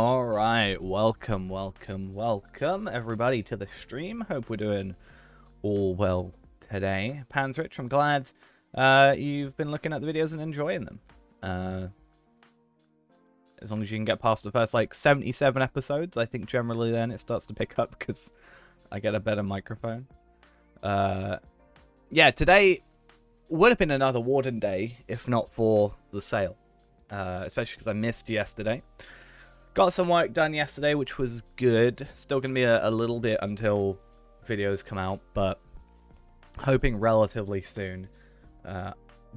Alright, welcome everybody to the stream. Hope we're doing all well today. Pansrich, I'm glad you've been looking at the videos and enjoying them. As long as you can get past the first, 77 episodes, I think generally then it starts to pick up because I get a better microphone. Yeah, today would have been another Warden day if not for the sale. Especially because I missed yesterday. Got some work done yesterday, which was good. Still going to be a little bit until videos come out, but hoping relatively soon.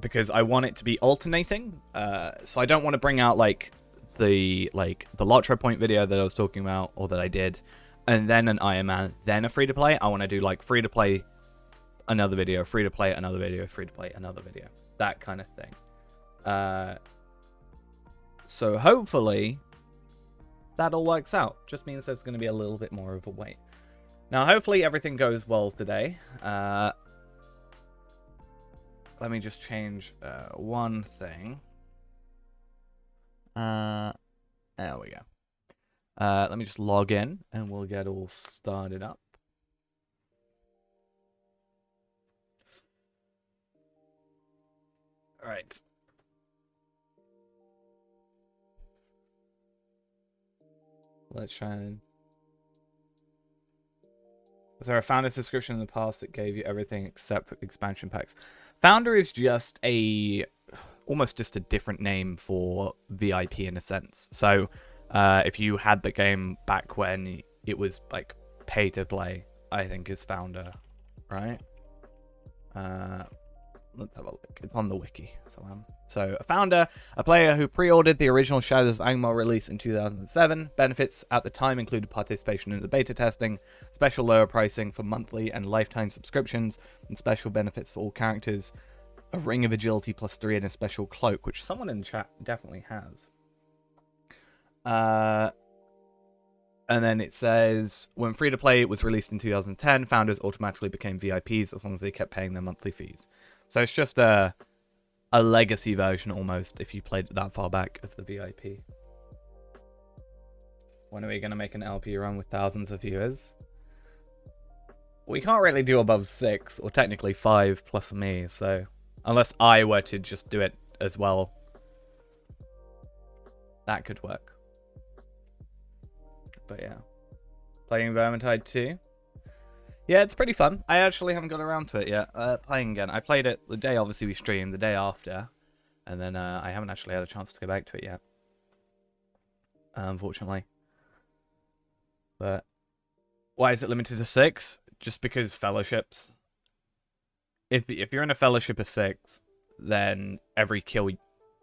Because I want it to be alternating. So I don't want to bring out the LOTRO point video that I was talking about, or that I did, and then an Iron Man, then a free-to-play. I want to do free-to-play, another video, free-to-play, another video, free-to-play, another video. That kind of thing. So hopefully that all works out. Just means there's going to be a little bit more of a wait. Now, hopefully everything goes well today. Let me just change one thing. There we go. Let me just log in and we'll get all started up. All right. Let's try and... Was there a Founder subscription in the past that gave you everything except for expansion packs? Founder is just almost just a different name for VIP in a sense. So if you had the game back when it was pay to play, I think is Founder, right? Let's have a look. It's on the wiki. So a Founder, a player who pre-ordered the original Shadows of Angmar release in 2007. Benefits at the time included participation in the beta testing, special lower pricing for monthly and lifetime subscriptions, and special benefits for all characters. A Ring of Agility +3 and a special cloak, which someone in the chat definitely has. And then it says, when free-to-play was released in 2010, Founders automatically became VIPs as long as they kept paying their monthly fees. So it's just a legacy version almost, if you played it that far back, of the VIP. When are we going to make an LP run with thousands of viewers? We can't really do above 6, or technically 5 plus me, so... Unless I were to just do it as well. That could work. But yeah. Playing Vermintide 2. Yeah, it's pretty fun. I actually haven't got around to it yet. Playing again. I played it the day, obviously, we streamed, the day after. And then I haven't actually had a chance to go back to it yet. Unfortunately. But why is it limited to 6? Just because fellowships. If you're in a fellowship of 6, then every kill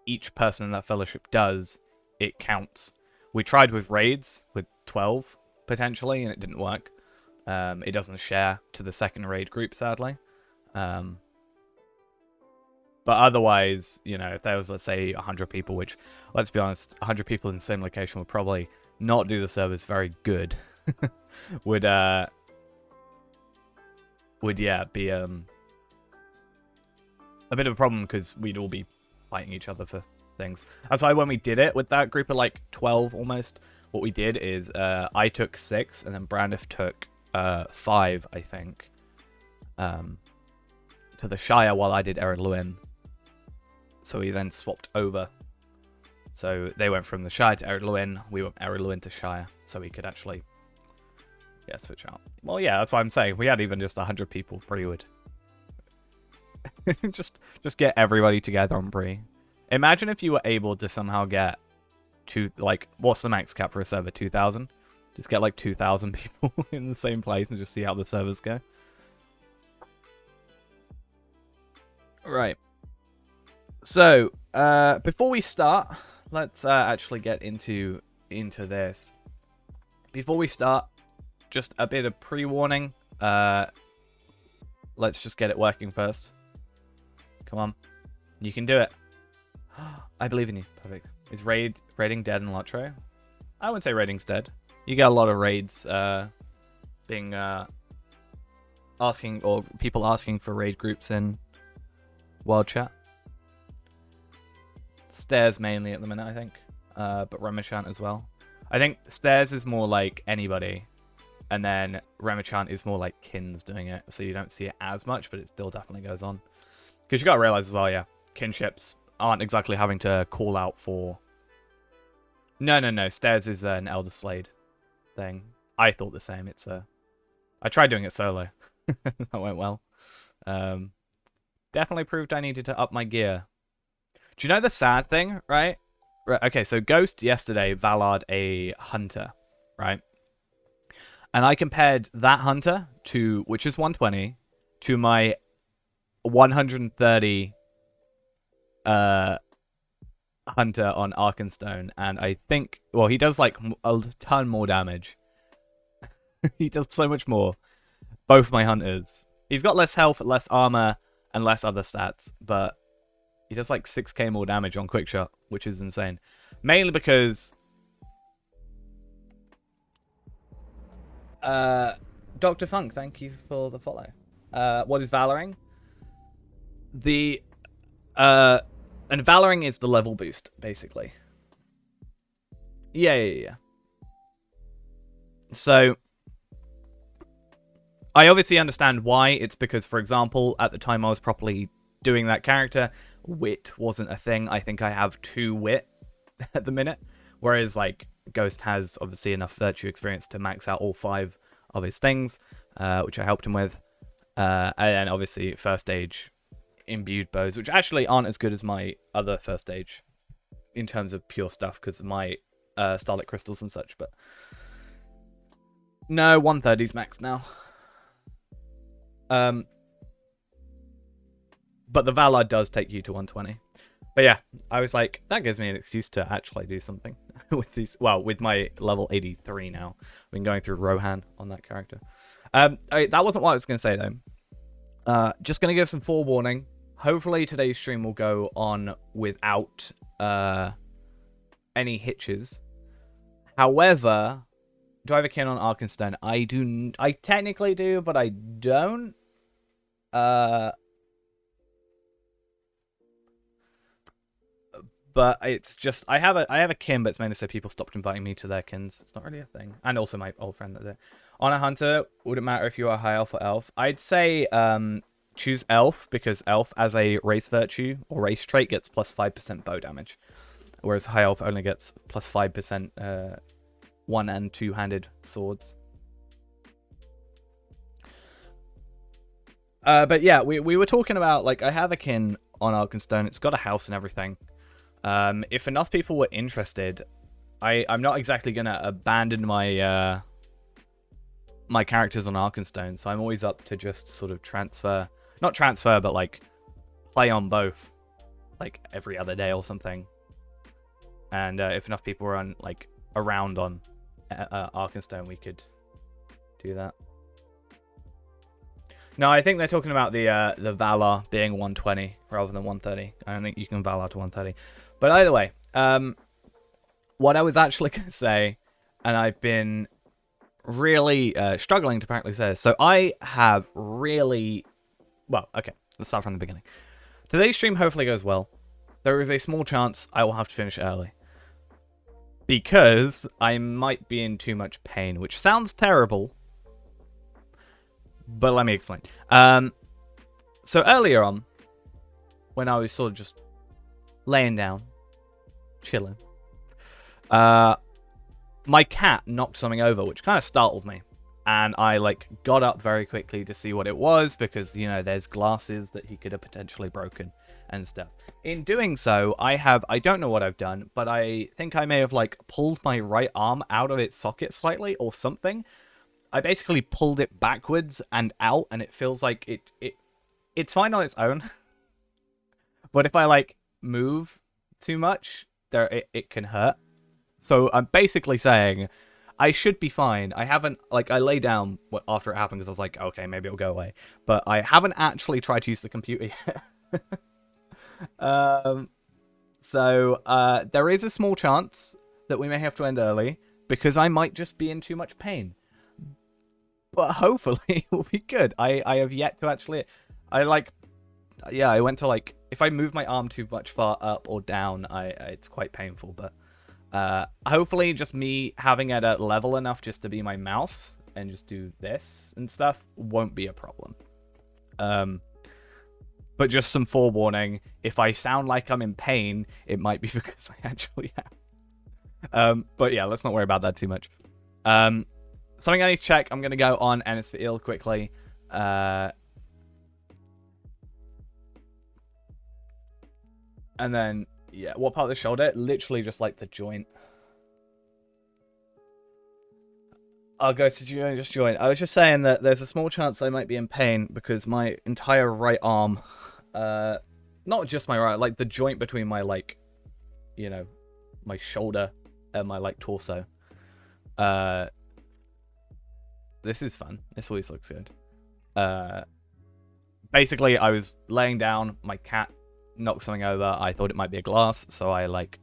each person in that fellowship does, it counts. We tried with raids, with 12, potentially, and it didn't work. It doesn't share to the second raid group, sadly. But otherwise, if there was, let's say, 100 people, which, let's be honest, 100 people in the same location would probably not do the service very good. would yeah, be a bit of a problem because we'd all be fighting each other for things. That's why when we did it with that group of 12 almost, what we did is I took 6 and then Brandif took 5, I think, to the Shire while I did Ered Luin. So we then swapped over. So they went from the Shire to Ered Luin, we went Ered Luin to Shire, so we could actually switch out. Well, yeah, that's what I'm saying. We had even just 100 people, Bree would. just get everybody together on Bree. Imagine if you were able to somehow get what's the max cap for a server? 2,000? Just get 2,000 people in the same place and just see how the servers go. Right. So, before we start, let's actually get into this. Before we start, just a bit of pre-warning. Let's just get it working first. Come on. You can do it. I believe in you. Perfect. Is raiding dead in LOTRO? I wouldn't say raiding's dead. You get a lot of raids being asking, or people asking for raid groups in World Chat. Stairs mainly at the minute, I think. But Remishant as well. I think Stairs is more like anybody, and then Remachant is more like Kins doing it, so you don't see it as much, but it still definitely goes on. Because you got to realize as well, yeah, kinships aren't exactly having to call out for... No. Stairs is an Elder Slade thing. I thought the same. It's I tried doing it solo. That went well. Definitely proved I needed to up my gear. Do you know the sad thing, right? Okay, so Ghost yesterday Valard a hunter, right? And I compared that hunter to, which is 120, to my 130 hunter on Arkenstone, and I think, well, he does like a ton more damage. He does so much more. Both my hunters. He's got less health, less armor, and less other stats, but he does like 6k more damage on Quickshot, which is insane. Mainly because Dr. Funk, thank you for the follow. What is Valoring? And Valoring is the level boost, basically. Yeah. So I obviously understand why. It's because, for example, at the time I was properly doing that character, wit wasn't a thing. I think I have 2 wit at the minute, whereas like Ghost has obviously enough virtue experience to max out all 5 of his things, which I helped him with, and obviously first stage imbued bows, which actually aren't as good as my other first stage in terms of pure stuff because of my starlit crystals and such. But no, 130's max now. But the Valar does take you to 120. But yeah, I was like, that gives me an excuse to actually do something with these. Well, with my level 83 now. I've been going through Rohan on that character. That wasn't what I was going to say, though. Just going to give some forewarning. Hopefully today's stream will go on without any hitches. However, do I have a kin on Arkenstone? I technically do, but I don't. But it's just I have a kin, but it's mainly so people stopped inviting me to their kins. It's not really a thing. And also my old friend that did. On a hunter, wouldn't matter if you are high elf or elf. I'd say choose elf, because elf as a race virtue or race trait gets plus 5% bow damage, whereas high elf only gets plus 5% one and two-handed swords. But yeah, we were talking about, like, I have a kin on Arkenstone. It's got a house and everything. If enough people were interested, I'm not exactly gonna abandon my my characters on Arkenstone, so I'm always up to just sort of not transfer, but like play on both, like every other day or something. And if enough people were around on Arkenstone, we could do that. No, I think they're talking about the Valar being 120 rather than 130. I don't think you can Valar to 130. But either way, what I was actually going to say, and I've been really struggling to practically say this. So I have really... Well, okay, let's start from the beginning. Today's stream hopefully goes well. There is a small chance I will have to finish early, because I might be in too much pain, which sounds terrible. But let me explain. So earlier on, when I was sort of just laying down, chilling, my cat knocked something over, which kind of startled me. And I got up very quickly to see what it was, because, you know, there's glasses that he could have potentially broken and stuff. In doing so, I don't know what I've done, but I think I may have pulled my right arm out of its socket slightly or something. I basically pulled it backwards and out, and it feels like it's fine on its own. But if I move too much, it can hurt. So I'm basically saying I should be fine. I haven't I lay down after it happened because I was like, okay, maybe it'll go away. But I haven't actually tried to use the computer yet. So there is a small chance that we may have to end early, because I might just be in too much pain. But hopefully it will be good. I have yet to actually... I went to if I move my arm too much far up or down, it's quite painful. But Hopefully just me having it at level enough just to be my mouse and just do this and stuff won't be a problem. But just some forewarning, if I sound like I'm in pain, it might be because I actually am. But yeah, let's not worry about that too much. Something I need to check, I'm going to go on and it's for ill quickly. And then, yeah, what part of the shoulder? Literally just like the joint. I'll go to just join. I was just saying that there's a small chance I might be in pain because my entire right arm, not just my right, like the joint between my, like, you know, my shoulder and my, like, torso. This is fun. This always looks good. Basically, I was laying down, my cat knocked something over. I thought it might be a glass, so I, like,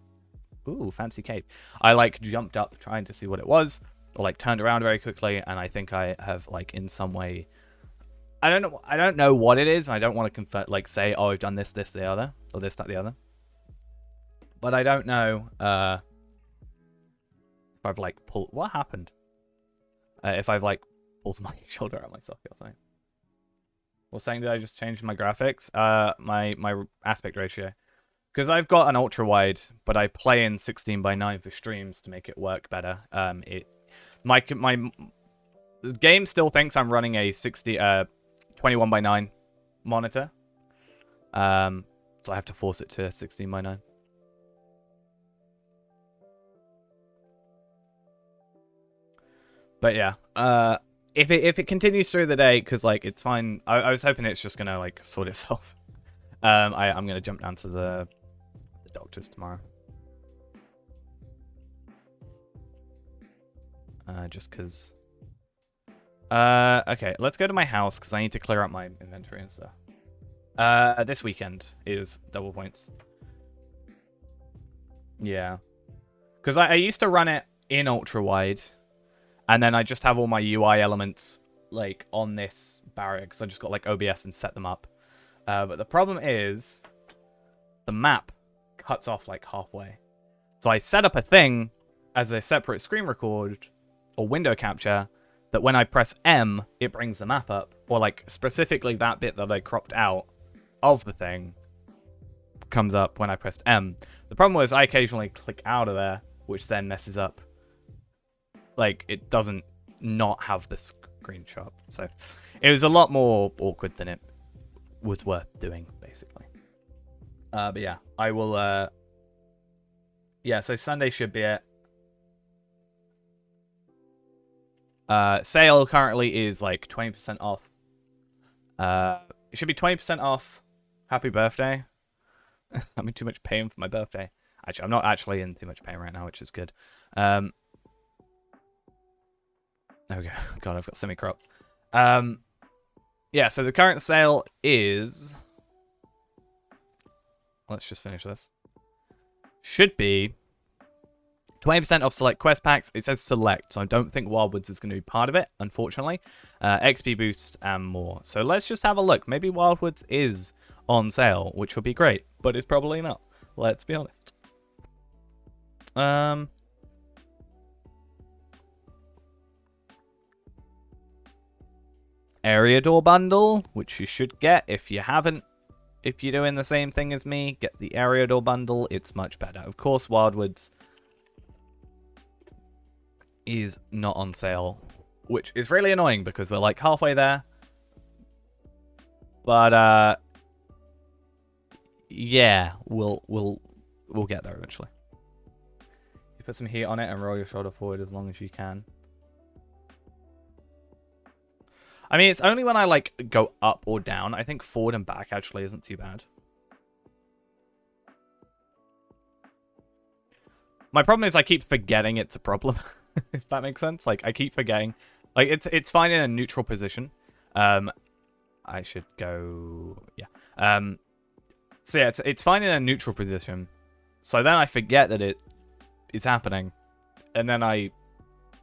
ooh, fancy cape. I, like, jumped up trying to see what it was. Or like turned around very quickly, and I think I have like in some way, I don't know what it is. I don't want to say, oh, I've done this, the other, or this, that, the other. But I don't know if I've like pulled. What happened? If I've like pulled my shoulder out of my socket or something. Well, saying did I just change my graphics? My aspect ratio, because I've got an ultra wide, but I play in 16:9 for streams to make it work better. My game still thinks I'm running a 21:9 monitor. So I have to force it to 16:9. But yeah, if it continues through the day, because like it's fine. I was hoping it's just gonna like sort itself. I'm gonna jump down to the doctors tomorrow. Just because. Okay, let's go to my house because I need to clear out my inventory and stuff. This weekend is double points. Yeah. Because I used to run it in ultra wide, and then I just have all my UI elements like on this barrier because I just got like OBS and set them up. But the problem is the map cuts off like halfway. So I set up a thing as a separate screen record or window capture that when I press M, it brings the map up. Or like specifically that bit that I cropped out of the thing comes up when I pressed M. The problem was I occasionally click out of there, which then messes up. Like, it doesn't not have the screenshot. So it was a lot more awkward than it was worth doing, basically. But yeah, I will... Yeah, so Sunday should be it. Sale currently is like 20% off. It should be 20% off. Happy birthday. I'm in too much pain for my birthday. Actually, I'm not actually in too much pain right now, which is good. There we go. God, I've got semi-cropped. Yeah, so the current sale is... Let's just finish this. Should be 20% off select quest packs. It says select, so I don't think Wildwoods is going to be part of it, unfortunately. XP boosts and more. So let's just have a look. Maybe Wildwoods is on sale, which would be great, but it's probably not. Let's be honest. Area door bundle, which you should get if you haven't. If you're doing the same thing as me, get the area door bundle. It's much better. Of course, Wildwoods is not on sale, which is really annoying because we're like halfway there. But yeah, we'll get there eventually. You put some heat on it and roll your shoulder forward as long as you can. I mean, it's only when I like go up or down. I think forward and back actually isn't too bad. My problem is I keep forgetting it's a problem. If that makes sense. Like, I keep forgetting. Like, it's fine in a neutral position. I should go... Yeah. So, yeah, it's fine in a neutral position. So then I forget that it is happening. And then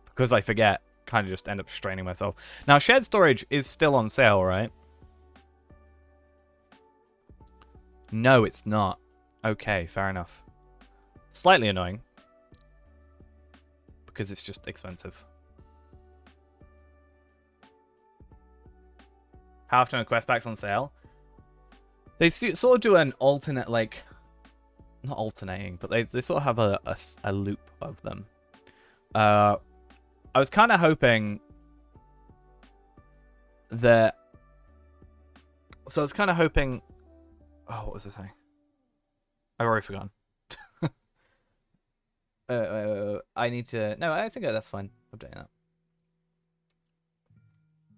because I forget, kind of just end up straining myself. Now, shared storage is still on sale, right? No, it's not. Okay, fair enough. Slightly annoying. because it's just expensive. How often are quest packs on sale? They sort of do an alternate, like, not alternating, but they sort of have a loop of them. I was kind of hoping that... So I was kind of hoping... Oh, what was I saying? I've already forgotten. I need to... No, I think that's fine. Updating that.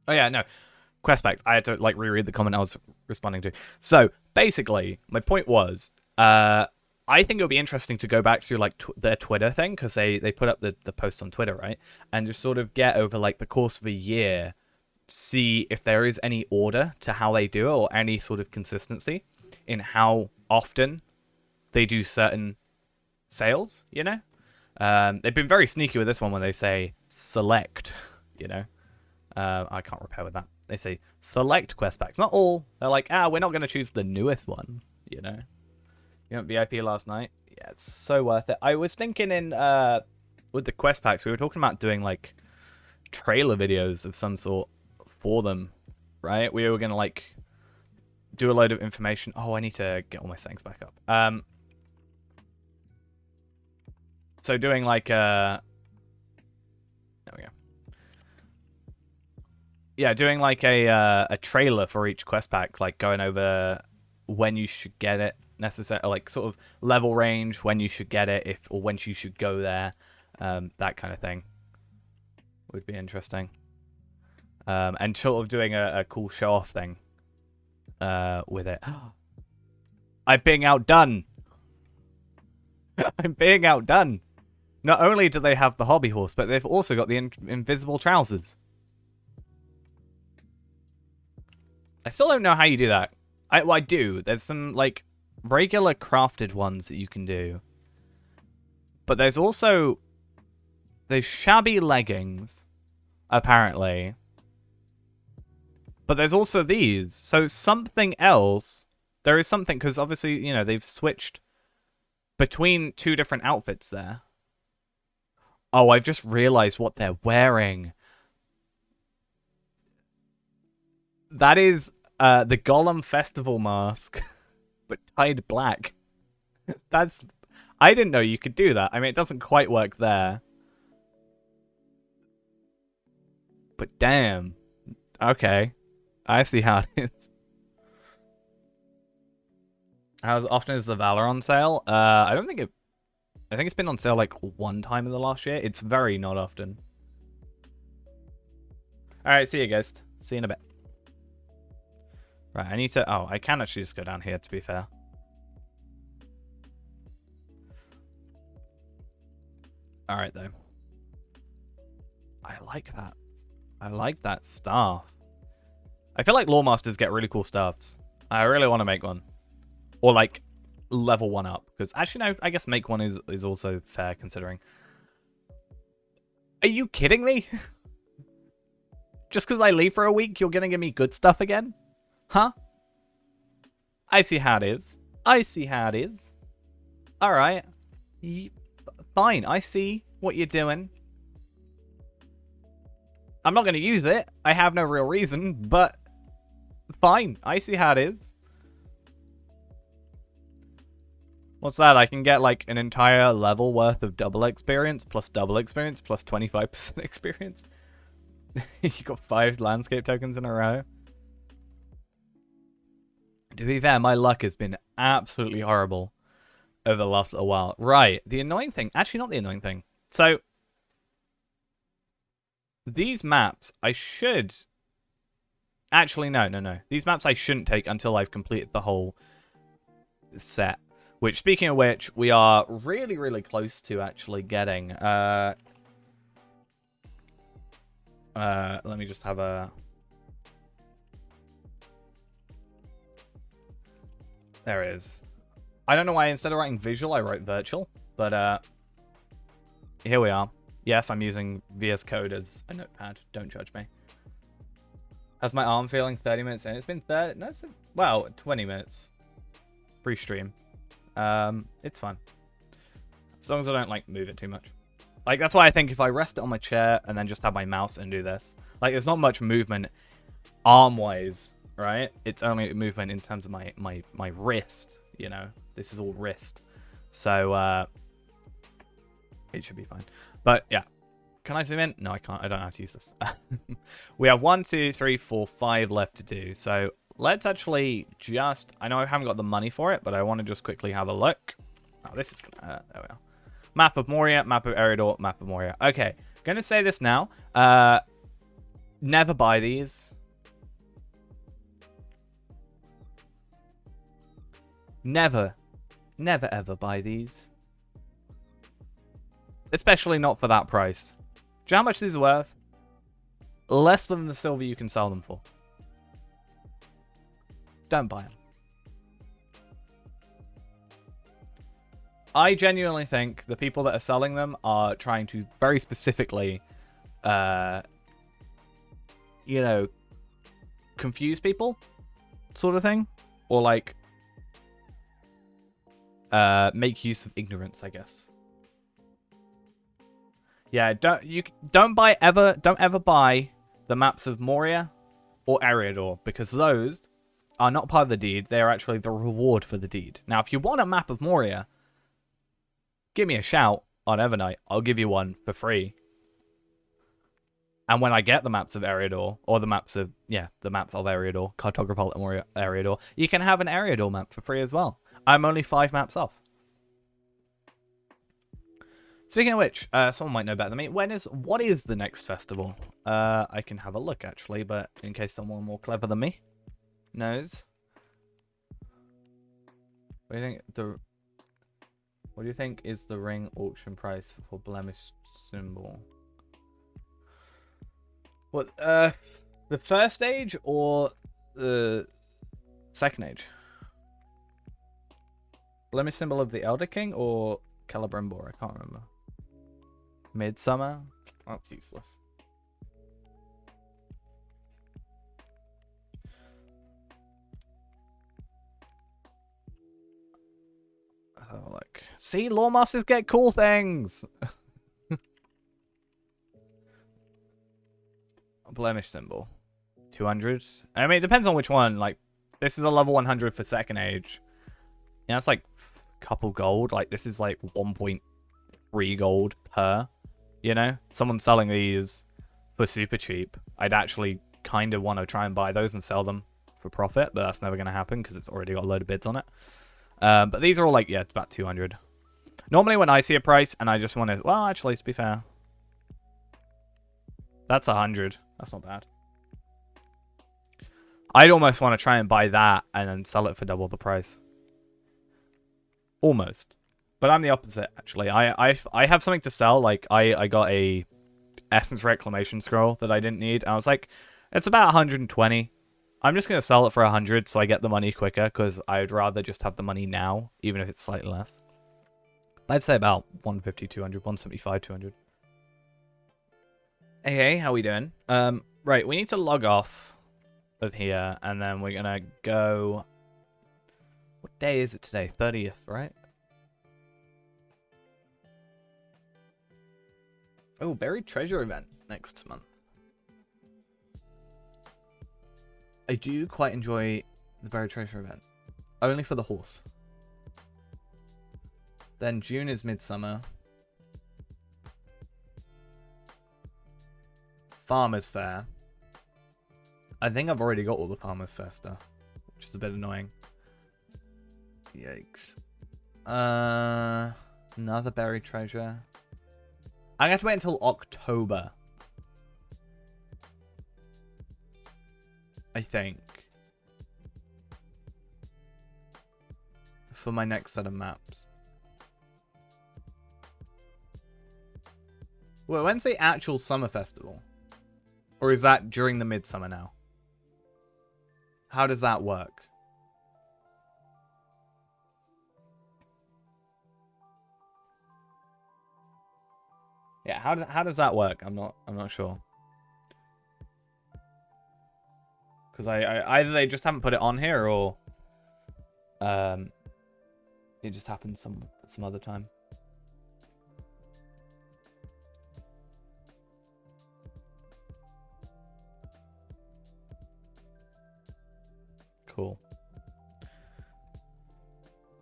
Oh, yeah, no. Quest packs. I had to, like, reread the comment I was responding to. So, basically, my point was... I think it would be interesting to go back through, like, their Twitter thing, because they put up the posts on Twitter, right? And just sort of get over, like, the course of a year, see if there is any order to how they do it, or any sort of consistency in how often they do certain sales, you know? They've been very sneaky with this one when they say select, you know? I can't repair with that. They say select quest packs. Not all. They're like, we're not going to choose the newest one, you know? You went VIP last night? Yeah, it's so worth it. I was thinking with the quest packs, we were talking about doing, like, trailer videos of some sort for them, right? We were going to, like, do a load of information. Oh, I need to get all my settings back up. So doing, like, there we go. Yeah, doing, like, a trailer for each quest pack, like, going over when you should get it. Necessary, like, sort of level range, when you should get it, or when you should go there, that kind of thing would be interesting. And sort of doing a cool show off thing with it. I'm being outdone. I'm being outdone. Not only do they have the hobby horse, but they've also got the invisible trousers. I still don't know how you do that. Well, I do. There's some, like, regular crafted ones that you can do. But there's also those shabby leggings, apparently. But there's also these. So something else. There is something, because obviously, you know, they've switched between two different outfits there. Oh, I've just realized what they're wearing. That is the Golem Festival mask. But tied black. That's... I didn't know you could do that. I mean, it doesn't quite work there. But damn. Okay. I see how it is. How often is the Valor on sale? I don't think it... I think it's been on sale, like, one time in the last year. It's very not often. Alright, see you guys. See you in a bit. Right, I need to... Oh, I can actually just go down here, to be fair. Alright, though. I like that. I like that staff. I feel like Lore Masters get really cool staffs. I really want to make one. Or, like, level one up. Because, actually, no, I guess make one is also fair, considering. Are you kidding me? Just because I leave for a week, you're going to give me good stuff again? Huh? I see how it is. I see how it is. Alright. Fine, I see what you're doing. I'm not going to use it. I have no real reason, but fine. I see how it is. What's that? I can get, like, an entire level worth of double experience plus 25% experience. You got 5 landscape tokens in a row. To be fair, my luck has been absolutely horrible over the last little while. Right, the annoying thing... Actually, not the annoying thing. So, these maps, I should... Actually, no. These maps I shouldn't take until I've completed the whole set. Which, speaking of which, we are really, really close to actually getting. Let me just have a... There it is. I don't know why instead of writing visual, I wrote virtual. But here we are. Yes, I'm using VS Code as a notepad. Don't judge me. How's my arm feeling 30 minutes in? It's been 30... No, well, 20 minutes. Pre-stream. It's fine. As long as I don't, like, move it too much. Like, that's why I think if I rest it on my chair and then just have my mouse and do this, like, there's not much movement arm-wise, right? It's only movement in terms of my wrist, you know? This is all wrist. So, it should be fine. But, yeah. Can I zoom in? No, I can't. I don't know how to use this. We have 1, 2, 3, 4, 5 left to do. So, let's actually just... I know I haven't got the money for it, but I want to just quickly have a look. Oh, this is going to hurt. There we are. Map of Moria, map of Eriador, map of Moria. Okay, going to say this now. Never buy these. Never ever buy these. Especially not for that price. Do you know how much these are worth? Less than the silver you can sell them for. Don't buy them. I genuinely think the people that are selling them are trying to very specifically, you know, confuse people, sort of thing. Or, like, make use of ignorance, I guess. Yeah, don't ever buy the maps of Moria or Eriador, because those are not part of the deed. They are actually the reward for the deed. Now, if you want a map of Moria, give me a shout on Evernight. I'll give you one for free. And when I get the maps of Eriador, or the maps of Eriador, Cartographer Moria Eriador, you can have an Eriador map for free as well. I'm only 5 maps off. Speaking of which, someone might know better than me. What is the next festival? I can have a look, actually, but in case someone more clever than me knows. What do you think is the ring auction price for Blemish Symbol? What, the first age or the second age? Blemish Symbol of the Elder King or Celebrimbor? I can't remember. Midsummer? That's useless. Oh, like, see, Lore Masters get cool things. Blemish Symbol, 200. I mean, it depends on which one. Like, this is a level 100 for second age. Yeah, it's like a couple gold. Like, this is like 1.3 gold per. You know, someone selling these for super cheap. I'd actually kind of want to try and buy those and sell them for profit, but that's never going to happen because it's already got a load of bids on it. But these are all like, yeah, it's about 200. Normally when I see a price and I just want to, well, actually, to be fair, that's 100. That's not bad. I'd almost want to try and buy that and then sell it for double the price. Almost. But I'm the opposite, actually. I have something to sell. Like, I got a Essence Reclamation Scroll that I didn't need. And I was like, it's about 120. I'm just going to sell it for 100 so I get the money quicker, because I'd rather just have the money now, even if it's slightly less. I'd say about 150, 200, 175, 200. Hey, how we doing? Right, we need to log off of here, and then we're going to go... What day is it today? 30th, right? Oh, Buried Treasure event next month. I do quite enjoy the Buried Treasure event. Only for the horse. Then June is Midsummer. Farmer's Fair. I think I've already got all the Farmer's Fair stuff, which is a bit annoying. Yikes. Another Buried Treasure. I'm going to have to wait until October. I think. For my next set of maps. Well, when's the actual summer festival? Or is that during the midsummer now? How does that work? Yeah, how does that work? I'm not sure. Because I either they just haven't put it on here, or it just happened some other time.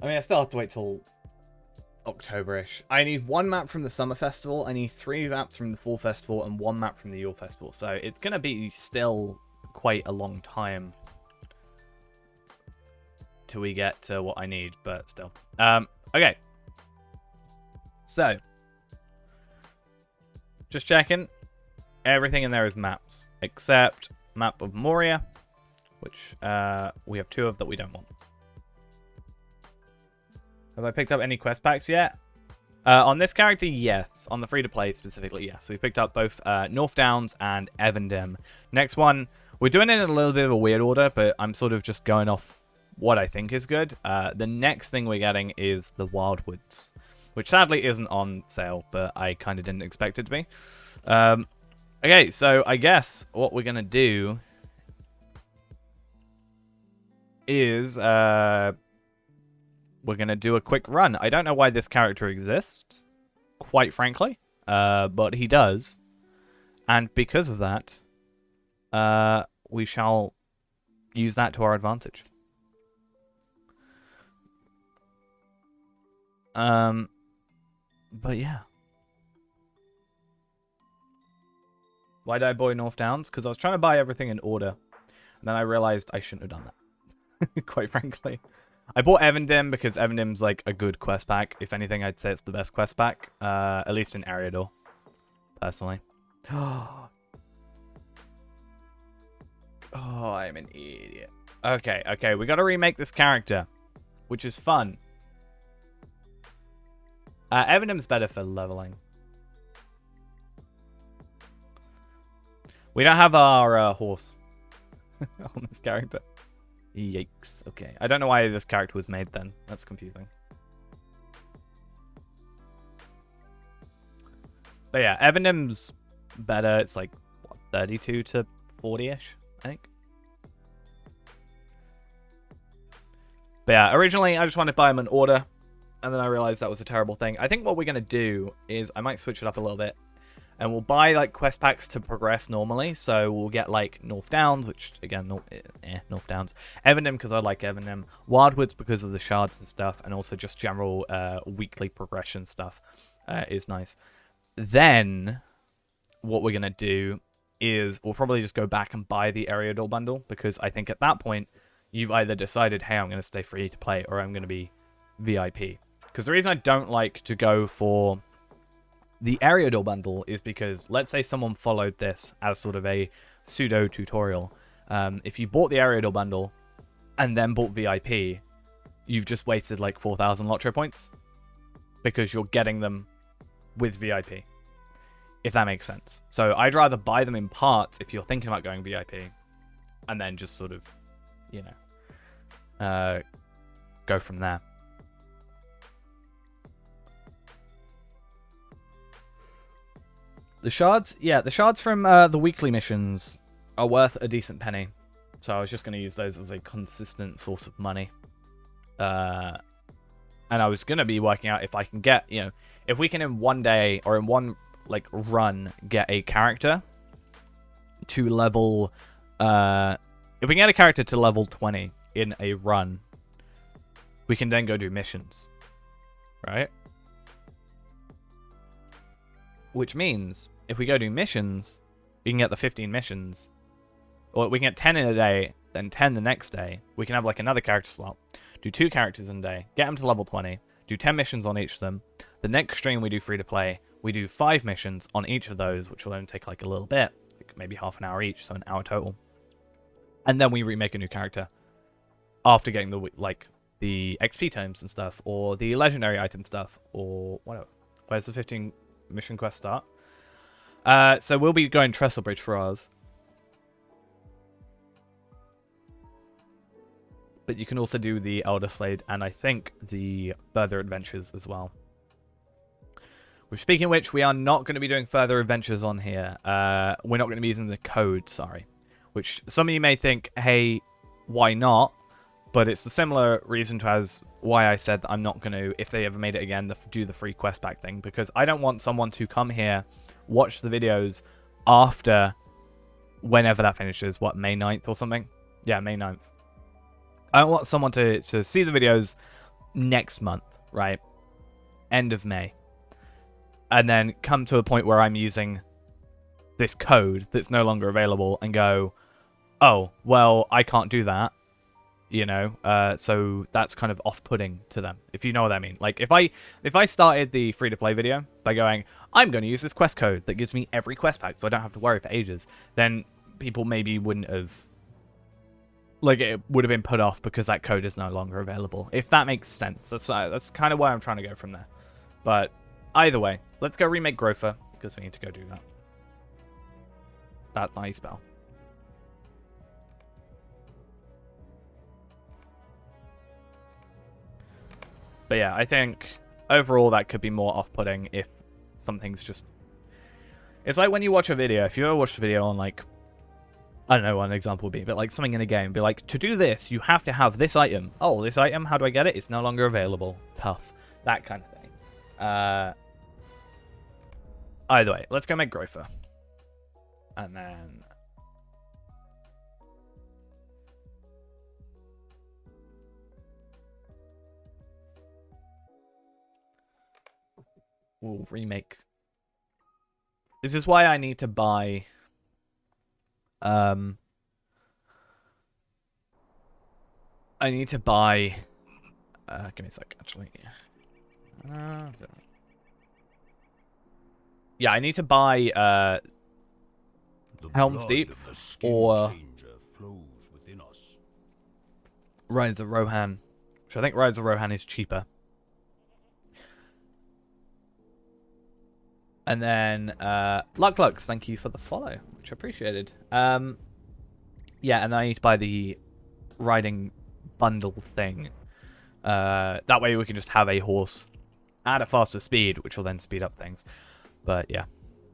I mean, I still have to wait till October-ish. I need 1 map from the Summer Festival, I need 3 maps from the Fall Festival, and 1 map from the Yule Festival. So it's going to be still quite a long time till we get to what I need, but still. Okay. So, just checking. Everything in there is maps, except map of Moria, which we have 2 of that we don't want. Have I picked up any quest packs yet? On this character, yes. On the free-to-play specifically, yes. We picked up both North Downs and Evandem. Next one, we're doing it in a little bit of a weird order, but I'm sort of just going off what I think is good. The next thing we're getting is the Wildwoods, which sadly isn't on sale, but I kind of didn't expect it to be. Okay, so I guess what we're going to do is we're going to do a quick run. I don't know why this character exists, quite frankly, but he does. And because of that, we shall use that to our advantage. But yeah. Why did I buy North Downs? Because I was trying to buy everything in order. And then I realized I shouldn't have done that. Quite frankly. I bought Evandem because Evandem's like a good quest pack. If anything, I'd say it's the best quest pack. At least in Eriador. Personally. Oh, I'm an idiot. Okay. We got to remake this character. Which is fun. Evandem's better for leveling. We don't have our horse on this character. Yikes. Okay. I don't know why this character was made then. That's confusing. But yeah, Evandem's better. It's like, what, 32 to 40-ish, I think. But yeah, originally I just wanted to buy him in order. And then I realized that was a terrible thing. I think what we're going to do is I might switch it up a little bit. And we'll buy like quest packs to progress normally. So we'll get like North Downs, which again, North Downs. Evandem because I like Evandem. Wildwoods because of the shards and stuff. And also just general weekly progression stuff is nice. Then what we're going to do is we'll probably just go back and buy the Eriador bundle. Because I think at that point, you've either decided, hey, I'm going to stay free to play or I'm going to be VIP. Because the reason I don't like to go for the Eriador bundle is because, let's say someone followed this as sort of a pseudo tutorial. If you bought the Eriador bundle and then bought VIP, you've just wasted like 4,000 LOTRO points because you're getting them with VIP, if that makes sense. So I'd rather buy them in parts if you're thinking about going VIP and then just sort of, you know, go from there. The shards, yeah, the shards from the weekly missions are worth a decent penny. So I was just going to use those as a consistent source of money. And I was going to be working out if I can get, you know, if we can in one day or in one, like, run get a character to level, if we can get a character to level 20 in a run, we can then go do missions, right? Which means, if we go do missions, we can get the 15 missions. Or we can get 10 in a day, then 10 the next day. We can have like another character slot. Do 2 characters in a day. Get them to level 20. Do 10 missions on each of them. The next stream we do free to play. We do 5 missions on each of those, which will only take like a little bit. Like maybe half an hour each, so an hour total. And then we remake a new character. After getting the XP tomes and stuff. Or the legendary item stuff. Or whatever. Where's the 15... mission quest start? So we'll be going Trestle Bridge for ours. But you can also do the Elder Slade and I think the Further Adventures as well. Which, speaking of which, we are not going to be doing Further Adventures on here. We're not going to be using the code, sorry. Which some of you may think, hey, why not? But it's a similar reason to as why I said that I'm not going to, if they ever made it again, do the free quest pack thing. Because I don't want someone to come here, watch the videos after whenever that finishes. What, May 9th or something? Yeah, May 9th. I don't want someone to see the videos, next month, right? End of May. And then come to a point where I'm using this code that's no longer available and go, oh, well, I can't do that, you know? So that's kind of off-putting to them, if you know what I mean. Like, if I started the free-to-play video by going, I'm going to use this quest code that gives me every quest pack so I don't have to worry for ages, then people maybe wouldn't have... Like, it would have been put off because that code is no longer available. If that makes sense. That's kind of where I'm trying to go from there. But either way, let's go remake Grofer, because we need to go do that. That's how you spell. But yeah, I think overall that could be more off-putting if something's just... It's like when you watch a video. If you ever watch a video on, like... I don't know what an example would be, but like something in a game. Be like, to do this, you have to have this item. Oh, this item, how do I get it? It's no longer available. Tough. That kind of thing. Either way, let's go make Grofer. And then... we'll remake. This is why I need to buy... I need to buy... give me a sec, actually. Yeah, I need to buy Helm's Deep or Rise of Rohan, which I think Rise of Rohan is cheaper. And then Lux, thank you for the follow, which I appreciated. Yeah, and then I need to buy the riding bundle thing. That way we can just have a horse at a faster speed, which will then speed up things. But yeah,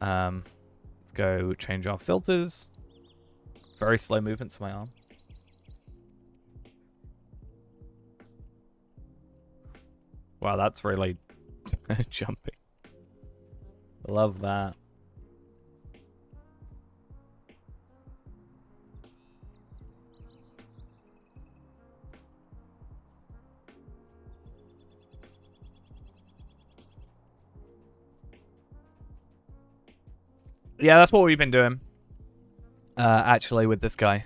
let's go change our filters. Very slow movements of my arm. Wow, that's really jumping. Love that. Yeah, that's what we've been doing. Actually, with this guy.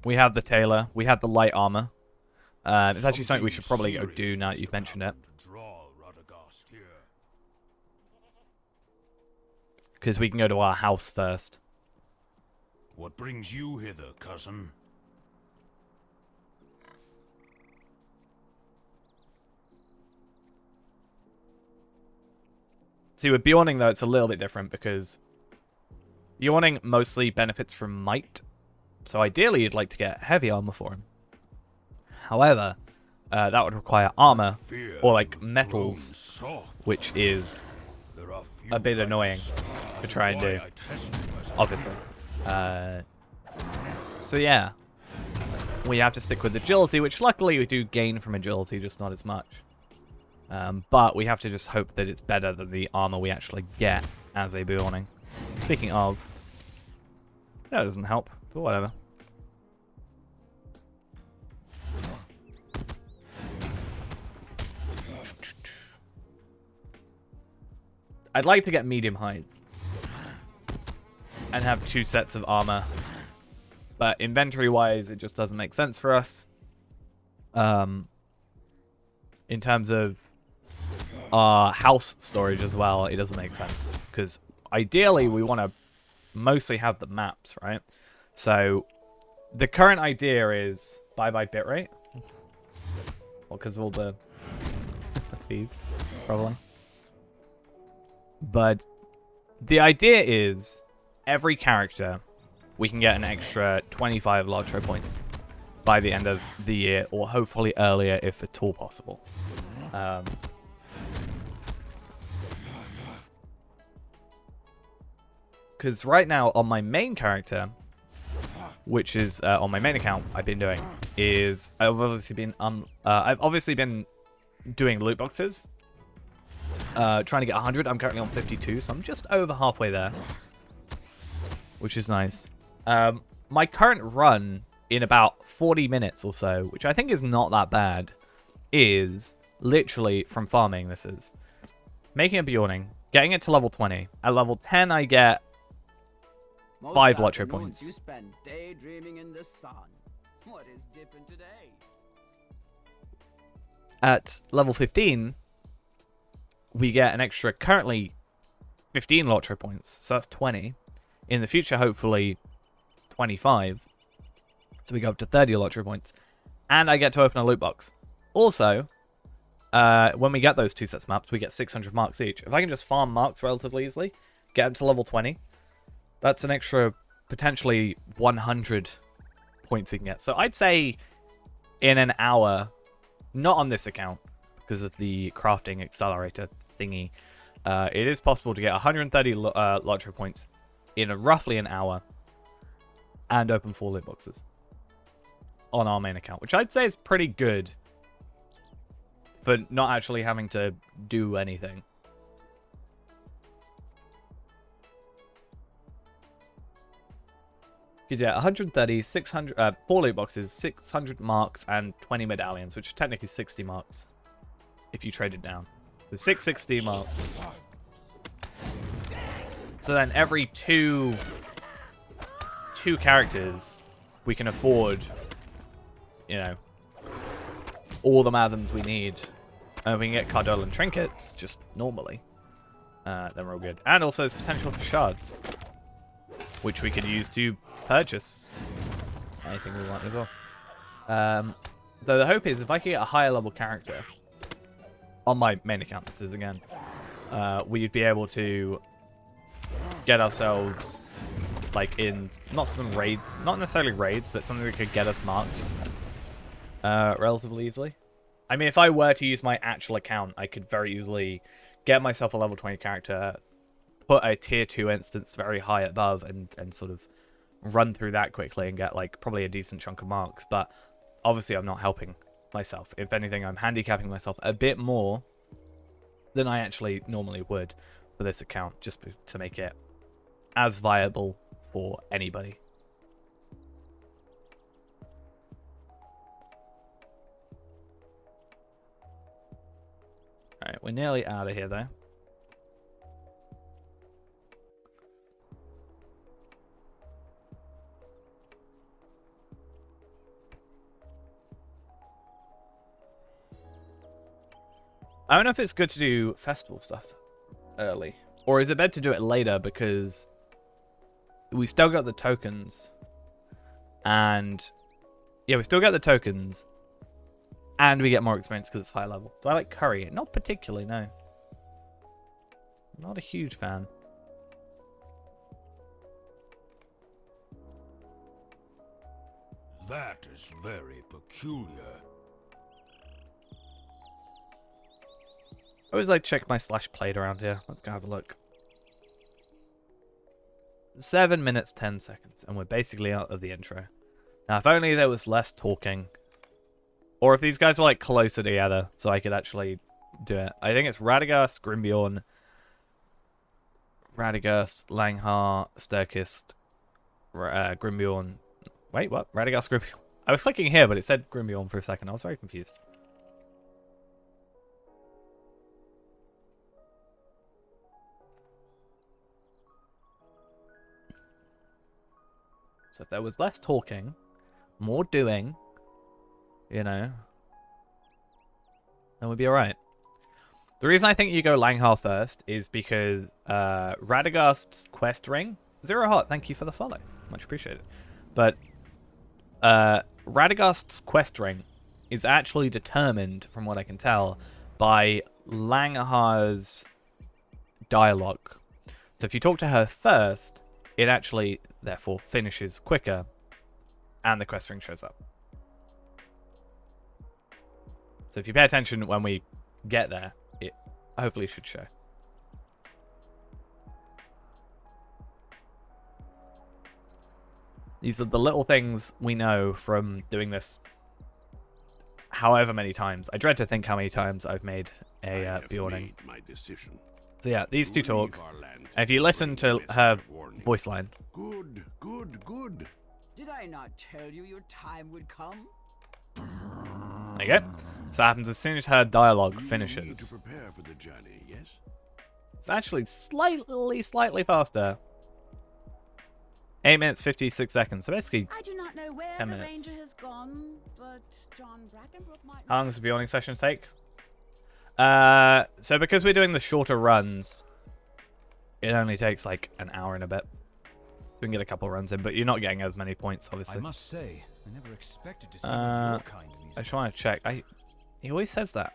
We have the tailor. We have the light armor. It's actually something we should probably go do now that you've mentioned it. Because we can go to our house first. What brings you hither, cousin? See, with Bjorning, though, it's a little bit different because Bjorning mostly benefits from might. So ideally, you'd like to get heavy armor for him. However, that would require armor or like metals, which is a bit annoying to try and do, obviously. So yeah, we have to stick with agility, which luckily we do gain from agility, just not as much. But we have to just hope that it's better than the armor we actually get as a Bjorning. Speaking of, that doesn't help, but whatever. I'd like to get medium heights and have 2 sets of armor, but inventory-wise, it just doesn't make sense for us. In terms of our house storage as well, it doesn't make sense because ideally we want to mostly have the maps, right? So the current idea is bye-bye bitrate. Well, because of all the feeds, probably. But the idea is every character we can get an extra 25 LOTRO points by the end of the year, or hopefully earlier if at all possible. Because right now on my main character, which is on my main account I've been doing, is I've obviously been doing loot boxes. Trying to get 100. I'm currently on 52, so I'm just over halfway there, which is nice. My current run in about 40 minutes or so, which I think is not that bad, is literally from farming. This is making a Bjorning, getting it to level 20. At level 10, I get 5 LOTRO points. You spend daydreaming in the sun. What is different today? At level 15, we get an extra, currently 15 LOTRO points, so that's 20. In the future, hopefully 25. So we go up to 30 LOTRO points. And I get to open a loot box. Also, when we get those 2 sets of maps, we get 600 marks each. If I can just farm marks relatively easily, get up to level 20, that's an extra, potentially 100 points we can get. So I'd say in an hour, not on this account, because of the crafting accelerator thingy, it is possible to get 130 LOTRO points in roughly an hour and open 4 loot boxes on our main account, which I'd say is pretty good for not actually having to do anything. Because yeah, 130, 600, 4 loot boxes, 600 marks, and 20 medallions, which is technically 60 marks if you trade it down. So 660 marks. So then every two characters, we can afford, you know, all the Mathams we need. We can get Cardole and Trinkets just normally. Then we're all good. And also there's potential for shards, which we could use to purchase anything we want as well. Though the hope is if I can get a higher level character, on my main account this is again, we'd be able to get ourselves like in not some raids, not necessarily raids, but something that could get us marks relatively easily. I mean, if I were to use my actual account, I could very easily get myself a level 20 character, put a tier 2 instance very high above, and sort of run through that quickly and get like probably a decent chunk of marks. But obviously I'm not helping myself. If anything, I'm handicapping myself a bit more than I actually normally would for this account, just to make it as viable for anybody. Alright, we're nearly out of here though. I don't know if it's good to do festival stuff early, or is it better to do it later because we still got the tokens, and yeah, we still get the tokens, and we get more experience because it's high level. Do I like curry? Not particularly, no. Not a huge fan. That is very peculiar. I always like to check my slash played around here. Let's go have a look. 7 minutes, 10 seconds, and we're basically out of the intro. Now, if only there was less talking, or if these guys were like closer together, so I could actually do it. I think it's Radagast, Grimbjorn, Langhar, Sturkist, Grimbjorn. Wait, what? Radagast, Grimbjorn. I was clicking here, but it said Grimbjorn for a second. I was very confused. So if there was less talking, more doing, you know, then we'd be alright. The reason I think you go Langhar first is because Radagast's quest ring... Zero Heart, thank you for the follow. Much appreciated. But Radagast's quest ring is actually determined, from what I can tell, by Langhar's dialogue. So if you talk to her first, it actually, therefore, finishes quicker, and the quest ring shows up. So if you pay attention when we get there, it hopefully should show. These are the little things we know from doing this however many times. I dread to think how many times I've made a Bjorning. So yeah, these two talk. And if you listen to her voice line. Good, good, good. Did I not tell you your time would come? There you go. So it happens as soon as her dialogue You need to finishes. prepare for the journey, yes? It's actually slightly faster. 8 minutes 56 seconds. So basically, I do not know where 10 the minutes. ranger has gone, but John Brackenbrook might. How long does the Beyonding session take? So because we're doing the shorter runs, it only takes like an hour and a bit. We can get a couple runs in, but you're not getting as many points, obviously. I must say, I never expected to see one of your kind in these I just want parts. to check. He always says that.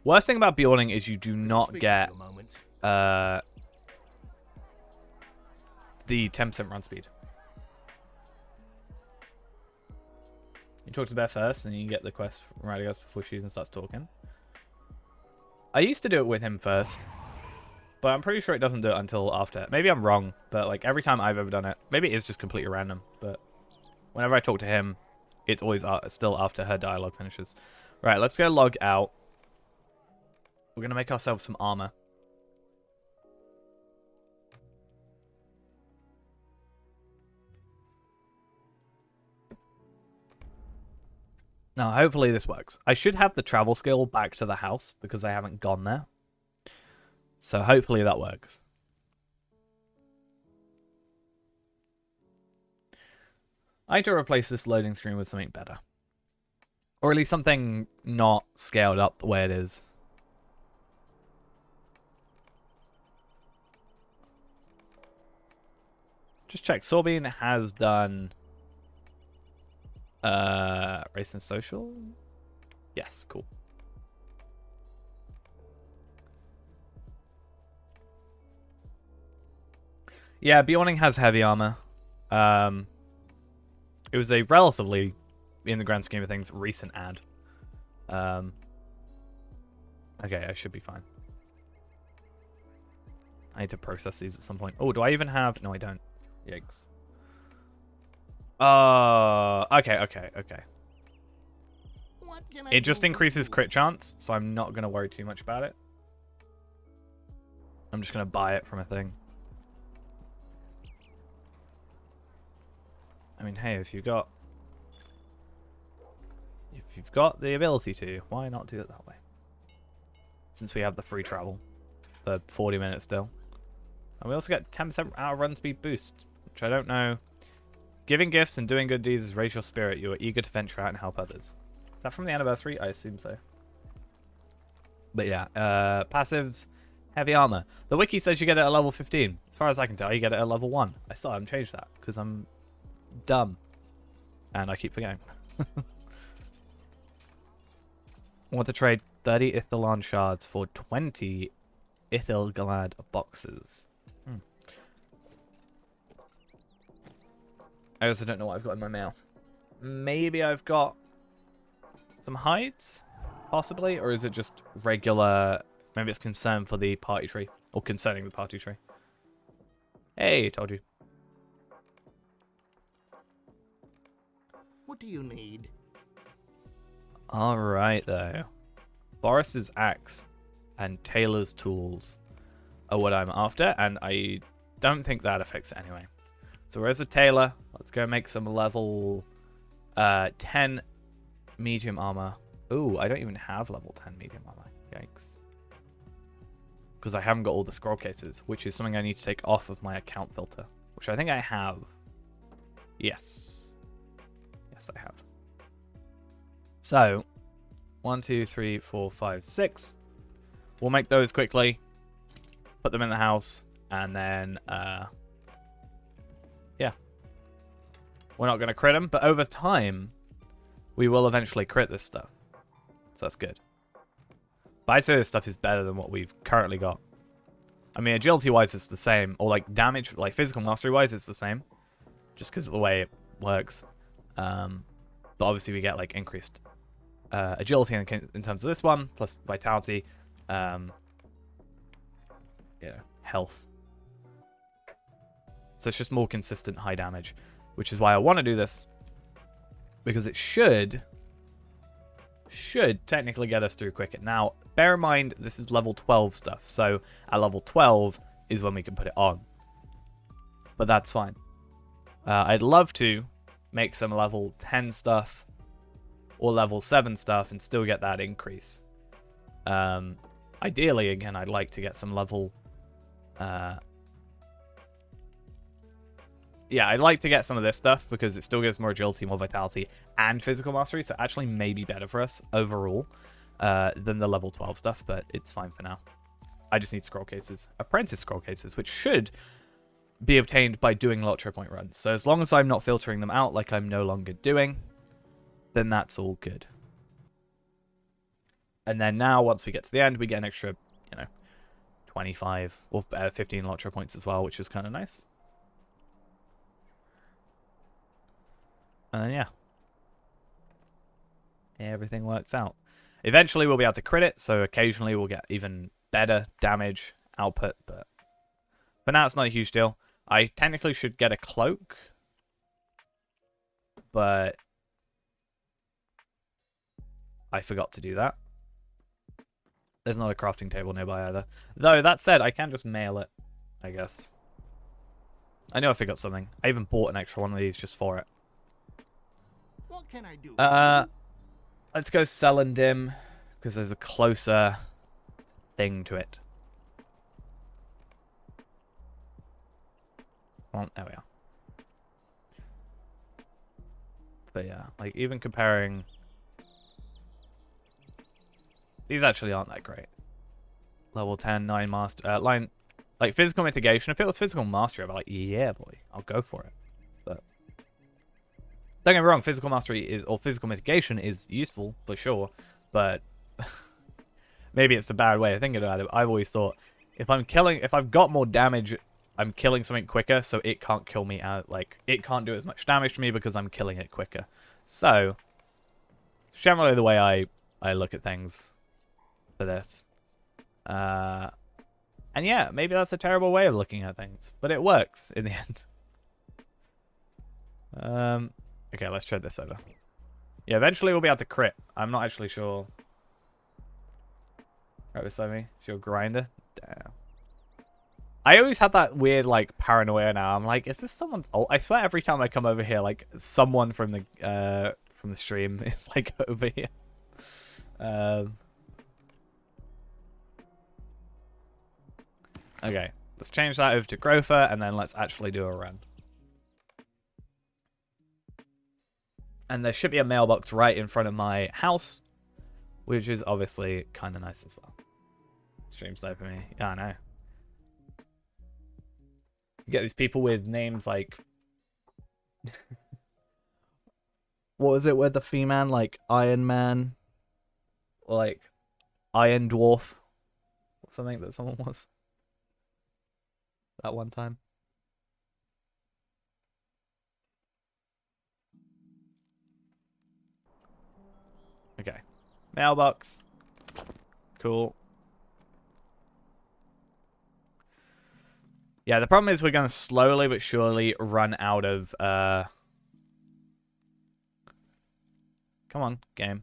Worst thing about Beyonding is you do not Speak get for a moment. the 10% run speed. You talk to Bear first, and you get the quest from Radagast before she even starts talking. I used to do it with him first, but I'm pretty sure it doesn't do it until after. Maybe I'm wrong, but like every time I've ever done it, maybe it is just completely random, but whenever I talk to him, it's always still after her dialogue finishes. Right, let's go log out. We're going to make ourselves some armor. Now, hopefully this works. I should have the travel skill back to the house because I haven't gone there. So hopefully that works. I need to replace this loading screen with something better. Or at least something not scaled up the way it is. Just check. Sorbine has done race and social. Yes, cool. Yeah, Beyonding has heavy armor. It was a relatively, in the grand scheme of things, recent ad. Okay, I should be fine. I need to process these at some point. Oh, do I even have... No, I don't. Yikes. Okay. It just increases crit chance, so I'm not going to worry too much about it. I'm just going to buy it from a thing. I mean, hey, if you've got the ability to, why not do it that way? Since we have the free travel for 40 minutes still. And we also get 10% our run speed boost, which I don't know. Giving gifts and doing good deeds has raised your spirit. You are eager to venture out and help others. Is that from the anniversary? I assume so. But yeah, passives, heavy armor. The wiki says you get it at level 15. As far as I can tell, you get it at level 1. I still haven't changed that because I'm dumb. And I keep forgetting. I want to trade 30 Ithilon shards for 20 Ithilgalad boxes. I also don't know what I've got in my mail. Maybe I've got some hides? Possibly? Or is it just regular... Maybe it's concern for the party tree. Or concerning the party tree. Hey, told you. What do you need? Alright, though. Boris's axe and Taylor's tools are what I'm after, and I don't think that affects it anyway. So where's the Taylor? Let's go make some level 10 medium armor. Ooh, I don't even have level 10 medium armor. Yikes. Because I haven't got all the scroll cases, which is something I need to take off of my account filter, which I think I have. Yes. Yes, I have. So, 1, 2, 3, 4, 5, 6. We'll make those quickly, put them in the house, and then, yeah. We're not going to crit them, but over time, we will eventually crit this stuff. So that's good. But I'd say this stuff is better than what we've currently got. I mean, agility-wise, it's the same. Or, like, damage, like, physical mastery-wise, it's the same. Just because of the way it works. But obviously, we get, like, increased agility in terms of this one, plus vitality, health. So it's just more consistent high damage, which is why I want to do this, because it should technically get us through quicker. Now, bear in mind, this is level 12 stuff, so at level 12 is when we can put it on. But that's fine. I'd love to make some level 10 stuff or level 7 stuff and still get that increase. Ideally, again, I'd like to get some level... yeah, I'd like to get some of this stuff because it still gives more agility, more vitality, and physical mastery. So actually may be better for us overall than the level 12 stuff, but it's fine for now. I just need scroll cases. Apprentice scroll cases, which should be obtained by doing LOTRO point runs. So as long as I'm not filtering them out like I'm no longer doing, then that's all good. And then now, once we get to the end, we get an extra, 25 or 15 LOTRO points as well, which is kind of nice. And then, yeah. Everything works out. Eventually, we'll be able to crit it, so occasionally we'll get even better damage output, but for now, it's not a huge deal. I technically should get a cloak, but I forgot to do that. There's not a crafting table nearby either. Though, that said, I can just mail it, I guess. I know I forgot something. I even bought an extra one of these just for it. What can I do? Let's go sell and dim, because there's a closer thing to it. Well, there we are. But yeah, like even comparing... These actually aren't that great. Level 10, 9 master... line... Like physical mitigation, if it was physical mastery, I'd be like, yeah boy, I'll go for it. But... Don't get me wrong, physical mastery is... Or physical mitigation is useful, for sure. But... maybe it's a bad way of thinking about it. I've always thought, if I've got more damage... I'm killing something quicker, so it can't kill me out. Like, it can't do as much damage to me because I'm killing it quicker. So, generally the way I look at things for this. And yeah, maybe that's a terrible way of looking at things, but it works in the end. Okay, let's tread this over. Yeah, eventually we'll be able to crit. I'm not actually sure. Right beside me, it's your grinder. Damn. I always had that weird, like, paranoia now. I'm like, is this someone's ult? I swear every time I come over here, like, someone from the stream is, like, over here. Okay, let's change that over to Grofer, and then let's actually do a run. And there should be a mailbox right in front of my house, which is obviously kind of nice as well. Stream sniper me. Yeah, I know. You get these people with names like... what was it with the female? Like Iron Man? Or like Iron Dwarf? Or something that someone was. That one time. Okay. Mailbox. Cool. Yeah, the problem is we're going to slowly but surely run out of... Come on, game.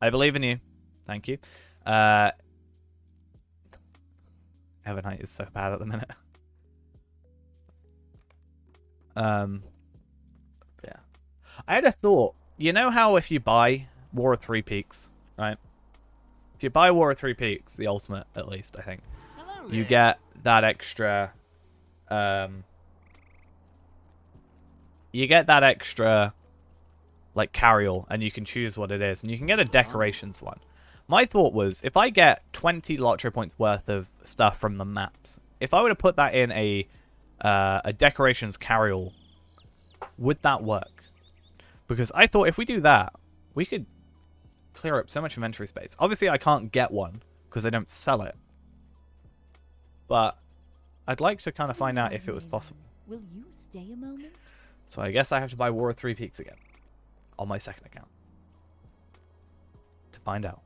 I believe in you. Thank you. Evernight is so bad at the minute. Yeah. I had a thought. You know how if you buy War of Three Peaks, right? If you buy War of Three Peaks, the ultimate at least, I think, you get that extra... you get that extra, like, carry-all, and you can choose what it is. And you can get a decorations one. My thought was, if I get 20 LOTRO points worth of stuff from the maps, if I were to put that in a decorations carry-all, would that work? Because I thought if we do that, we could clear up so much inventory space. Obviously, I can't get one, because I don't sell it. But I'd like to kind of find out if it was possible. Will you stay a moment? So I guess I have to buy War of Three Peaks again. On my second account. To find out.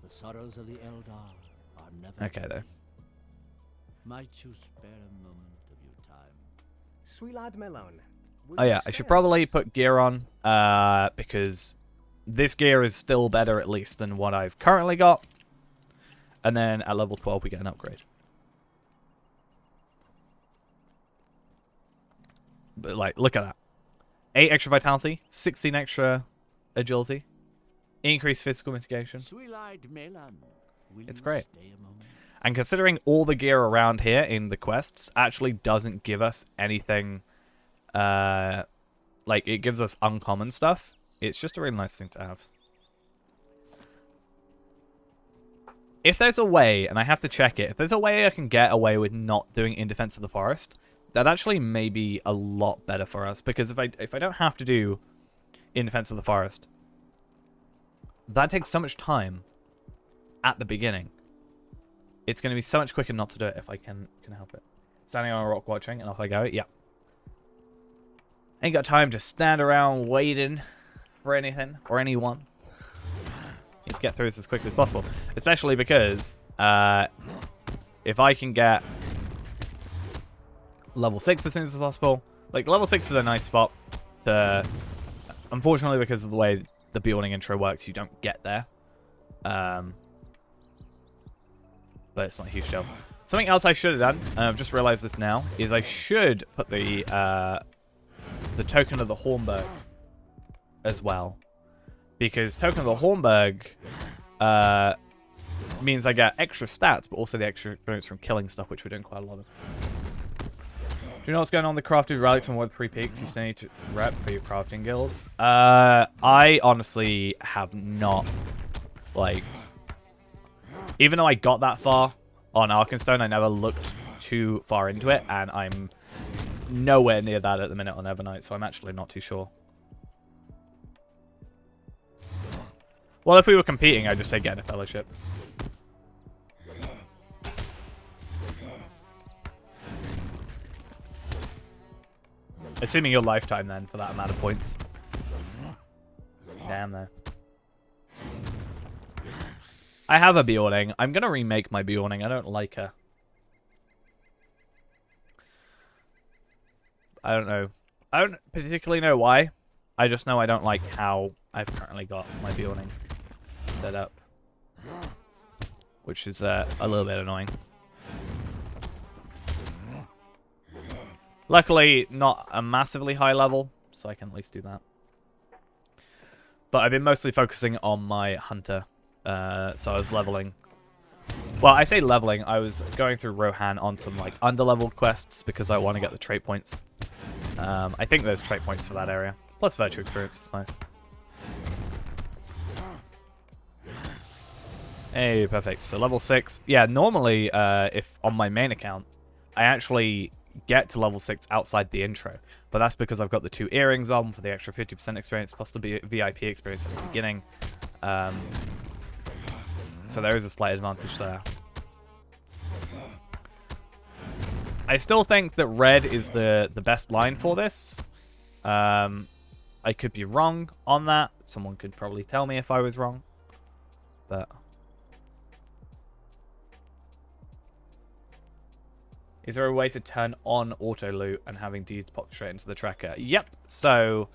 The sorrows of the Eldar are never... Okay, though. Might you spare a moment of your time? Sweet lad Malone. Oh yeah, I should probably put gear on. Because this gear is still better at least than what I've currently got. And then at level 12 we get an upgrade. But like, look at that. 8 extra vitality, 16 extra agility, increased physical mitigation. Sweet-eyed Melon, will It's you great. stay a moment? And considering all the gear around here in the quests actually doesn't give us anything, like it gives us uncommon stuff, it's just a really nice thing to have. If there's a way, and I have to check it, if there's a way I can get away with not doing In Defense of the Forest, that actually may be a lot better for us. Because if I don't have to do In Defense of the Forest, that takes so much time at the beginning. It's going to be so much quicker not to do it if I can help it. Standing on a rock watching, and off I go. Yeah. Ain't got time to stand around waiting for anything or anyone. Need to get through this as quickly as possible. Especially because if I can get level 6 as soon as possible. Like, level 6 is a nice spot to... Unfortunately, because of the way the Bjorning intro works, you don't get there. But it's not a huge deal. Something else I should have done, and I've just realized this now, is I should put the token of the Hornberg as well. Because token of the Hornberg means I get extra stats, but also the extra experience from killing stuff, which we're doing quite a lot of. Do you know what's going on with the crafted relics on World 3 Peaks? You still need to rep for your crafting guilds. I honestly have not, like... Even though I got that far on Arkenstone, I never looked too far into it, and I'm nowhere near that at the minute on Evernight, so I'm actually not too sure. Well, if we were competing, I'd just say get in a fellowship. Assuming your lifetime then for that amount of points. Damn though. I have a Bjorning. I'm gonna remake my Bjorning. I don't like her. I don't know. I don't particularly know why. I just know I don't like how I've currently got my Bjorning set up. Which is a little bit annoying. Luckily, not a massively high level, so I can at least do that. But I've been mostly focusing on my Hunter. So I was leveling. Well, I say leveling. I was going through Rohan on some like under-leveled quests because I want to get the trait points. I think there's trait points for that area. Plus virtue experience. It's nice. Hey, perfect. So level 6. Yeah, normally, if on my main account, I actually get to level 6 outside the intro. But that's because I've got the 2 earrings on for the extra 50% experience, plus the VIP experience at the beginning. So there is a slight advantage there. I still think that red is the best line for this. I could be wrong on that. Someone could probably tell me if I was wrong. But... Is there a way to turn on auto loot and having deeds pop straight into the tracker? Yep. So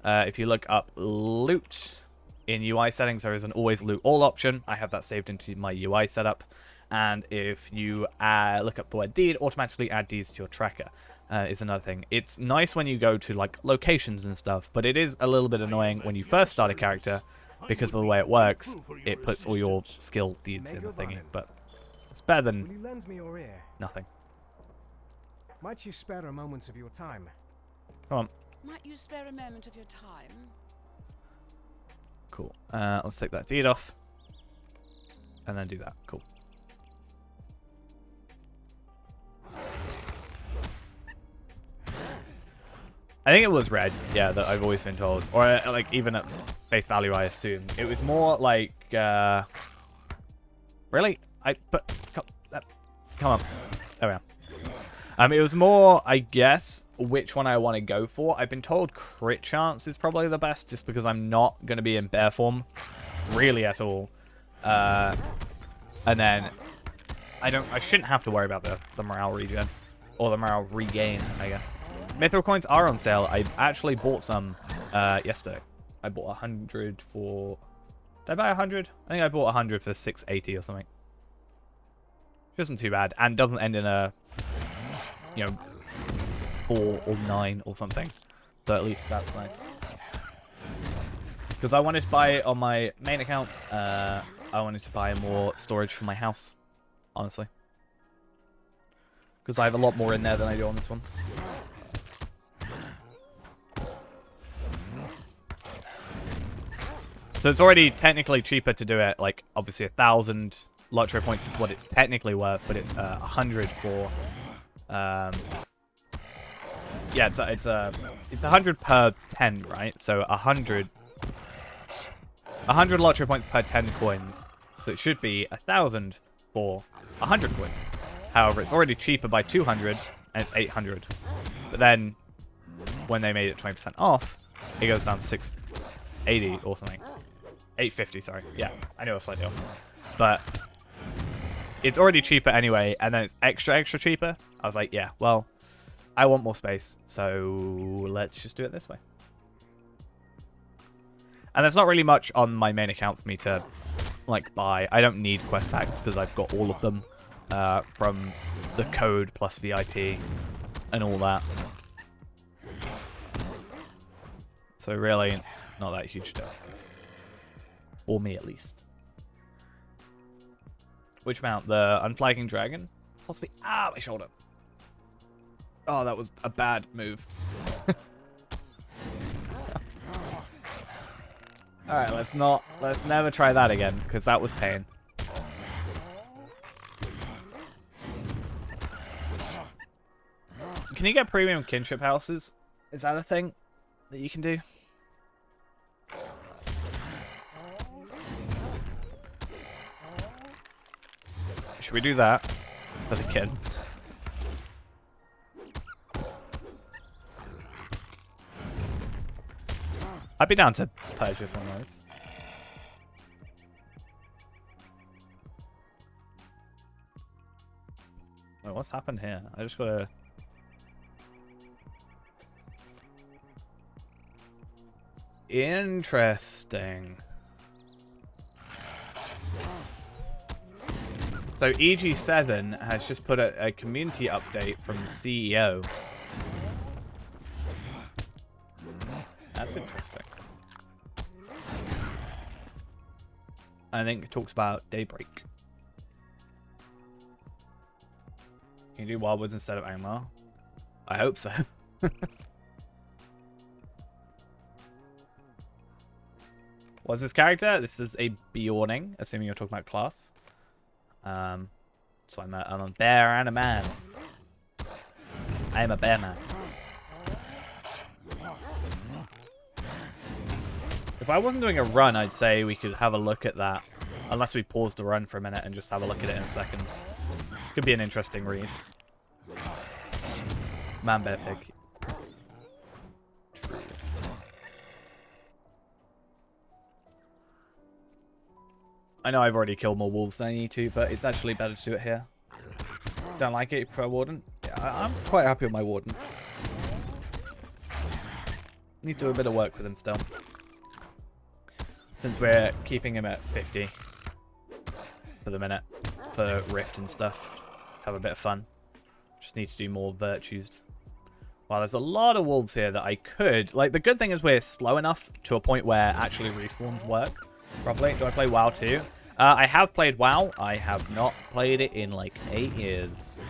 if you look up loot in UI settings, there is an always loot all option. I have that saved into my UI setup. And if you look up the word deed, automatically add deeds to your tracker is another thing. It's nice when you go to like locations and stuff, but it is a little bit annoying when you first start a character because of the way it works. It puts all your skill deeds in the thingy, but it's better Will you than lend me your ear? nothing. Might you spare a moment of your time? Come on. Might you spare a moment of your time? Cool. Let's take that deed off. And then do that. Cool. I think it was red, yeah, that I've always been told. Or, like, even at face value, I assume. It was more like, Really? Come on. There we are. It was more, I guess, which one I want to go for. I've been told crit chance is probably the best, just because I'm not going to be in bear form, really at all. And then I shouldn't have to worry about the morale regen, or the morale regain, I guess. Mithril coins are on sale. I actually bought some yesterday. I bought 100 for... Did I buy 100? I think I bought 100 for 680 or something. Which isn't too bad, and doesn't end in a... 4 or 9 or something. So at least that's nice. Because I wanted to buy it on my main account. I wanted to buy more storage for my house, honestly. Because I have a lot more in there than I do on this one. So it's already technically cheaper to do it. Like, obviously 1,000 LOTRO points is what it's technically worth, but it's 100 for... yeah, it's 100 per 10, right? So 100 LOTRO points per 10 coins. So it should be 1,000 for 100 coins. However, it's already cheaper by 200, and it's 800. But then, when they made it 20% off, it goes down to 680 or something. 850, sorry. Yeah, I know it's slightly off. But it's already cheaper anyway, and then it's extra cheaper. I was like, yeah, well, I want more space, so let's just do it this way. And there's not really much on my main account for me to, like, buy. I don't need quest packs because I've got all of them from the code plus VIP and all that. So really, not that huge deal. For me, at least. Which mount? The Unflagging Dragon? Possibly. Ah, my shoulder. Oh, that was a bad move. Alright, let's never try that again, because that was pain. Can you get premium kinship houses? Is that a thing that you can do? Should we do that for the kid? I'd be down to purchase one of those. Wait, what's happened here? I just gotta... Interesting. So EG7 has just put a community update from the CEO. That's interesting. I think it talks about Daybreak. Can you do Wildwoods instead of Angmar? I hope so. What's this character? This is a Bjorning, assuming you're talking about class. So I'm a bear and a man. I am a bear man. If I wasn't doing a run, I'd say we could have a look at that. Unless we pause the run for a minute and just have a look at it in a second. Could be an interesting read. Man, bear, pig. I know I've already killed more wolves than I need to, but it's actually better to do it here. Don't like it, you prefer Warden? Yeah, I'm quite happy with my Warden. Need to do a bit of work with him still. Since we're keeping him at 50 for the minute, for Rift and stuff. Have a bit of fun. Just need to do more virtues. Wow, there's a lot of wolves here that I could... Like, the good thing is we're slow enough to a point where actually respawns work properly. Do I play WoW too? I have played WoW. I have not played it in like 8 years.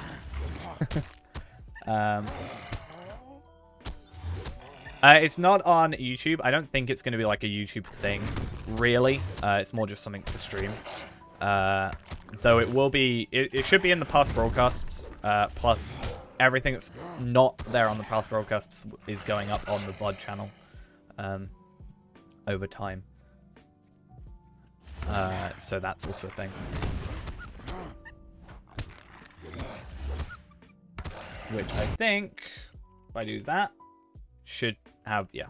It's not on YouTube. I don't think it's going to be like a YouTube thing, really. It's more just something to stream. Though it will be... It should be in the past broadcasts. Plus, everything that's not there on the past broadcasts is going up on the VOD channel over time. So that's also a thing. Which I think, if I do that, should have, yeah,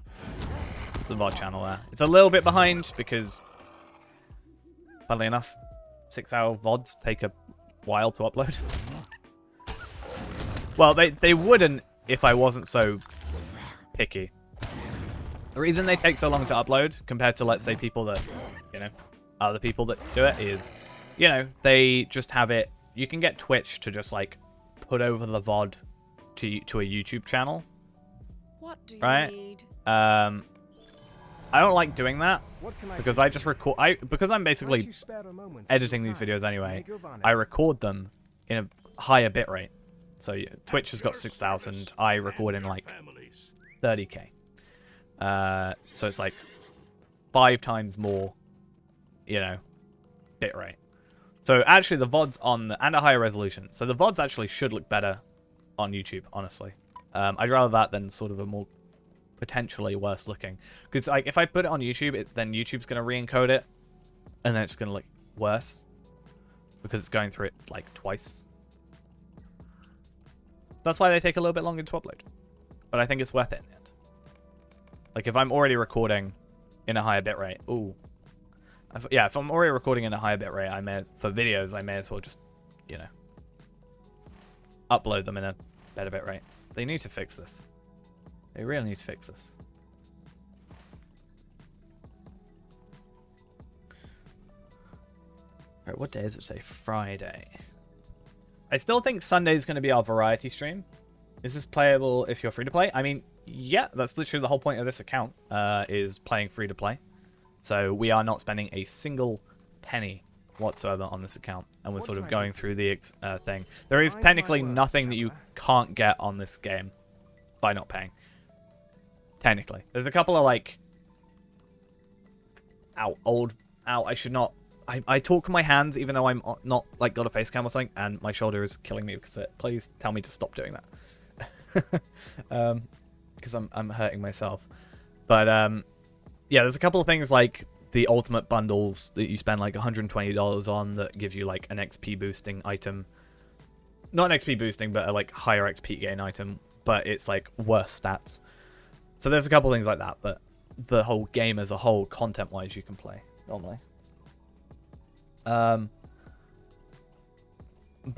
the VOD channel there. It's a little bit behind because, funnily enough, 6-hour VODs take a while to upload. Well, they wouldn't if I wasn't so picky. The reason they take so long to upload compared to, let's say, people that, you know, other people that do it is, you know, they just have it. You can get Twitch to just like put over the VOD to a YouTube channel. What do you right? need? I don't like doing that What can I because do I for just you? record. Because I'm Might basically you spare a moment of editing your these time? videos anyway. May Giovanni. I record them in a higher bit rate. So Twitch has got 6,000. I record in like 30k. So it's like 5 times more, you know, bit rate. So actually the VODs and a higher resolution. So the VODs actually should look better on YouTube, honestly. I'd rather that than sort of a more potentially worse looking. Because like if I put it on YouTube, then YouTube's going to re-encode it. And then it's going to look worse. Because it's going through it like twice. That's why they take a little bit longer to upload. But I think it's worth it in the end. Like if I'm already recording in a higher bitrate. Ooh. If I'm already recording in a higher bitrate, for videos, I may as well just, you know, upload them in a better bitrate. They need to fix this. They really need to fix this. Alright, what day is it today? Friday. I still think Sunday is going to be our variety stream. Is this playable if you're free to play? I mean, yeah, that's literally the whole point of this account, is playing free to play. So we are not spending a single penny whatsoever on this account, and we're sort of going through the thing. There is technically nothing that you can't get on this game by not paying. Technically. There's a couple of like... I should not... I talk with my hands even though I'm not like got a face cam or something, and my shoulder is killing me because of it. Please tell me to stop doing that. Because I'm hurting myself. But yeah, there's a couple of things like the ultimate bundles that you spend like $120 on that give you like an XP boosting item. Not an XP boosting, but a like higher XP gain item, but it's like worse stats. So there's a couple of things like that, but the whole game as a whole, content-wise, you can play normally. But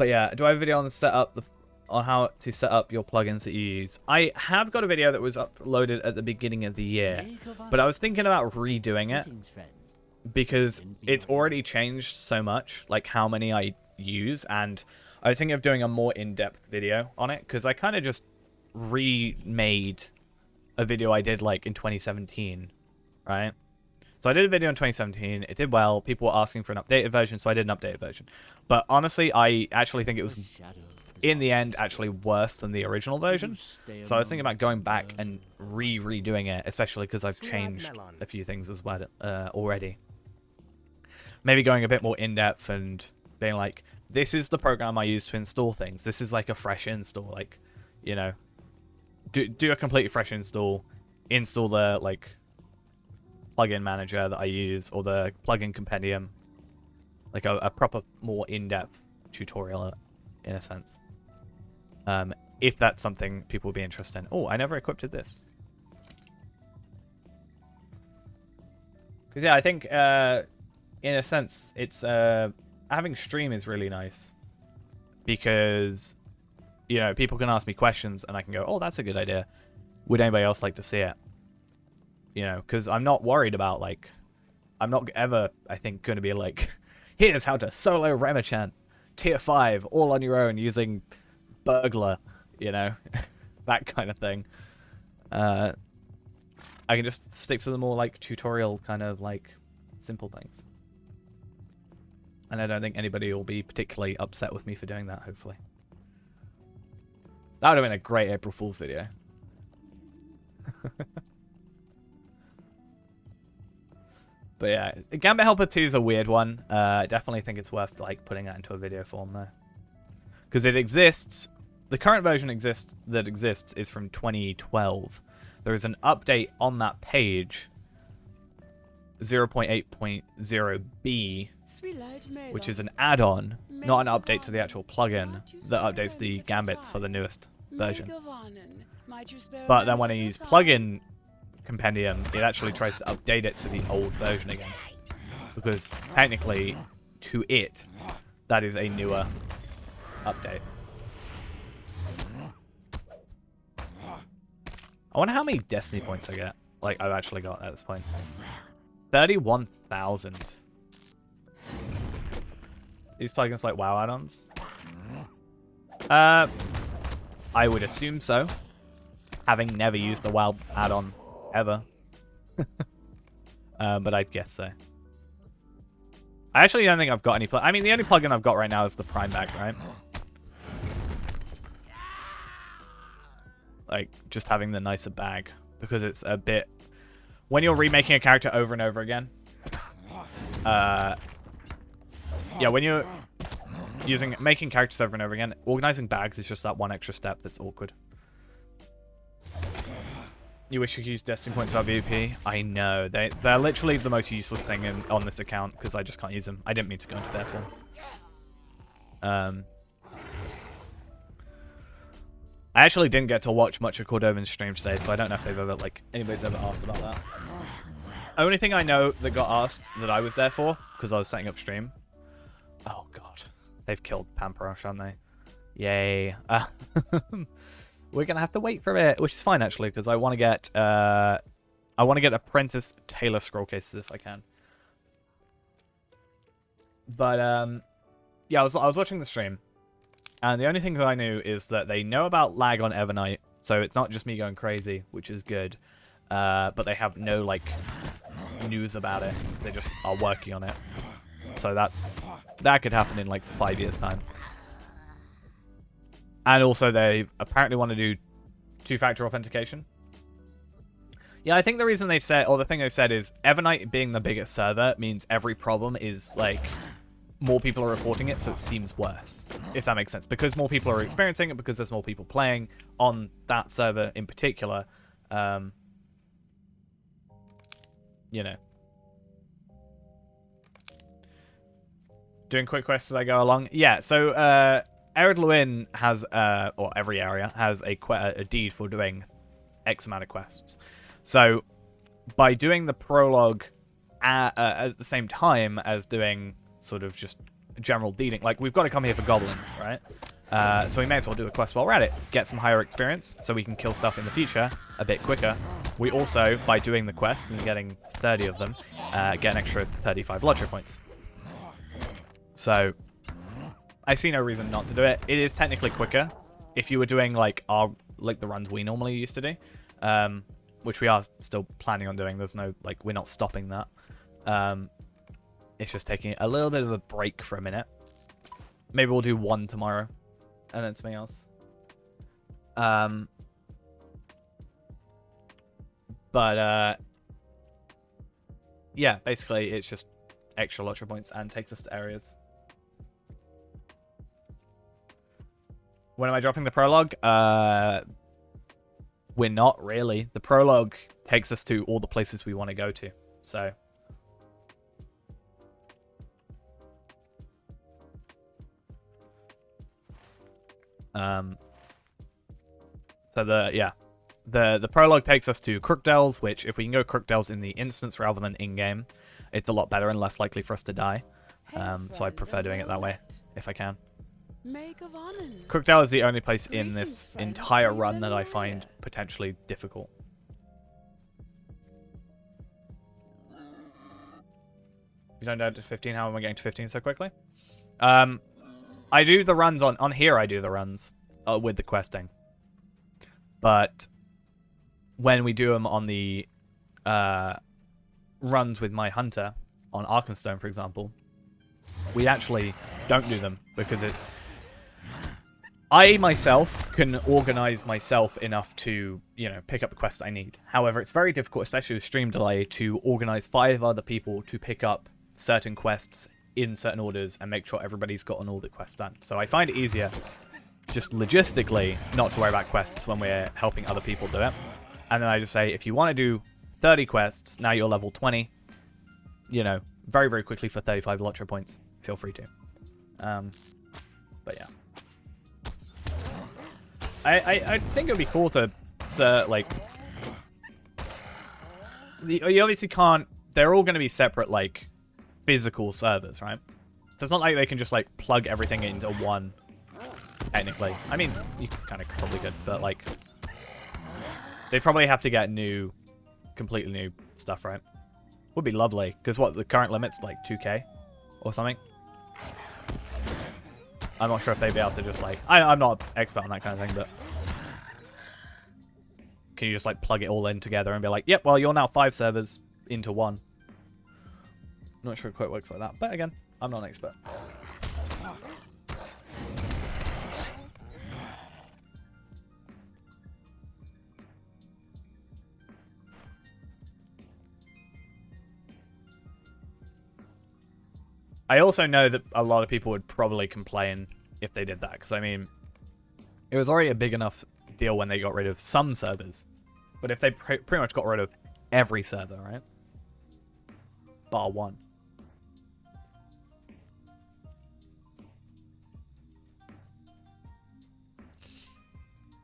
yeah, do I have a video on the setup, on how to set up your plugins that you use? I have got a video that was uploaded at the beginning of the year, but I was thinking about redoing it because it's already changed so much, like how many I use, and I was thinking of doing a more in-depth video on it because I kind of just remade a video I did like in 2017, right? So I did a video in 2017. It did well. People were asking for an updated version, so I did an updated version. But honestly, I actually think it was, in the end, actually worse than the original version. So I was thinking about going back and redoing it, especially because I've changed a few things as well already. Maybe going a bit more in-depth and being like, this is the program I use to install things. This is like a fresh install. Like, you know, do a completely fresh install. Install the, like... plugin manager that I use, or the plugin compendium, like a proper more in-depth tutorial in a sense, if that's something people would be interested in. Oh, I never equipped this because yeah, I think in a sense it's having stream is really nice because, you know, people can ask me questions and I can go, oh, that's a good idea, would anybody else like to see it? You know, because I'm not worried about, like, I'm not ever, I think, going to be like, here's how to solo Remichan, tier 5, all on your own using Burglar, you know, that kind of thing. I can just stick to the more, like, tutorial kind of, like, simple things. And I don't think anybody will be particularly upset with me for doing that, hopefully. That would have been a great April Fool's video. But yeah, Gambit Helper 2 is a weird one. I definitely think it's worth like putting that into a video form though. Because it exists. The current version that exists is from 2012. There is an update on that page, 0.8.0b, which is an add-on, not an update to the actual plugin that updates the gambits for the newest version. But then when I use plugin compendium, it actually tries to update it to the old version again, because technically to it that is a newer update. I wonder how many Destiny points I get, like I've actually got at this point. 31,000. These plugins like WoW add-ons? I would assume so. having never used the WoW add-on ever. But I'd guess so. I actually don't think I've got any I mean, the only plugin I've got right now is the Prime bag, right? Like, just having the nicer bag. Because it's a bit... When you're remaking a character over and over again... yeah, when you're making characters over and over again, organizing bags is just that one extra step that's awkward. You wish you could use Destiny points for PvP? I know. They're literally the most useless thing on this account because I just can't use them. I didn't mean to go into their form. I actually didn't get to watch much of Cordovan's stream today, so I don't know if they've ever, like, anybody's ever asked about that. Only thing I know that got asked that I was there for, because I was setting up stream. Oh, God. They've killed Pamparash, haven't they? Yay. We're going to have to wait for it, which is fine, actually, because I want to get... Apprentice Taylor scroll cases if I can. But, yeah, I was watching the stream. And the only thing that I knew is that they know about lag on Evernight, so it's not just me going crazy, which is good. But they have no, like, news about it. They just are working on it. So that could happen in, like, 5 years' time. And also they apparently want to do two-factor authentication. Yeah, I think the reason they said, or the thing they've said is, Evernight being the biggest server means every problem is, like... more people are reporting it, so it seems worse, if that makes sense. Because more people are experiencing it, because there's more people playing on that server in particular. You know. Doing quick quests as I go along. Yeah, so Ered Luin has, or every area, has a deed for doing X amount of quests. So, by doing the prologue at the same time as doing... sort of just general deeding. Like, we've got to come here for goblins, right? So we may as well do a quest while we're at it. Get some higher experience so we can kill stuff in the future a bit quicker. We also, by doing the quests and getting 30 of them, get an extra 35 LOTRO points. So, I see no reason not to do it. It is technically quicker if you were doing, like, the runs we normally used to do. Which we are still planning on doing. There's no, like, we're not stopping that. It's just taking a little bit of a break for a minute. Maybe we'll do one tomorrow. And then something else. Yeah, basically it's just extra LOTRO points and takes us to areas. When am I dropping the prologue? We're not really. The prologue takes us to all the places we want to go to. So... the prologue takes us to Crookdells, which if we can go Crookdells in the instance rather than in-game, it's a lot better and less likely for us to die. So I prefer doing it that way, if I can. Crookdell is the only place in this entire run that I find potentially difficult. You don't know to 15, how am I getting to 15 so quickly? I do the runs on here. I do the runs with the questing, but when we do them on the runs with my hunter on Arkenstone, for example, we actually don't do them because it's I myself can organize myself enough to, you know, pick up the quests I need. However, it's very difficult, especially with stream delay, to organize 5 other people to pick up certain quests in certain orders and make sure everybody's gotten all the quests done. So I find it easier, just logistically, not to worry about quests when we're helping other people do it. And then I just say, if you want to do 30 quests, now you're level 20, you know, very, very quickly for 35 LOTRO points, feel free to. But yeah. I think it would be cool to, like... You obviously can't... They're all going to be separate, like... physical servers, right? So it's not like they can just like plug everything into one, technically. I mean, you kind of probably could, but like they probably have to get completely new stuff, right? Would be lovely, because what, the current limit's like 2k or something? I'm not sure if they'd be able to just like, I'm not an expert on that kind of thing, but can you just like plug it all in together and be like, yep, well, you're now 5 servers into one. Not sure it quite works like that, but again, I'm not an expert. I also know that a lot of people would probably complain if they did that, because I mean, it was already a big enough deal when they got rid of some servers. But if they pretty much got rid of every server, right? Bar one.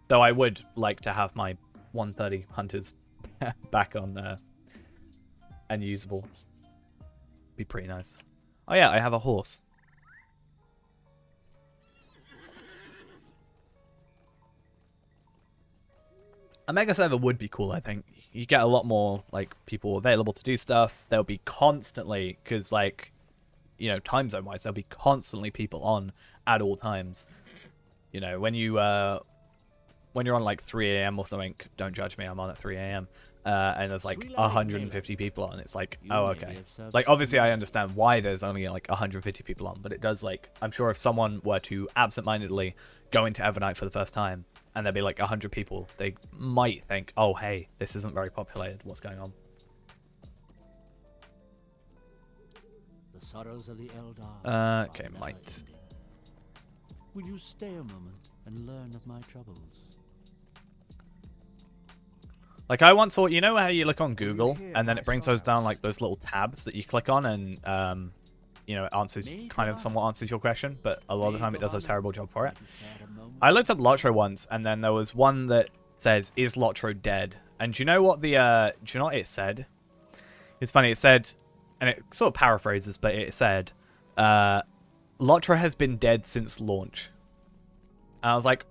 Though I would like to have my 130 hunters back on and usable. Be pretty nice. Oh yeah, I have a horse. A mega server would be cool, I think. You get a lot more like people available to do stuff. There'll be constantly, because like, you know, time zone wise, there'll be constantly people on at all times. You know, when you're on like 3 a.m. or something, don't judge me, I'm on at 3 a.m. And there's like 150 people on. It's like, oh, okay. Like, obviously, I understand why there's only like 150 people on, but it does like, I'm sure if someone were to absentmindedly go into Evernight for the first time and there'd be like 100 people, they might think, oh, hey, this isn't very populated. What's going on? The sorrows of the Eldar. Okay, might. Will you stay a moment and learn of my troubles? Like, I once saw, you know how you look on Google and then it brings those down like those little tabs that you click on and, you know, it answers, kind of somewhat answers your question, but a lot of the time it does a terrible job for it. I looked up LOTRO once and then there was one that says, is LOTRO dead? And do you know what the, do you know what it said? It's funny, it said, and it sort of paraphrases, but it said, LOTRO has been dead since launch. And I was like,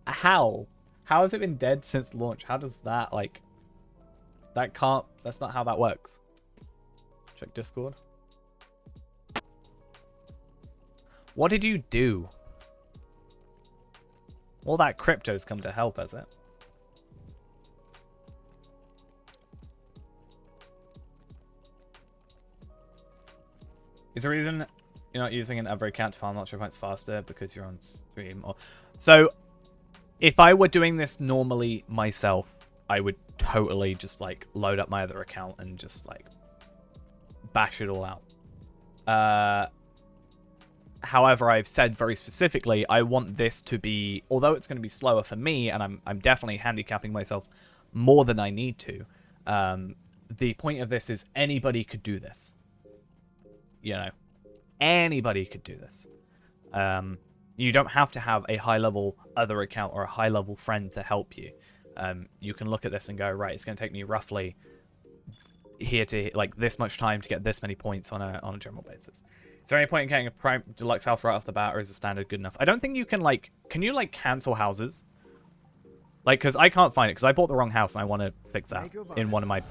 how? How has it been dead since launch? How does that, like... That can't... That's not how that works. Check Discord. What did you do? All that crypto's come to help, has it? Is there a reason you're not using an other account to farm LOTRO points faster because you're on stream? Or... So... If I were doing this normally myself, I would totally just, like, load up my other account and just, like, bash it all out. However, I've said very specifically, I want this to be, although it's going to be slower for me, and I'm definitely handicapping myself more than I need to, the point of this is anybody could do this. You know, anybody could do this. You don't have to have a high-level other account or a high-level friend to help you. You can look at this and go, right, it's going to take me roughly here to like this much time to get this many points on a general basis. Is there any point in getting a prime deluxe house right off the bat, or is the standard good enough? I don't think you can can you like cancel houses? Like, because I can't find it because I bought the wrong house and I want to fix that in one of my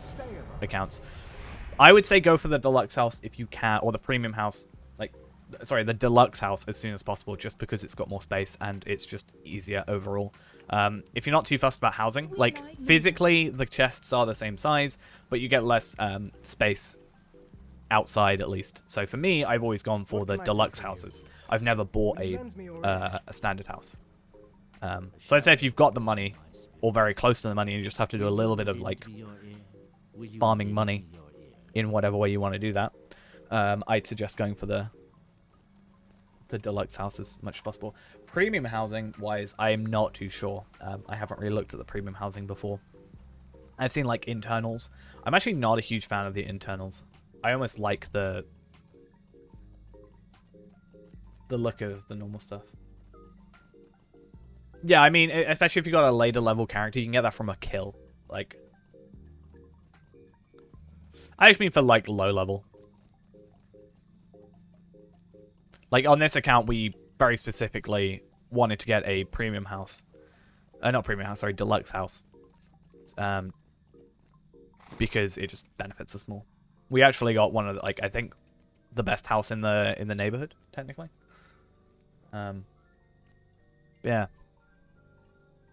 accounts. I would say go for the deluxe house if you can, or the premium house. Sorry, the deluxe house as soon as possible, just because it's got more space and it's just easier overall. If you're not too fussed about housing, like physically the chests are the same size, but you get less space outside at least. So for me, I've always gone for the deluxe houses. I've never bought a standard house. So I'd say if you've got the money, or very close to the money, you just have to do a little bit of like farming money in whatever way you want to do that. I'd suggest going for the deluxe house as much as possible. Premium housing wise, I am not too sure. I haven't really looked at the premium housing before. I've seen like internals. I'm actually not a huge fan of the internals. I almost like the look of the normal stuff. Yeah, I mean, especially if you got a later level character, you can get that from a kill. Like, I just mean for like low level. Like, on this account, we very specifically wanted to get a premium house. Not premium house, sorry, deluxe house. Because it just benefits us more. We actually got one of the, like, I think, the best house in the neighborhood, technically. Yeah.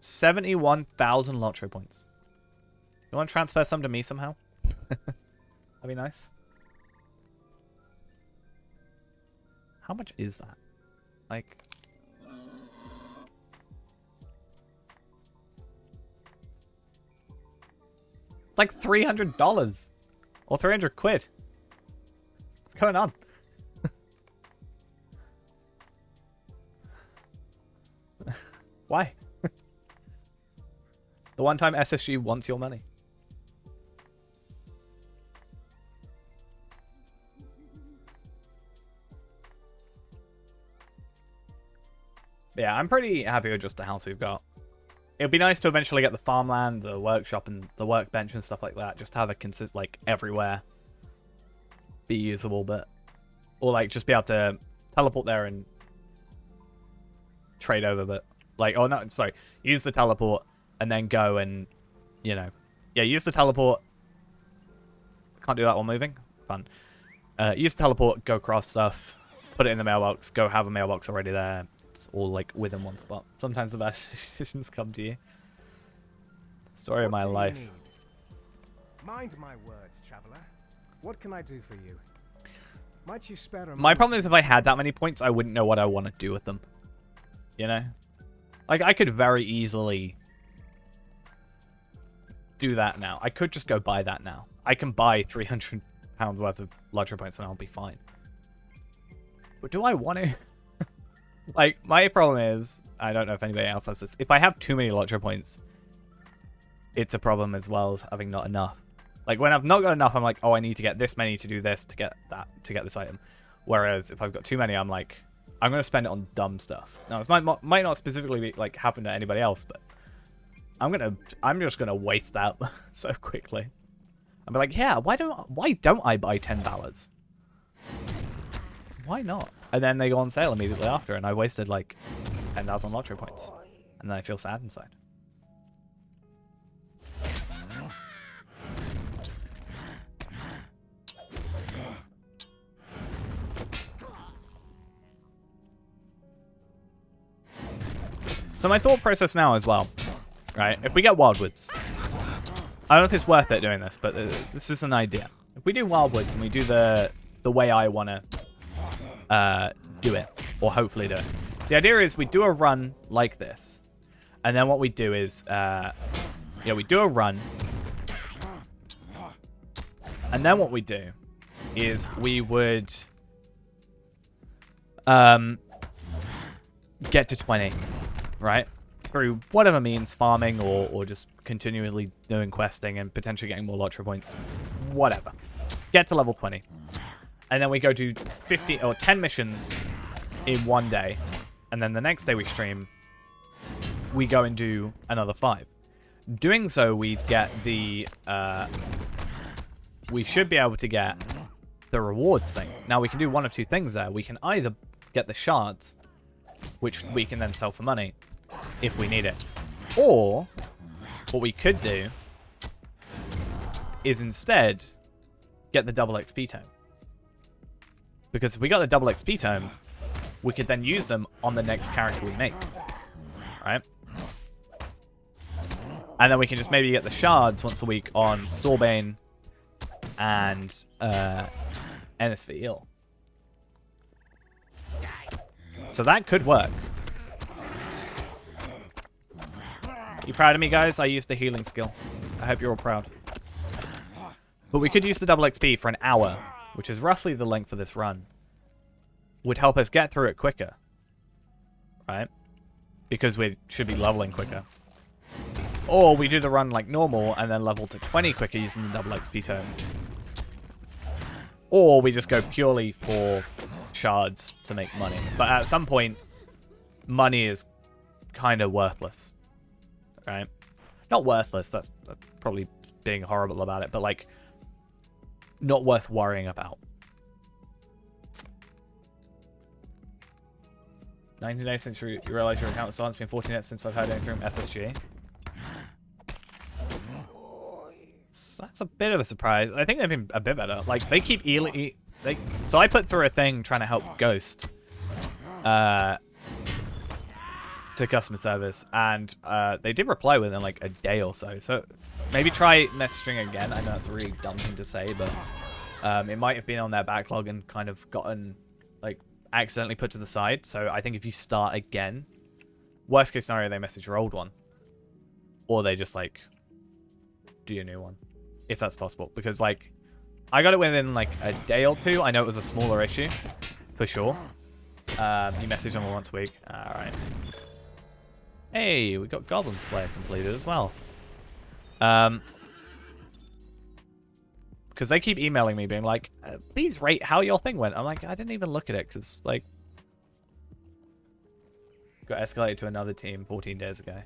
71,000 LOTRO points. You want to transfer some to me somehow? That'd be nice. How much is that? Like... It's like $300. Or 300 quid. What's going on? Why? The one time SSG wants your money. Yeah, I'm pretty happy with just the house we've got. It would be nice to eventually get the farmland, the workshop, and the workbench and stuff like that. Just to have it like everywhere be usable, but or like just be able to teleport there and trade over. But like, oh no, sorry, use the teleport and then go and yeah, use the teleport. Can't do that while moving. Fun. Use the teleport, go craft stuff, put it in the mailbox, go have a mailbox already there. All like within one spot. Sometimes the best decisions come to you. Story of my life. Mind my words, traveler. What can I do for you? Might you spare a My problem is if I had that many points, I wouldn't know what I want to do with them. You know? Like, I could very easily do that now. I could just go buy that now. I can buy £300 worth of LOTRO points and I'll be fine. But do I want to? Like, my problem is, I don't know if anybody else has this. If I have too many LOTRO points, it's a problem as well as having not enough. Like, when I've not got enough, I'm like, oh, I need to get this many to do this, to get that, to get this item. Whereas, if I've got too many, I'm like, I'm going to spend it on dumb stuff. Now, this might not specifically be, like, happen to anybody else, but I'm just going to waste that so quickly. I'll be like, yeah, why don't I buy 10 ballards? Why not? And then they go on sale immediately after, and I wasted like 10,000 LOTRO points. And then I feel sad inside. So my thought process now as well, right? If we get Wildwoods, I don't know if it's worth it doing this, but this is an idea. If we do Wildwoods and we do the way I want to do it, or hopefully do it. The idea is we do a run like this, and then what we do is, we do a run, and then what we do is we would get to 20, right? Through whatever means, farming or just continually doing questing and potentially getting more LOTRO points, whatever. Get to level 20. And then we go do 50 or 10 missions in one day. And then the next day we stream, we go and do another 5. Doing so, we'd get the... we should be able to get the rewards thing. Now, we can do one of two things there. We can either get the shards, which we can then sell for money if we need it. Or, what we could do is instead get the double XP tome. Because if we got the double XP tome, we could then use them on the next character we make. Right? And then we can just maybe get the shards once a week on Sorbane and NSVL. So that could work. You proud of me, guys? I used the healing skill. I hope you're all proud. But we could use the double XP for an hour, which is roughly the length of this run. Would help us get through it quicker. Right? Because we should be leveling quicker. Or we do the run like normal and then level to 20 quicker using the double XP tome. Or we just go purely for shards to make money. But at some point, money is kind of worthless. Right? Not worthless, that's probably being horrible about it, but like, not worth worrying about. 19 days since you realized your account was on. It's been 14 minutes since I've heard anything from SSG. So that's a bit of a surprise. I think they've been a bit better. Like, they keep so I put through a thing trying to help Ghost to customer service, and they did reply within like a day or so. So Maybe try messaging again. I know that's a really dumb thing to say, but it might have been on their backlog and kind of gotten, like, accidentally put to the side. So I think if you start again, worst case scenario, they message your old one. Or they just, like, do a new one. If that's possible. Because, like, I got it within, like, a day or two. I know it was a smaller issue. For sure. You message them once a week. Alright. Hey, we got Goblin Slayer completed as well. Because they keep emailing me being like, please rate how your thing went. I'm like, I didn't even look at it because, like, got escalated to another team 14 days ago.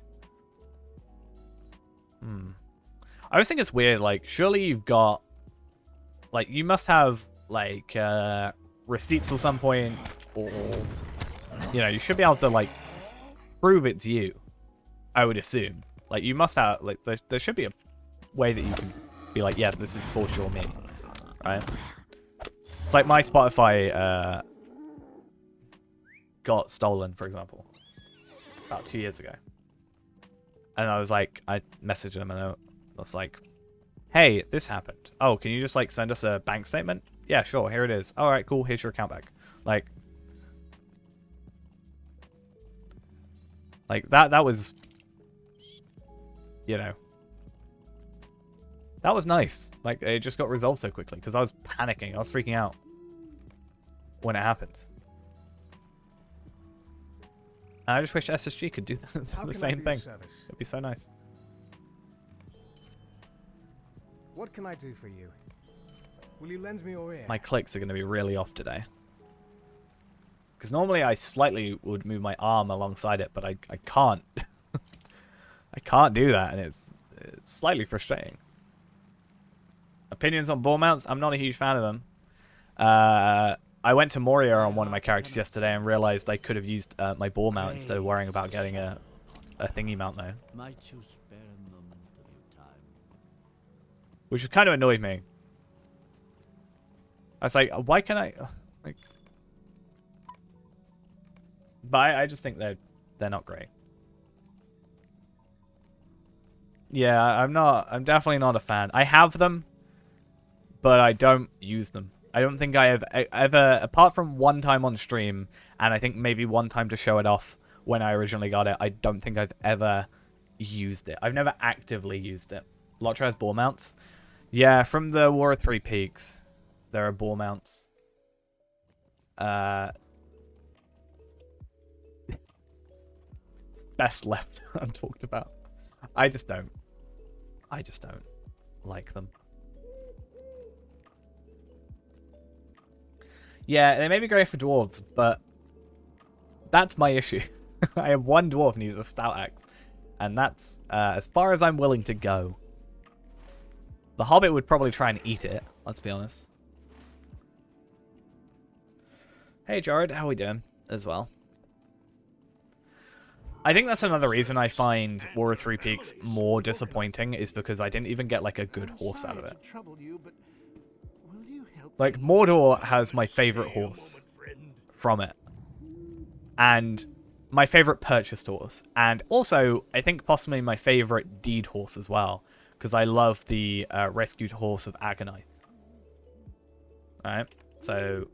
I always think it's weird, like, surely you've got, like, you must have, like, receipts at some point, or, you know, you should be able to, like, prove it's you, I would assume. Like, you must have, like, there should be a way that you can be like, yeah, this is for sure me, right? It's like my Spotify got stolen, for example, about 2 years ago. And I was like, I messaged him and I was like, hey, this happened. Oh, can you just, like, send us a bank statement? Yeah, sure, here it is. All right, cool, here's your account back. Like that was, you know, that was nice. Like, it just got resolved so quickly because I was panicking. I was freaking out when it happened. And I just wish SSG could do the same thing. It'd be so nice. What can I do for you? Will you lend me your ear? My clicks are going to be really off today. Because normally I slightly would move my arm alongside it, but I can't. I can't do that, and it's slightly frustrating. Opinions on ball mounts? I'm not a huge fan of them. I went to Moria on one of my characters yesterday and realized I could have used my ball mount instead of worrying about getting a thingy mount though. Might you spare a moment of your time? Which kind of annoyed me. I was like, why can't I, like... But I just think they're not great. Yeah, I'm definitely not a fan. I have them, but I don't use them. I don't think I have ever, apart from one time on stream, and I think maybe one time to show it off when I originally got it, I don't think I've ever used it. I've never actively used it. LOTRO has ball mounts. Yeah, from the War of Three Peaks, there are ball mounts. It's best left untalked about. I just don't like them. Yeah, they may be great for dwarves, but that's my issue. I have one dwarf and he's a stout axe. And that's as far as I'm willing to go. The Hobbit would probably try and eat it, let's be honest. Hey Jared, how we doing as well? I think that's another reason I find War of Three Peaks more disappointing, is because I didn't even get, like, a good horse out of it. Like, Mordor has my favorite horse from it. And my favorite purchased horse. And also, I think possibly my favorite deed horse as well. Because I love the rescued horse of Agonite. Alright, so...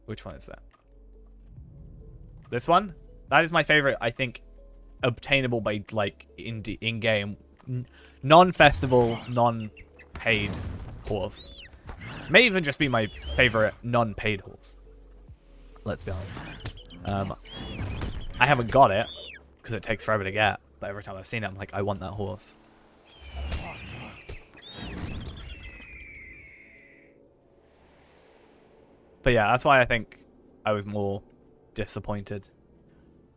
Which one is that? This one? That is my favorite, I think, obtainable by, like, in-game, non-festival, non-paid horse. May even just be my favorite non-paid horse. Let's be honest. I haven't got it, because it takes forever to get, but every time I've seen it, I'm like, I want that horse. But yeah, that's why I think I was more disappointed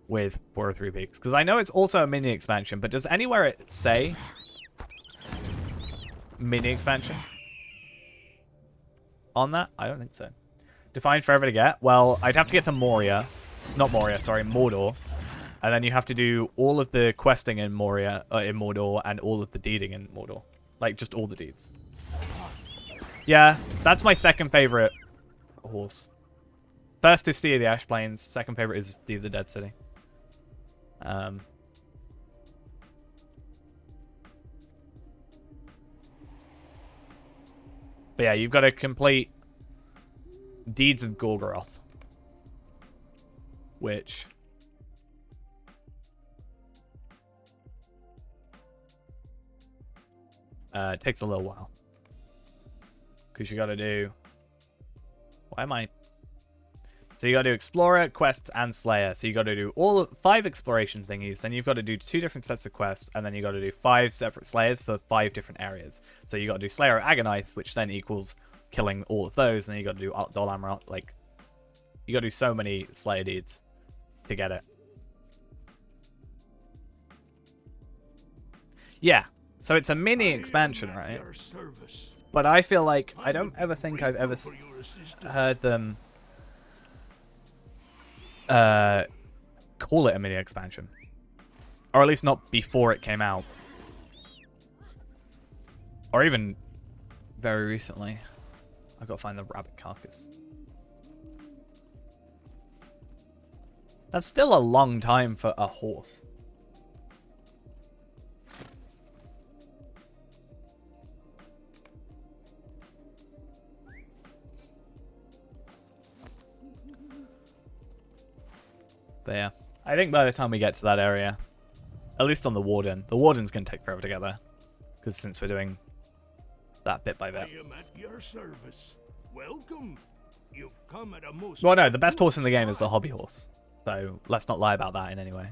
with War of Three Peaks. Because I know it's also a mini expansion, but does anywhere it say mini expansion on that? I don't think so. Define forever to get? Well, I'd have to get to Moria. Not Moria, sorry, Mordor. And then you have to do all of the questing in Moria, in Mordor, and all of the deeding in Mordor. Like, just all the deeds. Yeah, that's my second favorite horse. First is Steed of the Ash Plains. Second favorite is Steed of the Dead City. But yeah, you've got to complete Deeds of Gorgoroth, which takes a little while. Because you got to do... Why am I... So you got to do Explorer, Quest, and Slayer. So you got to do all 5 exploration thingies. Then you've got to do 2 different sets of quests, and then you got to do 5 separate Slayers for 5 different areas. So you got to do Slayer of Agonith, which then equals killing all of those, and then you got to do Dol Amroth. Like, you got to do so many Slayer deeds to get it. Yeah. So it's a mini expansion, right? But I feel like I don't ever think I've ever heard them call it a mini expansion, or at least not before it came out, or even very recently. I've got to find the rabbit carcass. That's still a long time for a horse. But yeah, I think by the time we get to that area, at least on the Warden's going to take forever to get there. Because since we're doing that bit by bit. I am at your service. Welcome. You've come at a most... Well, no, the best horse in the game is the hobby horse. So let's not lie about that in any way.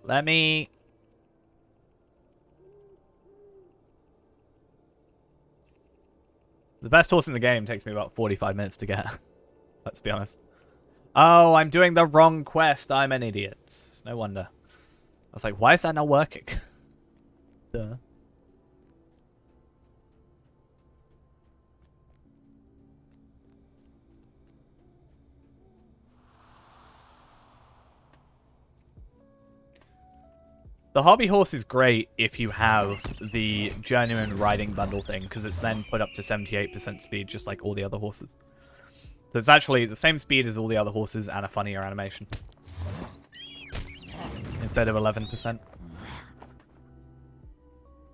Let me... The best horse in the game takes me about 45 minutes to get. Let's be honest. Oh, I'm doing the wrong quest. I'm an idiot. No wonder. I was like, why is that not working? Duh. The hobby horse is great if you have the journeyman riding bundle thing, because it's then put up to 78% speed, just like all the other horses. So it's actually the same speed as all the other horses and a funnier animation. Instead of 11%.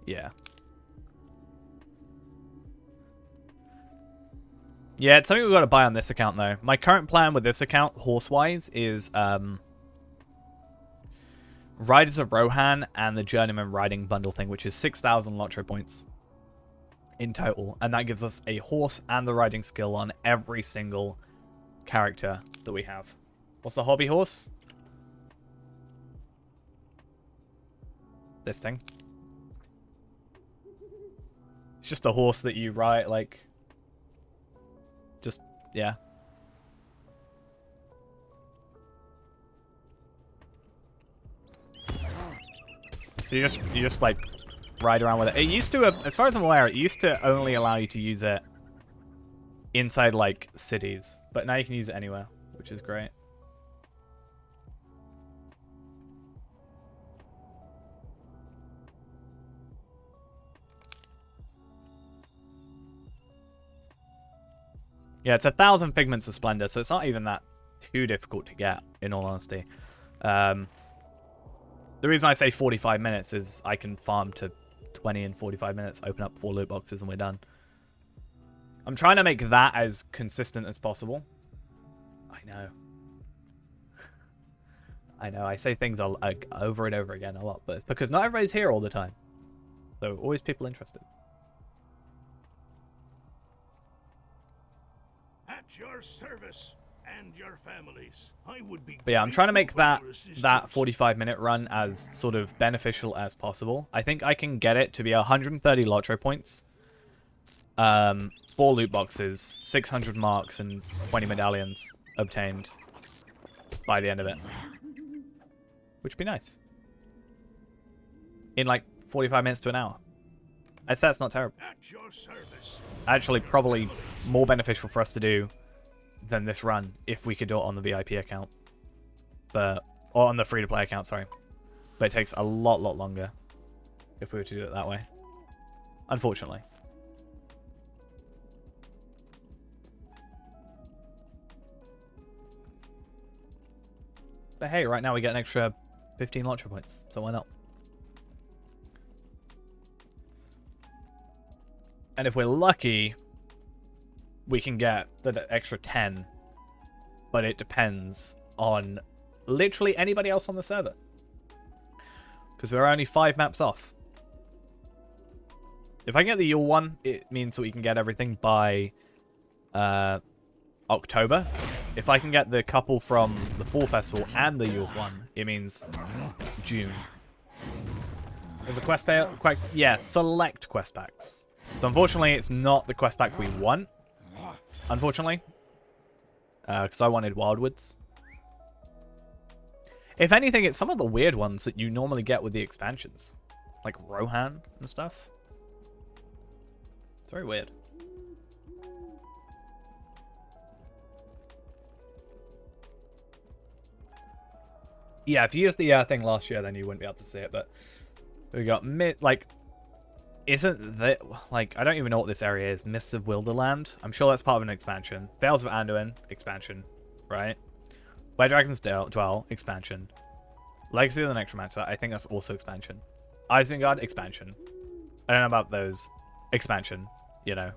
Yeah. Yeah, it's something we've got to buy on this account, though. My current plan with this account, horse-wise, is... Riders of Rohan and the Journeyman Riding Bundle thing, which is 6,000 LOTRO points in total. And that gives us a horse and the riding skill on every single character that we have. What's the hobby horse? This thing. It's just a horse that you ride, like... Just, yeah. So you just like ride around with it. It used to, as far as I'm aware, it used to only allow you to use it inside like cities, but now you can use it anywhere, which is great. Yeah, it's 1,000 Figments of Splendor, so it's not even that too difficult to get, in all honesty. The reason I say 45 minutes is I can farm to 20 in 45 minutes, open up 4 loot boxes, and we're done. I'm trying to make that as consistent as possible. I know. I know, I say things like over and over again a lot, but it's because not everybody's here all the time. So, always people interested. At your service and your families. I would be... But yeah, I'm trying to make that grateful for your 45-minute run as sort of beneficial as possible. I think I can get it to be 130 LOTRO points, 4 loot boxes, 600 marks, and 20 medallions obtained by the end of it. Which would be nice. In like 45 minutes to an hour. I'd say that's not terrible. At your service. Actually, probably more beneficial for us to do than this run if we could do it on the VIP account. But, or on the free-to-play account, sorry. But it takes a lot longer if we were to do it that way. Unfortunately. But hey, right now we get an extra 15 LOTRO points, so why not? And if we're lucky, we can get the extra 10, but it depends on literally anybody else on the server. Because we're only 5 maps off. If I can get the Yule one, it means that we can get everything by October. If I can get the couple from the Fall Festival and the Yule one, it means June. There's a quest pack. Yeah, select quest packs. So unfortunately, it's not the quest pack we want. Unfortunately. Because I wanted Wildwoods. If anything, it's some of the weird ones that you normally get with the expansions. Like Rohan and stuff. It's very weird. Yeah, if you used the thing last year, then you wouldn't be able to see it. But we got like, isn't that like I don't even know what this area is. Mists of Wilderland. I'm sure that's part of an expansion. Vales of Anduin expansion, right? Where Dragons Dwell expansion. Legacy of the Necromancer. I think that's also expansion. Isengard expansion. I don't know about those expansion. You know,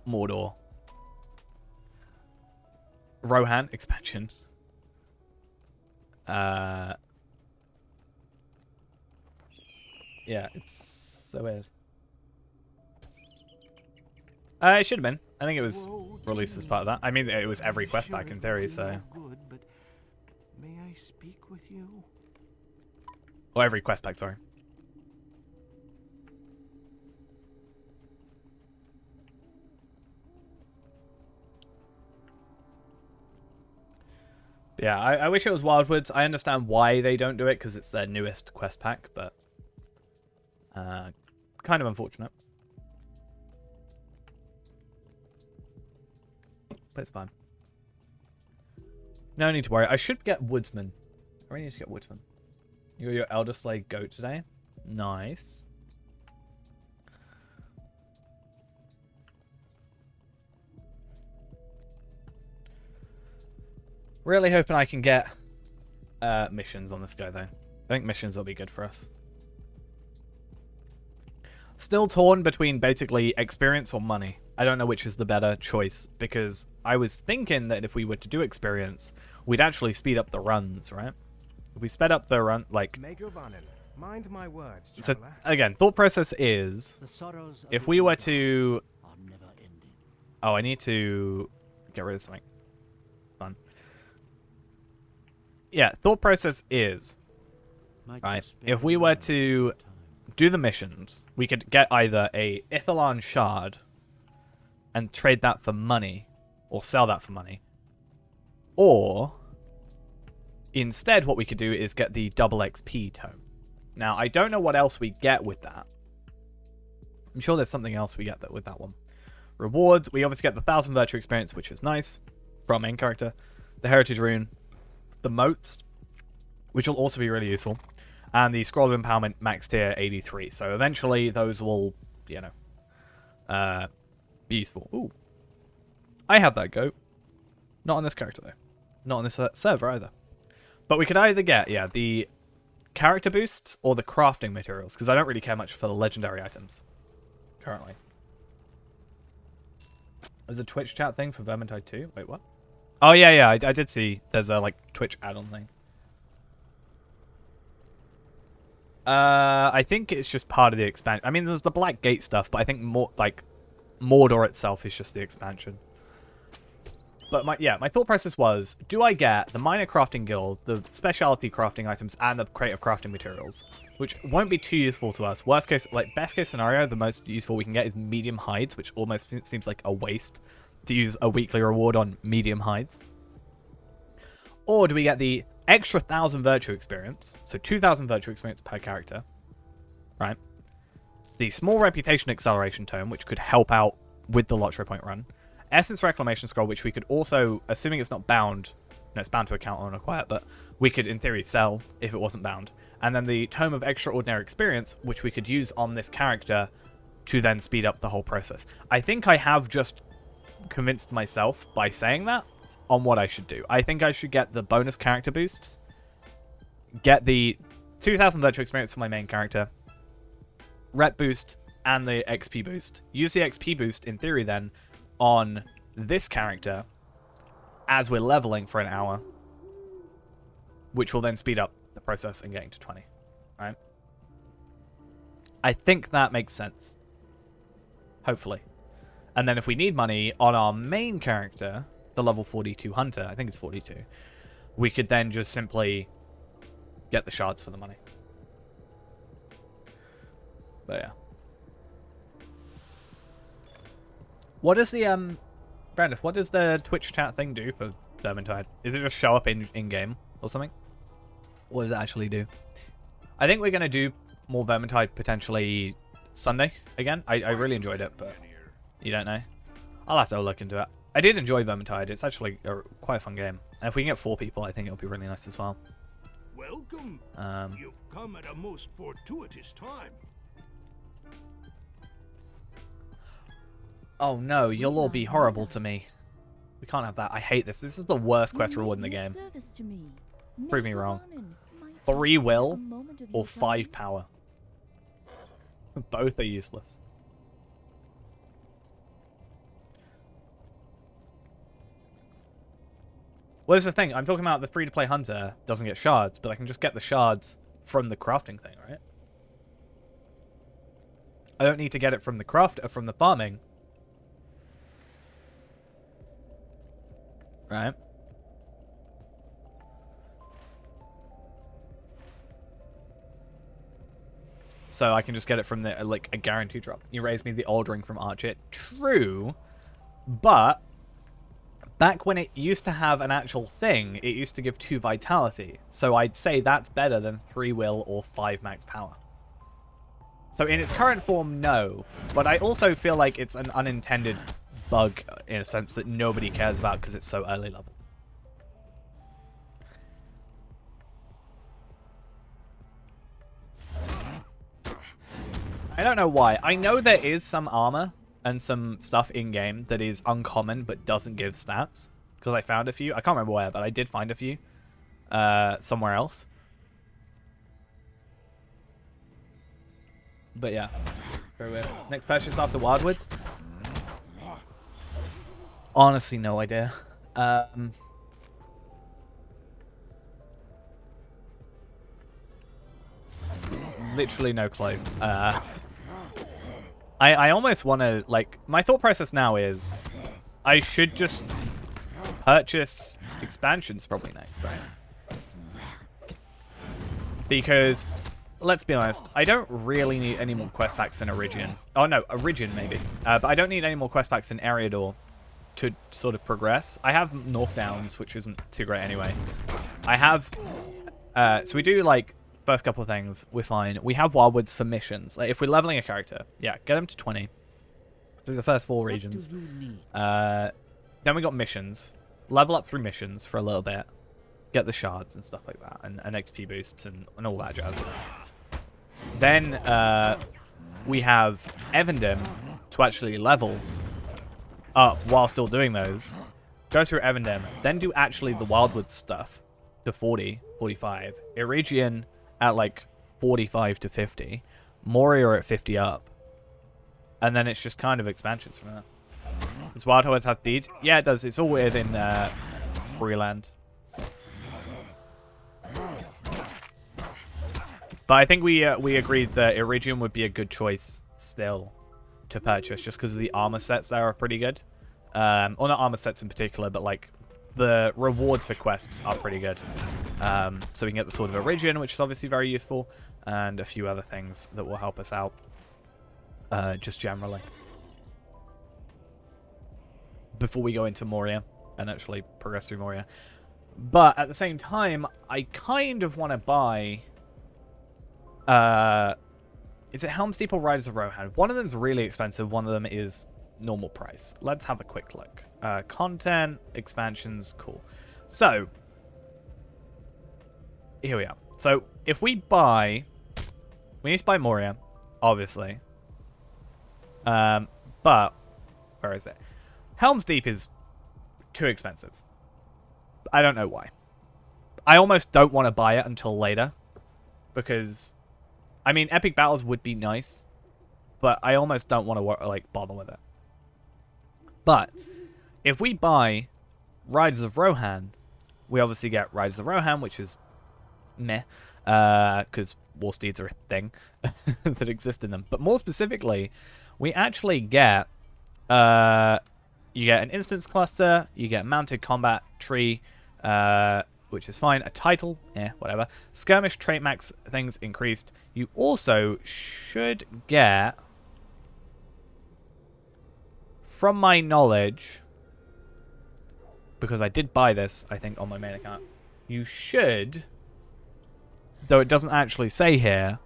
Mordor. Rohan expansion. Yeah, it's so weird. It should have been. I think it was released as part of that. I mean, it was every quest pack in theory, so. Good, but may I speak with you? Or every quest pack, sorry. Yeah, I wish it was Wildwoods. I understand why they don't do it, because it's their newest quest pack, but kind of unfortunate. But it's fine. No need to worry. I should get Woodsman. I really need to get Woodsman. You got your Elder Slay goat today? Nice. Really hoping I can get missions on this guy, though. I think missions will be good for us. Still torn between basically experience or money. I don't know which is the better choice, because I was thinking that if we were to do experience, we'd actually speed up the runs, right? If we sped up the run, like... Mind my words, So, traveler. again, thought process is, The sorrows of if the we were Eldar to... are never ending. Oh, I need to get rid of something. Fun. Yeah, thought process is, Might right, you spare if we me were a to little time? do the missions, we could get either a Ithelan shard and trade that for money, or sell that for money. Or, instead what we could do is get the double XP tome. Now, I don't know what else we get with that. I'm sure there's something else we get with that one. Rewards, we obviously get the 1000 virtue experience, which is nice, for our main character. The Heritage Rune, the moats, which will also be really useful. And the Scroll of Empowerment max tier 83. So eventually those will, you know, be useful. Ooh. I have that goat. Not on this character, though. Not on this server, either. But we could either get, yeah, the character boosts or the crafting materials, because I don't really care much for the legendary items currently. There's a Twitch chat thing for Vermintide 2. Wait, what? Oh, yeah, I did see there's a, like, Twitch add-on thing. I think it's just part of the expansion. I mean, there's the Black Gate stuff, but I think more like Mordor itself is just the expansion. But my thought process was, do I get the Minor Crafting Guild, the specialty crafting items, and the creative crafting materials, which won't be too useful to us. Worst case, like best case scenario, the most useful we can get is medium hides, which almost seems like a waste to use a weekly reward on medium hides. Or do we get the extra 1000 virtue experience, so 2000 virtue experience per character, right? The small reputation acceleration tome, which could help out with the LOTRO point run. Essence reclamation scroll, which we could also, assuming it's not bound, no, it's bound to account on acquire, but we could in theory sell if it wasn't bound. And then the tome of extraordinary experience, which we could use on this character to then speed up the whole process. I think I have just convinced myself by saying that on what I should do. I think I should get the bonus character boosts, get the 2,000 LOTRO experience for my main character, rep boost, and the XP boost. Use the XP boost, in theory, then, on this character as we're leveling for an hour, which will then speed up the process and getting to 20, right? I think that makes sense. Hopefully. And then if we need money on our main character, the level 42 hunter, I think it's 42, we could then just simply get the shards for the money. But yeah. What does the Brandon, what does the Twitch chat thing do for Vermintide? Is it just show up in game or something? What does it actually do? I think we're gonna do more Vermintide potentially Sunday again. I really enjoyed it, but you don't know. I'll have to look into it. I did enjoy Vermintide. It's actually quite a fun game. And if we can get 4 people, I think it'll be really nice as well. Welcome. You've come at a most fortuitous time. Oh no, you'll all be horrible to me. We can't have that. I hate this. This is the worst quest reward in the game. Prove me wrong. 3 will or 5 power. Both are useless. Well, this is the thing. I'm talking about the free-to-play hunter doesn't get shards, but I can just get the shards from the crafting thing, right? I don't need to get it from the from the farming. Right? So I can just get it from the, like, a guarantee drop. You raised me the old ring from Archer. True, but back when it used to have an actual thing, it used to give 2 vitality. So I'd say that's better than 3 will or 5 max power. So in its current form, no. But I also feel like it's an unintended bug in a sense that nobody cares about because it's so early level. I don't know why. I know there is some armor and some stuff in-game that is uncommon but doesn't give stats. Because I found a few. I can't remember where, but I did find a few. Somewhere else. But yeah. Very weird. Next purchase after Wildwoods? Honestly, no idea. Literally no clue. I almost want to, like, my thought process now is I should just purchase expansions probably next, right? Because, let's be honest, I don't really need any more quest packs in Origin. Oh no, Origin maybe. But I don't need any more quest packs in Eriador to sort of progress. I have North Downs, which isn't too great anyway. I have, so we do, like, first couple of things, we're fine. We have Wildwoods for missions. Like, if we're leveling a character, yeah, get them to 20. Do the first 4 regions. Then we got missions. Level up through missions for a little bit. Get the shards and stuff like that. And XP boosts and all that jazz. Then we have Evendem to actually level up while still doing those. Go through Evendem. Then do actually the Wildwoods stuff to 40, 45. Irigian at like 45 to 50. Moria at 50 up. And then it's just kind of expansions from that. Does Wildwoods have deeds? Yeah, it does. It's all within Freeland. But I think we agreed that Iridium would be a good choice still to purchase, just because of the armor sets there are pretty good. Or not armor sets in particular, but like the rewards for quests are pretty good. So we can get the Sword of Iridium, which is obviously very useful, and a few other things that will help us out just generally. Before we go into Moria and actually progress through Moria. But at the same time, I kind of want to buy... is it Helm's Deep or Riders of Rohan? One of them's really expensive, one of them is normal price. Let's have a quick look. Content, expansions, cool. So, here we are. So, if we buy... We need to buy Moria, obviously. But, where is it? Helm's Deep is too expensive. I don't know why. I almost don't want to buy it until later. Because, I mean, epic battles would be nice. But I almost don't want to, like, bother with it. But, if we buy Riders of Rohan, we obviously get Riders of Rohan, which is meh. Because war steeds are a thing that exist in them. But more specifically, we actually get... you get an instance cluster, you get a mounted combat tree, which is fine. A title, whatever. Skirmish trait max things increased. You also should get, from my knowledge, because I did buy this, I think, on my main account, you should, though it doesn't actually say here,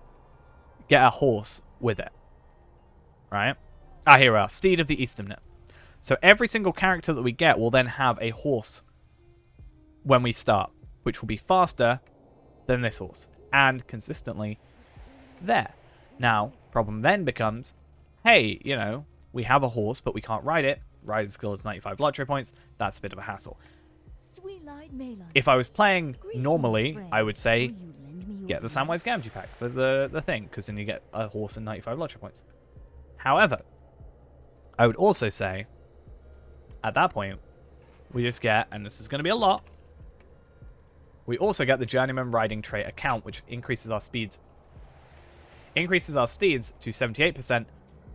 get a horse with it. Right? Ah, here we are. Steed of the Eastern Nymph. So every single character that we get will then have a horse when we start, which will be faster than this horse, and consistently there. Now, problem then becomes, hey, you know, we have a horse, but we can't ride it. Riding skill is 95 LOTRO points. That's a bit of a hassle. If I was playing normally, I would say, get the Samwise Gamgee pack for the thing, because then you get a horse and 95 LOTRO points. However, I would also say, at that point, we just get, and this is going to be a lot, we also get the Journeyman Riding Trait account, which increases our speeds. Increases our steeds to 78%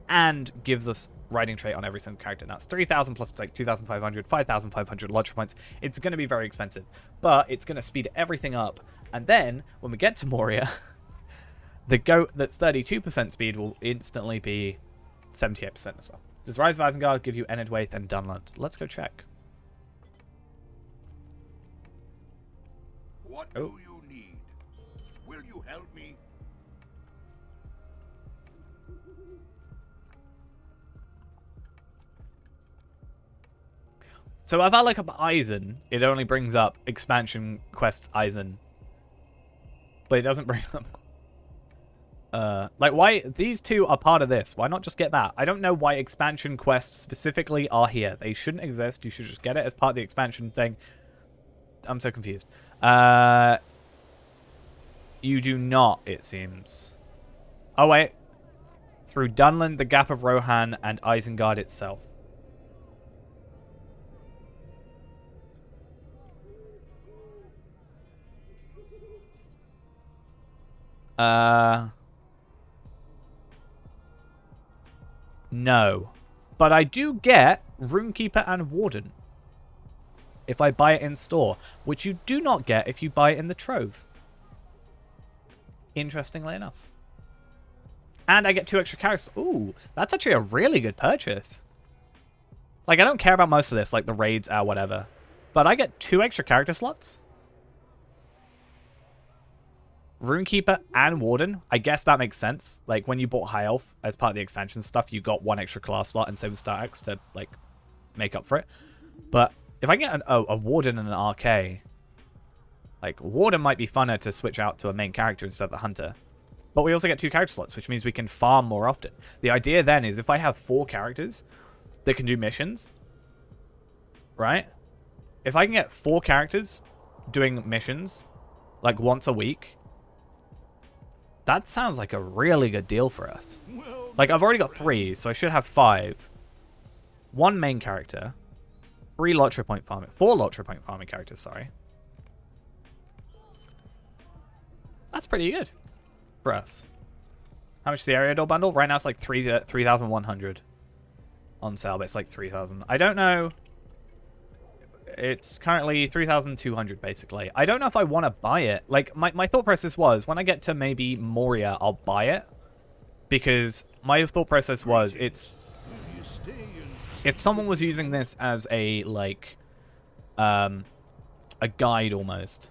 and gives us riding trait on every single character. Now, it's 3,000 plus like 2,500, 5,500 LOTRO points. It's going to be very expensive, but it's going to speed everything up. And then, when we get to Moria, the goat that's 32% speed will instantly be 78% as well. Does Rise of Isengard give you Enedwaith and Dunland? Let's go check. What do you need? Will you help me? So if I look up Eisen, it only brings up expansion quests Eisen. But it doesn't bring up... like, why... These two are part of this. Why not just get that? I don't know why expansion quests specifically are here. They shouldn't exist. You should just get it as part of the expansion thing. I'm so confused. You do not, it seems. Oh, wait. Through Dunland, the Gap of Rohan, and Isengard itself. No. But I do get Runekeeper and Warden if I buy it in store, which you do not get if you buy it in the Trove. Interestingly enough. And I get 2 extra characters. Ooh, that's actually a really good purchase. Like, I don't care about most of this, like the raids or whatever. But I get 2 extra character slots. Runekeeper and Warden. I guess that makes sense. Like, when you bought High Elf as part of the expansion stuff, you got 1 extra class slot and same with StarX to, like, make up for it. But if I get a Warden and an RK, like, Warden might be funner to switch out to a main character instead of the Hunter. But we also get 2 character slots, which means we can farm more often. The idea then is if I have 4 characters that can do missions, right? If I can get 4 characters doing missions, like, once a week, that sounds like a really good deal for us. Well, Like, I've already got 3, so I should have 5. 1 main character. 3 LOTRO point farming. 4 LOTRO point farming characters, sorry. That's pretty good for us. How much is the Ariador bundle? Right now it's like 3,100 on sale, but it's like 3,000. I don't know. It's currently 3,200 basically. I don't know if I want to buy it. Like, my thought process was, when I get to maybe Moria, I'll buy it. Because my thought process was, it's... will you stay in If someone was using this as a, like, a guide almost,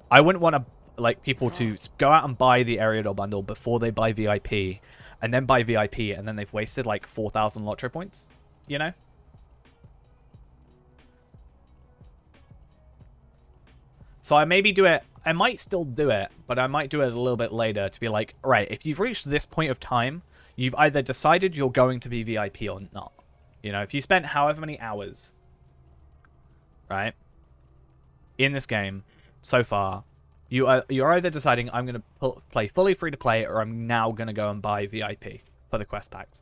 I wouldn't want to, like, people to go out and buy the Ariador bundle before they buy VIP, and then buy VIP, and then they've wasted, like, 4,000 LOTRO points, you know? So I maybe do it, I might still do it, but I might do it a little bit later to be like, right, if you've reached this point of time, you've either decided you're going to be VIP or not. You know, if you spent however many hours, right, in this game, so far, you're either deciding I'm going to play fully free to play, or I'm now going to go and buy VIP for the quest packs.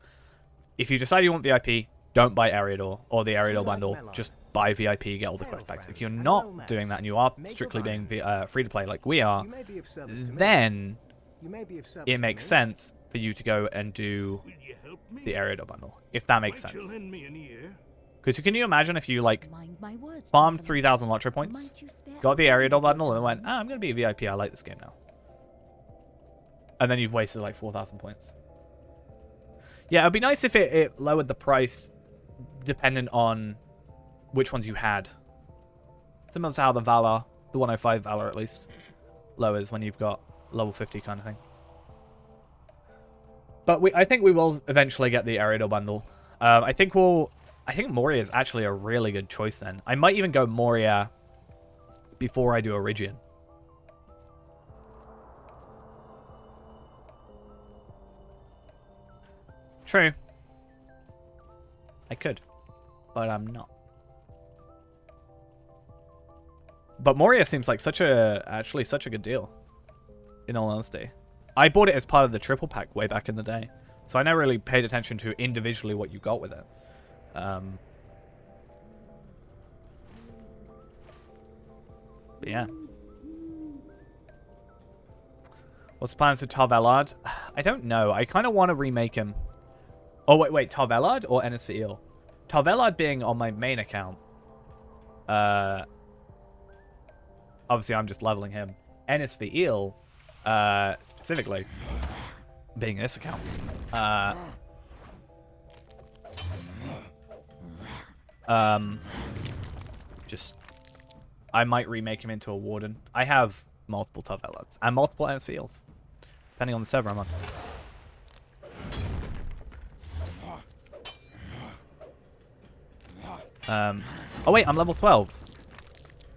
If you decide you want VIP, don't buy Eriador or the Eriador bundle. Just buy VIP, get all the quest packs. If you're not doing that and you are strictly being free to play like we are, You may be of service to me. then You may be of service it to makes me. sense for you to go and do Will you help me? the Eriador bundle, if that makes Might you sense. lend me an ear? Because can you imagine if you like Mind my words. farmed gentlemen. 3,000 LOTRO points, Might you spare got the a Eriador moment of bundle, your and went, time? I'm going to be a VIP, I like this game now. And then you've wasted like 4,000 points. Yeah, it'd be nice if it lowered the price dependent on which ones you had. Similar to how the Valor, the 105 Valor at least, lowers when you've got level 50 kind of thing. But I think we will eventually get the Eriador bundle. I think Moria is actually a really good choice then. I might even go Moria before I do Origian. True. I could, but I'm not. But Moria seems like actually such a good deal, in all honesty. I bought it as part of the triple pack way back in the day, so I never really paid attention to individually what you got with it. But yeah. What's the plans for Tarvelard? I don't know. I kind of want to remake him. Oh, wait. Tarvelard or Ennis for Eel? Tarvelard being on my main account. Obviously, I'm just leveling him. Ennis for Eel, specifically, being this account. I might remake him into a Warden. I have multiple Tarvelards and multiple Ennis for Eels, depending on the server I'm on. Oh wait, I'm level 12.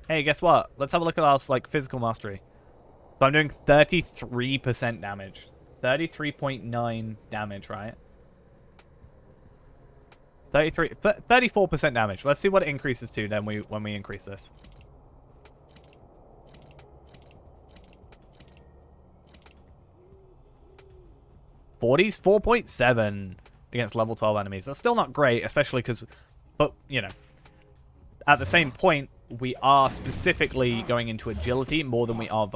Hey, guess what? Let's have a look at our like physical mastery. So I'm doing 33% damage. 33.9 damage, right? 34% damage. Let's see what it increases to then when we increase this. Forties 4.7 against level 12 enemies. That's still not great, especially because, but you know, at the same point, we are specifically going into agility more than we are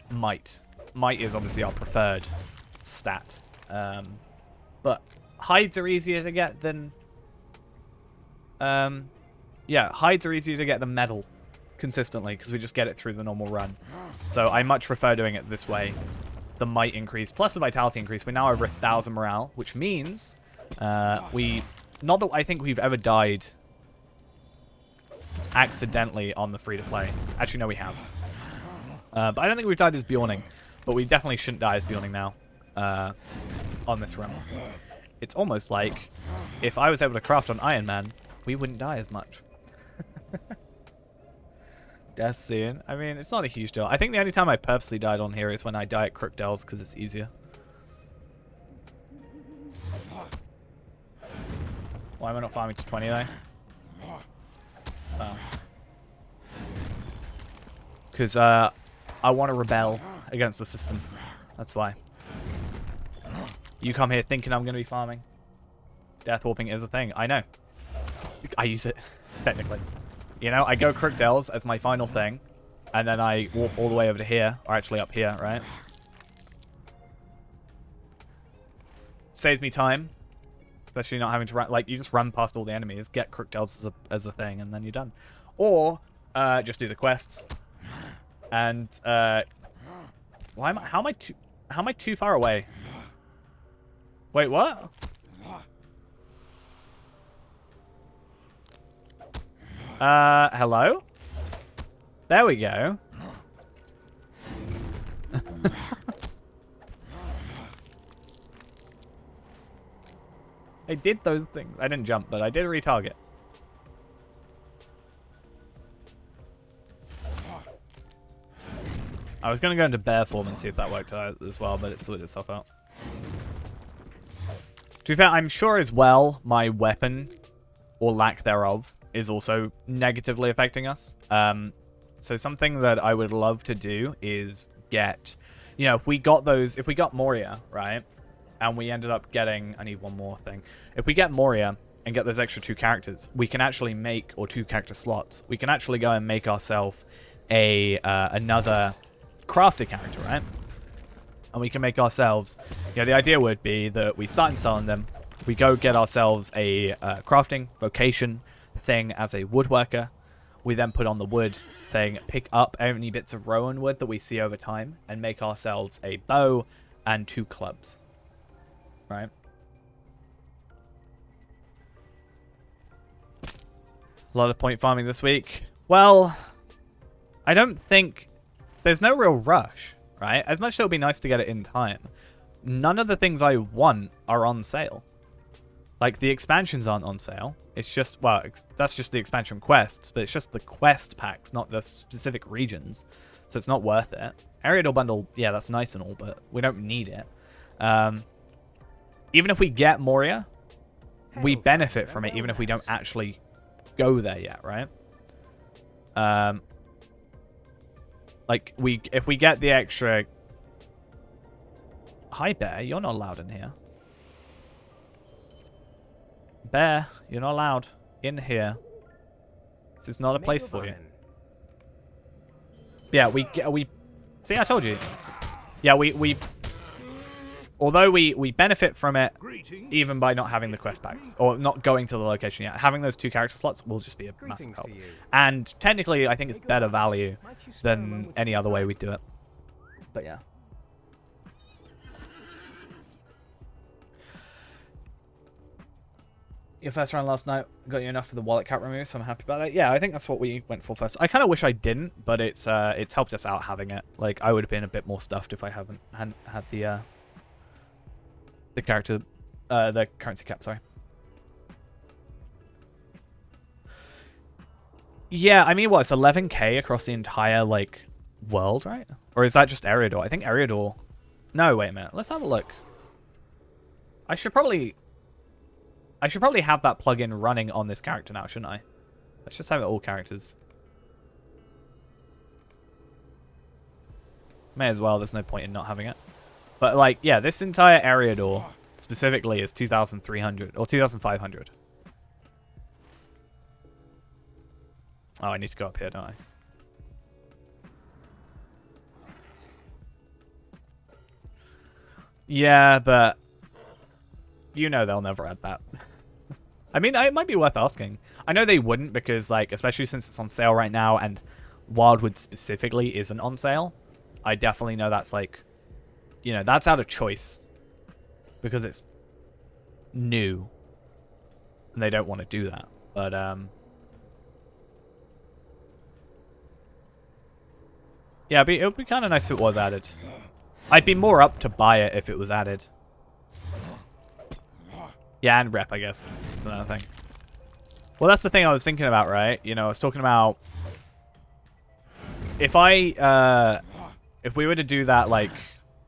might. Might is obviously our preferred stat. But hides are easier to get than... yeah, hides are easier to get than metal consistently because we just get it through the normal run. So I much prefer doing it this way. The might increase plus the vitality increase. We're now over 1,000 morale, which means not that I think we've ever died accidentally on the free-to-play. Actually, no, we have. But I don't think we've died as Bjorning. But we definitely shouldn't die as Bjorning now on this run. It's almost like if I was able to craft on Iron Man, we wouldn't die as much. Death Scene. I mean, it's not a huge deal. I think the only time I purposely died on here is when I die at Crookdells because it's easier. Why am I not farming to 20 though? Oh. Because I want to rebel against the system. That's why. You come here thinking I'm going to be farming. Death warping is a thing. I know. I use it, technically. You know, I go Crookdells as my final thing, and then I warp all the way over to here, or actually up here, right? Saves me time. Especially not having to run, like, you just run past all the enemies, get Crookdells as a thing, and then you're done. Or, just do the quests. And, how am I too far away? Wait, what? Hello? There we go. I did those things. I didn't jump, but I did retarget. I was going to go into bear form and see if that worked out as well, but it sorted itself out. To be fair, I'm sure as well my weapon, or lack thereof, is also negatively affecting us. So something that I would love to do is get, you know, if we got Moria, right? And we ended up getting, I need one more thing. If we get Moria and get those extra 2 characters, we can actually make, or 2 character slots, we can actually go and make ourselves another crafted character, right? And we can make ourselves, you know, the idea would be that we start selling them, we go get ourselves a crafting vocation thing as a woodworker, we then put on the wood thing, pick up any bits of rowan wood that we see over time, and make ourselves a bow and 2 clubs. Right? A lot of point farming this week. Well, I don't think... There's no real rush, right? As much as it would be nice to get it in time, none of the things I want are on sale. Like, the expansions aren't on sale. It's just, well, that's just the expansion quests, but it's just the quest packs, not the specific regions. So it's not worth it. Ariador bundle, yeah, that's nice and all, but we don't need it. Even if we get Moria, we benefit from it, even if we don't actually go there yet, right? Like, if we get the extra... Hi, Bear, you're not allowed in here. Bear, you're not allowed in here. This is not a place for you. Yeah, we see, I told you. Yeah, although we benefit from it even by not having the quest packs or not going to the location yet. Having those 2 character slots will just be a massive help. And technically, I think it's better value than any other way we do it. But yeah. Your first round last night got you enough for the wallet cap remove, so I'm happy about that. Yeah, I think that's what we went for first. I kind of wish I didn't, but it's helped us out having it. Like, I would have been a bit more stuffed if I hadn't had the currency cap, sorry. Yeah, I mean, what, it's 11k across the entire, like, world, right? Or is that just Eriador? I think Eriador... No, wait a minute. Let's have a look. I should probably have that plugin running on this character now, shouldn't I? Let's just have it all characters. May as well, there's no point in not having it. But, like, yeah, this entire Eriador specifically is 2,300 or 2,500. Oh, I need to go up here, don't I? Yeah, but you know they'll never add that. I mean, it might be worth asking. I know they wouldn't because, like, especially since it's on sale right now and Wildwood specifically isn't on sale. I definitely know that's, like, you know, that's out of choice because it's new and they don't want to do that. But, yeah, it would be kind of nice if it was added. I'd be more up to buy it if it was added. Yeah, and rep, I guess. That's another thing. Well, that's the thing I was thinking about, right? You know, I was talking about... If we were to do that, like,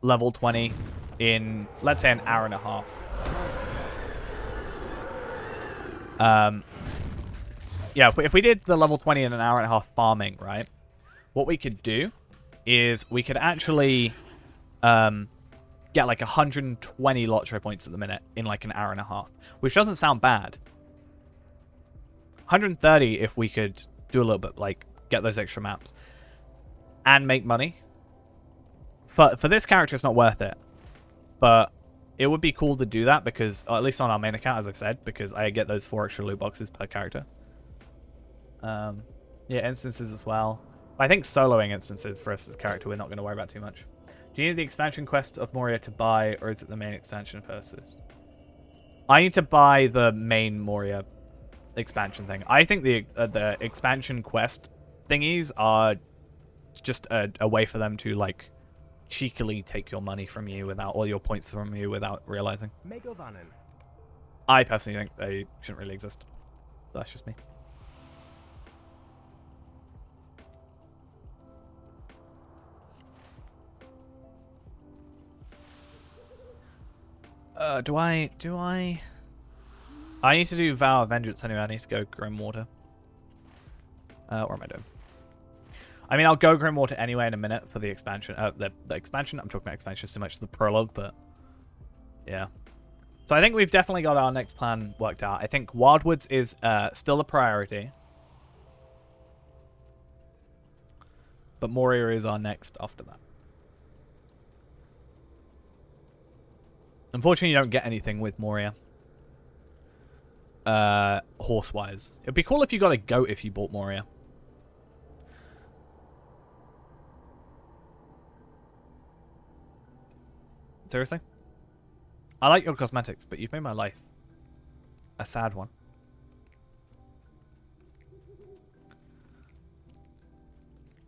level 20 in, let's say, an hour and a half. Yeah, if we did the level 20 in an hour and a half farming, right? What we could do is we could actually... get like 120 LOTRO points at the minute in like an hour and a half, which doesn't sound bad. 130 if we could do a little bit, like get those extra maps and make money. For this character, it's not worth it, but it would be cool to do that because, at least on our main account, as I've said, because I get those 4 extra loot boxes per character. Yeah, instances as well. I think soloing instances for us as a character, we're not going to worry about too much. Do you need the expansion quest of Moria to buy, or is it the main expansion purchase? I need to buy the main Moria expansion thing. I think the expansion quest thingies are just a way for them to, like, cheekily take your money from you without all your points from you without realizing. I personally think they shouldn't really exist. That's just me. Do I? I need to do Vow of Vengeance anyway. I need to go Grim Water. What am I doing? I mean, I'll go Grimwater anyway in a minute for the expansion. The expansion. I'm talking about expansion too much. The prologue, but yeah. So I think we've definitely got our next plan worked out. I think Wildwoods is still a priority, but Moria is our next after that. Unfortunately, you don't get anything with Moria. Horse-wise. It'd be cool if you got a goat if you bought Moria. Seriously? I like your cosmetics, but you've made my life a sad one.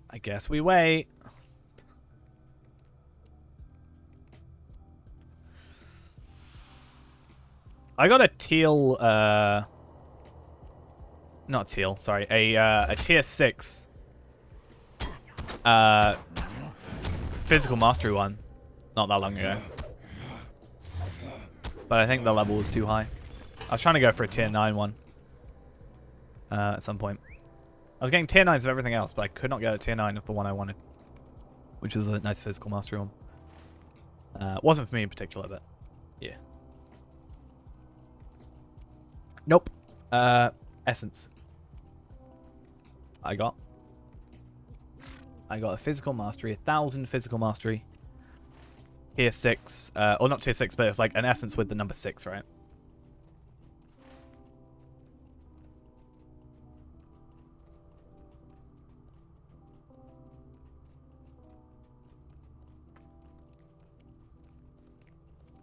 I guess we wait. I got a teal, not teal, sorry, a tier 6 physical mastery one not that long ago. But I think the level was too high. I was trying to go for a tier 9 one at some point. I was getting tier 9s of everything else, but I could not get a tier 9 of the one I wanted, which was a nice physical mastery one. Wasn't for me in particular, but yeah. Nope. Essence. I got a physical mastery, 1,000 physical mastery. Tier 6, or not tier 6, but it's like an essence with the number 6, right?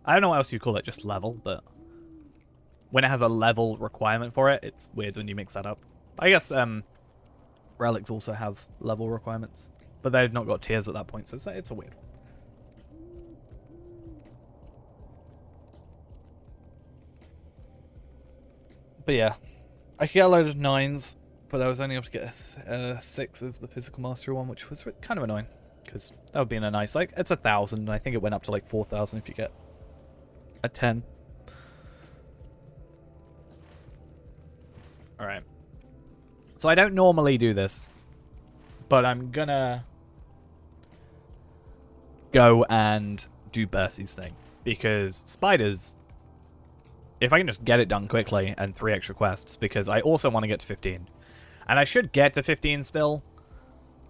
I don't know what else you call it, just level, but when it has a level requirement for it, it's weird when you mix that up. I guess relics also have level requirements, but they've not got tiers at that point, so it's a weird one. But yeah, I could get a load of 9s, but I was only able to get a 6 of the physical mastery one, which was kind of annoying, because that would be in a nice, like, it's 1,000, and I think it went up to like 4,000 if you get a 10. Alright. So I don't normally do this, but I'm gonna go and do Bercy's thing, because spiders, if I can just get it done quickly and 3 extra quests, because I also want to get to 15. And I should get to 15 still,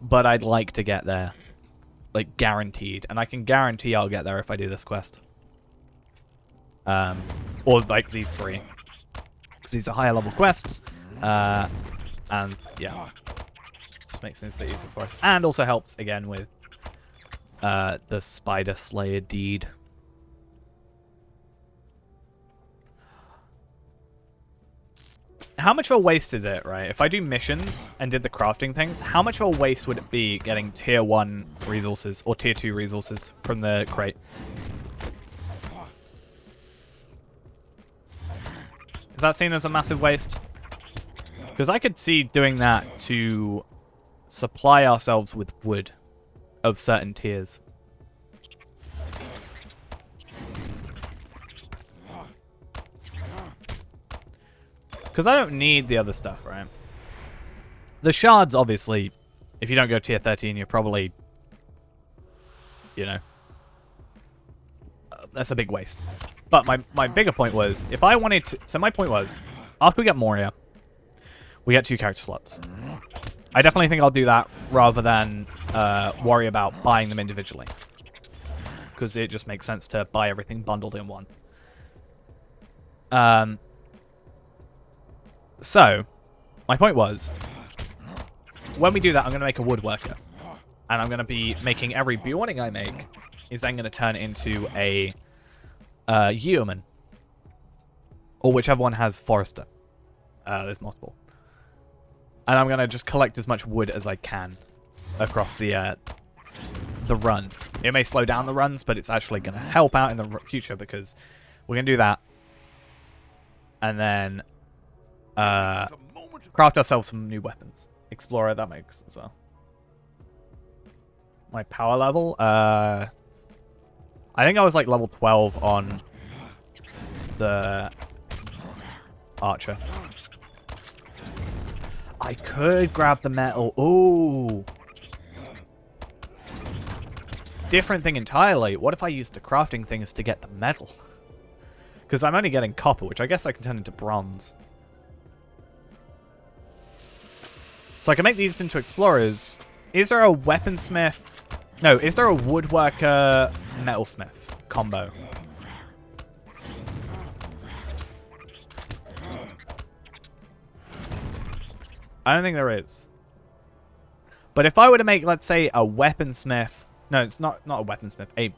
but I'd like to get there. Like, guaranteed. And I can guarantee I'll get there if I do this quest. Or, like, these 3. Because these are higher level quests. And, yeah. Just makes things a bit easier for us. And also helps, again, with the Spider Slayer deed. How much of a waste is it, right? If I do missions and did the crafting things, how much of a waste would it be getting tier 1 resources or tier 2 resources from the crate? Is that seen as a massive waste? Because I could see doing that to supply ourselves with wood of certain tiers. Because I don't need the other stuff, right? The shards, obviously, if you don't go tier 13, you're probably, you know, that's a big waste. But my bigger point was, if I wanted to... So my point was, after we get Moria, we get 2 character slots. I definitely think I'll do that rather than worry about buying them individually. Because it just makes sense to buy everything bundled in one. So, my point was, when we do that, I'm going to make a woodworker. And I'm going to be making every Beorning I make is then going to turn into a yeoman. Or whichever one has forester. There's multiple. And I'm going to just collect as much wood as I can across the run. It may slow down the runs, but it's actually going to help out in the future because we're going to do that. And then... craft ourselves some new weapons. Explorer, that makes as well. My power level? I think I was like level 12 on the archer. I could grab the metal. Ooh. different thing entirely. What if I used the crafting things to get the metal? Because I'm only getting copper, which I guess I can turn into bronze. So I can make these into explorers. Is there a weaponsmith? No, is there a woodworker metalsmith combo? I don't think there is. But if I were to make, let's say, a weaponsmith... No, it's not a weaponsmith. A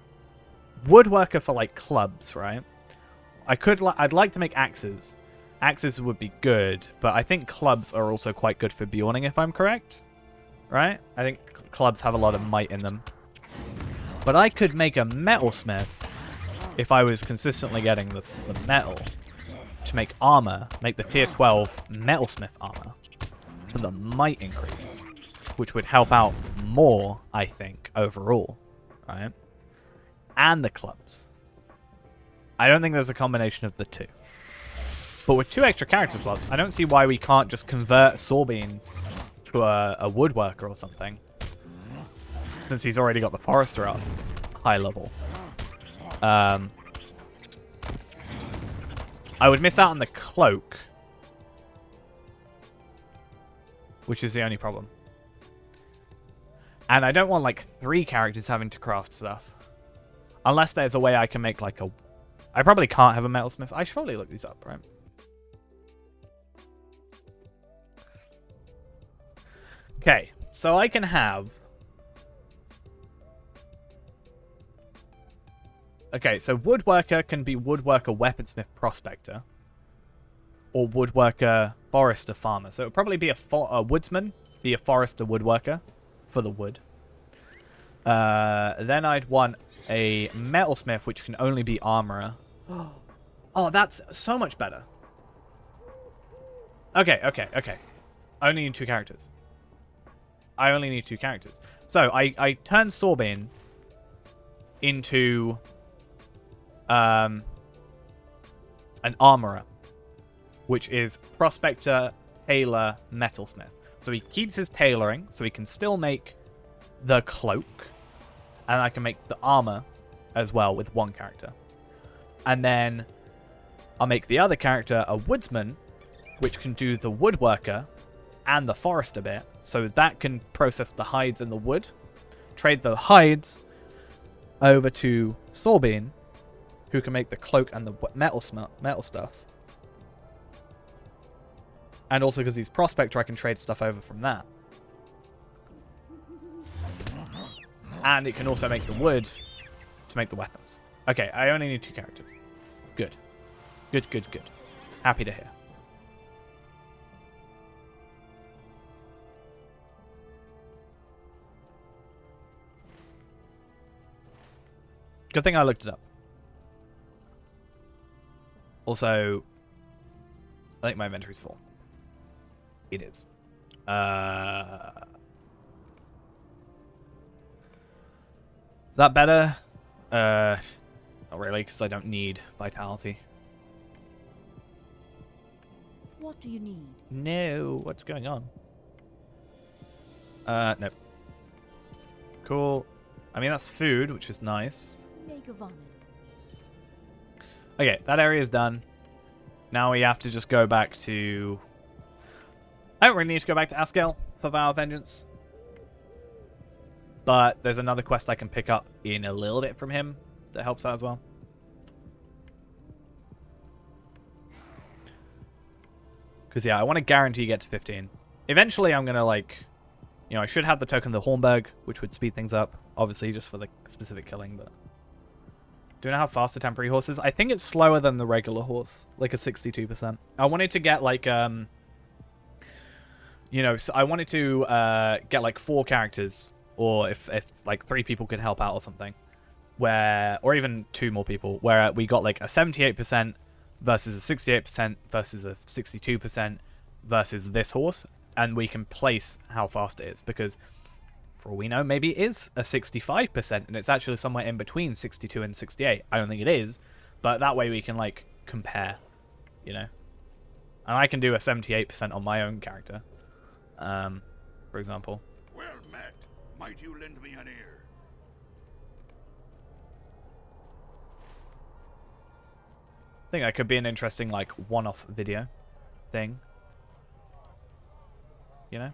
woodworker for, like, clubs, right? I'd like to make axes. Axes would be good, but I think clubs are also quite good for Bjorning, if I'm correct. Right? I think clubs have a lot of might in them. But I could make a metalsmith if I was consistently getting the metal to make armor, make the tier 12 metalsmith armor for the might increase, which would help out more, I think, overall, right? And the clubs. I don't think there's a combination of the two. But with 2 extra character slots, I don't see why we can't just convert Sorbine to a woodworker or something. Since he's already got the forester up high level. I would miss out on the cloak, which is the only problem. And I don't want like 3 characters having to craft stuff. Unless there's a way I can make like a... I probably can't have a metalsmith. I should probably look these up, right? Okay, so I can have... Okay, so woodworker can be woodworker weaponsmith prospector. Or woodworker forester farmer. So it would probably be a woodsman, be a forester woodworker for the wood. Then I'd want a metalsmith, which can only be armorer. Oh, that's so much better. Okay. I only need 2 characters. I only need 2 characters. So I turn Sorbine into an armorer, which is prospector, tailor, metalsmith. So he keeps his tailoring, so he can still make the cloak, and I can make the armor as well with 1 character. And then I'll make the other character a woodsman, which can do the woodworker and the forester bit, so that can process the hides and the wood. Trade the hides over to Sorbine, who can make the cloak and the metal stuff. And also because he's prospector, I can trade stuff over from that. And it can also make the wood to make the weapons. Okay, I only need 2 characters. Good. Good. Happy to hear. Good thing I looked it up. Also, I think my inventory's full. It is. Is that better? Not really, because I don't need vitality. What do you need? No, what's going on? Nope. Cool. I mean, that's food, which is nice. Okay, that area is done. Now we have to just go back to... I don't really need to go back to Askel for Vow of Vengeance. But there's another quest I can pick up in a little bit from him that helps out as well. Because, yeah, I want to guarantee get to 15. Eventually, I'm going to, like... You know, I should have the token of the Hornberg, which would speed things up. Obviously, just for the specific killing, but... Do I have faster temporary horses? I think it's slower than the regular horse. Like a 62%. I wanted to get, like, you know, so I wanted to get, like, 4 characters. Or if like, 3 people could help out or something. Where... Or even 2 more people. Where we got, like, a 78% versus a 68% versus a 62% versus this horse. And we can place how fast it is. Because... For all we know, maybe it is a 65%, and it's actually somewhere in between 62 and 68. I don't think it is, but that way we can, like, compare, you know? And I can do a 78% on my own character, for example. Well met. Might you lend me an ear? I think that could be an interesting, like, one-off video thing. You know?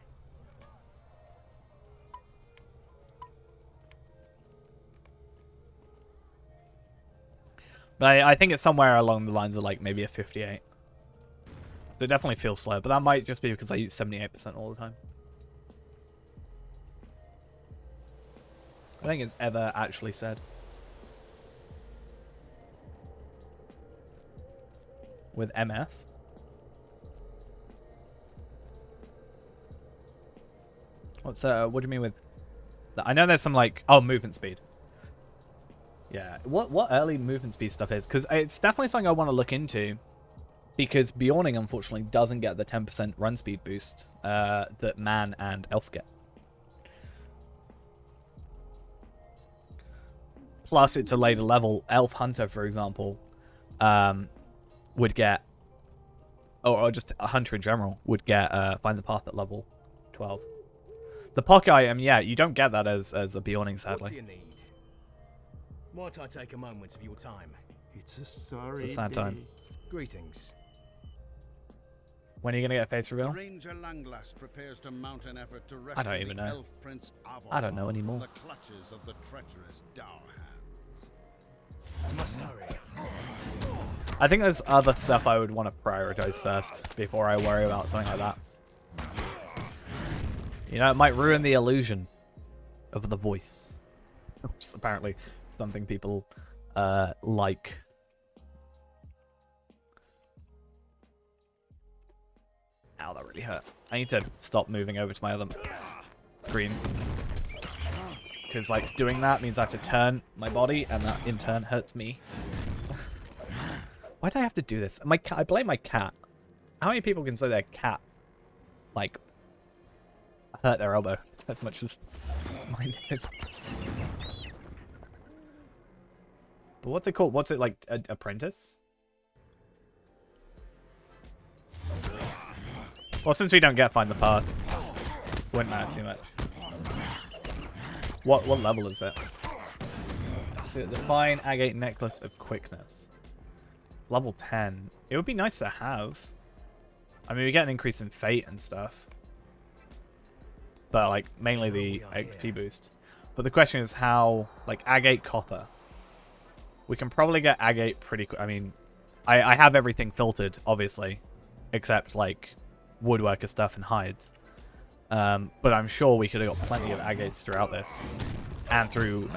But I think it's somewhere along the lines of, like, maybe a 58. So it definitely feels slow, but that might just be because I use 78% all the time. I think it's ever actually said. With MS. What do you mean with that? I know there's some like movement speed. Yeah. What early movement speed stuff is, because it's definitely something I want to look into, because Bjorning unfortunately doesn't get the 10% run speed boost that Man and Elf get. Plus, it's a later level. Elf Hunter, for example, would get, or just a Hunter in general, would get Find the Path at level 12. The pocket item, yeah, you don't get that as a Bjorning, sadly. What do you need? Might I take a moment of your time? It's a sorry It's a sad time. day. Greetings. When are you gonna get a face reveal? Ranger Langlass prepares to mount an effort to I don't rescue even the know. elf prince I don't know Avothar anymore. from the clutches of the treacherous Dower I must hurry. I think there's other stuff I would want to prioritize first before I worry about something like that. You know, it might ruin the illusion of the voice, which is apparently something people like. Ow, that really hurt. I need to stop moving over to my other screen, because like doing that means I have to turn my body, and that in turn hurts me. Why do I have to do this? I blame my cat. How many people can say their cat, like, hurt their elbow as much as mine did? But what's it called? What's it like? Apprentice? Well, since we don't get Find the Path, wouldn't matter too much. What level is it? So the Fine Agate Necklace of Quickness. Level 10. It would be nice to have. I mean, we get an increase in fate and stuff. But, like, mainly the XP boost. But the question is how, like, Agate Copper. We can probably get Agate pretty quick. I mean, I have everything filtered, obviously. Except, like, woodworker stuff and hides. But I'm sure we could have got plenty of agates throughout this. And through,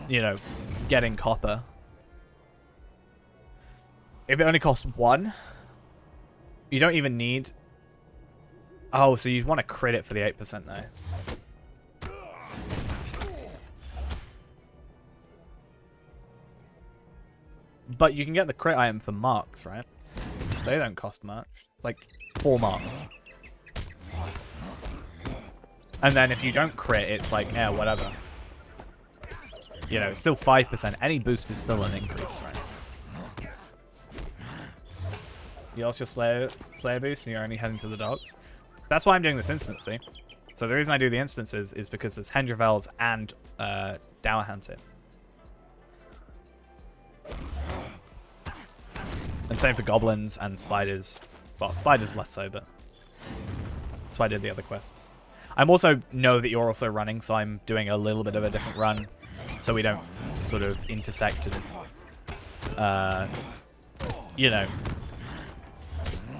you know, getting copper. If it only costs 1, you don't even need... Oh, so you'd want to crit it for the 8% though. But you can get the crit item for marks, right? They don't cost much. It's like 4 marks. And then if you don't crit, it's like, yeah, whatever. You know, it's still 5%. Any boost is still an increase, right? You lost your Slayer boost and you're only heading to the docks. That's why I'm doing this instance, see? So the reason I do the instances is because there's Hendravels and Dowerhands here. And same for goblins and spiders. Well, spiders less so, but that's why I did the other quests. I'm also know that you're also running, so I'm doing a little bit of a different run, so we don't sort of intersect and, you know,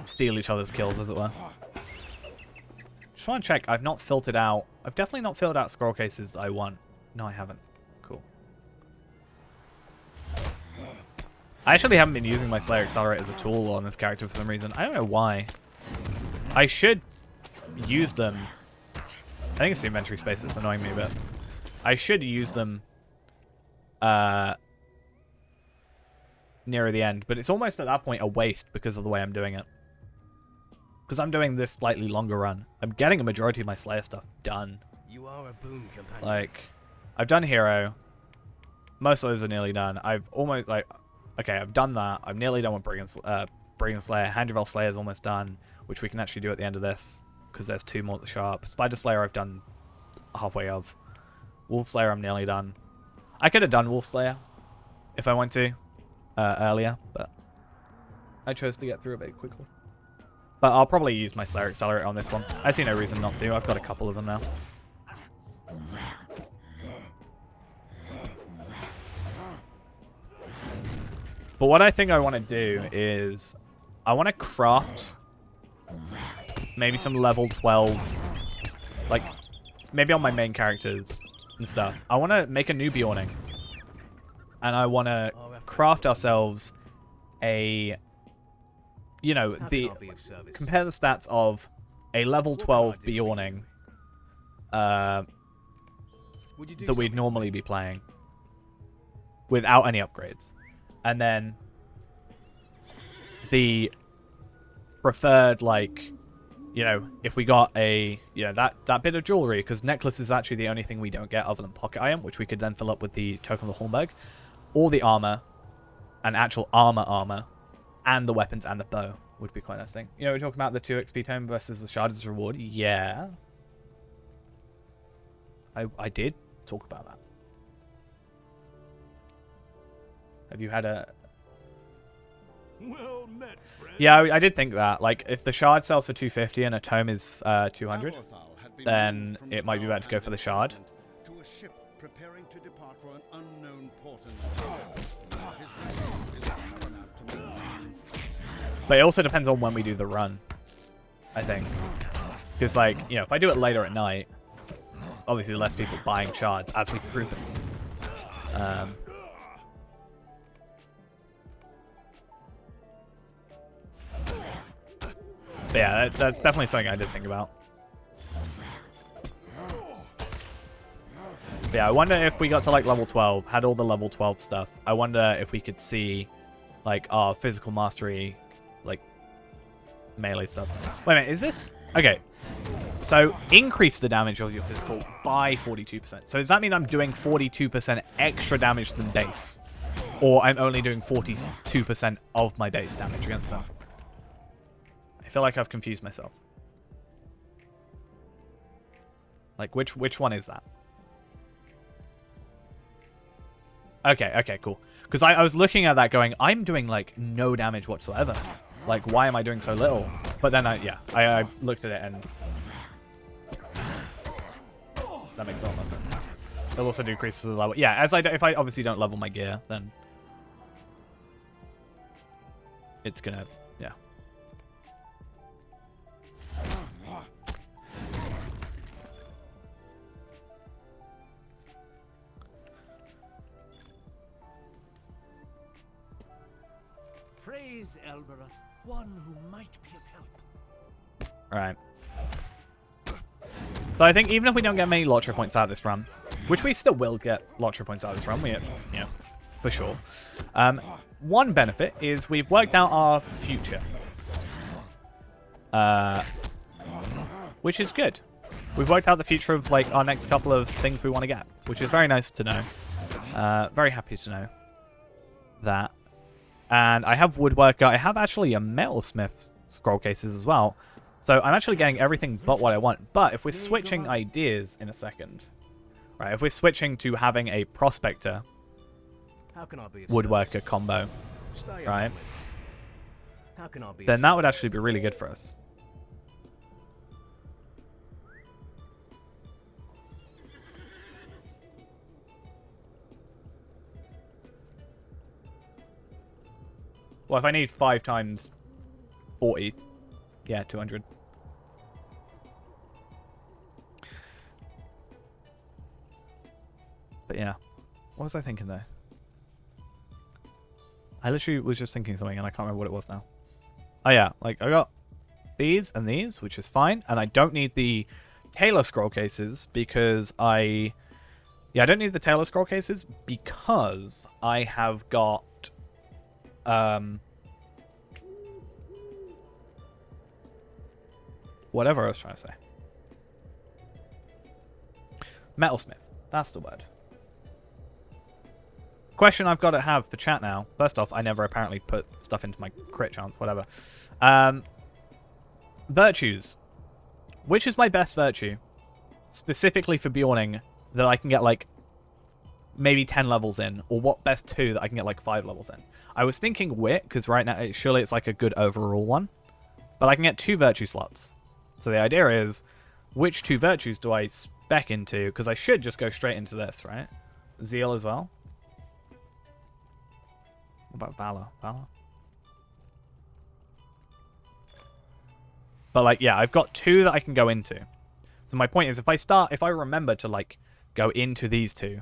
steal each other's kills, as it were. Just want to check. I've not filtered out. I've definitely not filled out scroll cases I want. No, I haven't. Cool. I actually haven't been using my Slayer Accelerate as a tool on this character for some reason. I don't know why. I should use them. I think it's the inventory space that's annoying me a bit. I should use them nearer the end, but it's almost at that point a waste because of the way I'm doing it. Because I'm doing this slightly longer run. I'm getting a majority of my Slayer stuff done. You are a boon companion. Like, I've done Hero. Most of those are nearly done. I've almost, like, okay, I've done that. I'm nearly done with Brigand Slayer. Handravel Slayer is almost done, which we can actually do at the end of this, because there's 2 more at the sharp. Spider Slayer I've done halfway of. Wolf Slayer I'm nearly done. I could have done Wolf Slayer if I want to, earlier, but I chose to get through a bit quickly. But I'll probably use my Slayer Accelerator on this one. I see no reason not to. I've got a couple of them now. But what I think I want to do is I want to craft maybe some level 12, like maybe on my main characters and stuff. I want to make a new Bjorning, and I want to craft ourselves a, you know, compare the stats of a level 12 Bjorning that we'd normally be playing without any upgrades. And then the preferred, like, you know, if we got a, you know, that bit of jewelry, because necklace is actually the only thing we don't get other than pocket iron, which we could then fill up with the token of the Hornberg, or the armor, and actual armor, and the weapons and the bow would be quite a nice thing. You know, we're talking about the 2 XP tome versus the shard as reward. Yeah. I did talk about that. Have you had a... Well met, friend. Yeah, I did think that. Like, if the shard sells for 250 and a tome is 200, then it might be better to go for the shard. To a ship preparing to depart for an unknown port in the world. His message is paramount to me. But it also depends on when we do the run, I think. Because, like, you know, if I do it later at night, obviously less people buying shards, as we've proven. But yeah, that's definitely something I did think about. But yeah, I wonder if we got to like level 12, had all the level 12 stuff. I wonder if we could see like our physical mastery, like melee stuff. Wait a minute, is this? Okay. So increase the damage of your physical by 42%. So does that mean I'm doing 42% extra damage than base? Or I'm only doing 42% of my base damage against them? I feel like I've confused myself. Like, which one is that? Okay, cool. Because I was looking at that going, I'm doing, like, no damage whatsoever. Like, why am I doing so little? But then, I looked at it and... that makes a lot more sense. It'll also decrease the level. Yeah, if I obviously don't level my gear, then... it's gonna... yeah. Praise Elbereth, one who might be of help. Alright. So I think even if we don't get many LOTRO points out of this run, which we still will get LOTRO points out of this run, you know, for sure. One benefit is we've worked out our future. Which is good. We've worked out the future of like our next couple of things we want to get, which is very nice to know. Very happy to know that. And I have woodworker. I have actually a metalsmith scroll cases as well. So I'm actually getting everything but what I want. But if we're switching ideas in a second, right? If we're switching to having a prospector woodworker combo, right? Then that would actually be really good for us. Well, if I need 5 times 40, yeah, 200. But yeah, what was I thinking there? I literally was just thinking something and I can't remember what it was now. Oh yeah, like I got these and these, which is fine. And I don't need the Taylor scroll cases because I don't need the Taylor scroll cases because I have got whatever I was trying to say. Metalsmith. That's the word. Question I've got to have for chat now. First off, I never apparently put stuff into my crit chance, whatever. Virtues. Which is my best virtue? Specifically for Bjorning, that I can get, like, maybe 10 levels in, or what best 2 that I can get like 5 levels in. I was thinking wit, because right now surely it's like a good overall one, but I can get 2 virtue slots. So the idea is, which 2 virtues do I spec into? Because I should just go straight into this, right? Zeal as well. What about valor? Valor? But like, yeah, I've got 2 that I can go into. So my point is, if I remember to like go into these 2,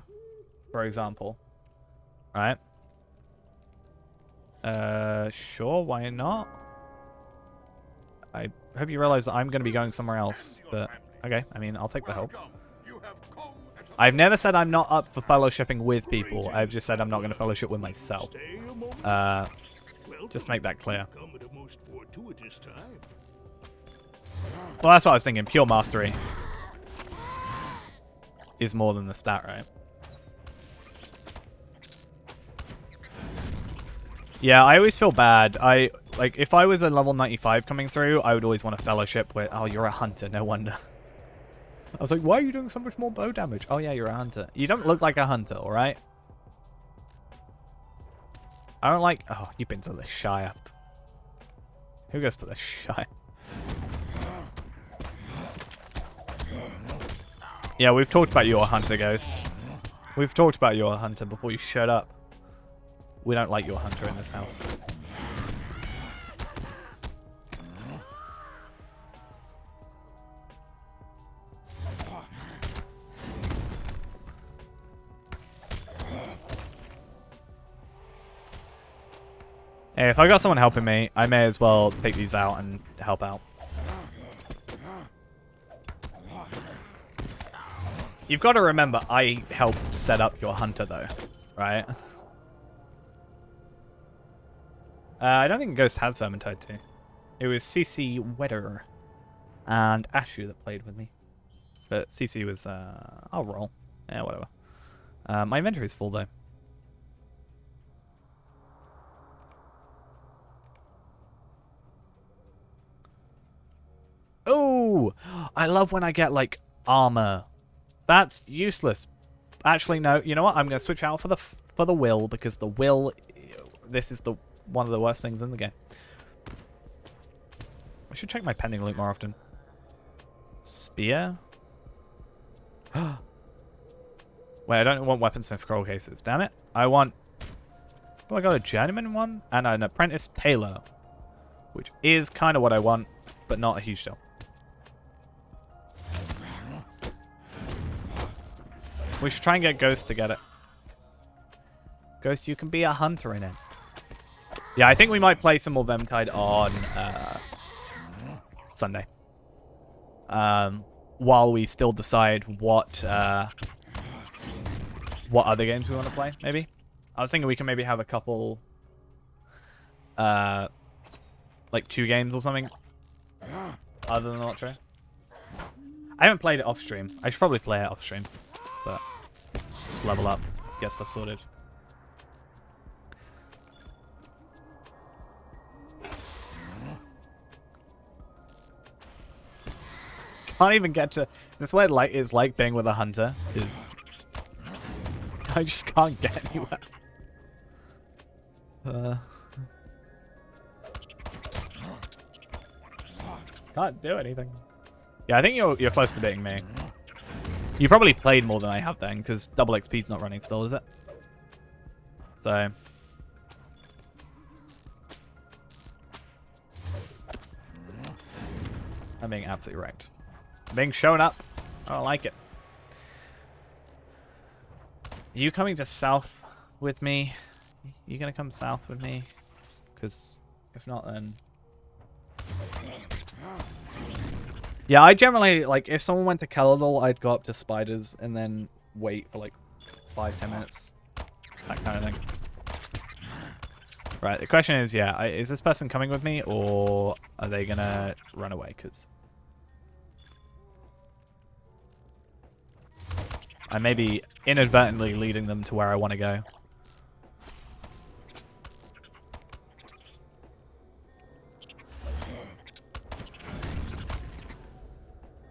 for example, right? Sure, why not? I hope you realize that I'm going to be going somewhere else, but okay, I mean, I'll take the help. I've never said I'm not up for fellowshipping with people. I've just said I'm not going to fellowship with myself. Just make that clear. Well, that's what I was thinking. Pure mastery is more than the stat, right? Yeah, I always feel bad. Like, if I was a level 95 coming through, I would always want to fellowship with... Oh, you're a hunter. No wonder. I was like, why are you doing so much more bow damage? Oh, yeah, you're a hunter. You don't look like a hunter, alright? I don't like... Oh, you've been to the Shire. Who goes to the Shire? Yeah, we've talked about your hunter, Ghost. We've talked about your hunter before you shut up. We don't like your hunter in this house. Hey, if I got someone helping me, I may as well take these out and help out. You've got to remember, I helped set up your hunter, though, right? I don't think Ghost has Vermintide too. It was CC Wedder and Ashu that played with me. But CC was, I'll roll. Yeah, whatever. My inventory's full, though. Oh! I love when I get, like, armor. That's useless. Actually, no. You know what? I'm going to switch out for the will, because the will... This is the one of the worst things in the game. I should check my pending loot more often. Spear? Wait, I don't want weaponsmith scroll cases. Damn it. I want... Oh, I got a journeyman one and an apprentice tailor. Which is kind of what I want, but not a huge deal. We should try and get Ghost to get it. Ghost, you can be a hunter in it. Yeah, I think we might play some more Vermintide on Sunday. While we still decide what other games we want to play, maybe. I was thinking we can maybe have a couple, like 2 games or something, other than LOTRO. I haven't played it off stream. I should probably play it off stream, but just level up, get stuff sorted. Can't even get to... That's what it is like being with a hunter, is... I just can't get anywhere. Can't do anything. Yeah, I think you're close to beating me. You probably played more than I have then, because double XP's not running still, is it? So... I'm being absolutely wrecked. Being shown up. I don't like it. Are you coming to south with me? You gonna come south with me? Because if not, then... Yeah, I generally, like, if someone went to Caladol, I'd go up to Spiders and then wait for, like, 5-10 minutes. That kind of thing. Right, the question is, yeah, is this person coming with me, or are they gonna run away? Because... I may be inadvertently leading them to where I want to go.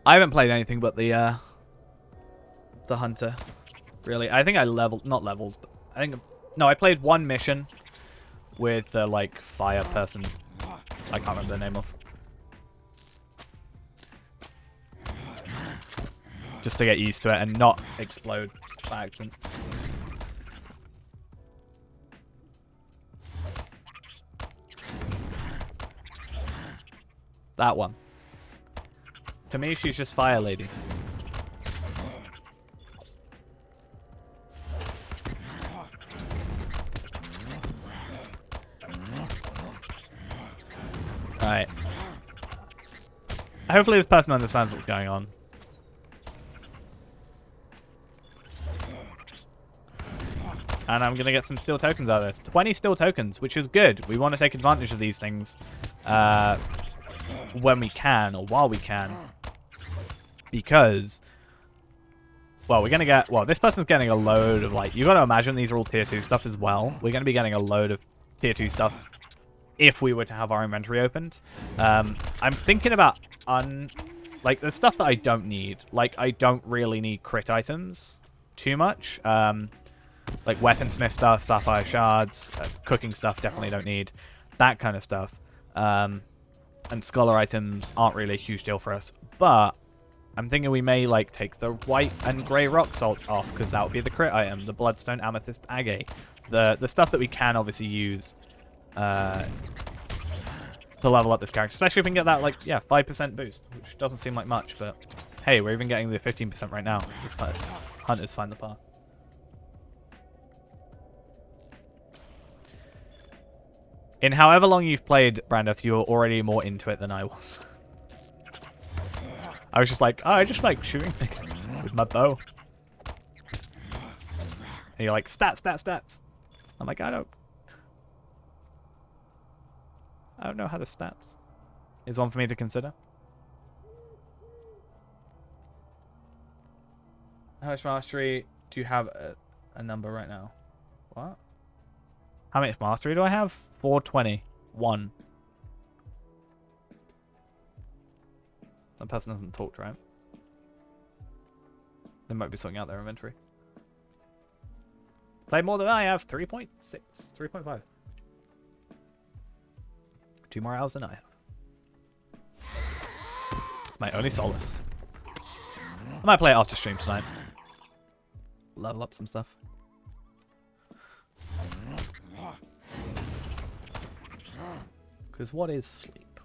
I haven't played anything but the hunter. Really, I think I not leveled, but I think, no, I played one mission with the, like, fire person. I can't remember the name of. Just to get used to it and not explode by accident. That one. To me, she's just Fire Lady. Alright. Hopefully this person understands what's going on. And I'm going to get some steel tokens out of this. 20 steel tokens, which is good. We want to take advantage of these things when we can, or while we can. Because, well, we're going to get, well, this person's getting a load of, like, you got to imagine these are all tier 2 stuff as well. We're going to be getting a load of tier 2 stuff if we were to have our inventory opened. I'm thinking about, like, the stuff that I don't need. Like, I don't really need crit items too much. Like weaponsmith stuff, sapphire shards, cooking stuff definitely don't need. That kind of stuff. And scholar items aren't really a huge deal for us. But I'm thinking we may like take the white and grey rock salt off because that would be the crit item. The bloodstone, amethyst, agate. The stuff that we can obviously use to level up this character. Especially if we can get that, like, yeah, 5% boost, which doesn't seem like much. But hey, we're even getting the 15% right now. This is fun. Hunters find the path. In however long you've played, Brandeth, you're already more into it than I was. I was just like, oh, I just like shooting things with my bow. And you're like, stats, stats, stats. I'm like, I don't know how to stats. Is one for me to consider. How much mastery do you have a number right now? What? How much mastery do I have? 421. That person hasn't talked, right? There might be something out there in inventory. Played more than I have. 3.6. 3.5. 2 more hours than I have. It's my only solace. I might play it after stream tonight. Level up some stuff. Because what is sleep?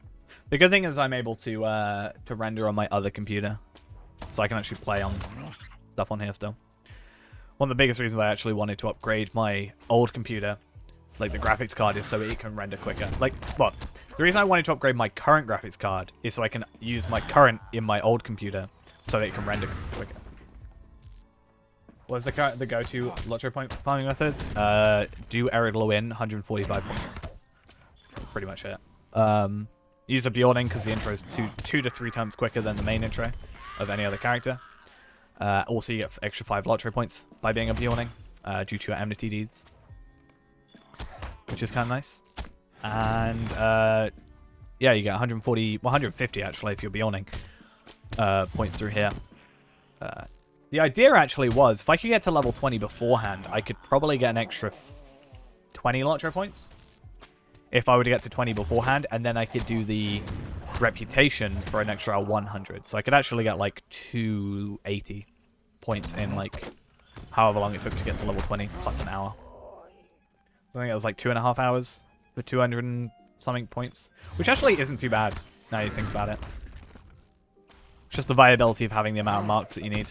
The good thing is I'm able to render on my other computer. So I can actually play on stuff on here still. One of the biggest reasons I actually wanted to upgrade my old computer, like the graphics card, is so it can render quicker. Like, well, the reason I wanted to upgrade my current graphics card is so I can use my current in my old computer so that it can render quicker. What's the go-to LOTRO point farming method? Do Arid Lewin, 145 points. Pretty much it. Use a Bjorning because the intro is 2 to 3 times quicker than the main intro of any other character. Also, you get extra 5 LOTRO points by being a Bjorning due to your enmity deeds, which is kind of nice. And yeah, you get 150 actually if you're Bjorning points through here. The idea actually was if I could get to level 20 beforehand, I could probably get an extra 20 LOTRO points. If I were to get to 20 beforehand, and then I could do the reputation for an extra 100. So I could actually get like 280 points in like however long it took to get to level 20 plus an hour. So I think it was like 2.5 hours for 200 and something points, which actually isn't too bad now you think about it. It's just the viability of having the amount of marks that you need.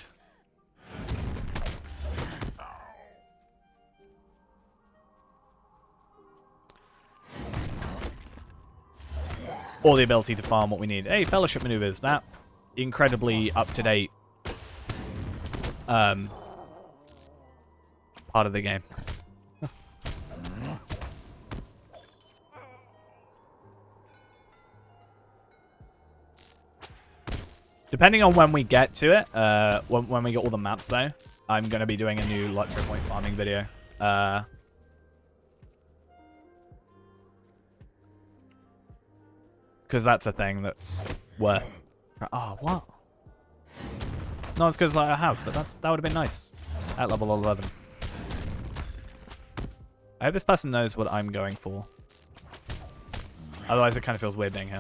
Or the ability to farm what we need. Hey, fellowship maneuvers. That incredibly up-to-date part of the game. Depending on when we get to it, when we get all the maps though, I'm going to be doing a new LOTRO point farming video. Because that's a thing that's worth... Oh, what? No, it's because like, I have, but that would have been nice. at level 11. I hope this person knows what I'm going for. Otherwise, it kind of feels weird being here.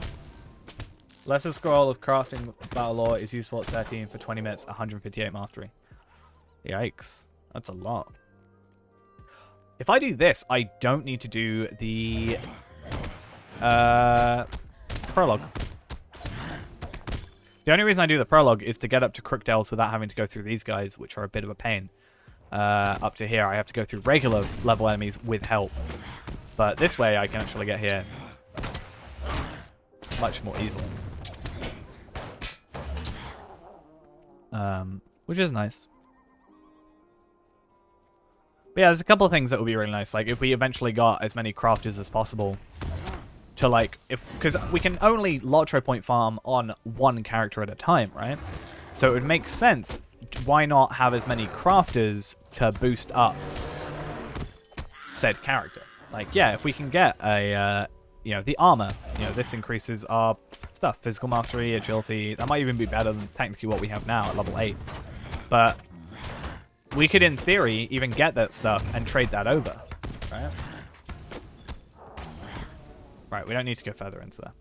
Lesser scroll of crafting battle lore is useful at 13 for 20 minutes, 158 mastery. Yikes. That's a lot. If I do this, I don't need to do the prologue. The only reason I do the prologue is to get up to Crookdales without having to go through these guys, which are a bit of a pain. Up to here, I have to go through regular level enemies with help. But this way, I can actually get here much more easily. Which is nice. But yeah, there's a couple of things that would be really nice. Like, if we eventually got as many crafters as possible to, like, because we can only LOTRO point farm on one character at a time, right? So it would make sense, why not have as many crafters to boost up said character? Like, yeah, if we can get a, you know, the armor, you know, this increases our stuff, physical mastery, agility. That might even be better than technically what we have now at level 8. But we could, in theory, even get that stuff and trade that over, right? Right, we don't need to go further into that.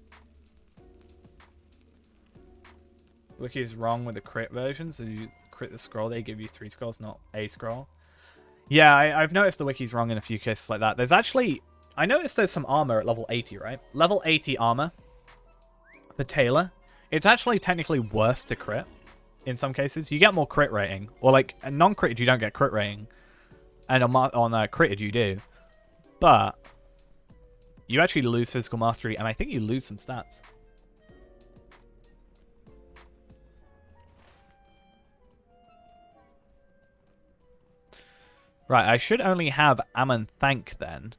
Wiki is wrong with the crit version, so you crit the scroll, they give you 3 scrolls, not a scroll. Yeah, I've noticed the wiki's wrong in a few cases like that. There's actually... I noticed there's some armor at level 80, right? Level 80 armor, the Tailor, it's actually technically worse to crit in some cases. You get more crit rating. Or, like, a non-critted, you don't get crit rating. And on critted, you do. But you actually lose physical mastery, and I think you lose some stats. Right, I should only have Ammon Thank then.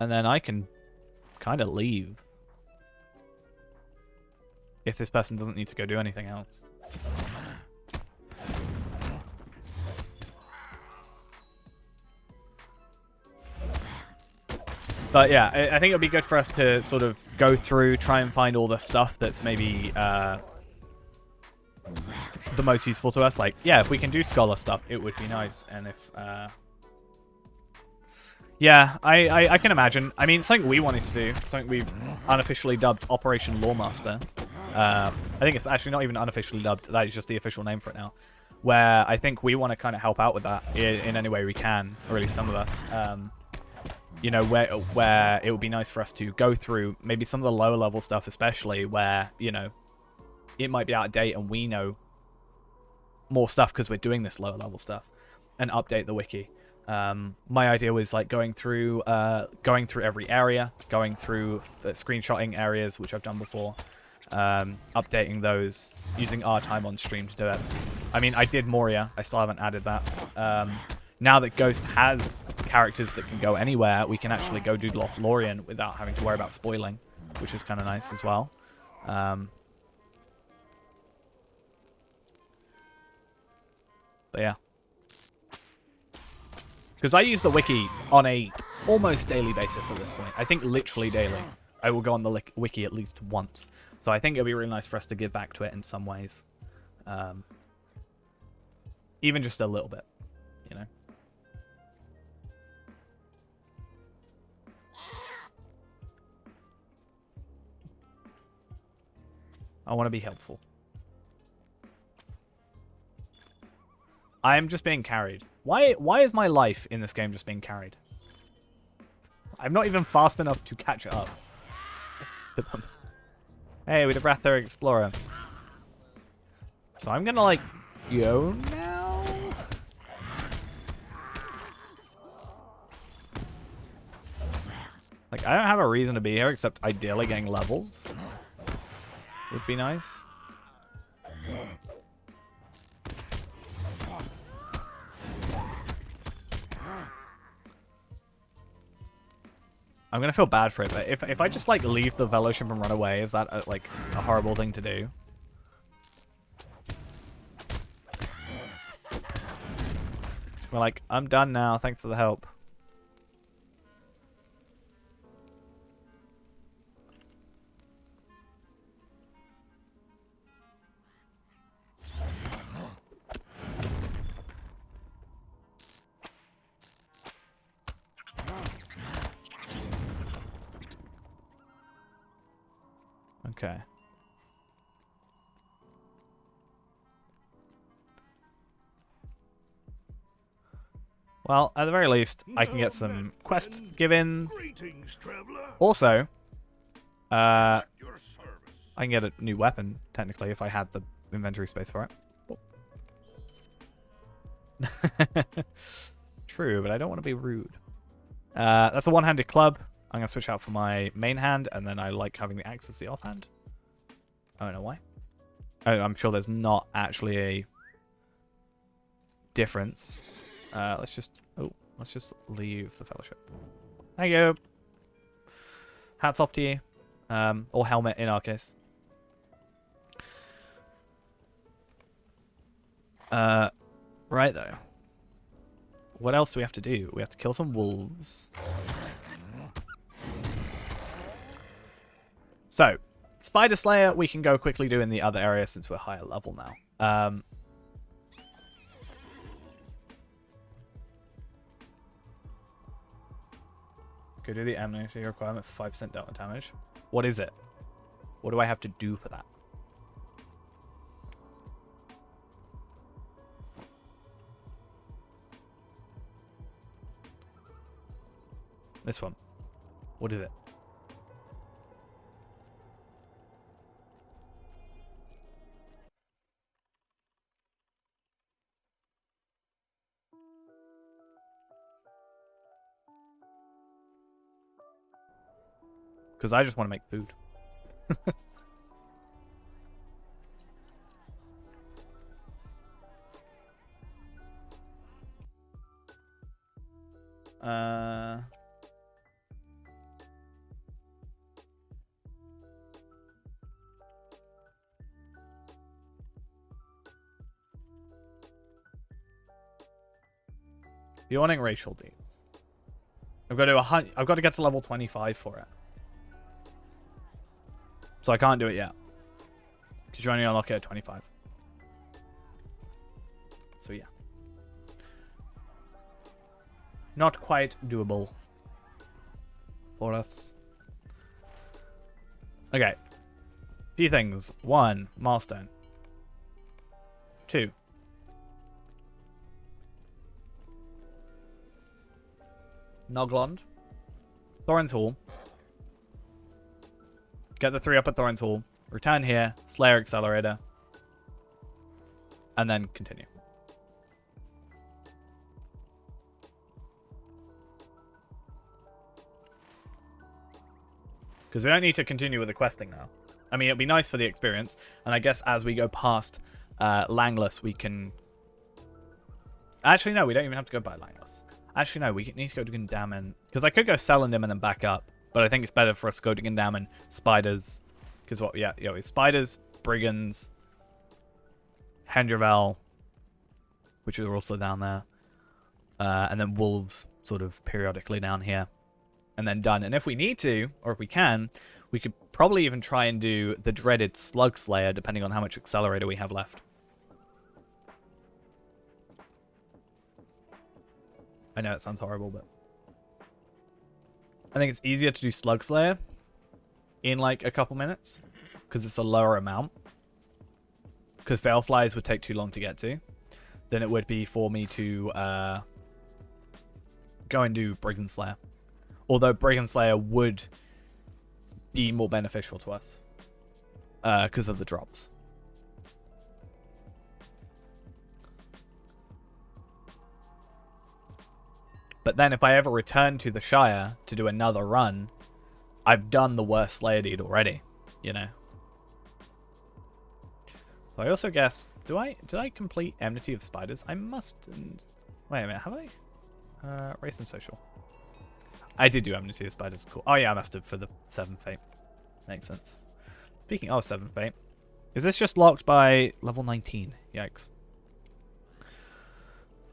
And then I can kind of leave. If this person doesn't need to go do anything else. But yeah, I think it would be good for us to sort of go through, try and find all the stuff that's maybe the most useful to us. Like, yeah, if we can do scholar stuff, it would be nice. And if... yeah, I can imagine. I mean, something we wanted to do, something we've unofficially dubbed Operation Lawmaster. I think it's actually not even unofficially dubbed. That is just the official name for it now. Where I think we want to kind of help out with that in any way we can, or at least some of us. You know, where it would be nice for us to go through maybe some of the lower level stuff, especially where, you know, it might be out of date and we know more stuff because we're doing this lower level stuff, and update the wiki. My idea was like going through every area, going through screenshotting areas, which I've done before, updating those, using our time on stream to do it. I mean, I did Moria. I still haven't added that. Now that Ghost has characters that can go anywhere, we can actually go do Lothlorien without having to worry about spoiling, which is kind of nice as well. But yeah. Because I use the wiki on a almost daily basis at this point. I think literally daily. I will go on the wiki at least once. So I think it would be really nice for us to give back to it in some ways. Even just a little bit, you know. I want to be helpful. I am just being carried. Why is my life in this game just being carried? I'm not even fast enough to catch up to them. Hey, with the Bratheric Explorer. So I'm gonna, like, go now? Like, I don't have a reason to be here except ideally getting levels. Would be nice. I'm gonna feel bad for it, but if I just like leave the fellowship and run away, is that like a horrible thing to do? We're like, I'm done now. Thanks for the help. Okay. Well, at the very least, I can get some quests given. Greetings, traveler. Also, I At your service. can get a new weapon, technically, if I had the inventory space for it. True, but I don't want to be rude. That's a one-handed club. I'm going to switch out for my main hand, and then I like having the axe as the offhand. I don't know why. Oh, I'm sure there's not actually a difference. Let's just leave the fellowship. Thank you. Hats off to you. Or helmet in our case. Right though. What else do we have to do? We have to kill some wolves. So, Spider Slayer we can go quickly do in the other area since we're higher level now. Go do the amnesty requirement for 5% damage. What is it? What do I have to do for that? This one. What is it? Because I just want to make food. Yawning racial deeds. I've got to get to level 25 for it. So I can't do it yet. Because you only unlock it at 25. So yeah. Not quite doable for us. Okay. Few things. 1, milestone. 2. Noglond. Thorin's Hall. Get the 3 up at Thorin's Hall. Return here. Slayer Accelerator. And then continue. Because we don't need to continue with the questing now. I mean, it'd be nice for the experience. And I guess as we go past Langless, we can... Actually, no, we don't even have to go by Langless. Actually, no, we need to go to Gundam. Because I could go Celandam and then back up. But I think it's better for us to go to Gundam and Spiders. Because what? Yeah, it's Spiders, Brigands, Hendravel, which are also down there. And then Wolves sort of periodically down here. And then done. And if we need to, or if we can, we could probably even try and do the dreaded Slug Slayer, depending on how much Accelerator we have left. I know it sounds horrible, but I think it's easier to do Slug Slayer in like a couple minutes because it's a lower amount. Because Veil Flies would take too long to get to than it would be for me to go and do Brigand Slayer. Although Brigand Slayer would be more beneficial to us because of the drops. But then if I ever return to the Shire to do another run, I've done the worst Slayer deed already, you know. So I also guess, did I complete Enmity of Spiders? I must. Wait a minute, have I? Race and Social. I did do Enmity of Spiders. Cool. Oh yeah, I must have for the 7th Fate. Makes sense. Speaking of 7th Fate, is this just locked by level 19? Yikes.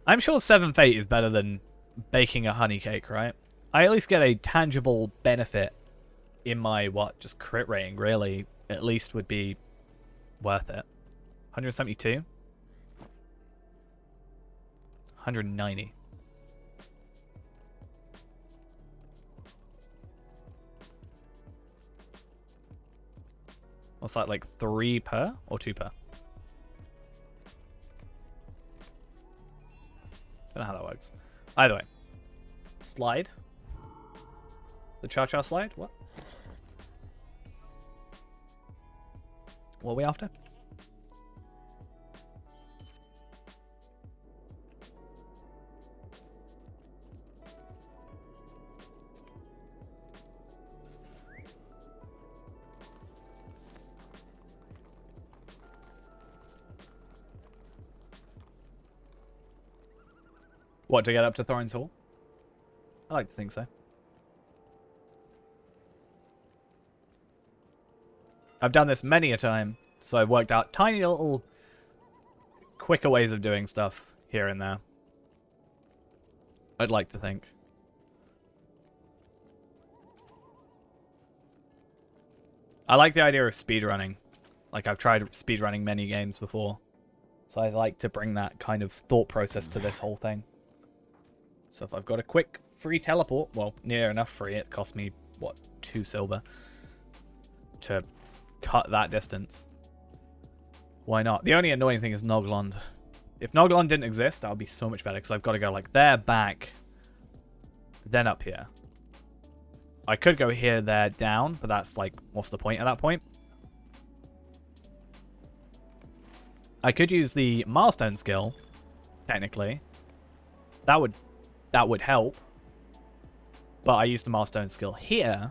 I'm sure 7th Fate is better than baking a honey cake, right? I at least get a tangible benefit in my, just crit rating, really. At least would be worth it. 172? 190. What's that, like 3 per or 2 per? Don't know how that works. Either way. Slide. The cha-cha slide? What? What are we after? What, to get up to Thorin's Hall? I like to think so. I've done this many a time, so I've worked out tiny little quicker ways of doing stuff here and there. I'd like to think. I like the idea of speedrunning. Like, I've tried speedrunning many games before. So I like to bring that kind of thought process to this whole thing. So if I've got a quick free teleport, well, near enough free, it cost me, what, 2 silver to cut that distance. Why not? The only annoying thing is Noglond. If Noglond didn't exist, that would be so much better, because I've got to go like there, back, then up here. I could go here, there, down, but that's like, what's the point at that point? I could use the milestone skill, technically. That would help. But I used the milestone skill here.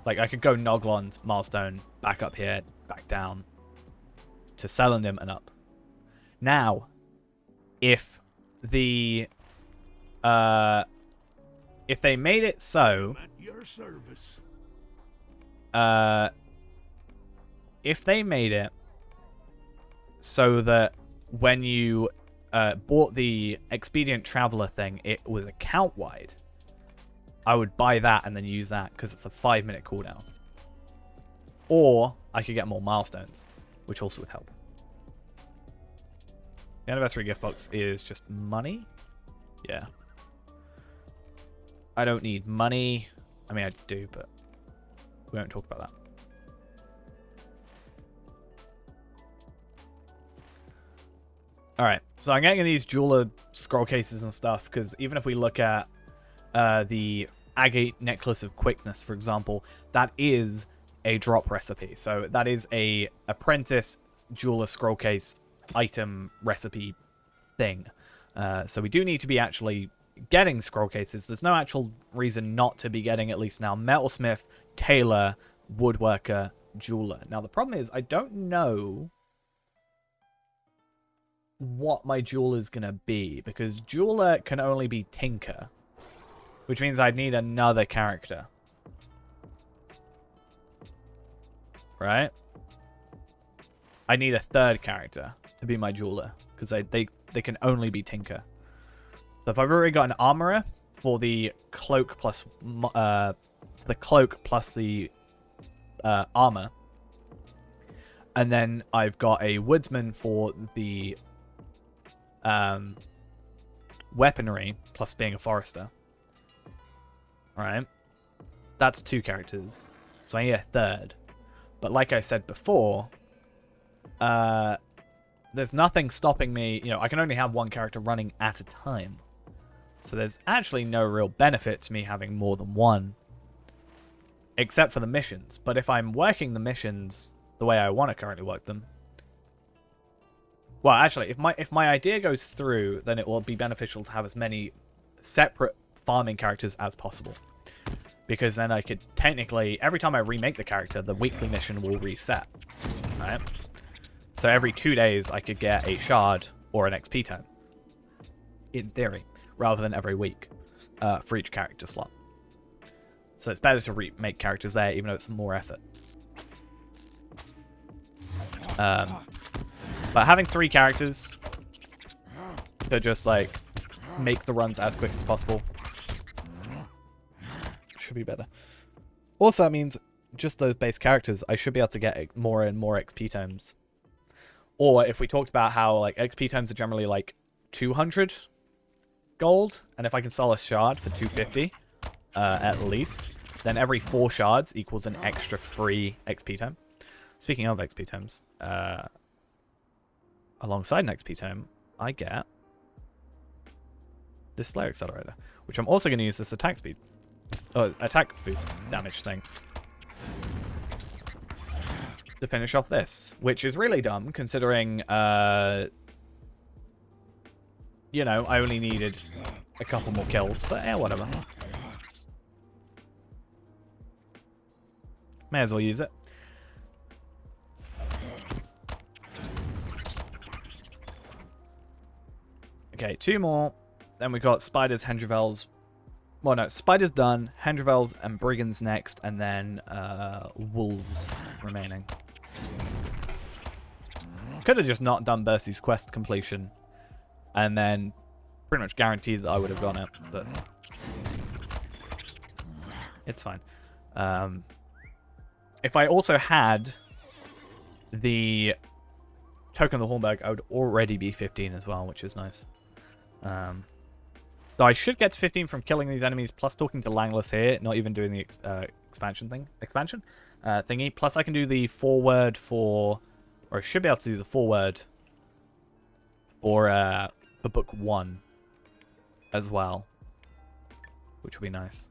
Like, I could go Noglond, milestone, back up here, back down. To Celandim and up. Now, if the... if they made it so... At your service. If they made it so that when you bought the Expedient Traveler thing, it was account-wide, I would buy that and then use that because it's a 5-minute cooldown. Or I could get more milestones, which also would help. The anniversary gift box is just money? Yeah. I don't need money. I mean, I do, but we won't talk about that. Alright, so I'm getting these jeweler scroll cases and stuff, because even if we look at the Agate Necklace of Quickness, for example, that is a drop recipe. So that is a apprentice jeweler scroll case item recipe thing. So we do need to be actually getting scroll cases. There's no actual reason not to be getting, at least now, metalsmith, tailor, woodworker, jeweler. Now the problem is I don't know what my jeweler's gonna be, because jeweler can only be tinker, which means I'd need another character, right? I need a third character to be my jeweler, because they can only be tinker. So if I've already got an armorer for the cloak plus the armor, and then I've got a woodsman for the weaponry plus being a forester, right? That's 2 characters, so I need a third. But like I said before, there's nothing stopping me. You know, I can only have 1 character running at a time. So there's actually no real benefit to me having more than 1. Except for the missions. But if I'm working the missions the way I want to currently work them... Well, actually, if my idea goes through, then it will be beneficial to have as many separate farming characters as possible. Because then I could technically... Every time I remake the character, the weekly mission will reset. Right? So every 2 days, I could get a shard or an XP tome. In theory. Rather than every week for each character slot. So it's better to remake characters there, even though it's more effort. But having 3 characters to just, like, make the runs as quick as possible should be better. Also, that means just those base characters, I should be able to get more and more XP tomes. Or if we talked about how, like, XP tomes are generally, like, 200 gold, and if I can sell a shard for 250 at least, then every 4 shards equals an extra free XP tome. Speaking of XP tomes, alongside an XP tome, I get this Slayer Accelerator, which I'm also going to use this attack speed, attack boost damage thing to finish off this, which is really dumb considering, you know, I only needed a couple more kills, but yeah, whatever. May as well use it. Okay, 2 more. Then we got Spiders, Hendrivels. Well, no, Spiders done, Hendrivels and Brigands next, and then Wolves remaining. Could have just not done Bercy's quest completion, and then pretty much guaranteed that I would have done it, but it's fine. If I also had the Token of the Hornberg, I would already be 15 as well, which is nice. So I should get to 15 from killing these enemies, plus talking to Langless here, not even doing the expansion thingy. Plus I can do the forward for, or I should be able to do the forward for book 1 as well, which would be nice.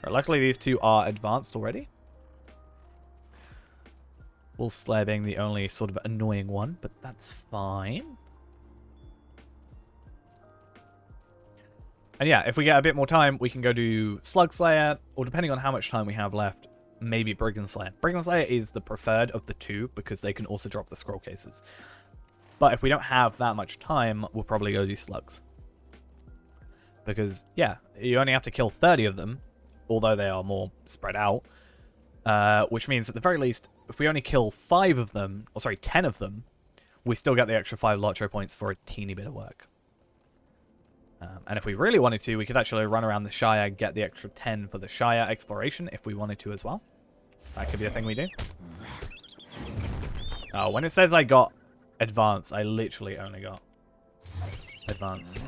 Right, luckily these 2 are advanced already. Wolf Slayer being the only sort of annoying one, but that's fine. And yeah, if we get a bit more time, we can go do Slug Slayer, or depending on how much time we have left, maybe Brigand Slayer. Brigand Slayer is the preferred of the 2, because they can also drop the scroll cases. But if we don't have that much time, we'll probably go do Slugs. Because, yeah, you only have to kill 30 of them, although they are more spread out. Which means, at the very least, if we only kill 5 of them, or sorry, 10 of them, we still get the extra 5 LOTRO points for a teeny bit of work. And if we really wanted to, we could actually run around the Shire, get the extra 10 for the Shire exploration, if we wanted to as well. That could be a thing we do. When it says I got Advance, I literally only got Advance.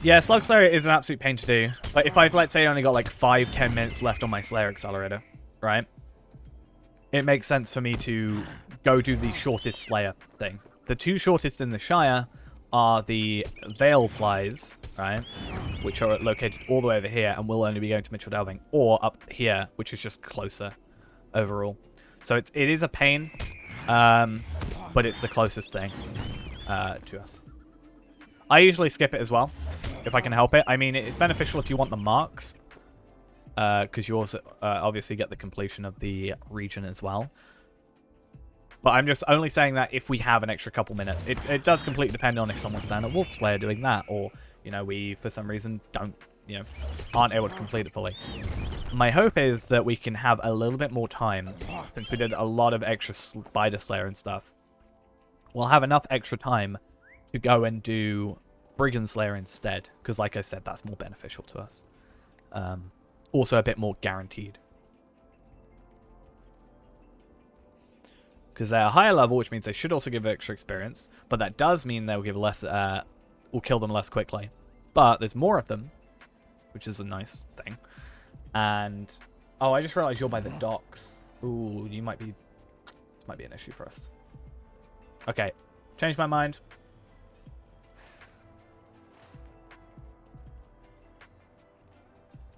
Yeah, Slug Slayer is an absolute pain to do. But if I've, let's say, only got like 5-10 minutes left on my Slayer Accelerator, right? It makes sense for me to go do the shortest Slayer thing. The 2 shortest in the Shire are the Veil Flies, right? Which are located all the way over here and will only be going to Mitchell Delving. Or up here, which is just closer overall. So it is a pain, but it's the closest thing to us. I usually skip it as well, if I can help it. I mean, it's beneficial if you want the marks, because you also obviously get the completion of the region as well. But I'm just only saying that if we have an extra couple minutes. It does completely depend on if someone's down at Wolf Slayer doing that, or, you know, we, for some reason, aren't able to complete it fully. My hope is that we can have a little bit more time, since we did a lot of extra Spider Slayer and stuff. We'll have enough extra time to go and do Brigand Slayer instead, because like I said, that's more beneficial to us. Also a bit more guaranteed. Because they're a higher level, which means they should also give extra experience, but that does mean they'll give less, will kill them less quickly. But there's more of them, which is a nice thing. And, oh, I just realized you're by the docks. Ooh, you might be, this might be an issue for us. Okay, changed my mind.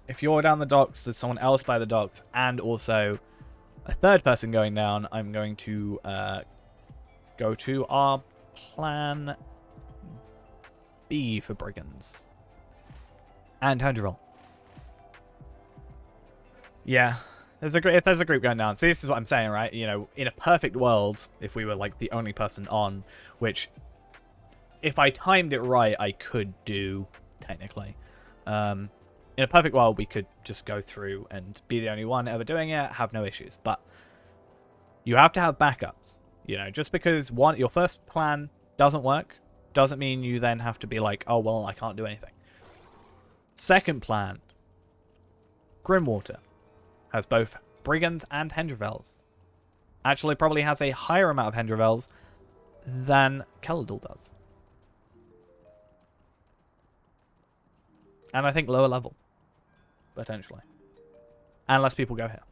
If you're down the docks, there's someone else by the docks, and also a third person going down. I'm going to go to our plan B for Brigands. And Hendrivil. Yeah. If there's a group going down. See, this is what I'm saying, right? You know, in a perfect world, if we were like the only person on, which if I timed it right, I could do, technically. In a perfect world, we could just go through and be the only one ever doing it, have no issues. But you have to have backups. You know, just because your first plan doesn't work, doesn't mean you then have to be like, oh, well, I can't do anything. Second plan, Grimwater has both Brigands and Hendrivels. Actually, probably has a higher amount of Hendrivels than Keladul does. And I think lower level. potentially. Unless people go here.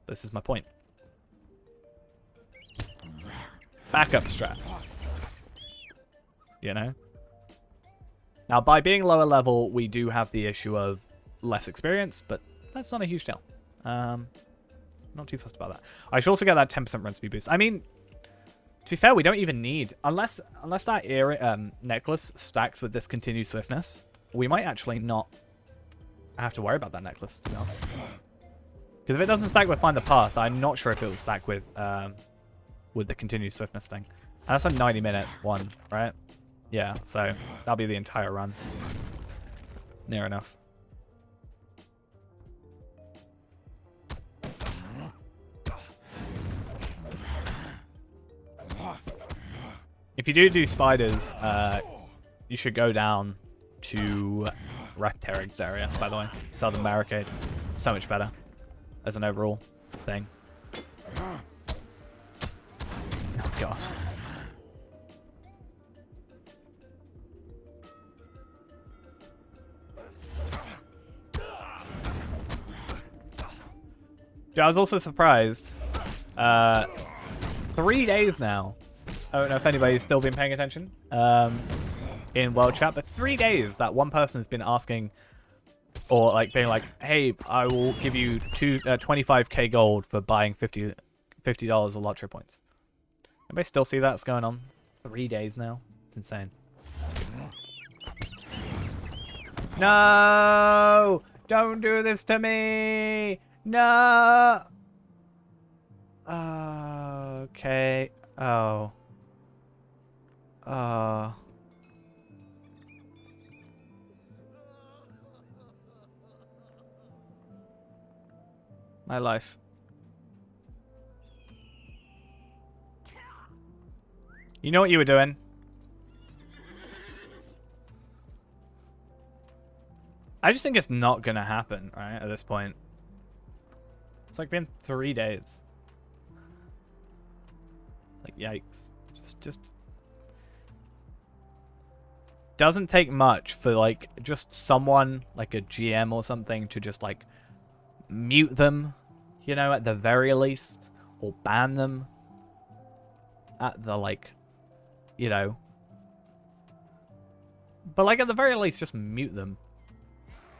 This is my point. Backup straps. You know? Now, by being lower level, we do have the issue of less experience, but that's not a huge deal. Not too fussed about that. I should also get that 10% run speed boost. I mean, to be fair, we don't even need... Unless that necklace stacks with this continued swiftness, we might actually not have to worry about that necklace, to be honest. Because if it doesn't stack with Find the Path, I'm not sure if it will stack with the continued swiftness thing. And that's a 90-minute one, right? Yeah, so that'll be the entire run. Near enough. If you do spiders, you should go down to Rectarig's area, by the way. Southern Barricade. So much better as an overall thing. Oh, God. I was also surprised. 3 days now. I don't know if anybody's still been paying attention in World Chat, but 3 days that one person has been asking, or like being like, "Hey, I will give you 25k gold for buying $50 of LOTRO points." Anybody still see that's going on? 3 days now. It's insane. No! Don't do this to me! No! Okay. Oh. My life. You know what you were doing? I just think it's not gonna happen, right, at this point. It's like been 3 days. Like, yikes. Just doesn't take much for, like, just someone, like a GM or something, to just, like, mute them, you know, at the very least, or ban them at the, like, you know. But, like, at the very least, just mute them.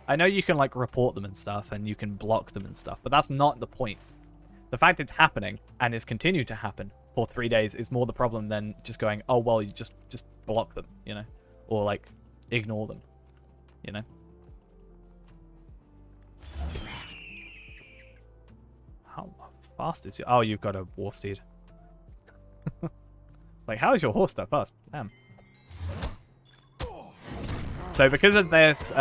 I know you can, like, report them and stuff, and you can block them and stuff, but that's not the point. The fact it's happening, and it's continued to happen for 3 days, is more the problem than just going, oh, well, you just block them, you know? Or, like, ignore them, you know? How fast is your... Oh, you've got a war steed. Like, how is your horse that fast? Damn. So, because of this,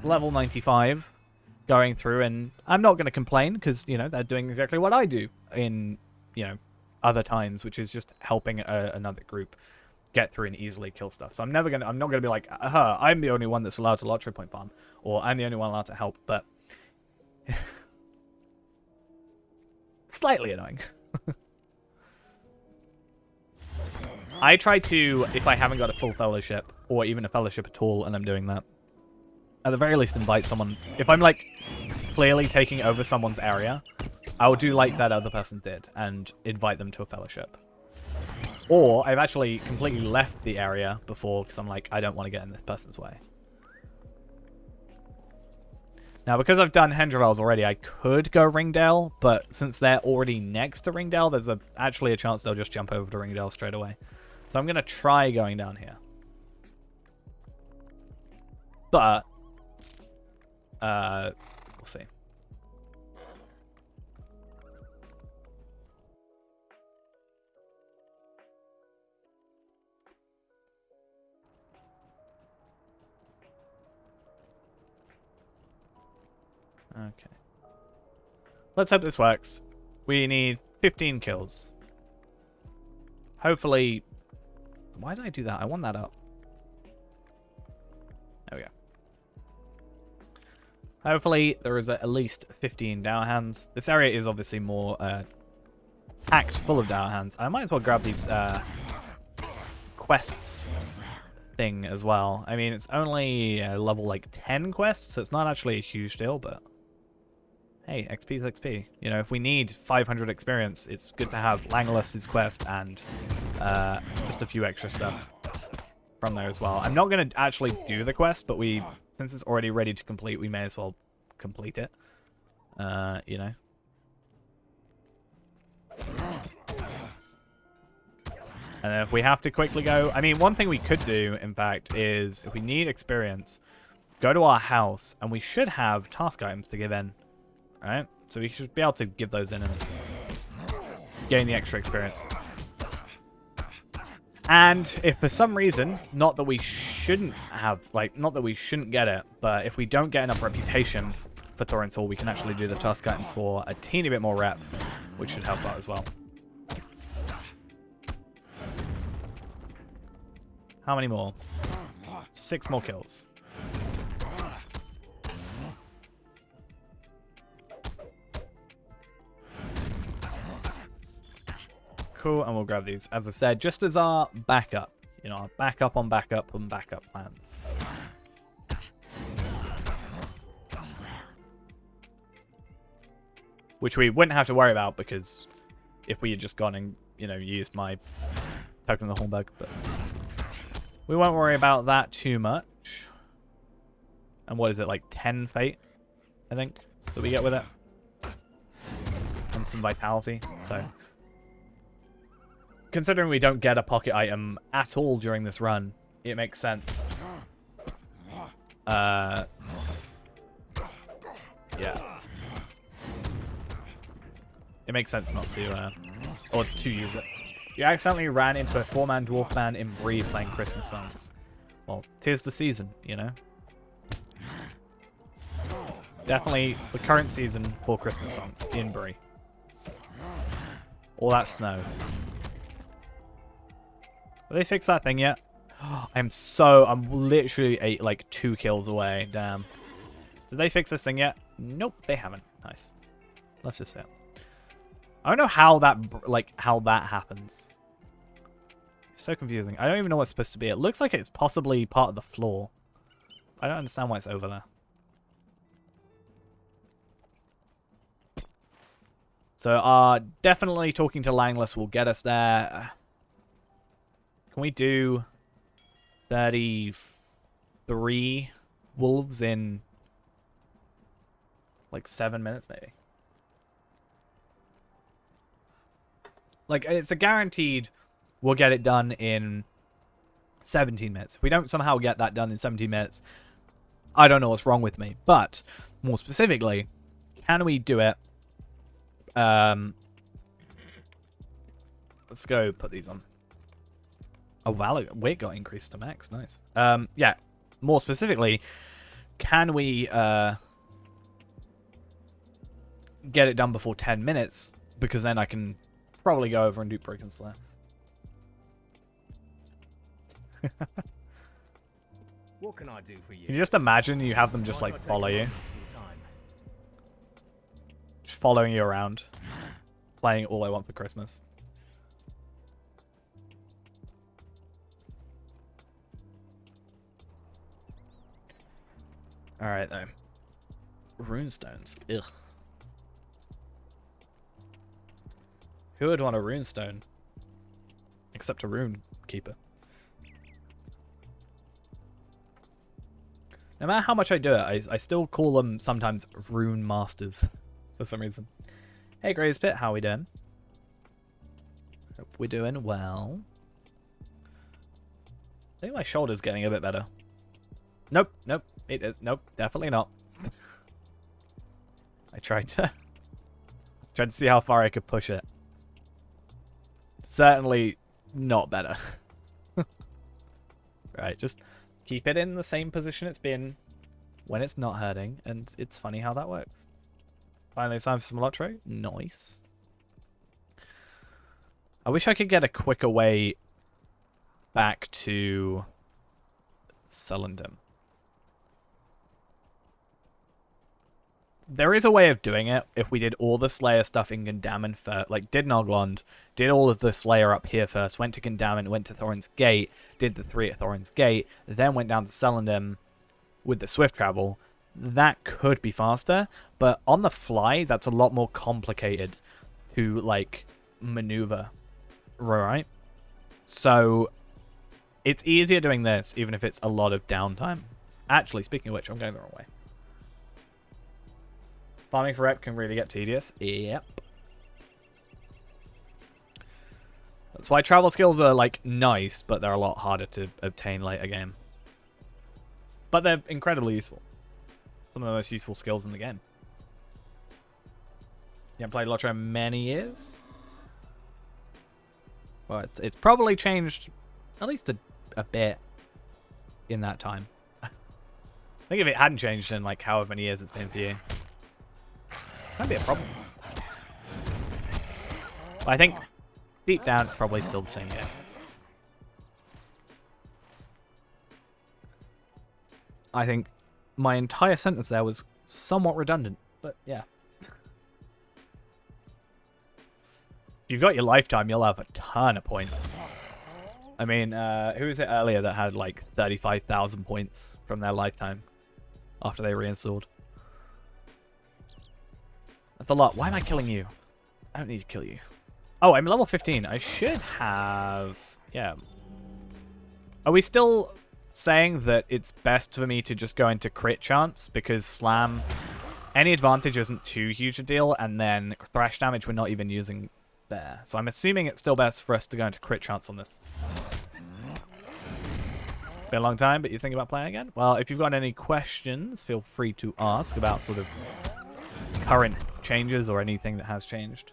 level 95 going through, and I'm not going to complain, because, you know, they're doing exactly what I do in, you know, other times, which is just helping another group get through and easily kill stuff. So I'm not gonna be like, I'm the only one that's allowed to LOTRO point farm, or I'm the only one allowed to help, but slightly annoying. I try to, if I haven't got a full fellowship, or even a fellowship at all, and I'm doing that, at the very least invite someone. If I'm, like, clearly taking over someone's area, I'll do like that other person did, and invite them to a fellowship. Or I've actually completely left the area before, because I'm like, I don't want to get in this person's way. Now, because I've done Hendravels already, I could go Ringdale, but since they're already next to Ringdale, there's actually a chance they'll just jump over to Ringdale straight away. So I'm going to try going down here. But, we'll see. Okay. Let's hope this works. We need 15 kills. Hopefully... Why did I do that? I want that up. There we go. Hopefully there is at least 15 Dower Hands. This area is obviously more packed full of Dower Hands. I might as well grab these quests thing as well. I mean, it's only level like 10 quest, so it's not actually a huge deal, but hey, XP is XP. You know, if we need 500 experience, it's good to have Langollus's quest and just a few extra stuff from there as well. I'm not going to actually do the quest, but since it's already ready to complete, we may as well complete it. You know. And if we have to quickly go... I mean, one thing we could do, in fact, is if we need experience, go to our house, and we should have task items to give in. Right? So we should be able to give those in and gain the extra experience. And if for some reason, not that we shouldn't have, like, not that we shouldn't get it, but if we don't get enough reputation for Thorinthal, we can actually do the task item for a teeny bit more rep, which should help out as well. How many more? 6 more kills. Cool, and we'll grab these, as I said, just as our backup. You know, our backup on backup and backup plans. Which we wouldn't have to worry about, because if we had just gone and, you know, used my token of the Hornberg, but we won't worry about that too much. And what is it, like 10 fate, I think, that we get with it? And some vitality, so... Considering we don't get a pocket item at all during this run, it makes sense. Yeah. It makes sense not to, or to use it. You accidentally ran into a 4-man dwarf band in Bree playing Christmas songs. Well, 'tis the season, you know? Definitely the current season for Christmas songs in Bree. All that snow. Have they fixed that thing yet? I'm literally like 2 kills away. Damn. Did they fix this thing yet? Nope, they haven't. Nice. Let's just say it. I don't know how that happens. It's so confusing. I don't even know what it's supposed to be. It looks like it's possibly part of the floor. I don't understand why it's over there. So, definitely talking to Langless will get us there. Can we do 33 wolves in like 7 minutes, maybe? Like, it's a guaranteed we'll get it done in 17 minutes. If we don't somehow get that done in 17 minutes, I don't know what's wrong with me. But, more specifically, can we do it? Let's go put these on. Oh, value weight got increased to max. Nice. Yeah. More specifically, can we get it done before 10 minutes? Because then I can probably go over and do Broken Slayer. What can I do for you? Can you just imagine you have them just like follow you? Just following you around. Playing All I Want for Christmas. Alright, though. Runestones. Ugh. Who would want a runestone? Except a rune keeper. No matter how much I do it, I still call them sometimes rune masters. For some reason. Hey, Graves Pit, how we doing? Hope we're doing well. I think my shoulder's getting a bit better. Nope, nope. It is. Nope, definitely not. I tried to see how far I could push it. Certainly not better. Right, just keep it in the same position it's been when it's not hurting, and it's funny how that works. Finally, it's time for some LOTRO. Nice. I wish I could get a quicker way back to Sullendam. there is a way of doing it if we did all the Slayer stuff in Gundamon first, like did Noglond, did all of the Slayer up here first, went to Gundamon, went to Thorin's Gate, did the 3 at Thorin's Gate, then went down to Celandem with the swift travel. That could be faster, but on the fly, that's a lot more complicated to, like, maneuver, right? So, it's easier doing this, even if it's a lot of downtime. Actually, speaking of which, I'm going the wrong way. Farming for rep can really get tedious. Yep. That's why travel skills are, like, nice, but they're a lot harder to obtain later game. But they're incredibly useful. Some of the most useful skills in the game. You haven't played LOTRO in many years? Well, it's probably changed at least a bit in that time. I think if it hadn't changed in, like, however many years it's been for you, that'd be a problem. But I think deep down it's probably still the same game. I think my entire sentence there was somewhat redundant, but yeah. If you've got your lifetime, you'll have a ton of points. I mean, who was it earlier that had like 35,000 points from their lifetime after they reinstalled? That's a lot. Why am I killing you? I don't need to kill you. Oh, I'm level 15. I should have... Yeah. Are we still saying that it's best for me to just go into crit chance? Because slam... Any advantage isn't too huge a deal, and then thrash damage we're not even using there. So I'm assuming it's still best for us to go into crit chance on this. Been a long time, but you think about playing again? Well, if you've got any questions, feel free to ask about sort of current changes or anything that has changed.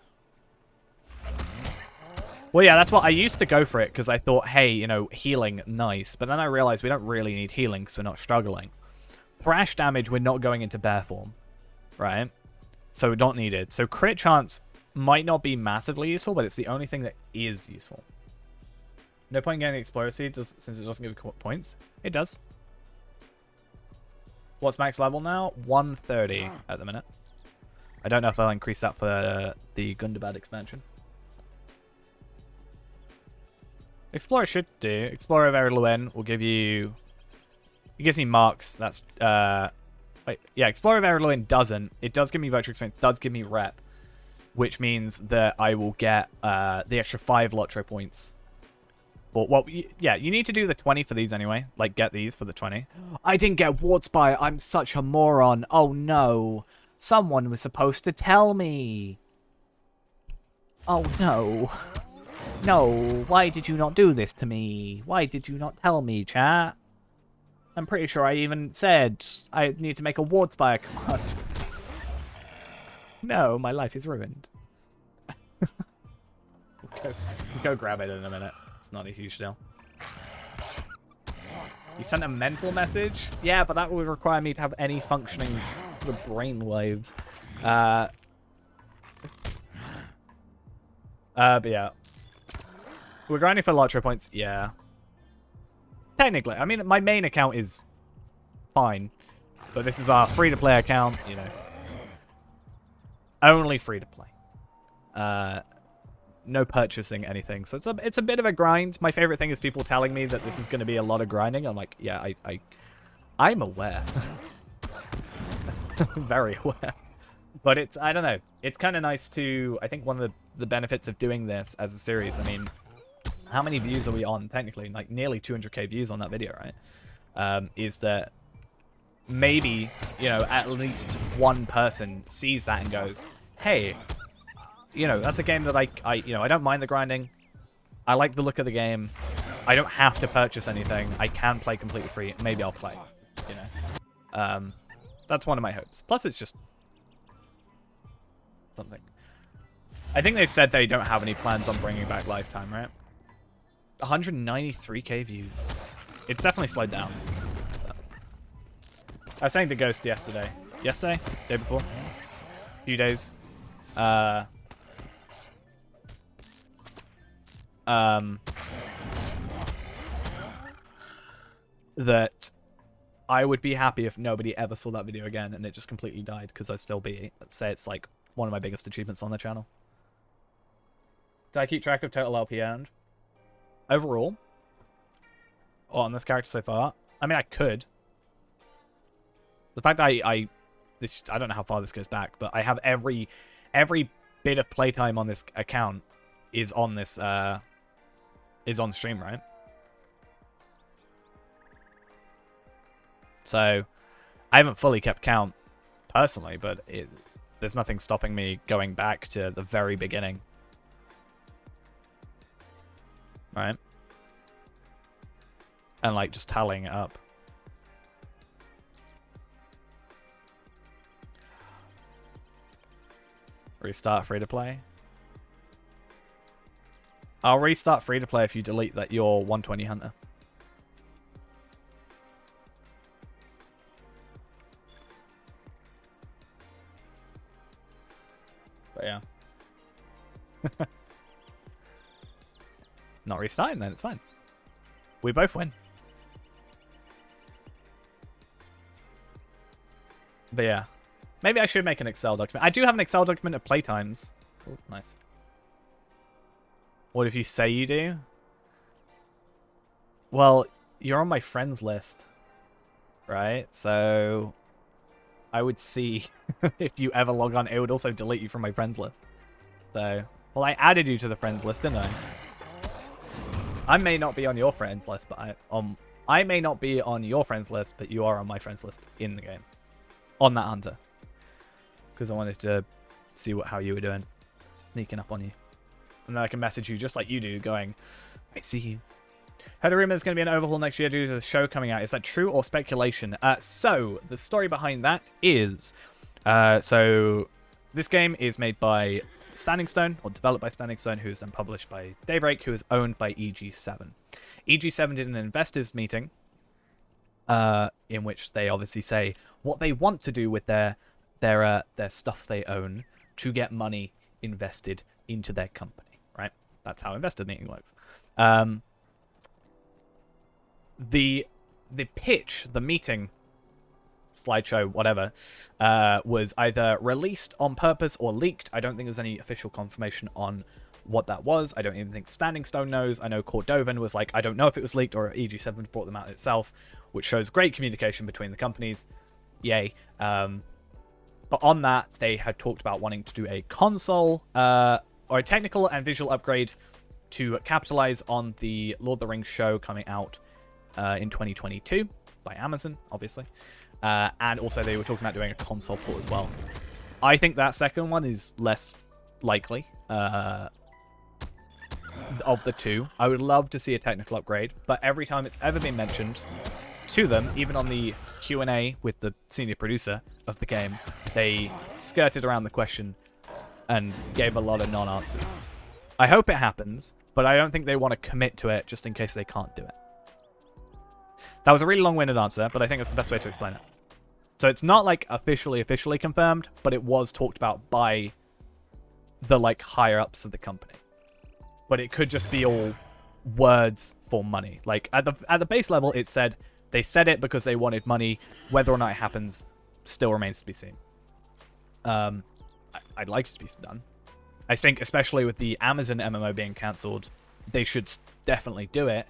Well, yeah, that's what I used to go for it because I thought, hey, you know, healing, nice. But then I realized we don't really need healing because we're not struggling. Thrash damage, we're not going into bear form, right? So we don't need it. So crit chance might not be massively useful, but it's the only thing that is useful. No point in getting the Explorer Seed since it doesn't give points. It does. What's max level now? 130 at the minute. I don't know if they'll increase that for the Gundabad expansion. Explorer should do. Explorer of Erluin will give you... It gives me marks. That's... Wait, yeah, Explorer of Erluin doesn't. It does give me virtual experience. It does give me rep. Which means that I will get the extra 5 LOTRO points. But, well, yeah, you need to do the 20 for these anyway. Like, get these for the 20. I didn't get Wardspire. I'm such a moron. Oh, no. Someone was supposed to tell me. Oh, no. No, why did you not do this to me? Why did you not tell me, chat? I'm pretty sure I even said I need to make a Wardspire command. No, my life is ruined. we'll go grab it in a minute. It's not a huge deal. You sent a mental message? Yeah, but that would require me to have any functioning brain waves. But yeah. We're grinding for LOTRO points? Yeah. Technically. I mean, my main account is fine. But this is our free-to-play account, you know. Only free-to-play. No purchasing anything. So it's a bit of a grind. My favorite thing is people telling me that this is going to be a lot of grinding. I'm like, yeah, I'm aware. Very aware. But it's, I don't know. It's kind of nice to, I think one of the benefits of doing this as a series, I mean, how many views are we on, technically? Like, nearly 200k views on that video, right? Is that maybe, you know, at least one person sees that and goes, hey, you know, that's a game that I don't mind the grinding. I like the look of the game. I don't have to purchase anything. I can play completely free. Maybe I'll play, you know. That's one of my hopes. Plus, it's just something. I think they've said they don't have any plans on bringing back Lifetime, right? 193k views. It's definitely slowed down. I was saying to Ghost yesterday. Yesterday? Day before? A few days. That I would be happy if nobody ever saw that video again and it just completely died, because I'd still be, let's say it's like one of my biggest achievements on the channel. Do I keep track of total LP earned? Overall? On this character so far? I mean, I could. The fact that I don't know how far this goes back, but I have every bit of playtime on this account is on this, is on stream, right? So, I haven't fully kept count personally, but there's nothing stopping me going back to the very beginning. Right? And like just tallying it up. Restart free to play. I'll restart free to play if you delete that your 120 hunter. But yeah. Not restarting then, it's fine. We both win. But yeah. Maybe I should make an Excel document. I do have an Excel document of playtimes. Oh, nice. What if you say you do? Well, you're on my friends list. Right? So I would see if you ever log on, it would also delete you from my friends list. So, well, I added you to the friends list, didn't I? I may not be on your friends list, but I may not be on your friends list, but you are on my friends list in the game. On that hunter. Because I wanted to see how you were doing. Sneaking up on you. And then I can message you just like you do, going, I see you. Heard a rumor there's going to be an overhaul next year due to the show coming out. Is that true or speculation? So, the story behind that is... so, this game is made by Standing Stone, or developed by Standing Stone, who is then published by Daybreak, who is owned by EG7. EG7 did an investors meeting, in which they obviously say what they want to do with their stuff they own to get money invested into their company, right? That's how investor meeting works. The pitch, the meeting, slideshow, whatever, was either released on purpose or leaked. I don't think there's any official confirmation on what that was. I don't even think Standing Stone knows. I know Cordovan was like, I don't know if it was leaked or EG7 brought them out itself, which shows great communication between the companies. Yay. But on that, they had talked about wanting to do a console, or a technical and visual upgrade to capitalize on the Lord of the Rings show coming out in 2022 by Amazon, obviously. And also they were talking about doing a console port as well. I think that second one is less likely of the two. I would love to see a technical upgrade, but every time it's ever been mentioned to them, even on the Q&A with the senior producer of the game, they skirted around the question and gave a lot of non-answers. I hope it happens, but I don't think they want to commit to it just in case they can't do it. That was a really long-winded answer, but I think that's the best way to explain it. So it's not like officially confirmed, but it was talked about by the like higher-ups of the company. But it could just be all words for money. Like at the base level, it said they said it because they wanted money. Whether or not it happens still remains to be seen. I'd like it to be done. I think especially with the Amazon MMO being cancelled, they should definitely do it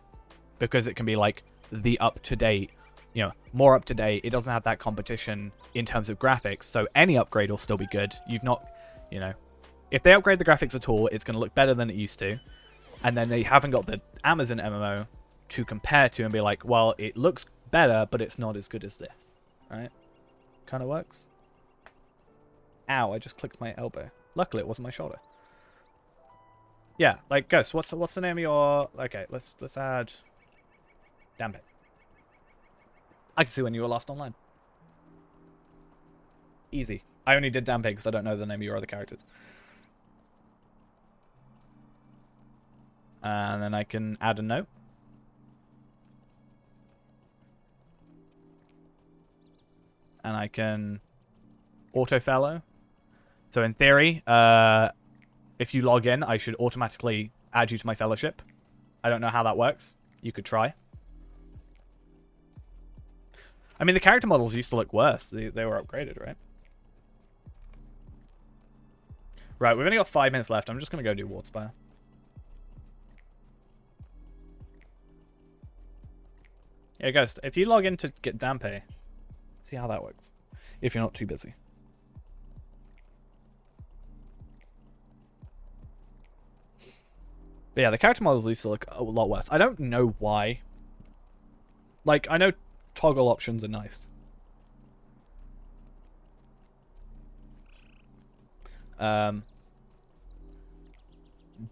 because it can be like the up-to-date, you know, more up-to-date. It doesn't have that competition in terms of graphics, so any upgrade will still be good. You've not, you know, if they upgrade the graphics at all, it's going to look better than it used to. And then they haven't got the Amazon MMO to compare to and be like, well, it looks better, but it's not as good as this, right? Kind of works. Ow, I just clicked my elbow. Luckily, it wasn't my shoulder. Yeah, like, Ghost, what's the name of your... Okay, let's add... Damn it. I can see when you were last online. Easy. I only did Damn because I don't know the name of your other characters. And then I can add a note. And I can auto-fellow. So in theory, if you log in, I should automatically add you to my fellowship. I don't know how that works. You could try. I mean, the character models used to look worse. They were upgraded, right? Right, we've only got 5 minutes left. I'm just going to go do Wardspire. Yeah, Ghost, if you log in to get Dampe, see how that works. If you're not too busy. But yeah, the character models used to look a lot worse. I don't know why. Like, I know toggle options are nice.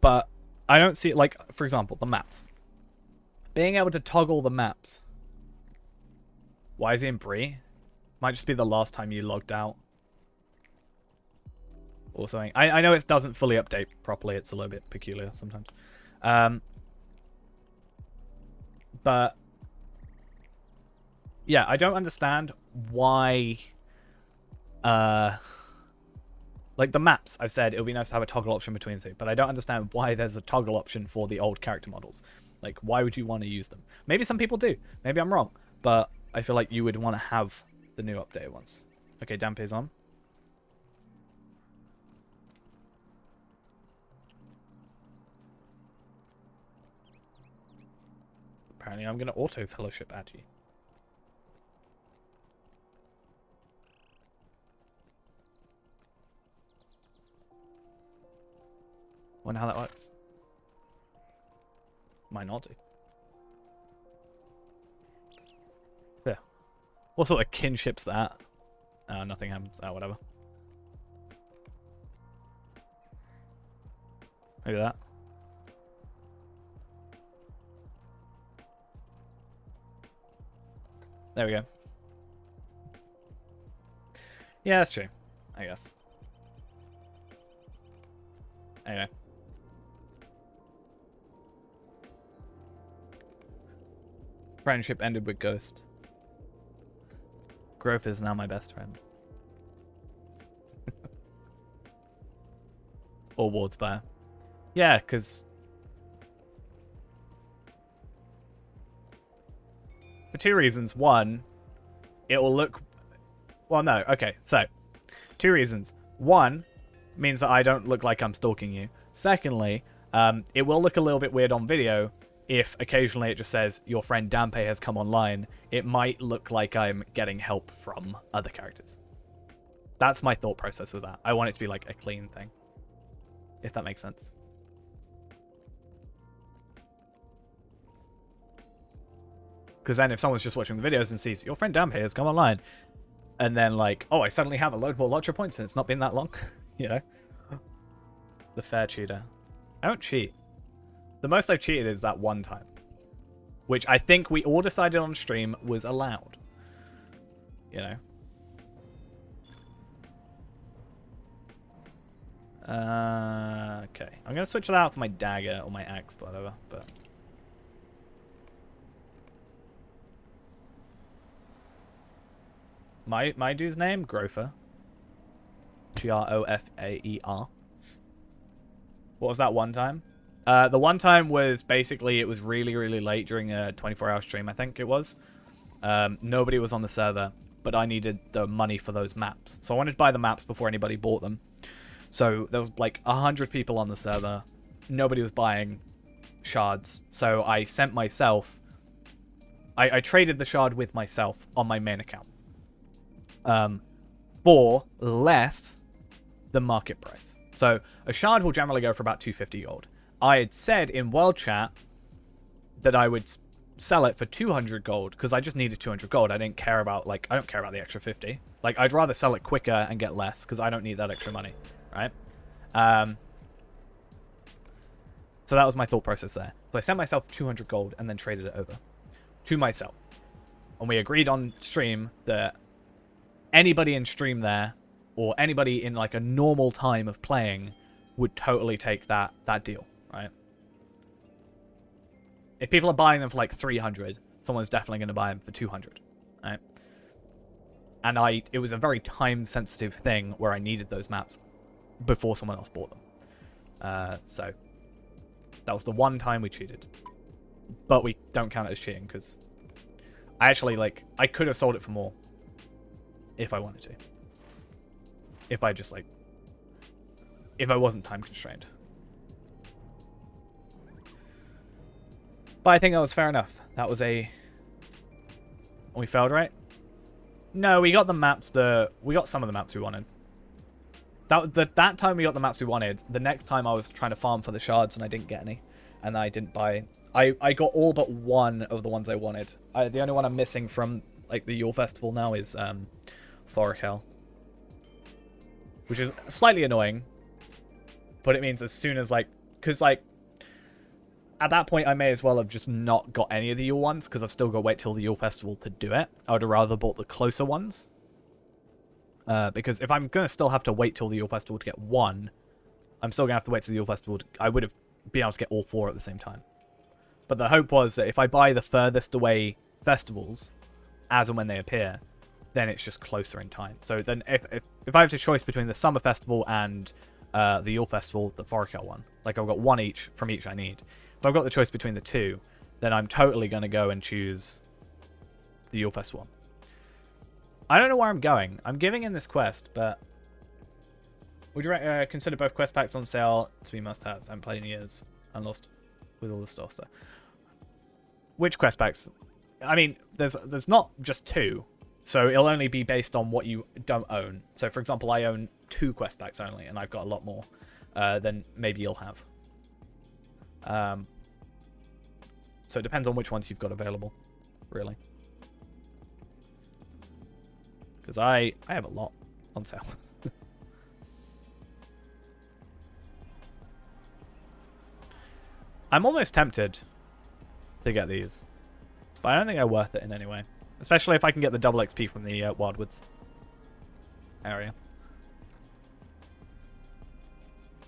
But I don't see, like, for example, the maps. Being able to toggle the maps. Why is he in Bree? Might just be the last time you logged out. Or something. I know it doesn't fully update properly. It's a little bit peculiar sometimes. But yeah, I don't understand why like the maps, I've said it would be nice to have a toggle option between the two, but I don't understand why there's a toggle option for the old character models. Like, why would you want to use them? Maybe some people do. Maybe I'm wrong, but I feel like you would want to have the new updated ones. Okay, Dampe's on. Apparently I'm going to auto-fellowship at you. Wonder how that works. Might not do. Yeah. What sort of kinship's that? Nothing happens. Whatever. Maybe that. There we go. Yeah, that's true. I guess. Anyway. Friendship ended with Ghost. Growth is now my best friend. Or Wardspire. Yeah, because... for two reasons. One, it will look... well, no. Okay, so. 2 reasons. One, means that I don't look like I'm stalking you. Secondly, it will look a little bit weird on video if occasionally it just says, your friend Dampe has come online. It might look like I'm getting help from other characters. That's my thought process with that. I want it to be like a clean thing. If that makes sense. Because then if someone's just watching the videos and sees, your friend Dampe has come online, and then like, oh, I suddenly have a load more LOTRO points and it's not been that long. You know? The fair cheater. I don't cheat. The most I've cheated is that one time. Which I think we all decided on stream was allowed. You know? Okay. I'm going to switch it out for my dagger or my axe, whatever. But my dude's name? Grofer. Grofaer. What was that one time? The one time was basically, it was really, really late during a 24-hour stream, I think it was. Nobody was on the server, but I needed the money for those maps. So I wanted to buy the maps before anybody bought them. So there was like 100 people on the server. Nobody was buying shards. So I sent myself... I traded the shard with myself on my main account. For less than market price. So a shard will generally go for about 250 gold. I had said in World Chat that I would sell it for 200 gold because I just needed 200 gold. I didn't care about, like, I don't care about the extra 50. Like, I'd rather sell it quicker and get less because I don't need that extra money, right? So that was my thought process there. So I sent myself 200 gold and then traded it over to myself. And we agreed on stream that anybody in stream there or anybody in, like, a normal time of playing would totally take that deal. Right? If people are buying them for like 300, someone's definitely going to buy them for 200. Right? And it was a very time-sensitive thing where I needed those maps before someone else bought them. So that was the one time we cheated. But we don't count it as cheating because I actually, like, I could have sold it for more. If I wanted to. If I just, like... If I wasn't time constrained. But I think that was fair enough. That was a... We failed, right? No, we got the maps we got some of the maps we wanted. That time we got the maps we wanted. The next time I was trying to farm for the shards and I didn't get any. And I didn't buy... I got all but one of the ones I wanted. The only one I'm missing from, like, the Yule Festival now is Thorkel. Which is slightly annoying. But it means as soon as, like... Because, like... At that point, I may as well have just not got any of the Yule ones, because I've still got to wait till the Yule Festival to do it. I would have rather bought the closer ones. Because if I'm going to still have to wait till the Yule Festival to get one, I'm still going to have to wait till the Yule Festival. I would have been able to get all 4 at the same time. But the hope was that if I buy the furthest away festivals, as and when they appear, then it's just closer in time. So then if I have a choice between the Summer Festival and the Yule Festival, the Thorkel one, like I've got one each from each I need. If I've got the choice between the two, then I'm totally going to go and choose the Yule Festival. I don't know where I'm going. I'm giving in this quest, but... Would you consider both quest packs on sale to be must-haves? I haven't played in years. I'm lost with all the stuff. So. Which quest packs? I mean, there's not just 2. So it'll only be based on what you don't own. So, for example, I own 2 quest packs only, and I've got a lot more than maybe you'll have. So it depends on which ones you've got available, really. Because I have a lot on sale. I'm almost tempted to get these, but I don't think they're worth it in any way. Especially if I can get the double XP from the Wildwoods area.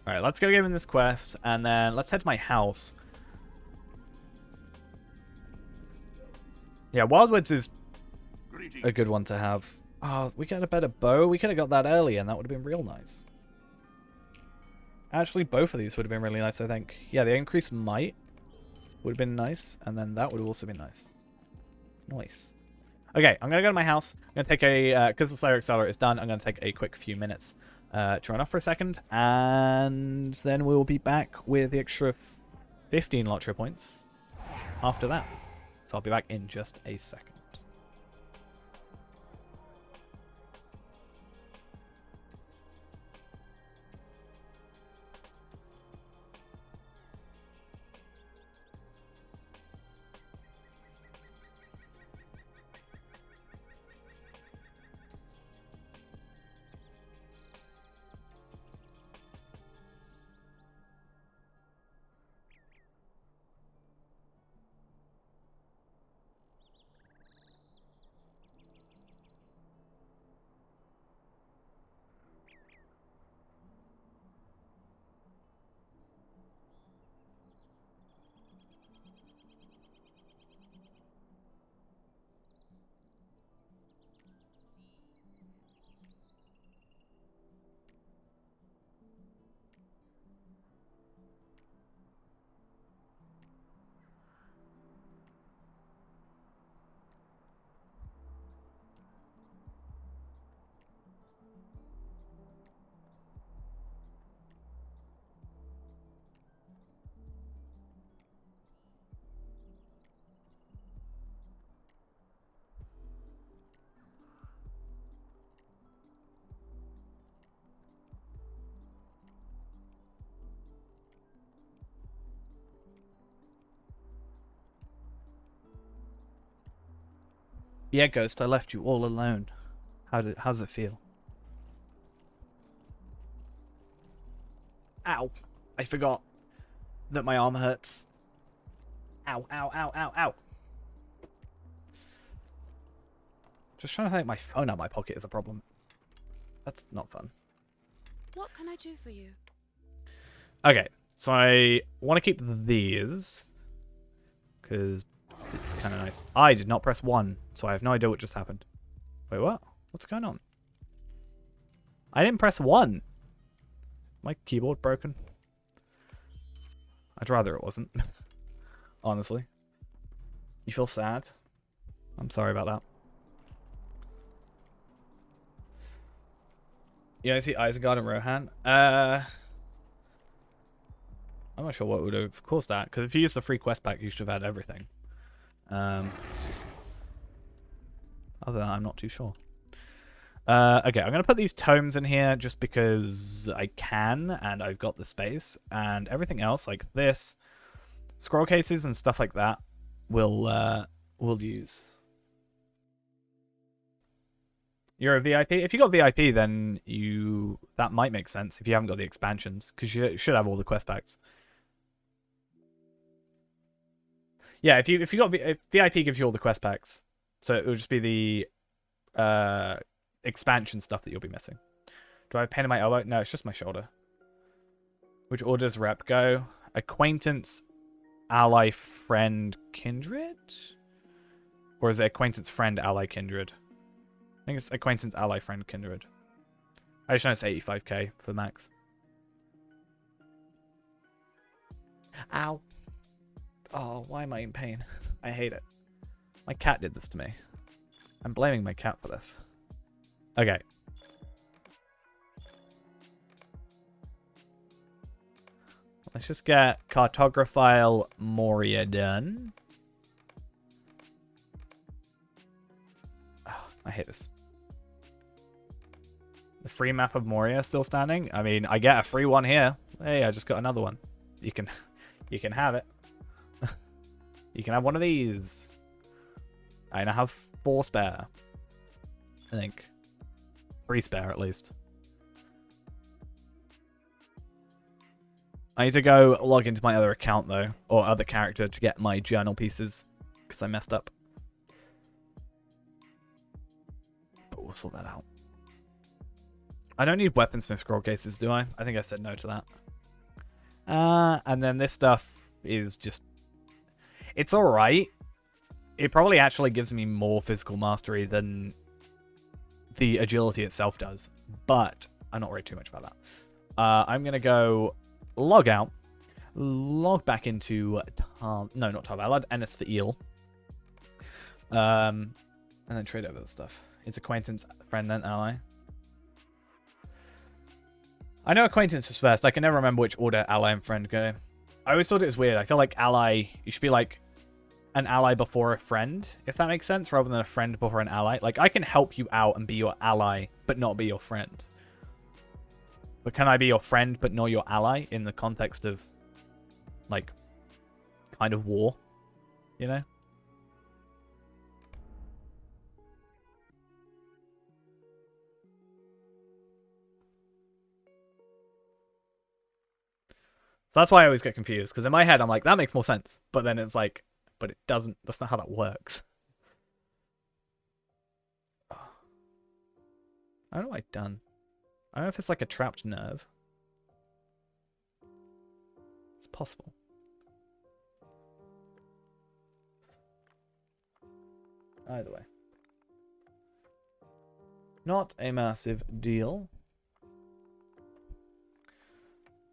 Alright, let's go give him this quest, and then let's head to my house. Yeah, Wildwoods is a good one to have. Oh, we got a better bow. We could have got that earlier, and that would have been real nice. Actually, both of these would have been really nice, I think. Yeah, the increased might would have been nice, and then that would have also been nice. Nice. Okay, I'm going to go to my house. I'm going to take a... Because the Slayer Accelerator is done, I'm going to take a quick few minutes to run off for a second, and then we'll be back with the extra 15 LOTRO points after that. So I'll be back in just a second. Yeah, Ghost, I left you all alone. How does it feel? Ow. I forgot that my arm hurts. Ow, ow, ow, ow, ow. Just trying to take my phone out of my pocket is a problem. That's not fun. What can I do for you? Okay, so I want to keep these. Because it's kind of nice. I did not press 1, so I have no idea what just happened. Wait, what? What's going on? I didn't press 1. My keyboard broken? I'd rather it wasn't. Honestly. You feel sad? I'm sorry about that. Yeah, I see Isengard and Rohan. I'm not sure what would have caused that, because if you use the free quest pack, you should have had everything. Other than that, I'm not too sure. Okay, I'm going to put these tomes in here just because I can, and I've got the space. And everything else, like this, scroll cases and stuff like that, we'll use. You're a VIP? If you got VIP, then that might make sense if you haven't got the expansions, because you should have all the quest packs. Yeah, if VIP gives you all the quest packs, so it will just be the expansion stuff that you'll be missing. Do I have pain in my elbow? No, it's just my shoulder. Which order does rep go? Acquaintance, ally, friend, kindred? Or is it acquaintance, friend, ally, kindred? I think it's acquaintance, ally, friend, kindred. I just know it's 85k for max. Ow. Oh, why am I in pain? I hate it. My cat did this to me. I'm blaming my cat for this. Okay. Let's just get Cartographile Moria done. Oh, I hate this. The free map of Moria still standing? I mean, I get a free one here. Hey, I just got another one. You can have it. You can have one of these. I now have 4 spare. I think. 3 spare at least. I need to go log into my other account though, or other character to get my journal pieces, because I messed up. But we'll sort that out. I don't need weaponsmith scroll cases, do I? I think I said no to that. And then this stuff is just... It's alright. It probably actually gives me more physical mastery than the agility itself does. But I'm not worried too much about that. I'm going to go log out. Log back into... no, not Tarvalad. Ennis for Eel. And then trade over the stuff. It's acquaintance, friend, and ally. I know acquaintance was first. I can never remember which order ally and friend go. I always thought it was weird. I feel like ally, you should be like an ally before a friend, if that makes sense, rather than a friend before an ally. Like, I can help you out and be your ally, but not be your friend. But can I be your friend, but not your ally in the context of, like, kind of war, you know? So that's why I always get confused, because in my head I'm like, that makes more sense. But then it's like, but it doesn't, that's not how that works. I don't know what I've done. I don't know if it's like a trapped nerve. It's possible. Either way. Not a massive deal.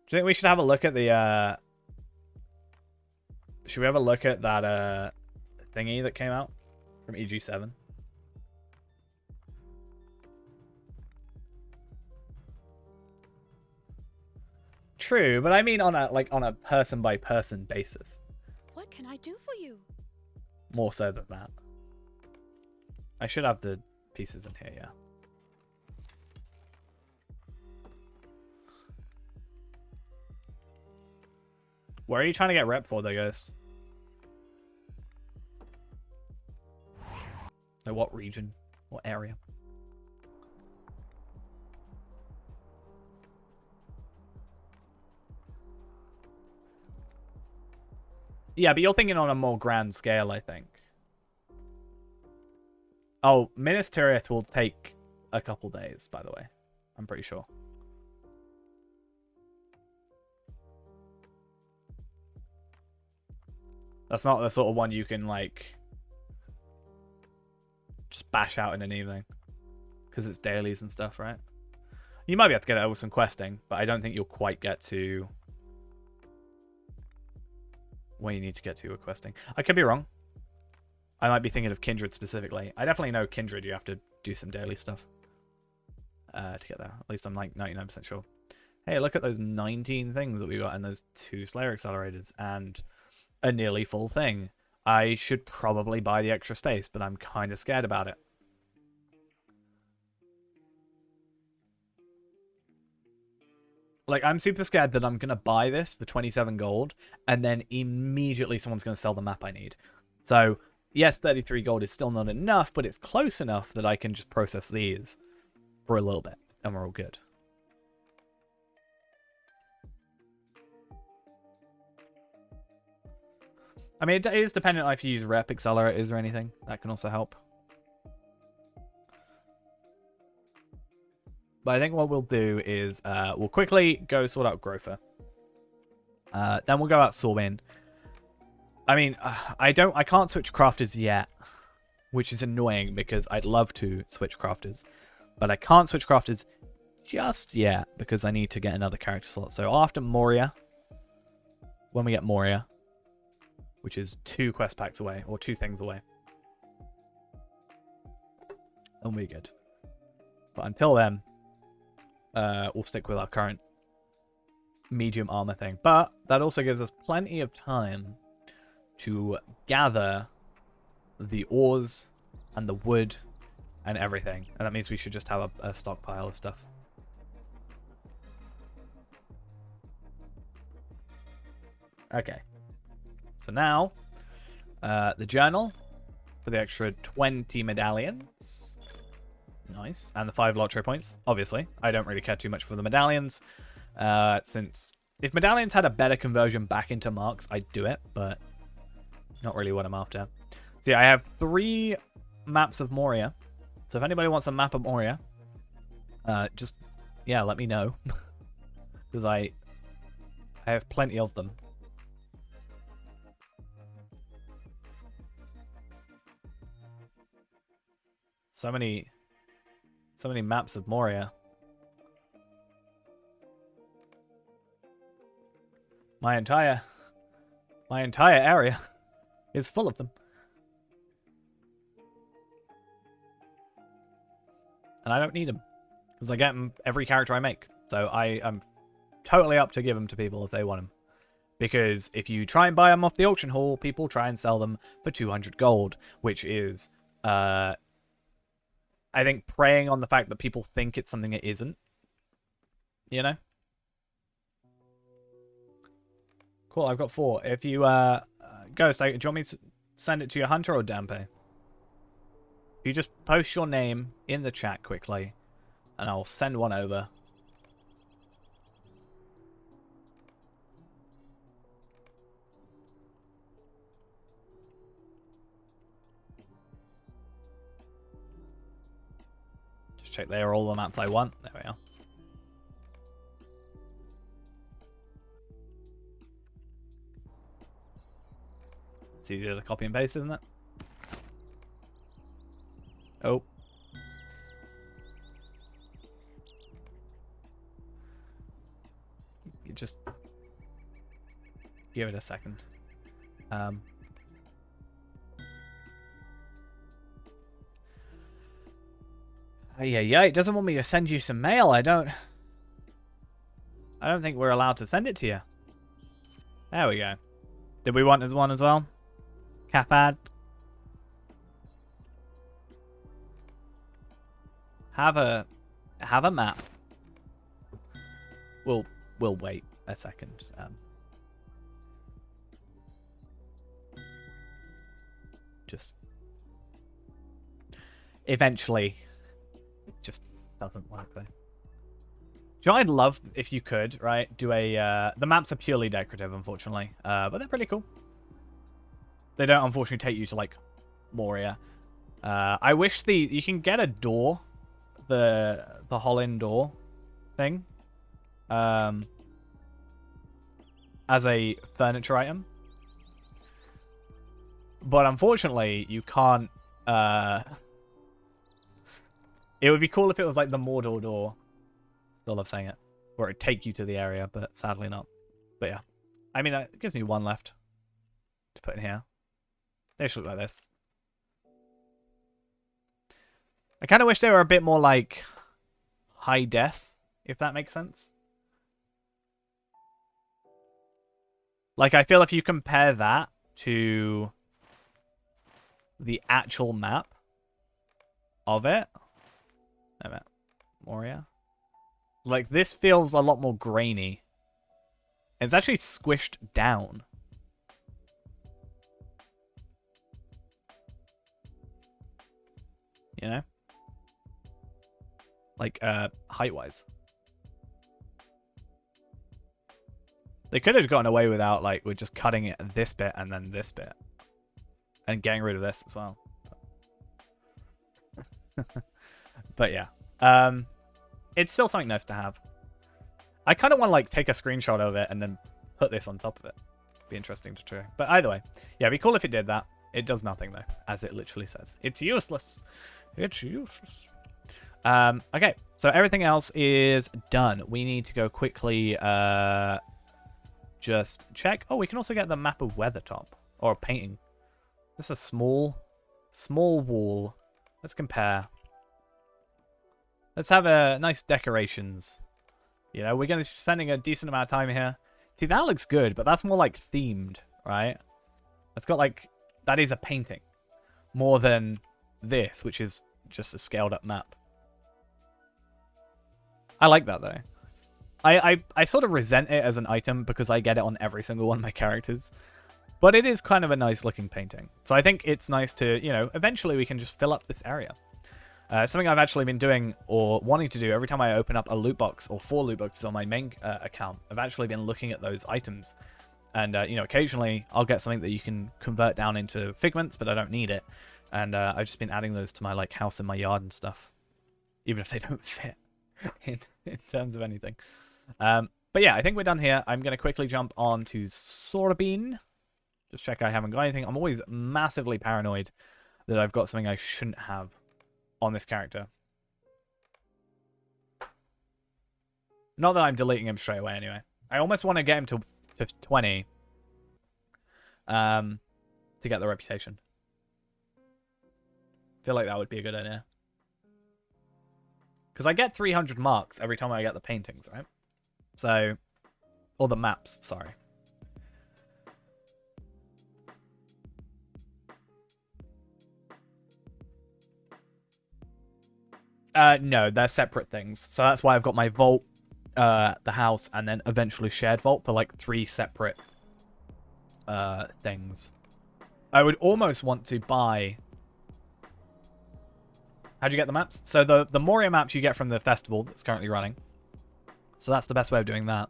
Do you think we should have a look at the, should we have a look at that, thingy that came out from EG7? True, but I mean on a person by person basis. What can I do for you? More so than that. I should have the pieces in here, yeah. Where are you trying to get rep for though, Ghost? Like what region? What area? Yeah, but you're thinking on a more grand scale, I think. Oh, Minas Tirith will take a couple days, by the way. I'm pretty sure. That's not the sort of one you can, like, just bash out in an evening. Because it's dailies and stuff, right? You might be able to get it with some questing, but I don't think you'll quite get to where you need to get to with questing. I could be wrong. I might be thinking of Kindred specifically. I definitely know Kindred, you have to do some daily stuff to get there. At least I'm like 99% sure. Hey, look at those 19 things that we got and those 2 Slayer accelerators and a nearly full thing. I should probably buy the extra space, but I'm kind of scared about it. Like, I'm super scared that I'm going to buy this for 27 gold, and then immediately someone's going to sell the map I need. So, yes, 33 gold is still not enough, but it's close enough that I can just process these for a little bit, and we're all good. I mean, it is dependent on if you use rep accelerators or anything. That can also help. But I think what we'll do is we'll quickly go sort out Grofer. Then we'll go out Sorbin. I mean, I can't switch crafters yet, which is annoying because I'd love to switch crafters, but I can't switch crafters just yet because I need to get another character slot. So after Moria, when we get Moria, which is 2 quest packs away or 2 things away, then we're good. But until then, we'll stick with our current medium armor thing. But that also gives us plenty of time to gather the ores and the wood and everything. And that means we should just have a stockpile of stuff. Okay. So now, the journal for the extra 20 medallions. Nice. And the 5 LOTRO points, obviously. I don't really care too much for the medallions. Since if medallions had a better conversion back into marks, I'd do it, but not really what I'm after. So yeah, I have 3 maps of Moria. So if anybody wants a map of Moria, just, yeah, let me know. Because I have plenty of them. So many maps of Moria. My entire area is full of them. And I don't need them. Because I get them every character I make. So I am totally up to give them to people if they want them. Because if you try and buy them off the auction hall, people try and sell them for 200 gold. Which is, I think, preying on the fact that people think it's something it isn't. You know? Cool, I've got 4. If you, Ghost, do you want me to send it to your Hunter or Dampe? If you just post your name in the chat quickly, and I'll send one over. Just check they are all the maps I want. There we are. It's easier to copy and paste, isn't it? Oh. You just give it a second. Yeah, it doesn't want me to send you some mail. I don't think we're allowed to send it to you. There we go. Did we want one as well? Cap ad. Have a map. We'll wait a second. Just eventually, it just doesn't work though. Do you know, I'd love if you could, right? Do a the maps are purely decorative, unfortunately, but they're pretty cool. They don't unfortunately take you to like Moria. I wish you can get a door, the Holland door thing, as a furniture item, but unfortunately you can't. It would be cool if it was like the Mordor door. Still love saying it, where it'd take you to the area, but sadly not. But yeah, I mean, it gives me 1 left to put in here. They should look like this. I kind of wish they were a bit more like high def, if that makes sense. Like, I feel if you compare that to the actual map of it. No, map. Moria. Like, this feels a lot more grainy. It's actually squished down. You know? Like, height-wise. They could have gotten away without, like, with just cutting it this bit and then this bit. And getting rid of this as well. But yeah. It's still something nice to have. I kind of want to, like, take a screenshot of it and then put this on top of it. Be interesting to try. But either way. Yeah, it'd be cool if it did that. It does nothing, though. As it literally says. It's useless. It's useless. Okay. So everything else is done. We need to go quickly, just check. Oh, we can also get the map of Weathertop. Or a painting. This is a small wall. Let's compare. Let's have a nice decorations. You know, we're going to be spending a decent amount of time here. See, that looks good, but that's more like themed, right? It's got like, that is a painting. More than this, which is just a scaled up map. I like that though. I sort of resent it as an item because I get it on every single one of my characters. But it is kind of a nice looking painting. So I think it's nice to, you know, eventually we can just fill up this area. Something I've actually been doing or wanting to do every time I open up a loot box or 4 loot boxes on my main account. I've actually been looking at those items. And, you know, occasionally I'll get something that you can convert down into figments, but I don't need it. And I've just been adding those to my, like, house in my yard and stuff. Even if they don't fit in terms of anything. But yeah, I think we're done here. I'm going to quickly jump on to Sorbine. Just check I haven't got anything. I'm always massively paranoid that I've got something I shouldn't have on this character. Not that I'm deleting him straight away anyway. I almost want to get him to 20 to get the reputation. Feel like that would be a good idea. Because I get 300 marks every time I get the paintings, right? So, or the maps, sorry. No, they're separate things. So that's why I've got my vault, the house, and then eventually shared vault for like 3 separate things. I would almost want to buy... How'd you get the maps? So the Moria maps you get from the festival that's currently running. So that's the best way of doing that.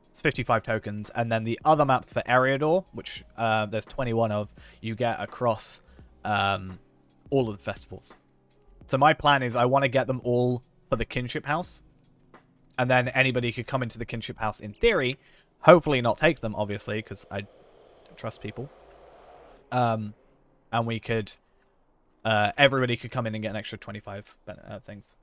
It's 55 tokens. And then the other maps for Eriador, which there's 21 of, you get across all of the festivals. So my plan is I want to get them all for the kinship house. And then anybody could come into the kinship house in theory. Hopefully not take them, obviously, because I don't trust people. And we could... everybody could come in and get an extra 25 things.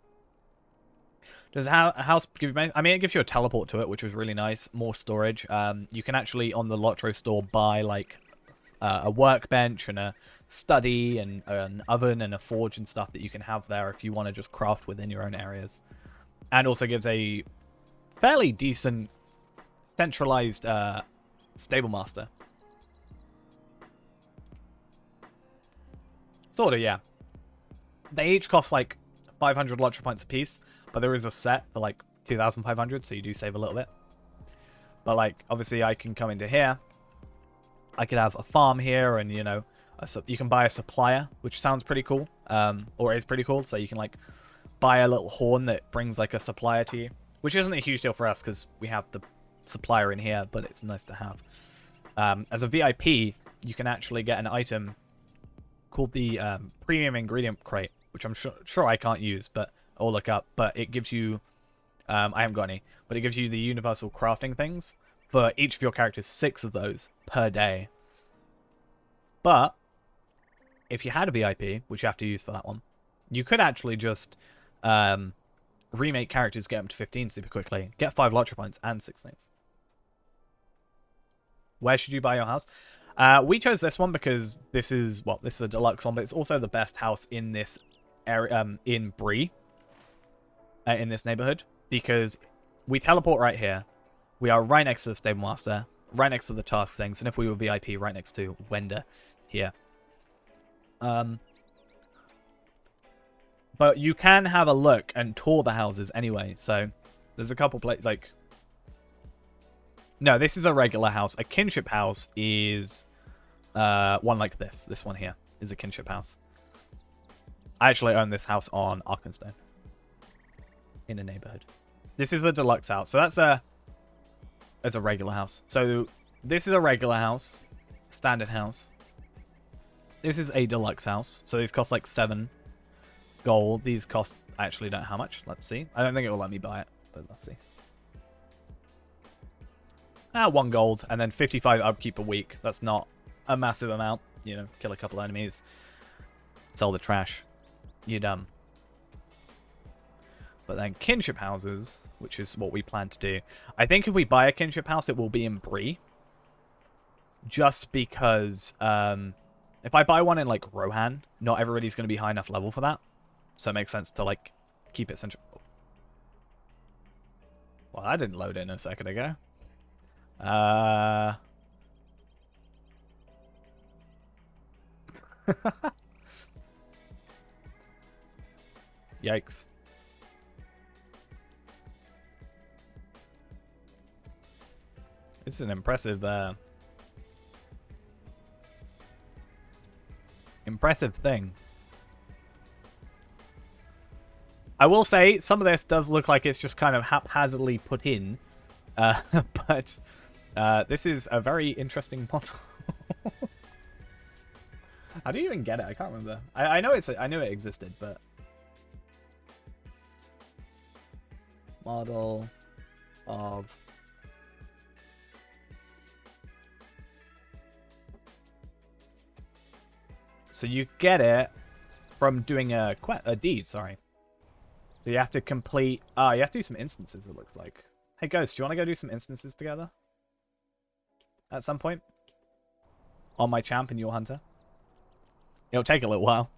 Does a house give you... I mean, it gives you a teleport to it, which was really nice. More storage. You can actually, on the LOTRO store, buy, like, a workbench and a study and an oven and a forge and stuff that you can have there if you want to just craft within your own areas. And also gives a fairly decent centralized stable master. Sort of, yeah. They each cost like 500 LOTRO points a piece, but there is a set for like 2,500, so you do save a little bit. But like, obviously I can come into here. I could have a farm here, and you know, you can buy a supplier, which sounds pretty cool, or is pretty cool. So you can like buy a little horn that brings like a supplier to you, which isn't a huge deal for us because we have the supplier in here, but it's nice to have. As a VIP, you can actually get an item called the premium ingredient crate, which I'm sure I can't use, but I'll look up. But it gives you, I haven't got any, but it gives you the universal crafting things for each of your characters, 6 of those per day. But if you had a VIP, which you have to use for that one, you could actually just remake characters, get them to 15 super quickly, get 5 LOTRO points and 6 things. Where should you buy your house? We chose this one because this is a deluxe one, but it's also the best house in this area, in Bree, in this neighborhood, because we teleport right here. We are right next to the Stable Master, right next to the task things, and if we were VIP, right next to Wender here. But you can have a look and tour the houses anyway, so there's a couple places, like... No, this is a regular house. A kinship house is one like this. This one here is a kinship house. I actually own this house on Arkenstone. In a neighborhood. This is a deluxe house. So that's a regular house. So this is a regular house. Standard house. This is a deluxe house. So these cost like 7 gold. These cost... I actually don't know how much. Let's see. I don't think it will let me buy it. But let's see. 1 gold. And then 55 upkeep a week. That's not a massive amount. You know, kill a couple enemies. Sell the trash. You're done. But then kinship houses, which is what we plan to do. I think if we buy a kinship house, it will be in Bree. Just because if I buy one in like Rohan, not everybody's going to be high enough level for that. So it makes sense to like keep it central. Well, that didn't load in a second ago. Yikes. This is an impressive thing. I will say some of this does look like it's just kind of haphazardly put in, but this is a very interesting model. How do you even get it? I can't remember. I know I knew it existed, but model of so you get it from doing a deed, sorry. So you have to complete... you have to do some instances, it looks like. Hey, Ghost, do you want to go do some instances together? At some point? On my champ and your hunter? It'll take a little while.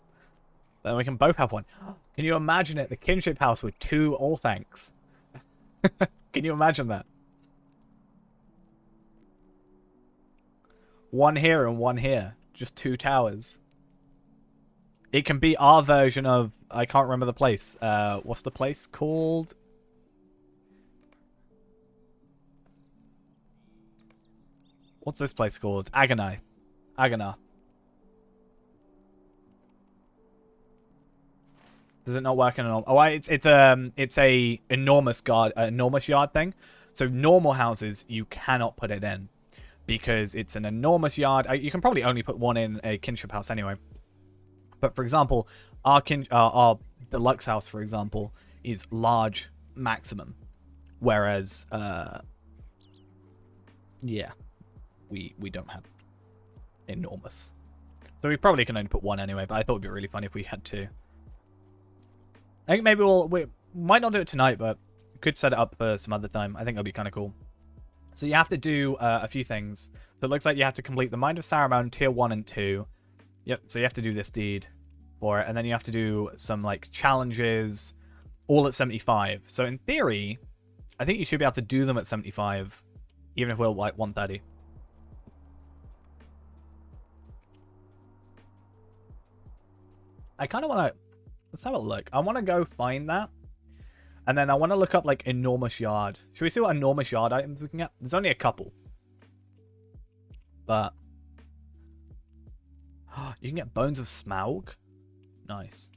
Then we can both have one. Can you imagine it? The kinship house with 2 all thanks. Can you imagine that? 1 here and 1 here. Just 2 towers. It can be our version of... I can't remember the place. What's the place called? What's this place called? Aganath. Aganath. Does it not work in an... Oh, it's a enormous yard thing. So normal houses, you cannot put it in. Because it's an enormous yard. You can probably only put 1 in a kinship house anyway. But for example, our deluxe house, for example, is large maximum. Whereas, yeah, we don't have enormous. So we probably can only put 1 anyway, but I thought it'd be really funny if we had 2. I think maybe we might not do it tonight, but could set it up for some other time. I think that'd be kind of cool. So you have to do a few things. So it looks like you have to complete the Mind of Saruman tier 1 and 2. Yep, so you have to do this deed for it, and then you have to do some like challenges, all at 75. So in theory, I think you should be able to do them at 75, even if we're like 130. I kind of want to... Let's have a look. I want to go find that. And then I want to look up, like, enormous yard. Should we see what enormous yard items we can get? There's only a couple. But... you can get Bones of Smaug? Nice.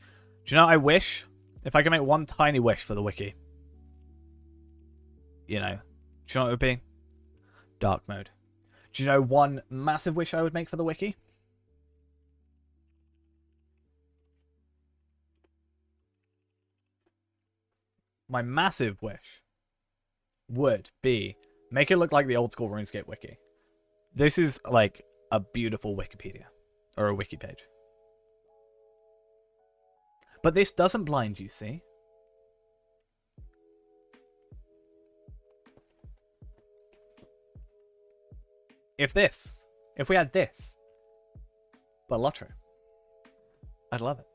Do you know what I wish? If I could make 1 tiny wish for the wiki. You know. Do you know what it would be? Dark mode. Do you know 1 massive wish I would make for the wiki? My massive wish would be make it look like the old school RuneScape wiki. This is like a beautiful Wikipedia or a wiki page. But this doesn't blind you, see? If this If we had this, but LOTRO, I'd love it.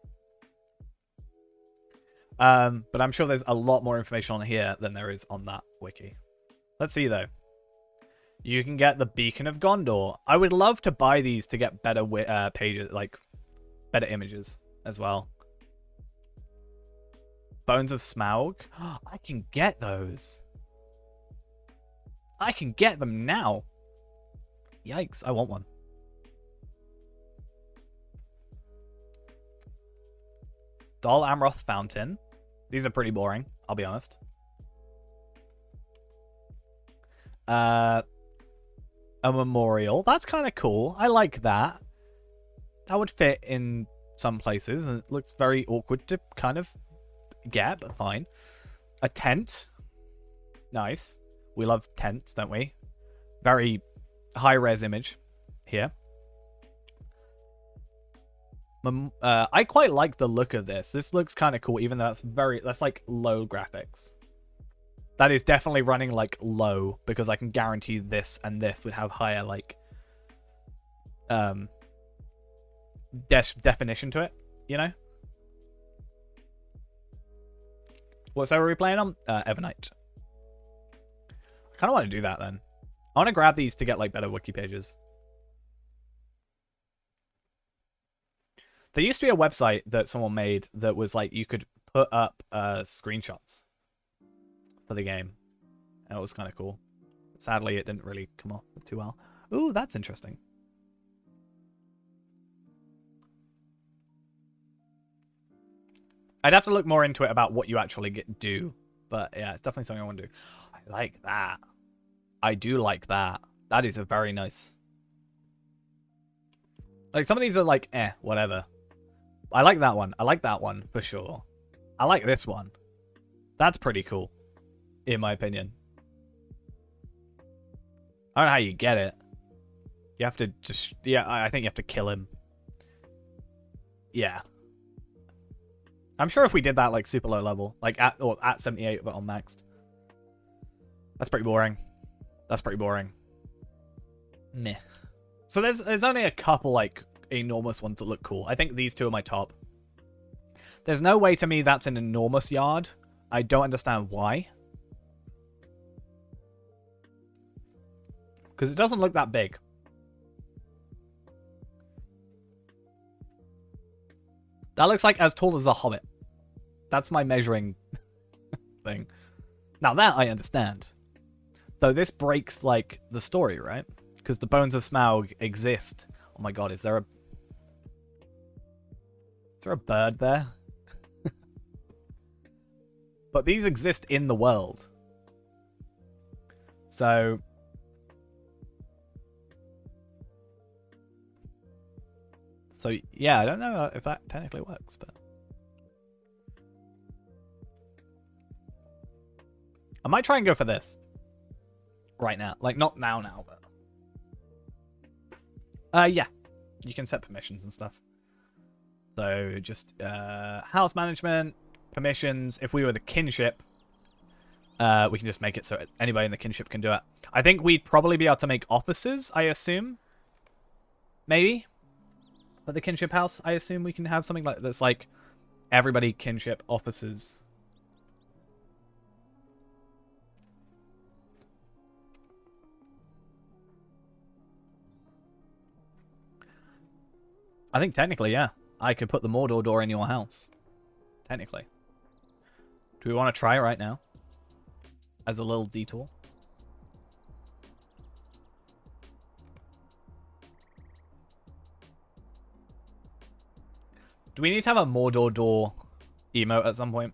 But I'm sure there's a lot more information on here than there is on that wiki. Let's see, though. You can get the Beacon of Gondor. I would love to buy these to get better pages, like better images as well. Bones of Smaug. I can get those. I can get them now. Yikes, I want one. Dol Amroth Fountain. These are pretty boring, I'll be honest. A memorial. That's kind of cool. I like that. That would fit in some places, and it looks very awkward to kind of get, but fine. A tent. Nice. We love tents, don't we? Very high-res image here. I quite like the look of this. This looks kind of cool, even though that's like low graphics. That is definitely running like low, because I can guarantee this and this would have higher like definition to it, you know? What server are we playing on? Evernight. I kind of want to do that then. I want to grab these to get like better wiki pages. There used to be a website that someone made that was like you could put up screenshots for the game. And it was kind of cool. Sadly, it didn't really come off too well. Ooh, that's interesting. I'd have to look more into it about what you actually do. But yeah, it's definitely something I want to do. I like that. I do like that. That is a very nice... Like, some of these are like, whatever. I like that one. I like that one, for sure. I like this one. That's pretty cool, in my opinion. I don't know how you get it. You have to just... Yeah, I think you have to kill him. Yeah. I'm sure if we did that, like, super low level, like, at 78, but on maxed. That's pretty boring. That's pretty boring. Meh. So there's only a couple, like, enormous ones that look cool. I think these two are my top. There's no way to me that's an enormous yard. I don't understand why. Because it doesn't look that big. That looks like as tall as a hobbit. That's my measuring thing. Now that I understand. Though this breaks, like, the story, right? Because the Bones of Smaug exist. Oh my god, is there a bird there? But these exist in the world. So... So, yeah, I don't know if that technically works, but... I might try and go for this. Right now. Like, not now, but... yeah. You can set permissions and stuff. So, just, house management, permissions. If we were the kinship, we can just make it so anybody in the kinship can do it. I think we'd probably be able to make officers, I assume. Maybe. For the kinship house, I assume we can have something like that's like everybody kinship officers. I think technically, yeah. I could put the Mordor door in your house. Technically. Do we want to try it right now? As a little detour? Do we need to have a Mordor door emote at some point?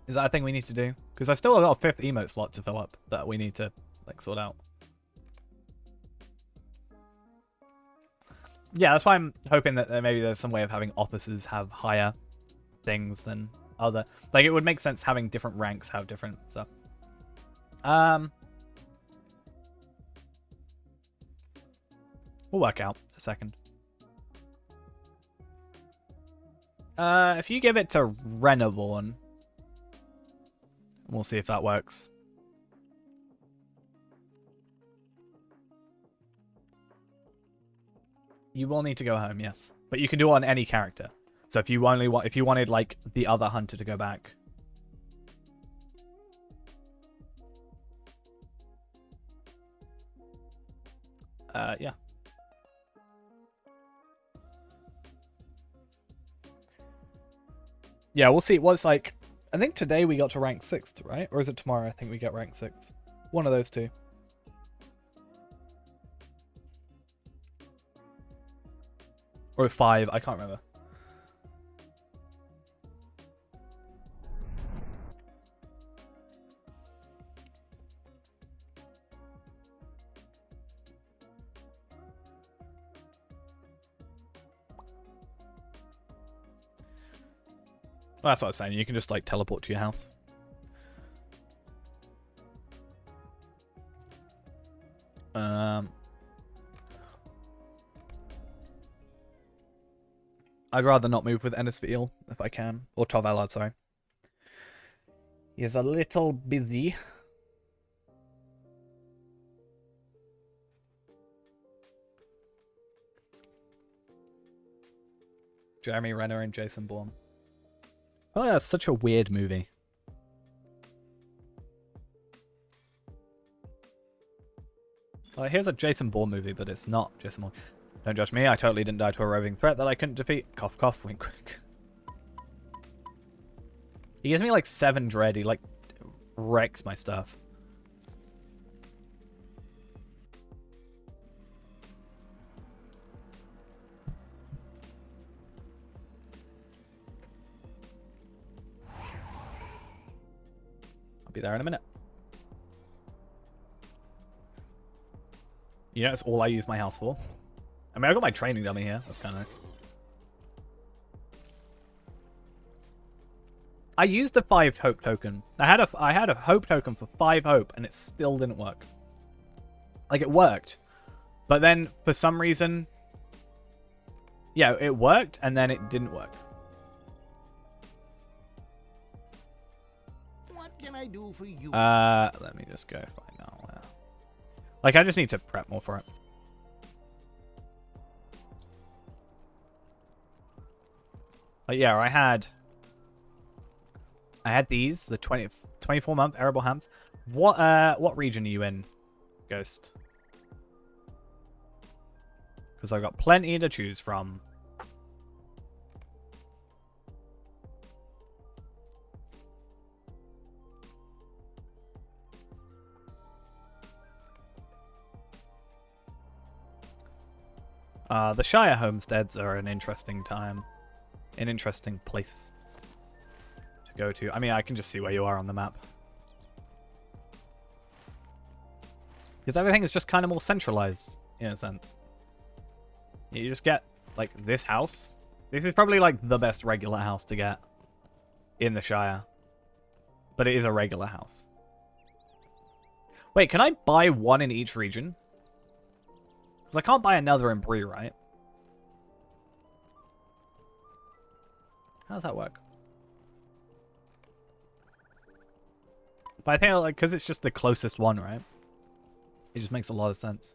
Is that a thing we need to do? Because I still have got a 5th emote slot to fill up that we need to, like, sort out. Yeah, that's why I'm hoping that maybe there's some way of having officers have higher things than other... Like, it would make sense having different ranks have different stuff. We'll work out a second. If you give it to Renaborn, we'll see if that works. You will need to go home, yes. But you can do it on any character. So if you wanted like the other hunter to go back. Yeah. Yeah, we'll see. Well, it's like, I think today we got to rank 6th, right? Or is it tomorrow I think we get rank 6th? One of those two. Or 5, I can't remember. Well, that's what I was saying. You can just like teleport to your house. I'd rather not move with Ennisfield if I can. Or Torvald, sorry. He's a little busy. Jeremy Renner and Jason Bourne. Oh yeah, it's such a weird movie. Like, here's a Jason Bourne movie, but it's not Jason Bourne. Don't judge me, I totally didn't die to a roving threat that I couldn't defeat. Cough, cough, wink, wink. He gives me like 7 dread, he like wrecks my stuff. I'll be there in a minute. You know, that's all I use my house for. I mean, I got my training dummy here. That's kind of nice. I used a 5 hope token. I had a hope token for 5 hope, and it still didn't work. Like, it worked, but then for some reason, yeah, it worked, and then it didn't work. What can I do for you? Let me just go find out where. Like, I just need to prep more for it. But yeah, I had these, the 24-month arable hams. What region are you in, Ghost? Because I've got plenty to choose from. The Shire homesteads are an interesting time. An interesting place to go to. I mean, I can just see where you are on the map. Because everything is just kind of more centralized, in a sense. You just get, like, this house. This is probably, like, the best regular house to get in the Shire. But it is a regular house. Wait, can I buy one in each region? Because I can't buy another in Bree, right? How does that work? But I think, like, because it's just the closest one, right? It just makes a lot of sense.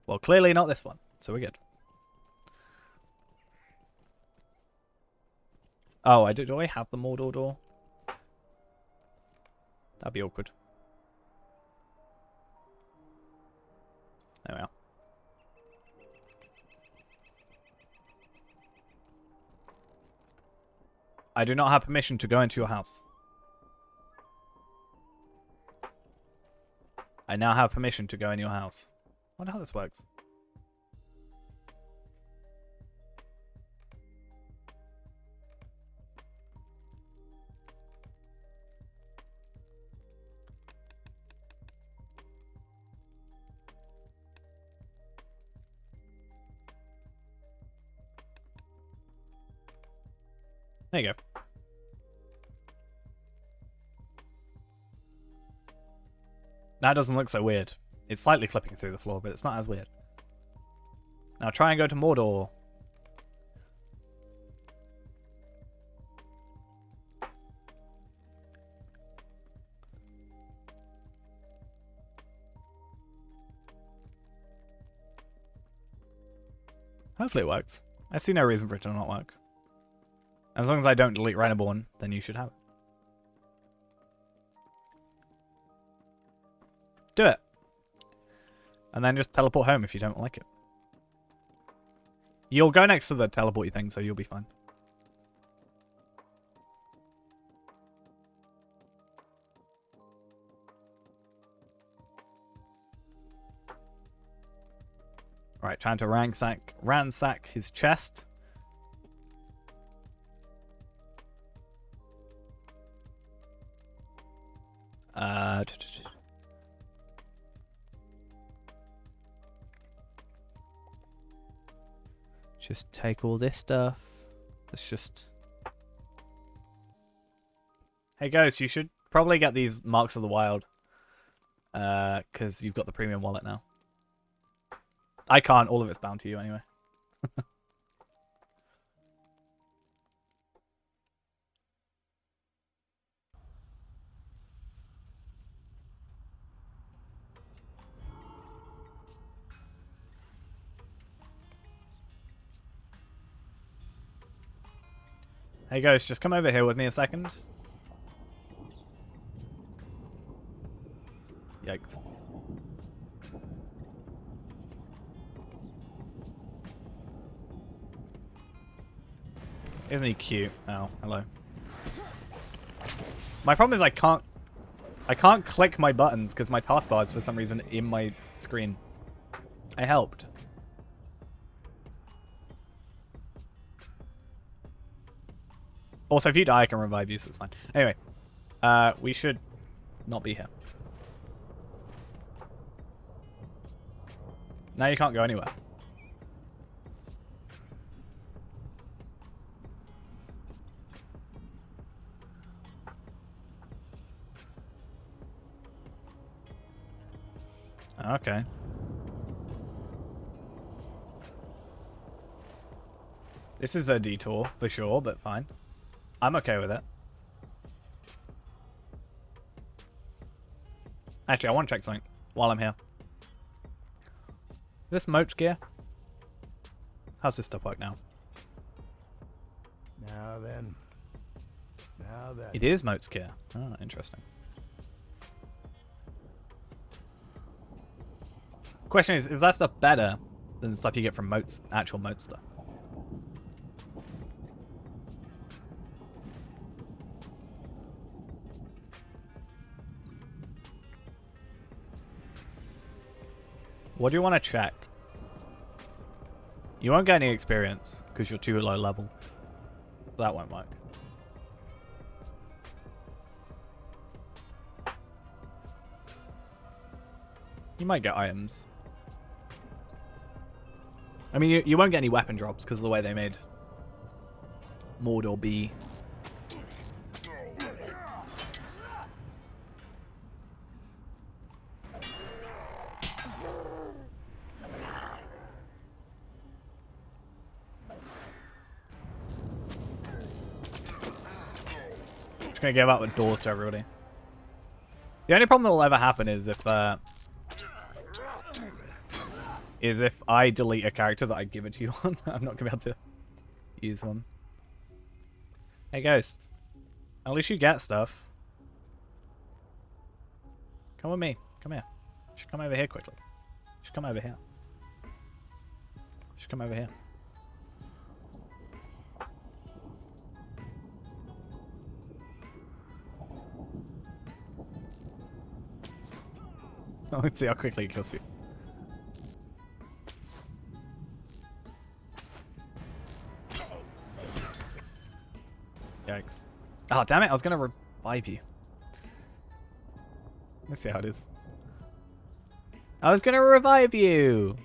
Well, clearly not this one, so we're good. Oh, do I have the Mordor door? That'd be awkward. There we are. I do not have permission to go into your house. I now have permission to go in your house. I wonder how this works. There you go. That doesn't look so weird. It's slightly flipping through the floor, but it's not as weird. Now try and go to Mordor. Hopefully it works. I see no reason for it to not work. As long as I don't delete Renaborn, then you should have it. Do it. And then just teleport home if you don't like it. You'll go next to the teleporty thing, so you'll be fine. Right, trying to ransack his chest. Just take all this stuff. Let's just... Hey Ghost, you should probably get these Marks of the Wild. Because you've got the premium wallet now. I can't, all of it's bound to you anyway. Hey Ghost, just come over here with me a second. Yikes. Isn't he cute? Oh, hello. My problem is I can't click my buttons because my taskbar is for some reason in my screen. I helped. Also, if you die, I can revive you, so it's fine. Anyway, we should not be here. Now you can't go anywhere. Okay. This is a detour, for sure, but fine. I'm okay with it. Actually, I want to check something while I'm here. Is this moat gear? How's this stuff work now? Now then. Now then. It is moat gear. Oh, interesting. Question is that stuff better than the stuff you get from moats, actual moat stuff? What do you want to check? You won't get any experience because you're too low level. That won't work. You might get items. I mean, you won't get any weapon drops because of the way they made Mordor be. Just gonna give out the doors to everybody. The only problem that will ever happen is if I delete a character that I give it to you on. I'm not gonna be able to use one. Hey Ghost, at least you get stuff. Come with me. Come here. You should come over here quickly. You should come over here. You should come over here. Oh, let's see how quickly it kills you. Yikes. Oh, damn it. I was going to revive you. Let's see how it is. I was going to revive you.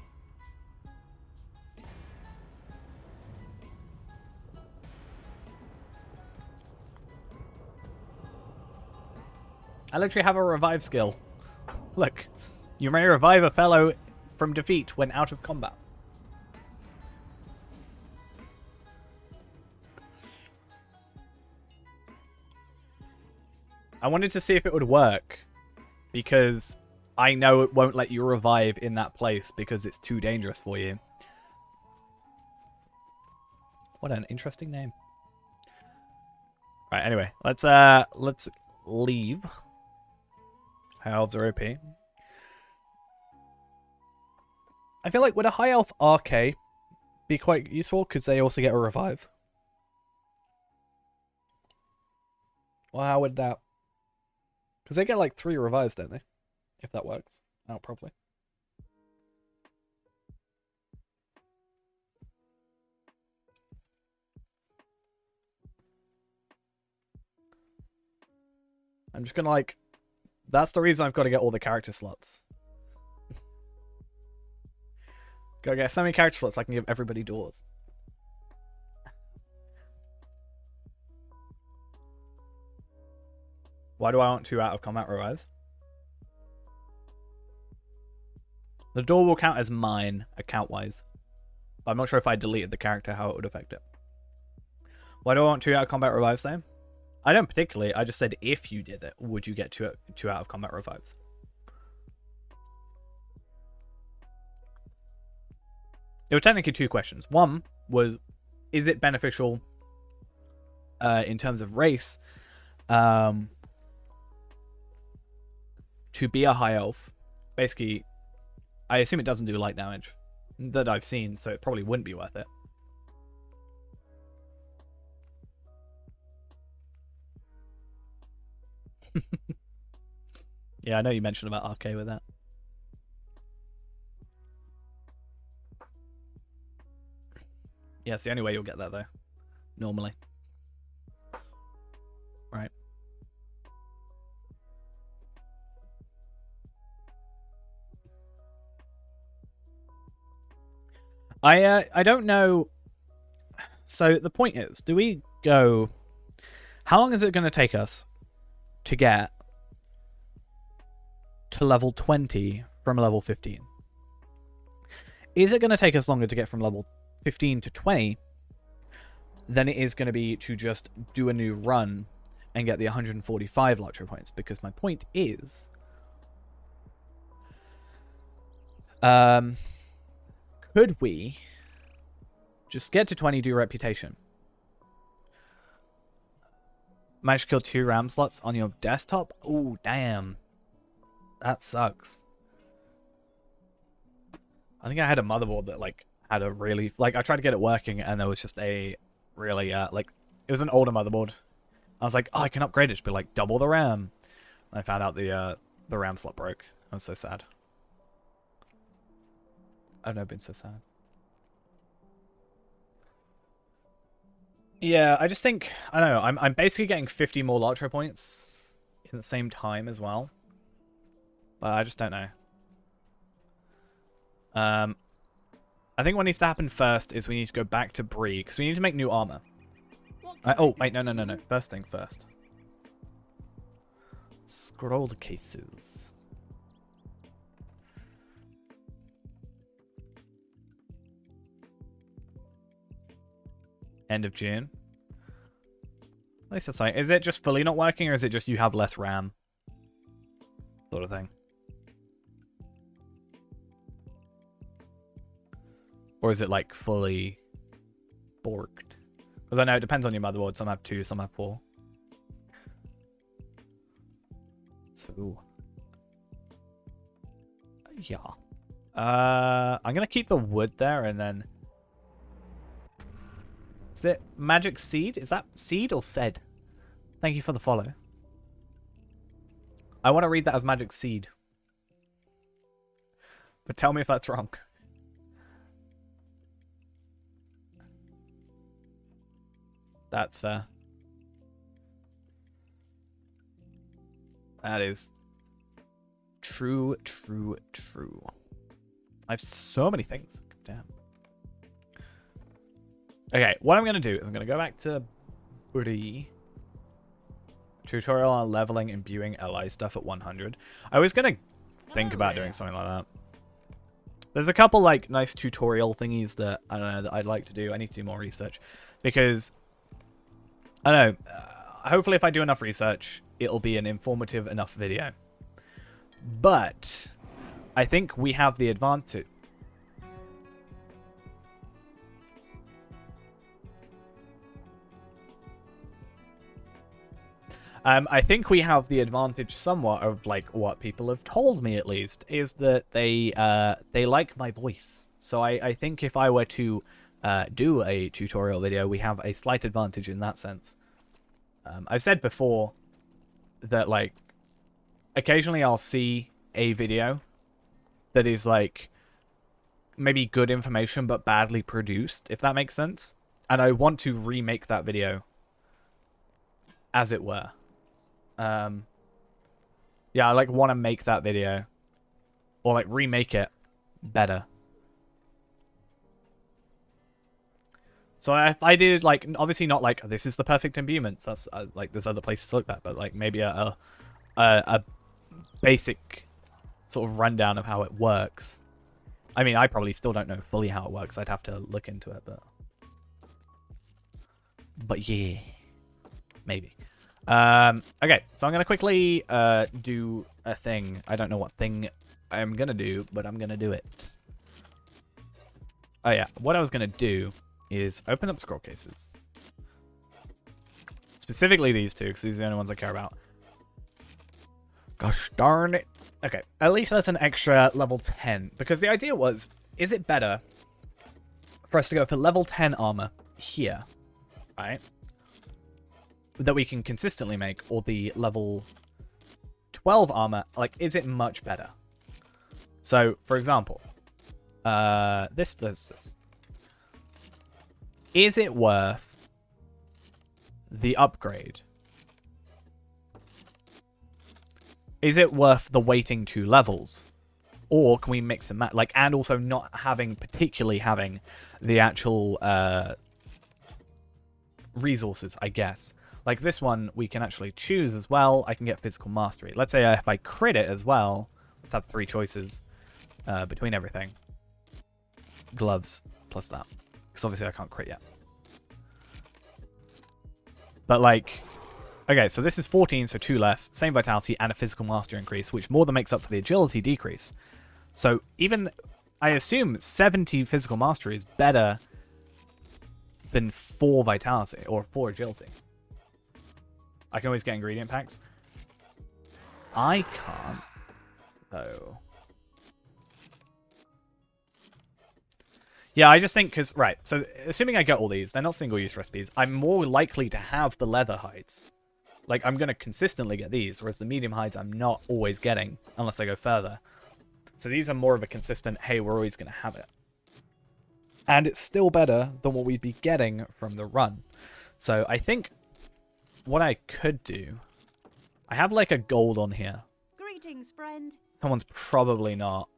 I literally have a revive skill. Look. You may revive a fellow from defeat when out of combat. I wanted to see if it would work, because I know it won't let you revive in that place because it's too dangerous for you. What an interesting name. Right, anyway, let's leave. High elves are OP. I feel like would a high elf RK be quite useful because they also get a revive? Well, how would that? Because they get like 3 revives, don't they? If that works out properly. I'm just gonna like... That's the reason I've got to get all the character slots. Gotta get so many character slots I can give everybody doors. Why do I want 2 out of combat revives? The door will count as mine, account-wise. But I'm not sure if I deleted the character, how it would affect it. Why do I want 2 out of combat revives, though? I don't particularly. I just said if you did it, would you get 2 out of combat revives? There were technically 2 questions. One was, is it beneficial in terms of race to be a high elf? Basically, I assume it doesn't do light damage that I've seen, so it probably wouldn't be worth it. Yeah, I know you mentioned about RK with that. Yeah, it's the only way you'll get that, though. Normally. Right. I don't know. So the point is, do we go... How long is it going to take us to get to level 20 from level 15? Is it going to take us longer to get from level 15 to 20 than it is going to be to just do a new run and get the 145 LOTRO points? Because my point is, could we just get to 20, do reputation, manage to kill 2 RAM slots on your desktop? Oh, damn. That sucks. I think I had a motherboard that, like, had a really... Like, I tried to get it working, and there was just a really, like... It was an older motherboard. I was like, oh, I can upgrade it to be, like, double the RAM. And I found out the RAM slot broke. I was so sad. I've never been so sad. Yeah, I just think... I don't know. I'm basically getting 50 more LOTRO points in the same time as well. But I just don't know. I think what needs to happen first is we need to go back to Bree, because we need to make new armor. Oh, wait, no. First thing first. Scroll cases. End of June. At least that's like, is it just fully not working, or is it just you have less RAM? Sort of thing. Or is it like fully borked? Because I know it depends on your motherboard. Some have 2, some have 4. So, yeah. I'm gonna keep the wood there, and then is it Magic Seed? Is that Seed or Said? Thank you for the follow. I want to read that as Magic Seed, but tell me if that's wrong. That's fair. That is true. I have so many things. Damn. Okay, what I'm going to do is I'm going to go back to Bree. Tutorial on leveling, imbuing LI stuff at 100. I was going to think about doing something like that. There's a couple like nice tutorial thingies that, I don't know, that I'd like to do. I need to do more research. Because... I don't know. Hopefully, if I do enough research, it'll be an informative enough video. But I think we have the advantage. I think we have the advantage somewhat of like what people have told me at least is that they like my voice. So I think if I were to do a tutorial video, we have a slight advantage in that sense. I've said before that like occasionally I'll see a video that is like maybe good information but badly produced, if that makes sense, and I want to remake that video, as it were. Yeah, I like want to make that video or like remake it better. So I did like obviously not like this is the perfect imbuements. That's like there's other places to look at, but like maybe a basic sort of rundown of how it works. I mean, I probably still don't know fully how it works. I'd have to look into it, but yeah, maybe. Okay, so I'm gonna quickly do a thing. I don't know what thing I'm gonna do, but I'm gonna do it. Oh yeah, what I was gonna do is open up scroll cases. Specifically these two, because these are the only ones I care about. Gosh darn it. Okay, at least that's an extra level 10, because the idea was, is it better for us to go for level 10 armor here, right? That we can consistently make, or the level 12 armor, like, is it much better? So, for example, this. Is it worth the upgrade? Is it worth the waiting 2 levels? Or can we mix and match? Like, and also not particularly having the actual resources, I guess. Like this one, we can actually choose as well. I can get physical mastery. Let's say if I crit it as well, let's have 3 choices between everything. Gloves plus that. Because obviously I can't crit yet. But like, okay, so this is 14, so 2 less. Same vitality and a physical mastery increase, which more than makes up for the agility decrease. So even, I assume 70 physical mastery is better than 4 vitality, or 4 agility. I can always get ingredient packs. I can't, though. Yeah, I just think, because, right, so assuming I get all these, they're not single-use recipes, I'm more likely to have the leather hides. Like, I'm going to consistently get these, whereas the medium hides I'm not always getting, unless I go further. So these are more of a consistent, hey, we're always going to have it. And it's still better than what we'd be getting from the run. So I think what I could do, I have like a gold on here. Greetings, friend. Someone's probably not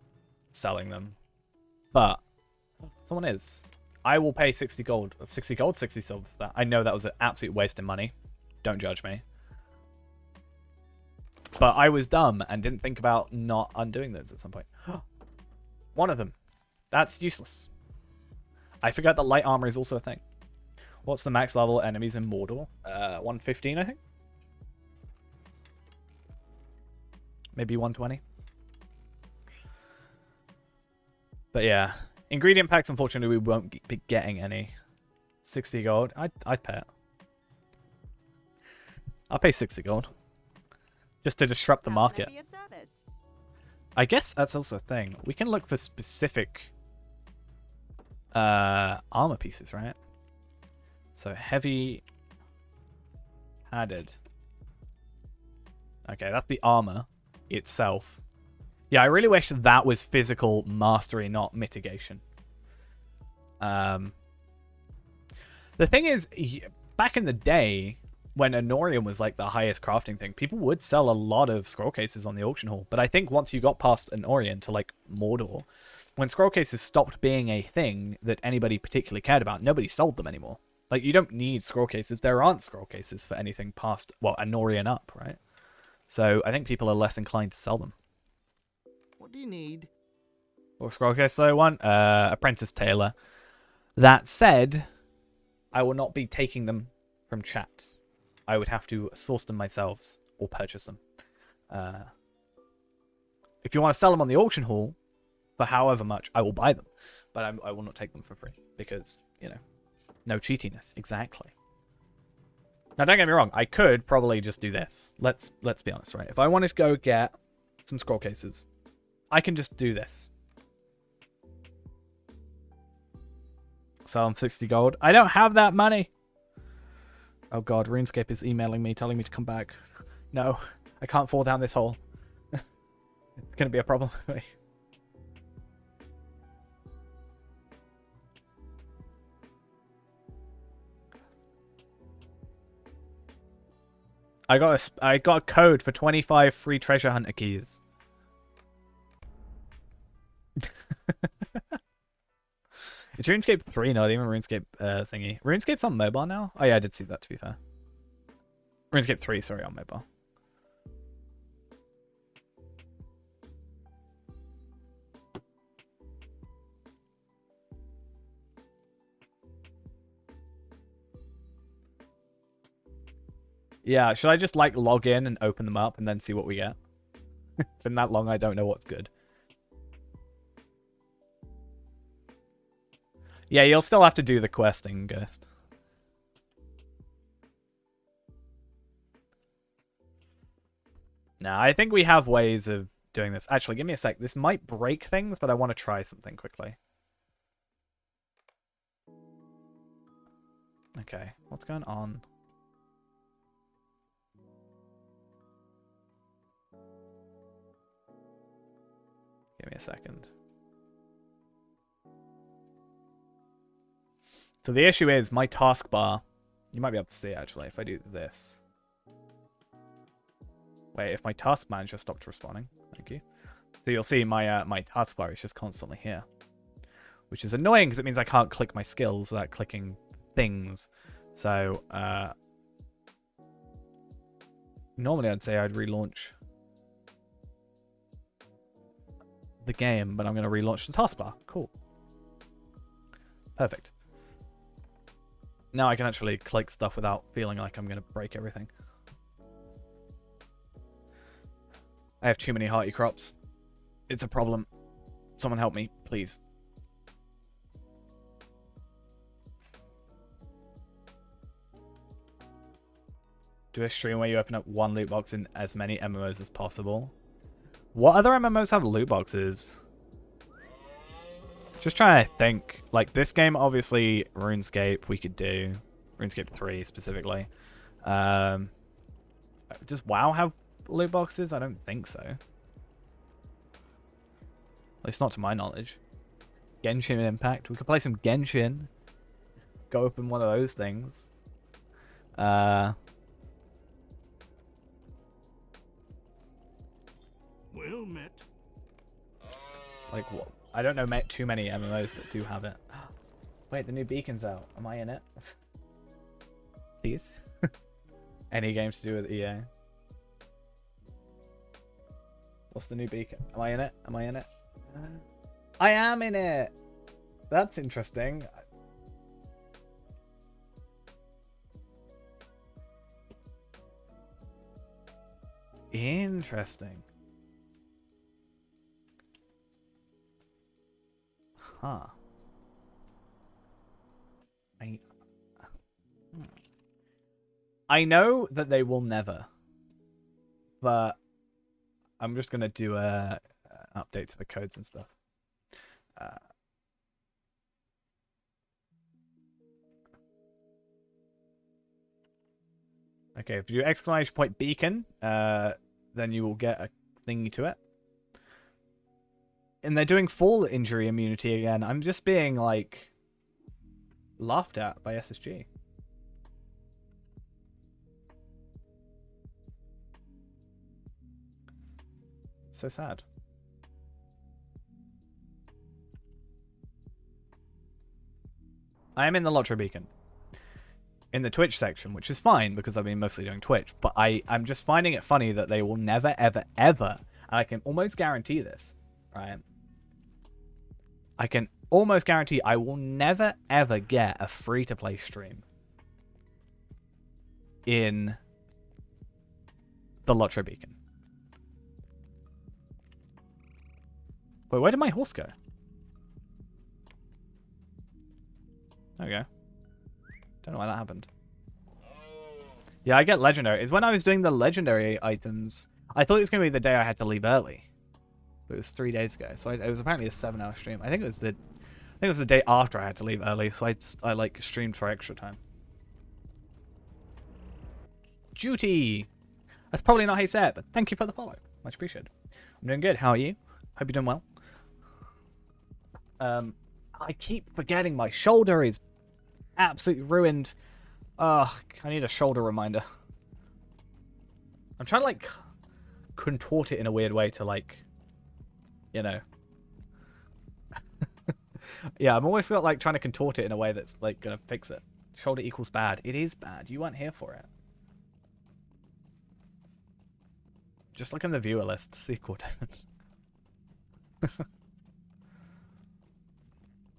selling them, but someone is. I will pay 60 gold, 60 silver for that. I know that was an absolute waste of money. Don't judge me. But I was dumb and didn't think about not undoing those at some point. One of them. That's useless. I forgot that light armor is also a thing. What's the max level enemies in Mordor? 115, I think. Maybe 120. But yeah. Ingredient packs, unfortunately, we won't be getting any. 60 gold. I'd pay it. I'll pay 60 gold. Just to disrupt the market. I guess that's also a thing. We can look for specific armor pieces, right? So heavy padded. Okay, that's the armor itself. Yeah, I really wish that was physical mastery, not mitigation. The thing is, back in the day, when Anorium was like the highest crafting thing, people would sell a lot of scroll cases on the auction hall. But I think once you got past Anorium to like Mordor, when scroll cases stopped being a thing that anybody particularly cared about, nobody sold them anymore. Like, you don't need scroll cases. There aren't scroll cases for anything past, well, Anorian up, right? So I think people are less inclined to sell them. What do you need? Or scroll case I want? Apprentice Tailor. That said, I will not be taking them from chat. I would have to source them myself or purchase them. If you want to sell them on the auction hall for however much, I will buy them. But I will not take them for free because, you know, no cheatiness. Exactly. Now, don't get me wrong. I could probably just do this. Let's be honest, right? If I wanted to go get some scroll cases, I can just do this. Sell them 60 gold. I don't have that money. Oh god, RuneScape is emailing me, telling me to come back. No, I can't fall down this hole. It's going to be a problem for me. I got a code for 25 free treasure hunter keys. It's RuneScape 3, not even RuneScape thingy. RuneScape's on mobile now? Oh yeah, I did see that, to be fair. RuneScape 3, sorry, on mobile. Yeah, should I just like log in and open them up and then see what we get? It's been that long, I don't know what's good. Yeah, you'll still have to do the questing, Ghost. Nah, I think we have ways of doing this. Actually, give me a sec. This might break things, but I want to try something quickly. Okay, what's going on? Give me a second. So the issue is my taskbar. You might be able to see it actually if I do this. Wait, if my task manager stopped responding. Thank you. So you'll see my my taskbar is just constantly here, which is annoying because it means I can't click my skills without clicking things. So normally I'd say I'd relaunch the game, but I'm going to relaunch the taskbar. Cool. Perfect. Now I can actually click stuff without feeling like I'm going to break everything. I have too many hearty crops. It's a problem. Someone help me, please. Do a stream where you open up one loot box in as many MMOs as possible. What other MMOs have loot boxes? Just trying to think. Like, this game, obviously, RuneScape, we could do. RuneScape 3, specifically. Does WoW have loot boxes? I don't think so. At least not to my knowledge. Genshin Impact. We could play some Genshin. Go open one of those things. Well met. Like, what? I don't know too many MMOs that do have it. Wait, the new beacon's out. Am I in it? Please? Any games to do with EA? What's the new beacon? Am I in it? Am I in it? I am in it! That's interesting. Interesting. Huh. I know that they will never, but I'm just gonna do a update to the codes and stuff. Okay, if you do exclamation point beacon, then you will get a thingy to it. And they're doing fall injury immunity again. I'm just being, like, laughed at by SSG. So sad. I am in the LOTRO beacon. In the Twitch section, which is fine because I've been mostly doing Twitch. But I'm just finding it funny that they will never, ever, ever, and I can almost guarantee this, right? I can almost guarantee I will never, ever get a free-to-play stream in the LOTRO beacon. Wait, where did my horse go? There we go. Don't know why that happened. Yeah, I get legendary. It's when I was doing the legendary items. I thought it was going to be the day I had to leave early. But it was 3 days ago. So it was apparently a 7-hour stream. I think it was the day after I had to leave early. So I like streamed for extra time. Duty. That's probably not how you say it, but thank you for the follow. Much appreciated. I'm doing good. How are you? Hope you're doing well. I keep forgetting my shoulder is absolutely ruined. Ugh, I need a shoulder reminder. I'm trying to, like, contort it in a weird way to, like, you know. Yeah, I'm always like trying to contort it in a way that's, like, gonna fix it. Shoulder equals bad. It is bad. You weren't here for it. Just look in the viewer list to see coordinates.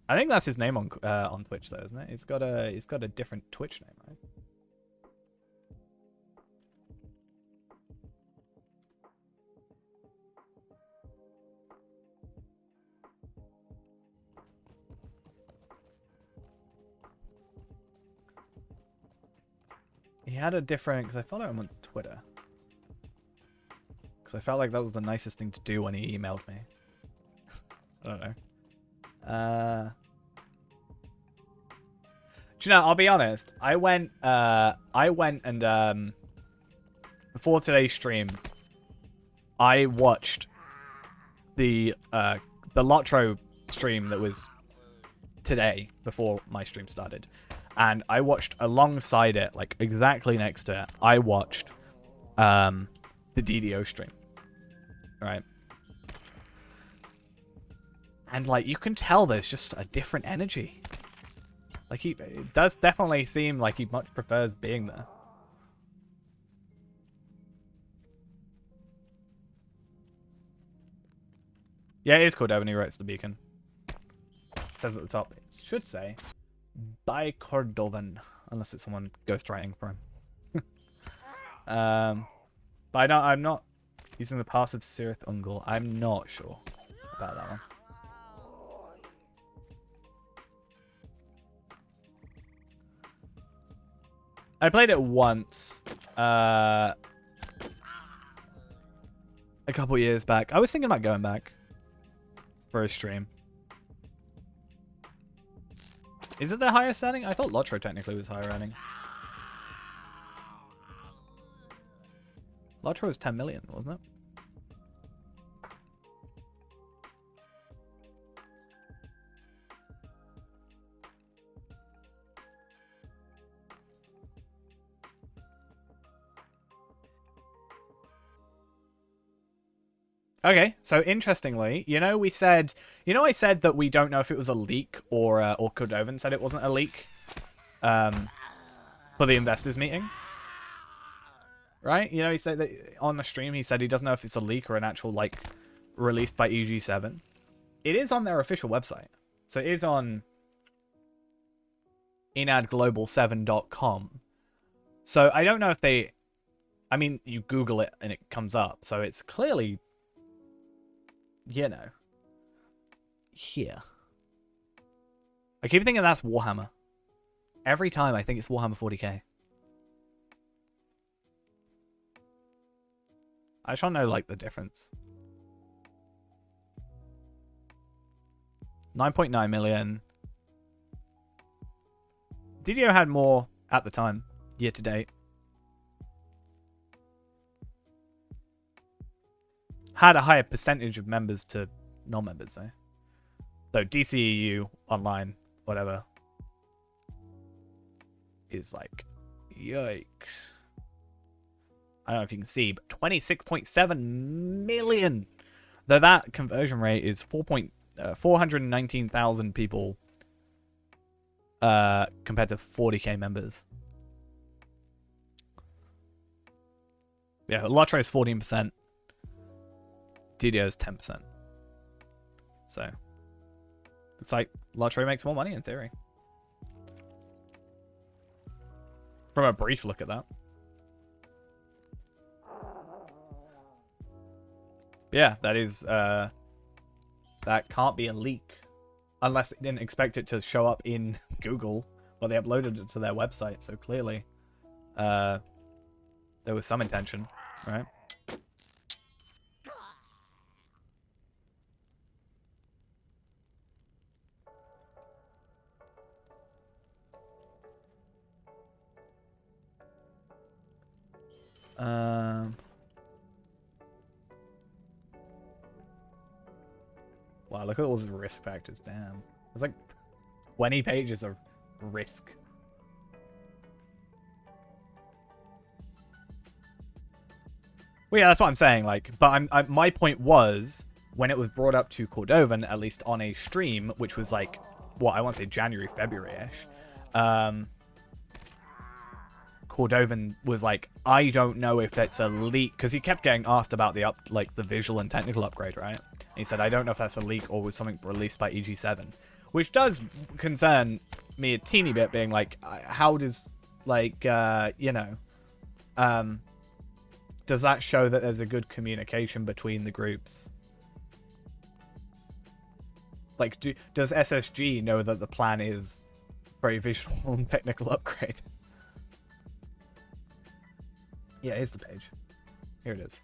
I think that's his name on Twitch, though, isn't it? He's got a different Twitch name, right? He had a different, because I follow him on Twitter. Because I felt like that was the nicest thing to do when he emailed me. I don't know. Do you know, I'll be honest. I went and before today's stream, I watched the LOTRO stream that was today before my stream started. And I watched alongside it, like exactly next to it, I watched the DDO stream. Right. And like you can tell there's just a different energy. Like it does definitely seem like he much prefers being there. Yeah, it is called when he writes the beacon. It says at the top. It should say by Cordovan, unless it's someone ghostwriting for him. But I'm not using the passive Sirith Ungol. I'm not sure about that one. I played it once a couple years back. I was thinking about going back for a stream. Is it the highest earning? I thought LOTRO technically was higher earning. LOTRO was 10 million, wasn't it? Okay, so interestingly, I said that we don't know if it was a leak or Cordovan said it wasn't a leak for the investors meeting. Right? He said that on the stream, he said he doesn't know if it's a leak or an actual, like, released by EG7. It is on their official website. So it is on inadglobal7.com. So I don't know if they... I mean, you Google it and it comes up. So it's clearly... here. I keep thinking that's Warhammer. Every time I think it's Warhammer 40k. I just want to know, like, the difference. 9.9 million. DDO had more at the time, year to date. Had a higher percentage of members to non-members, though. Though DCEU, online, whatever, is like, yikes. I don't know if you can see, but 26.7 million. Though that conversion rate is 419,000 people compared to 40k members. Yeah, LOTRO is 14%. DDO is 10%. So, it's like LOTRO makes more money in theory. From a brief look at that. Yeah, that is, that can't be a leak. Unless they didn't expect it to show up in Google, but they uploaded it to their website, so clearly, there was some intention, right? Wow, look at all these risk factors. Damn. There's like 20 pages of risk. Well, yeah, that's what I'm saying. Like, but my point was, when it was brought up to Cordovan, at least on a stream, which was like, what, I want to say January, February-ish, Cordovan was like, I don't know if that's a leak, because he kept getting asked about the the visual and technical upgrade, right? And he said, I don't know if that's a leak or was something released by EG7, which does concern me a teeny bit, being like, how does, like, you know, does that show that there's a good communication between the groups? Like, does SSG know that the plan is very visual and technical upgrade? Yeah, here's the page. Here it is.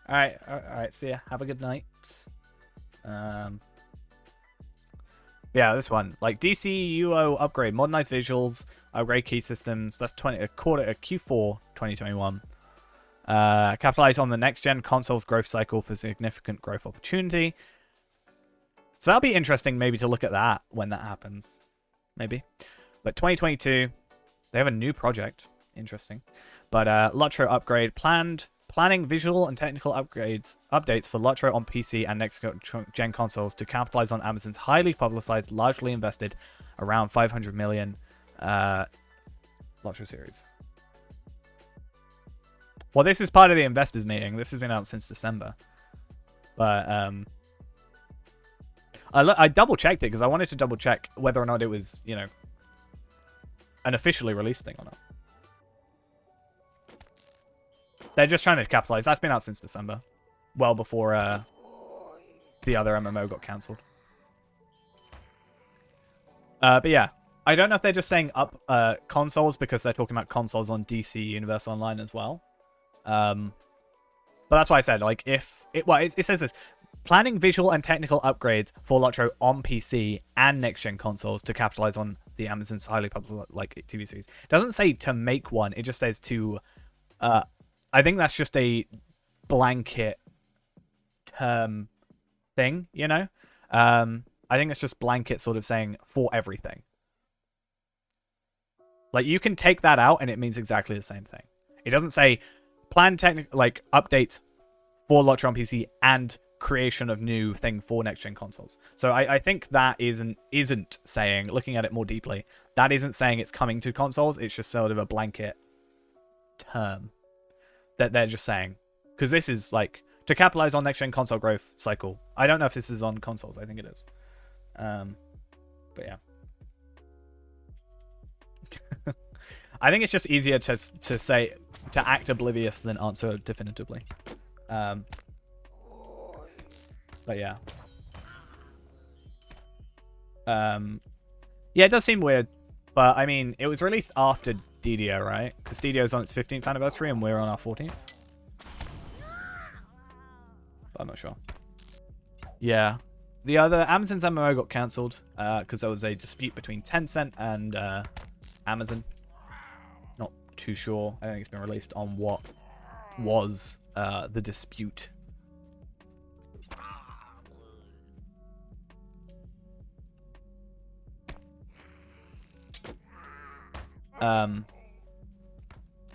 Alright, see ya. Have a good night. Yeah, this one. Like, DCUO upgrade. Modernized visuals. Upgrade key systems. That's Q4 2021. Capitalize on the next-gen consoles growth cycle for significant growth opportunity. So that'll be interesting maybe to look at that when that happens. Maybe. But 2022... They have a new project. Interesting. But LOTRO upgrade planning visual and technical updates for LOTRO on PC and next-gen consoles to capitalize on Amazon's highly publicized, largely invested, around 500 million LOTRO series. Well, this is part of the investors meeting. This has been out since December. But I double-checked it because I wanted to double-check whether or not it was, you know, an officially released thing or not. They're just trying to capitalize. That's been out since December. Well before the other MMO got cancelled. But yeah. I don't know if they're just saying up consoles because they're talking about consoles on DC Universal Online as well. But that's why I said, like, if... It says this. Planning visual and technical upgrades for LOTRO on PC and next-gen consoles to capitalize on the Amazon's highly popular, like, TV series. It doesn't say to make one. It just says to... I think that's just a blanket term thing, you know? I think it's just blanket sort of saying for everything. Like, you can take that out and it means exactly the same thing. It doesn't say plan technical, like, updates for LOTRO on PC and creation of new thing for next-gen consoles. So I think that isn't saying, looking at it more deeply, that isn't saying it's coming to consoles. It's just sort of a blanket term that they're just saying. Because this is, like, to capitalize on next-gen console growth cycle. I don't know if this is on consoles. I think it is. But yeah. I think it's just easier to say, to act oblivious than answer definitively. But yeah. Yeah, it does seem weird. But, I mean, it was released after DDO, right? Because DDO's on its 15th anniversary and we're on our 14th. But I'm not sure. Yeah. The other Amazon's MMO got cancelled because there was a dispute between Tencent and Amazon. Not too sure. I think it's been released on what was the dispute.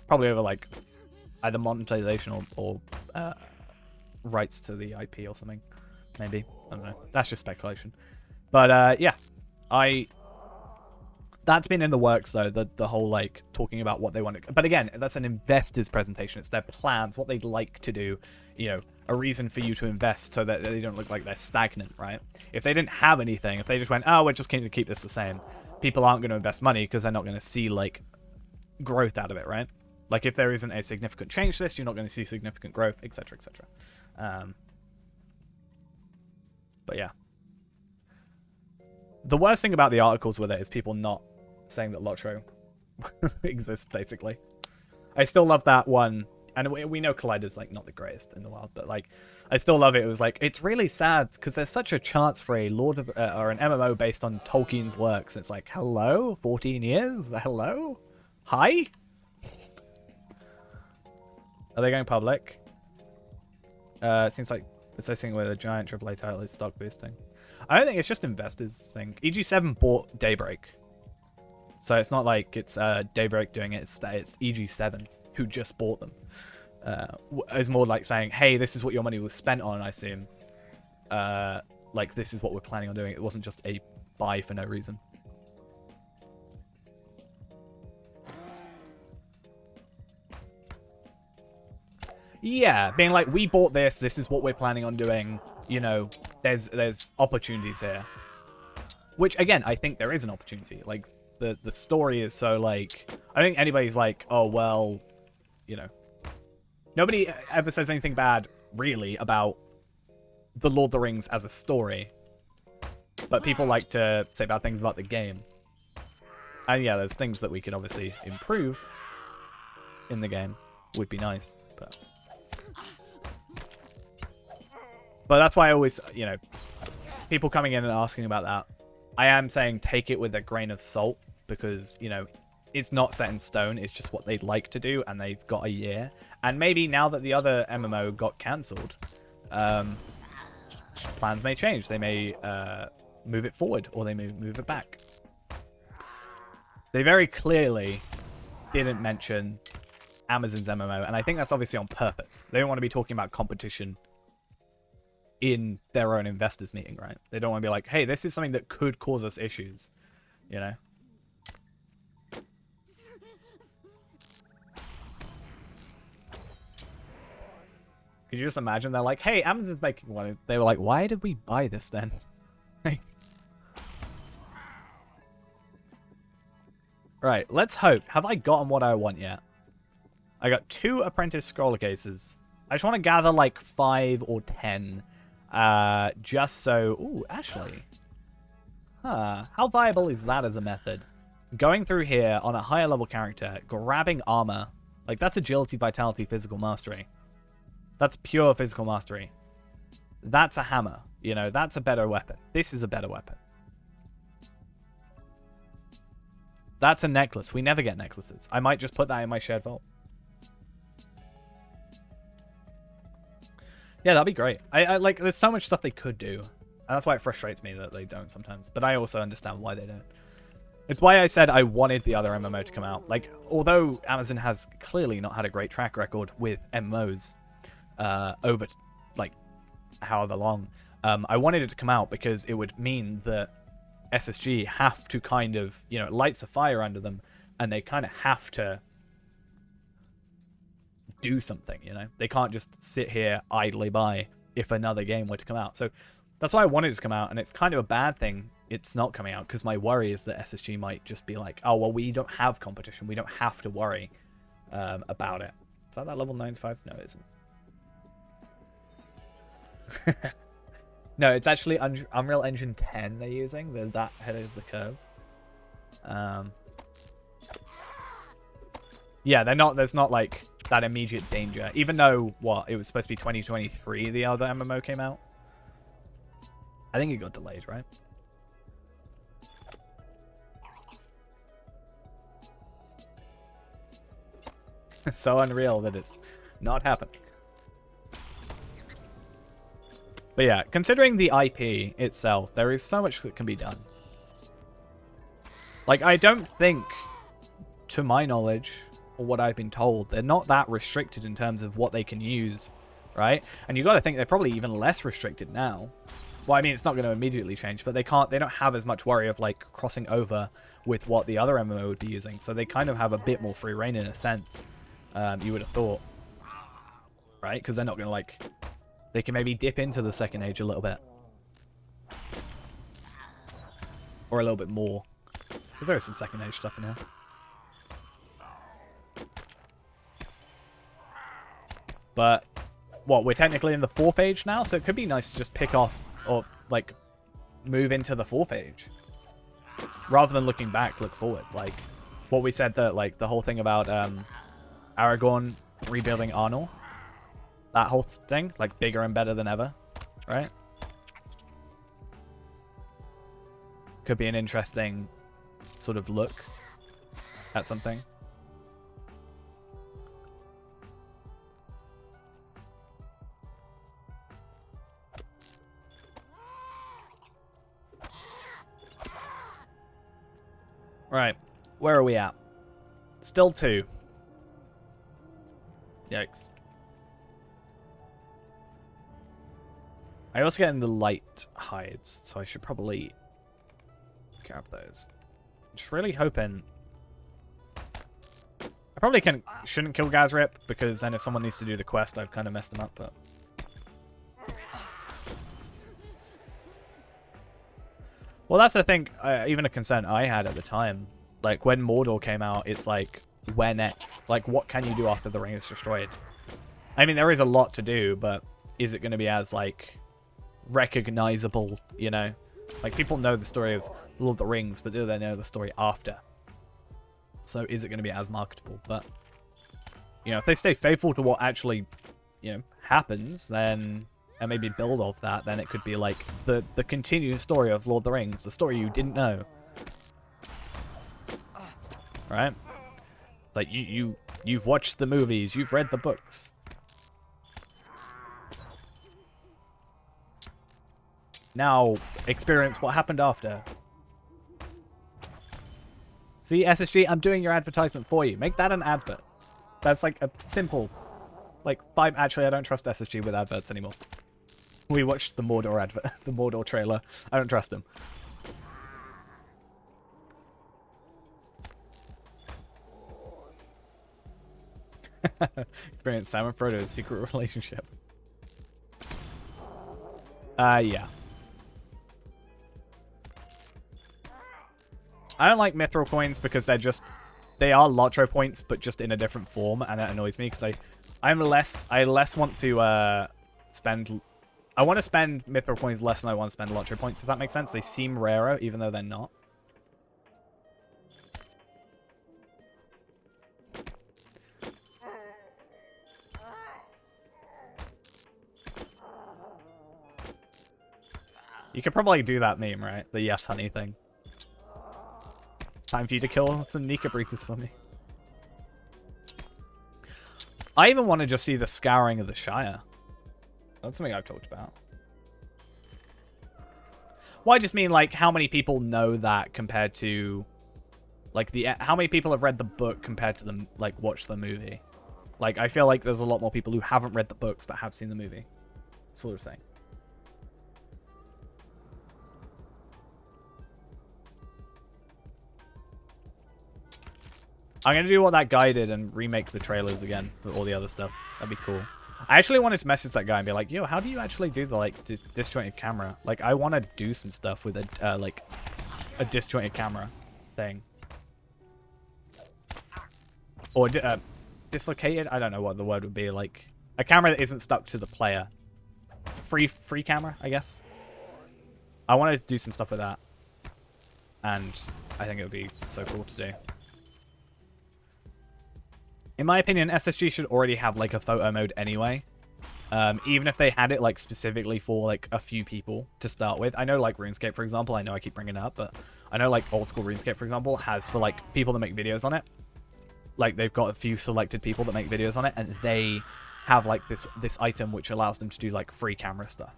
Probably over, like, either monetization or rights to the IP or something. Maybe. I don't know. That's just speculation. But yeah. That's been in the works, though, the whole, like, talking about what they want to... But again, that's an investor's presentation. It's their plans, what they'd like to do, you know, a reason for you to invest so that they don't look like they're stagnant, right? If they didn't have anything, if they just went, oh, we're just going to keep this the same, people aren't going to invest money because they're not going to see, like, growth out of it, right? Like, if there isn't a significant change to this, you're not going to see significant growth, etc., etc. But yeah. The worst thing about the articles with it is people not saying that LOTRO exists, basically. I still love that one. And we know Collider's like not the greatest in the world, but like I still love it. It was like it's really sad because there's such a chance for a Lord of or an MMO based on Tolkien's works. It's like, hello, 14 years, hello, hi. Are they going public? It seems like associating with a giant AAA title is stock boosting. I don't think it's just investors thing. EG7 bought Daybreak, so it's not like it's Daybreak doing it. It's EG7 who just bought them. Is more like saying, hey, this is what your money was spent on, I assume. Like, this is what we're planning on doing. It wasn't just a buy for no reason. Yeah, being like, we bought this, this is what we're planning on doing. You know, there's opportunities here. Which, again, I think there is an opportunity. Like, the story is so, like... I don't think anybody's like, oh, well, you know... Nobody ever says anything bad, really, about The Lord of the Rings as a story. But people like to say bad things about the game. And yeah, there's things that we could obviously improve in the game. Would be nice, but that's why I always, you know, people coming in and asking about that, I am saying take it with a grain of salt, because, you know, it's not set in stone. It's just what they'd like to do, and they've got a year. And maybe now that the other MMO got cancelled, plans may change. They may move it forward, or they may move it back. They very clearly didn't mention Amazon's MMO, and I think that's obviously on purpose. They don't want to be talking about competition in their own investors meeting, right? They don't want to be like, hey, this is something that could cause us issues, you know? Could you just imagine they're like, hey, Amazon's making one. They were like, why did we buy this then? Right, let's hope. Have I gotten what I want yet? I got 2 Apprentice Scroller cases. I just want to gather like 5 or 10. Just so... Ooh, Ashley. Huh. How viable is that as a method? Going through here on a higher level character, grabbing armor. Like, that's agility, vitality, physical mastery. That's pure physical mastery. That's a hammer. You know, that's a better weapon. This is a better weapon. That's a necklace. We never get necklaces. I might just put that in my shared vault. Yeah, that'd be great. I like, there's so much stuff they could do. And that's why it frustrates me that they don't sometimes. But I also understand why they don't. It's why I said I wanted the other MMO to come out. Like, although Amazon has clearly not had a great track record with MMOs over, like, however long, I wanted it to come out because it would mean that SSG have to kind of, you know, it lights a fire under them, and they kind of have to do something, you know? They can't just sit here idly by if another game were to come out. So that's why I wanted it to come out, and it's kind of a bad thing it's not coming out, because my worry is that SSG might just be like, oh, well, we don't have competition. We don't have to worry about it. Is that level 95? No, it isn't. No, it's actually Unreal Engine 10 they're using. They're that ahead of the curve. Yeah, they're not. There's not like that immediate danger. Even though what it was supposed to be 2023, the other MMO came out. I think it got delayed, right? It's so unreal that it's not happening. But yeah, considering the IP itself, there is so much that can be done. Like, I don't think, to my knowledge, or what I've been told, they're not that restricted in terms of what they can use, right? And you got to think they're probably even less restricted now. Well, I mean, it's not going to immediately change, but they don't have as much worry of, like, crossing over with what the other MMO would be using. So they kind of have a bit more free reign in a sense, you would have thought. Right? Because they're not going to, like... They can maybe dip into the Second Age a little bit. Or a little bit more. Because there is some Second Age stuff in here. But, what, we're technically in the 4th Age now? So it could be nice to just pick off, or, like, move into the 4th Age. Rather than looking back, look forward. Like, what we said, that like the whole thing about Aragorn rebuilding Arnor, that whole thing, like bigger and better than ever, right? Could be an interesting sort of look at something. Right, where are we at? Still 2. Yikes. I also get in the light hides, so I should probably grab those. Just really hoping. I probably shouldn't kill Gazrip, because then if someone needs to do the quest, I've kind of messed them up. But well, that's the thing. Even a concern I had at the time, like when Mordor came out, it's like, where next? Like, what can you do after the ring is destroyed? I mean, there is a lot to do, but is it going to be as like recognizable? You know, like people know the story of Lord of the Rings, but do they know the story after? So is it going to be as marketable? But you know, if they stay faithful to what actually, you know, happens, then and maybe build off that, then it could be like the continued story of Lord of the Rings, the story you didn't know. Right? It's like you've watched the movies, you've read the books. Now experience what happened after. See, SSG, I'm doing your advertisement for you. Make that an advert. That's like a simple, like, actually, I don't trust SSG with adverts anymore. We watched the Mordor advert, the Mordor trailer. I don't trust him. Experience Sam and Frodo's secret relationship. Yeah. I don't like mithril coins because they are LOTRO points, but just in a different form, and that annoys me because I less want to spend. I want to spend mithril coins less than I want to spend LOTRO points, if that makes sense. They seem rarer, even though they're not. You could probably do that meme, right? The yes honey thing. It's time for you to kill some Nika Breakers for me. I even want to just see the scouring of the Shire. That's something I've talked about. Well, I just mean, like, how many people know that compared to, like, how many people have read the book compared to them, like, watched the movie? Like, I feel like there's a lot more people who haven't read the books but have seen the movie. Sort of thing. I'm going to do what that guy did and remake the trailers again with all the other stuff. That'd be cool. I actually wanted to message that guy and be like, yo, how do you actually do the, like, disjointed camera? Like, I want to do some stuff with a, like, a disjointed camera thing. Or, dislocated? I don't know what the word would be. Like, a camera that isn't stuck to the player. Free camera, I guess. I want to do some stuff with that. And I think it would be so cool to do. In my opinion, SSG should already have, like, a photo mode anyway. Even if they had it, like, specifically for, like, a few people to start with. I know, like, RuneScape, for example, I know I keep bringing it up, but I know, like, old school RuneScape, for example, has for, like, people that make videos on it. Like, they've got a few selected people that make videos on it, and they have, like, this item which allows them to do, like, free camera stuff.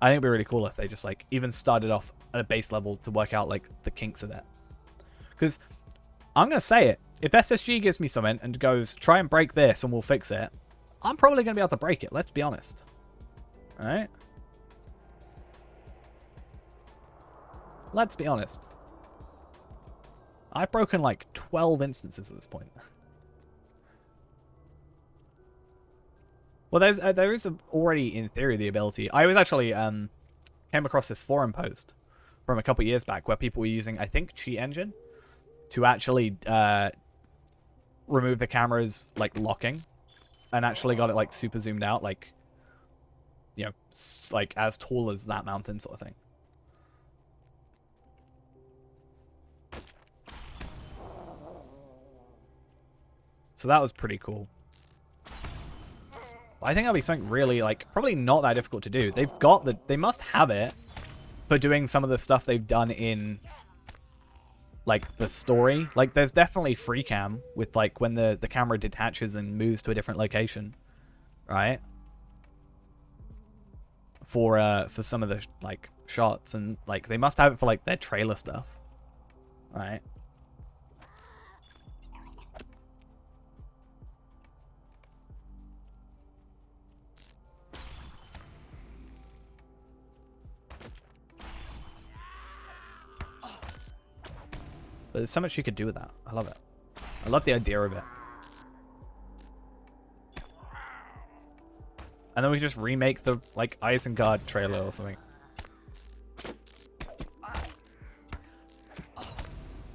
I think it'd be really cool if they just, like, even started off at a base level to work out, like, the kinks of it. Because I'm going to say it. If SSG gives me something and goes, try and break this and we'll fix it, I'm probably going to be able to break it. Let's be honest. Alright? Let's be honest. I've broken like 12 instances at this point. Well, there is already, in theory, the ability. I was actually came across this forum post from a couple years back where people were using, I think, Cheat Engine to actually remove the camera's, like, locking, and actually got it, like, super zoomed out, like, you know, like, as tall as that mountain sort of thing. So that was pretty cool. I think that'll be something really, like, probably not that difficult to do. They've got the... They must have it for doing some of the stuff they've done in, like, the story. Like, there's definitely free cam with, like, when the camera detaches and moves to a different location. Right? For some of the, like, shots. And, like, they must have it for, like, their trailer stuff. Right? But there's so much you could do with that. I love it. I love the idea of it. And then we just remake the, like, Isengard trailer or something.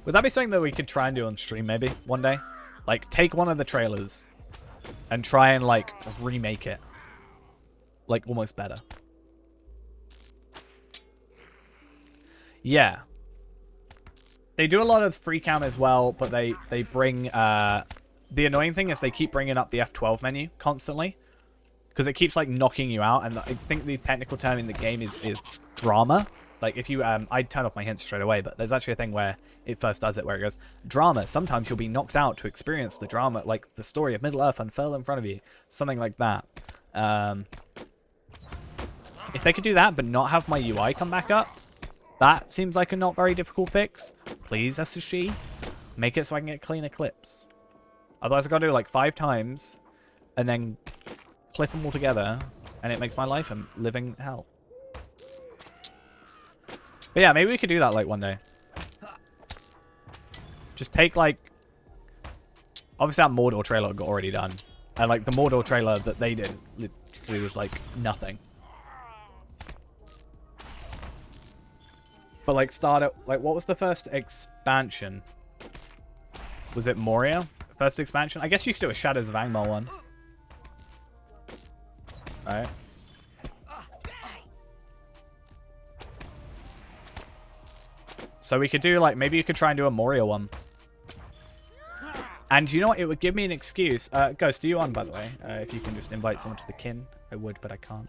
Would that be something that we could try and do on stream maybe one day? Like, take one of the trailers and try and, like, remake it. Like, almost better. Yeah. They do a lot of free cam as well, but they bring... the annoying thing is they keep bringing up the F12 menu constantly. Because it keeps, like, knocking you out. And I think the technical term in the game is drama. Like, if you... I'd turn off my hints straight away, but there's actually a thing where it first does it, where it goes, drama. Sometimes you'll be knocked out to experience the drama, like the story of Middle-earth unfurl in front of you. Something like that. If they could do that, but not have my UI come back up, that seems like a not very difficult fix. Please, SSG, make it so I can get cleaner clips. Otherwise, I've got to do it like 5 times, and then clip them all together, and it makes my life a living hell. But yeah, maybe we could do that like one day. Just take like... Obviously that Mordor trailer got already done. And like the Mordor trailer that they did literally was like nothing. But like start at... Like what was the first expansion? Was it Moria? First expansion? I guess you could do a Shadows of Angmar one. Alright. So we could do, like, maybe you could try and do a Moria one. And you know what? It would give me an excuse. Ghost, are you on, by the way? If you can just invite someone to the kin, I would, but I can't.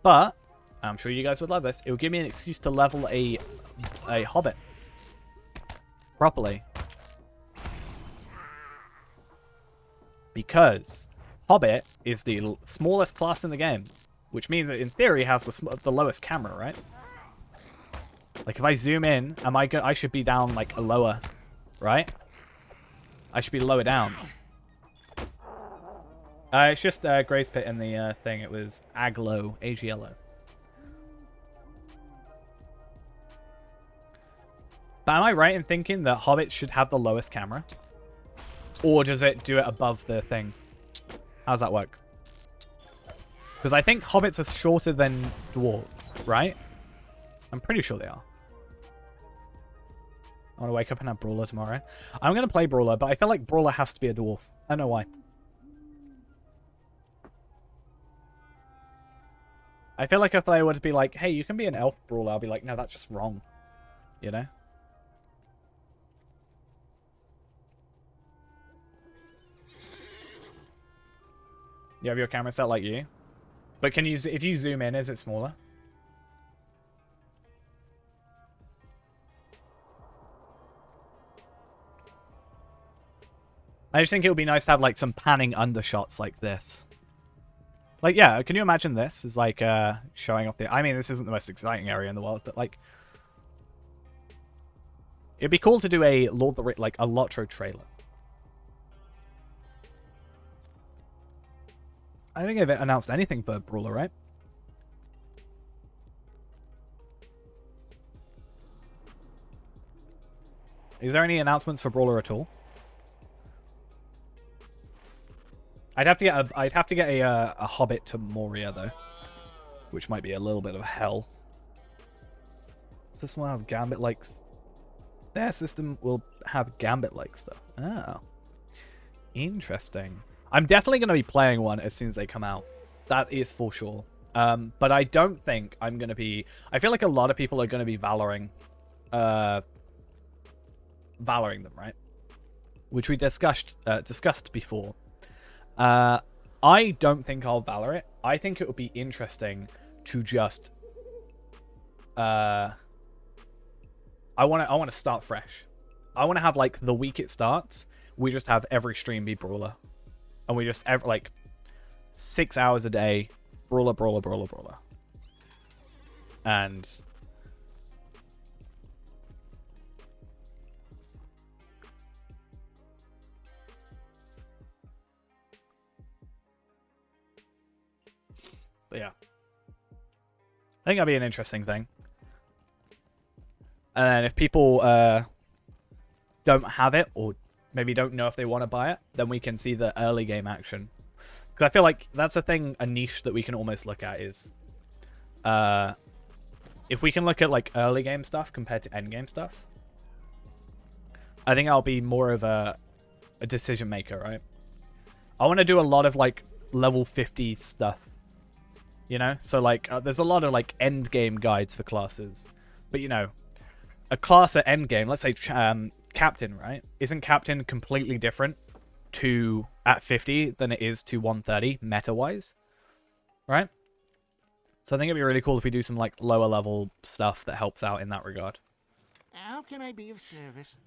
But I'm sure you guys would love this. It would give me an excuse to level a Hobbit properly. Because Hobbit is the smallest class in the game, which means it in theory has the lowest camera, right? Like if I zoom in, I should be down like a lower, right? I should be lower down. It's just Grace Pit in the thing. It was Aglo, AGLO. But am I right in thinking that Hobbit should have the lowest camera? Or does it do it above the thing? How does that work? Because I think Hobbits are shorter than dwarves, right? I'm pretty sure they are. I want to wake up and have Brawler tomorrow. I'm going to play Brawler, but I feel like Brawler has to be a dwarf. I don't know why. I feel like if they were to be like, hey, you can be an elf Brawler, I'll be like, no, that's just wrong. You know? You have your camera set like you. But can you, if you zoom in, is it smaller? I just think it would be nice to have like some panning undershots like this. Like, yeah, can you imagine this? Is like showing off the... I mean, this isn't the most exciting area in the world, but like... It'd be cool to do a like a LOTRO trailer. I don't think they've announced anything for Brawler, right? Is there any announcements for Brawler at all? I'd have to get a Hobbit to Moria though, which might be a little bit of hell. Does this one have Gambit-like? Their system will have Gambit-like stuff. Oh, interesting. I'm definitely going to be playing one as soon as they come out. That is for sure. But I don't think I'm going to be... I feel like a lot of people are going to be Valoring them, right? which we discussed before. I don't think I'll Valor it. I think it would be interesting to just I want to start fresh. I want to have like the week it starts, we just have every stream be Brawler. And we just like 6 hours a day, Brawler. And but yeah. I think that'd be an interesting thing. And then if people don't have it, or maybe don't know if they want to buy it, then we can see the early game action. Because I feel like that's a niche that we can almost look at is... if we can look at like early game stuff compared to end game stuff, I think I'll be more of a decision maker, right? I want to do a lot of like level 50 stuff. You know, so like there's a lot of like end game guides for classes, but you know, a class at end game, let's say Captain, right? Isn't Captain completely different to at 50 than it is to 130 meta wise, right? So I think it'd be really cool if we do some like lower level stuff that helps out in that regard. How can I be of service?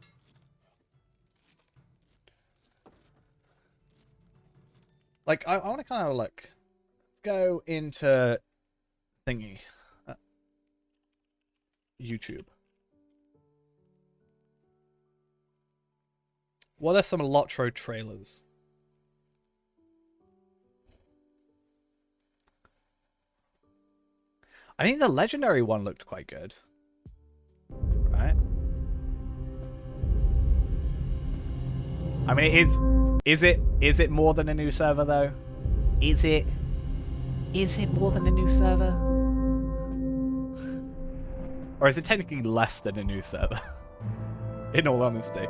Like I want to kind of like. Go into thingy YouTube. What are some LOTRO trailers? I think the legendary one looked quite good. Right? I mean, is it more than a new server though? Is it more than a new server? Or is it technically less than a new server? In all honesty.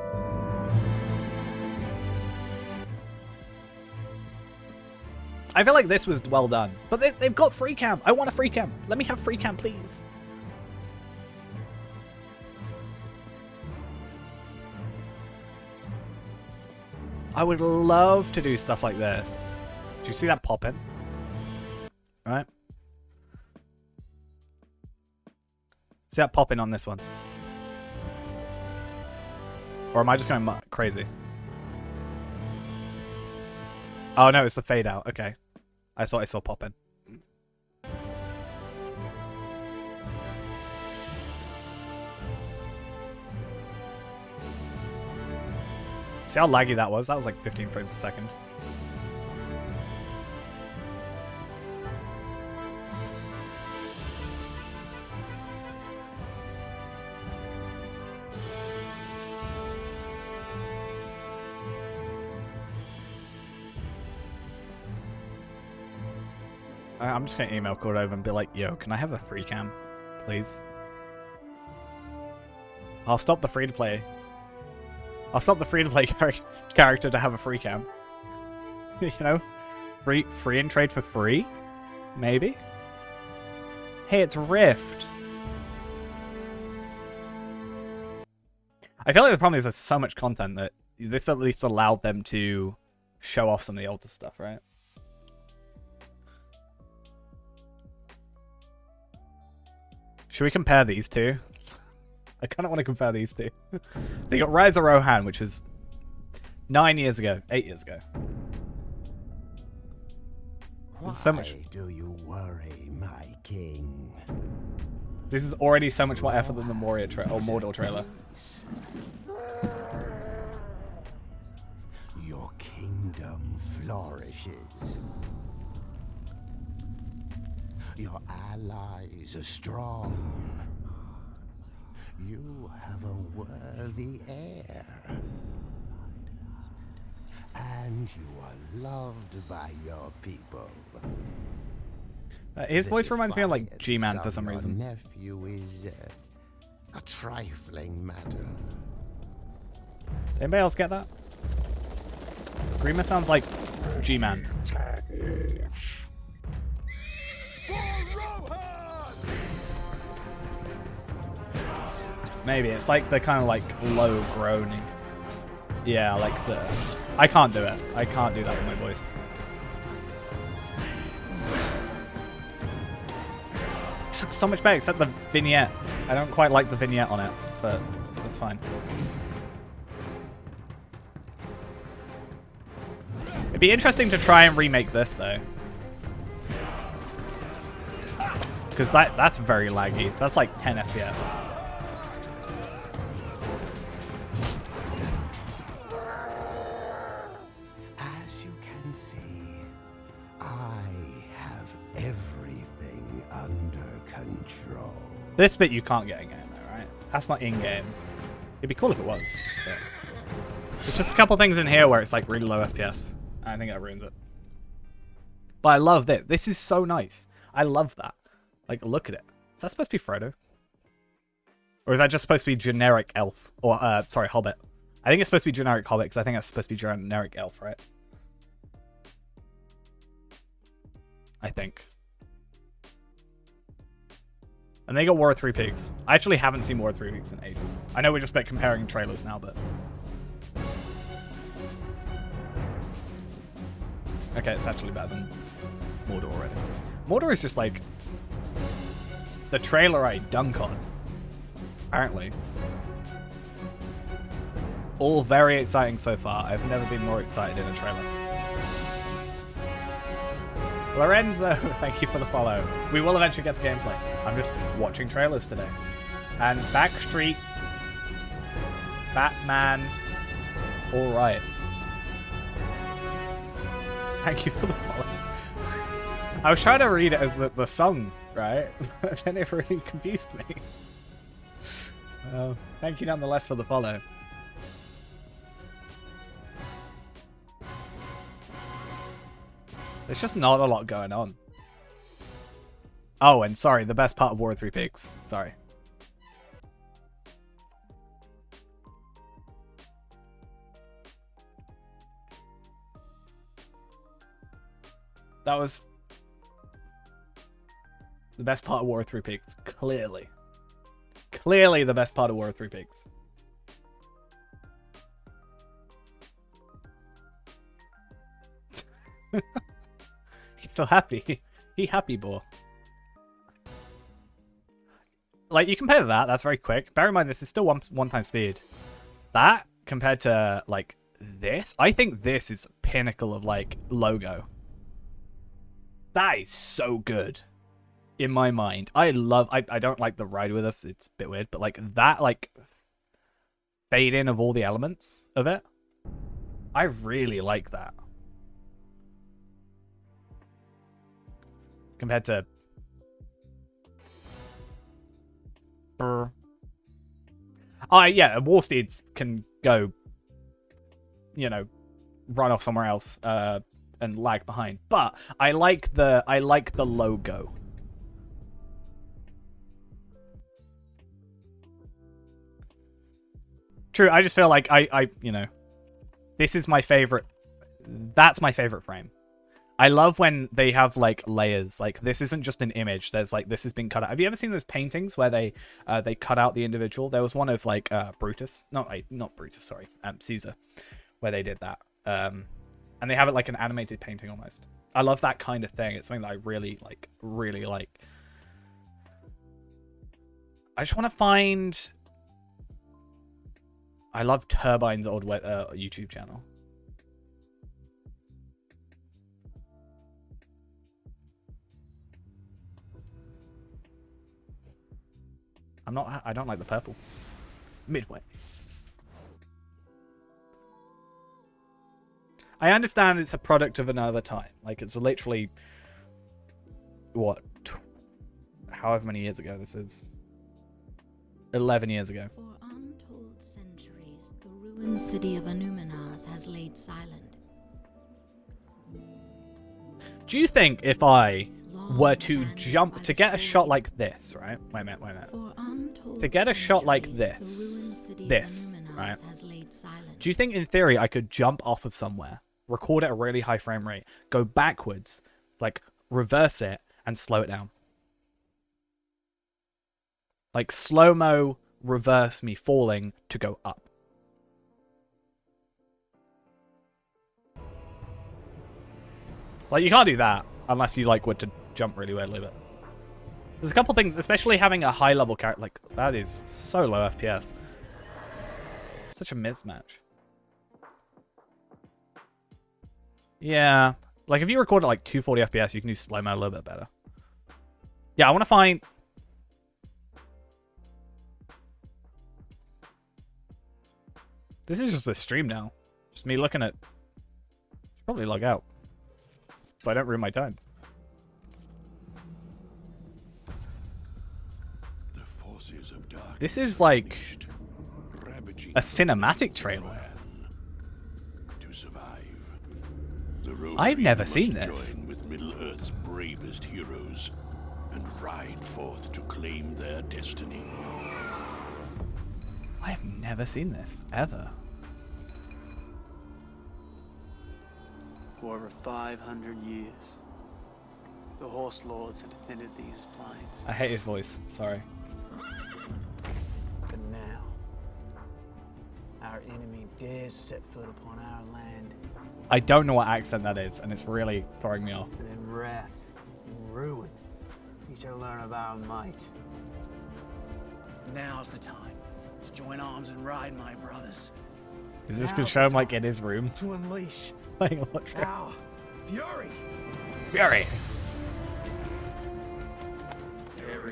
I feel like this was well done. But they've got free cam. I want a free cam. Let me have free cam, please. I would love to do stuff like this. Do you see that pop in? Right? See that popping on this one? Or am I just going crazy? Oh no, it's the fade out. Okay. I thought I saw popping. See how laggy that was? That was like 15 frames a second. I'm just going to email Cordova and be like, yo, can I have a free cam, please? I'll stop the free-to-play. I'll stop the free-to-play character to have a free cam. You know? Free and trade for free? Maybe? Hey, it's Rift. I feel like the problem is there's so much content that this at least allowed them to show off some of the older stuff, right? Should we compare these two? I kind of want to compare these two. They got Rise of Rohan, which was 8 years ago. There's so much. Do you worry, my king? This is already so much more effort than the Mordor trailer. Your kingdom flourishes. Your allies are strong. You have a worthy heir. And you are loved by your people. His voice reminds me of like G-Man for some reason. Nephew is a trifling matter. Anybody else get that? Grima sounds like G-Man. Maybe it's like the kind of like low groaning. Yeah, like I can't do it. I can't do that with my voice. This looks so much better, except the vignette. I don't quite like the vignette on it, but that's fine. It'd be interesting to try and remake this, though. Because that's very laggy. That's like 10 FPS. As you can see, I have everything under control. This bit you can't get in-game, though, right? That's not in-game. It'd be cool if it was. But there's just a couple things in here where it's like really low FPS. I think that ruins it. But I love this. This is so nice. I love that. Like, look at it. Is that supposed to be Frodo? Or is that just supposed to be generic elf? Or, sorry, Hobbit. I think it's supposed to be generic Hobbit, because I think that's supposed to be generic elf, right? I think. And they got War of Three Pigs. I actually haven't seen War of Three Pigs in ages. I know we're just, like, comparing trailers now, but... Okay, it's actually better than Mordor already. Mordor is just like the trailer I dunk on, apparently. All very exciting so far. I've never been more excited in a trailer. Lorenzo, thank you for the follow. We will eventually get to gameplay. I'm just watching trailers today. And Backstreet, Batman, all right. Thank you for the follow. I was trying to read it as the song, right? But then it really confused me. Thank you nonetheless for the follow. There's just not a lot going on. Oh, and sorry, the best part of War of Three Pigs. Sorry. That was the best part of War of Three Pigs. Clearly. Clearly the best part of War of Three Pigs. He's so happy. He happy, boy. Like, you compare that, that's very quick. Bear in mind, this is still one time speed. That, compared to, like, this, I think this is pinnacle of, like, logo. That is so good in my mind. I don't like the ride with us. It's a bit weird, but like that, like fade in of all the elements of it. I really like that. Compared to oh yeah, War Steeds can go, you know, run off somewhere else. And lag behind, but I like the logo. True, I just feel like I you know, this is my favorite. That's my favorite frame. I love when they have like layers. Like this isn't just an image. There's like this has been cut out. Have you ever seen those paintings where they cut out the individual? There was one of like Brutus, not Brutus, sorry, Caesar, where they did that. And they have it like an animated painting almost. I love that kind of thing. It's something that I really like. I just want to find... I love Turbine's old YouTube channel. I don't like the purple. Midway. I understand it's a product of another time. Like, it's literally, what, however many years ago this is. 11 years ago. For untold centuries, the ruined city of Anuminas has laid silent. Do you think if I were to jump, to get a shot like this, right? Wait a minute. To get a shot like this, right? Do you think in theory I could jump off of somewhere, record at a really high frame rate, go backwards, like reverse it, and slow it down? Like slow-mo reverse me falling to go up. Like, you can't do that unless you, like, were to jump really weirdly, but... There's a couple things, especially having a high-level character. Like, that is so low FPS. Such a mismatch. Yeah. Like, if you record at, like, 240 FPS, you can do slow-mo a little bit better. Yeah, I want to find... This is just a stream now. Just me looking at... Should probably log out. So I don't ruin my times. The forces of darkness This is like ravaging a cinematic trailer. to survive. The I've never must seen this. join with Middle-earth's bravest heroes and ride forth to claim their destiny. I've never seen this, ever. For over 500 years, the Horse Lords have defended these plains. I hate his voice, sorry. But now, our enemy dares set foot upon our land. I don't know what accent that is, and it's really throwing me off. And in wrath and ruin, we shall learn of our might. Now's the time to join arms and ride, my brothers. Is this gonna show him, like, in his room? To unleash Playing LOTRO. our fury. Fury!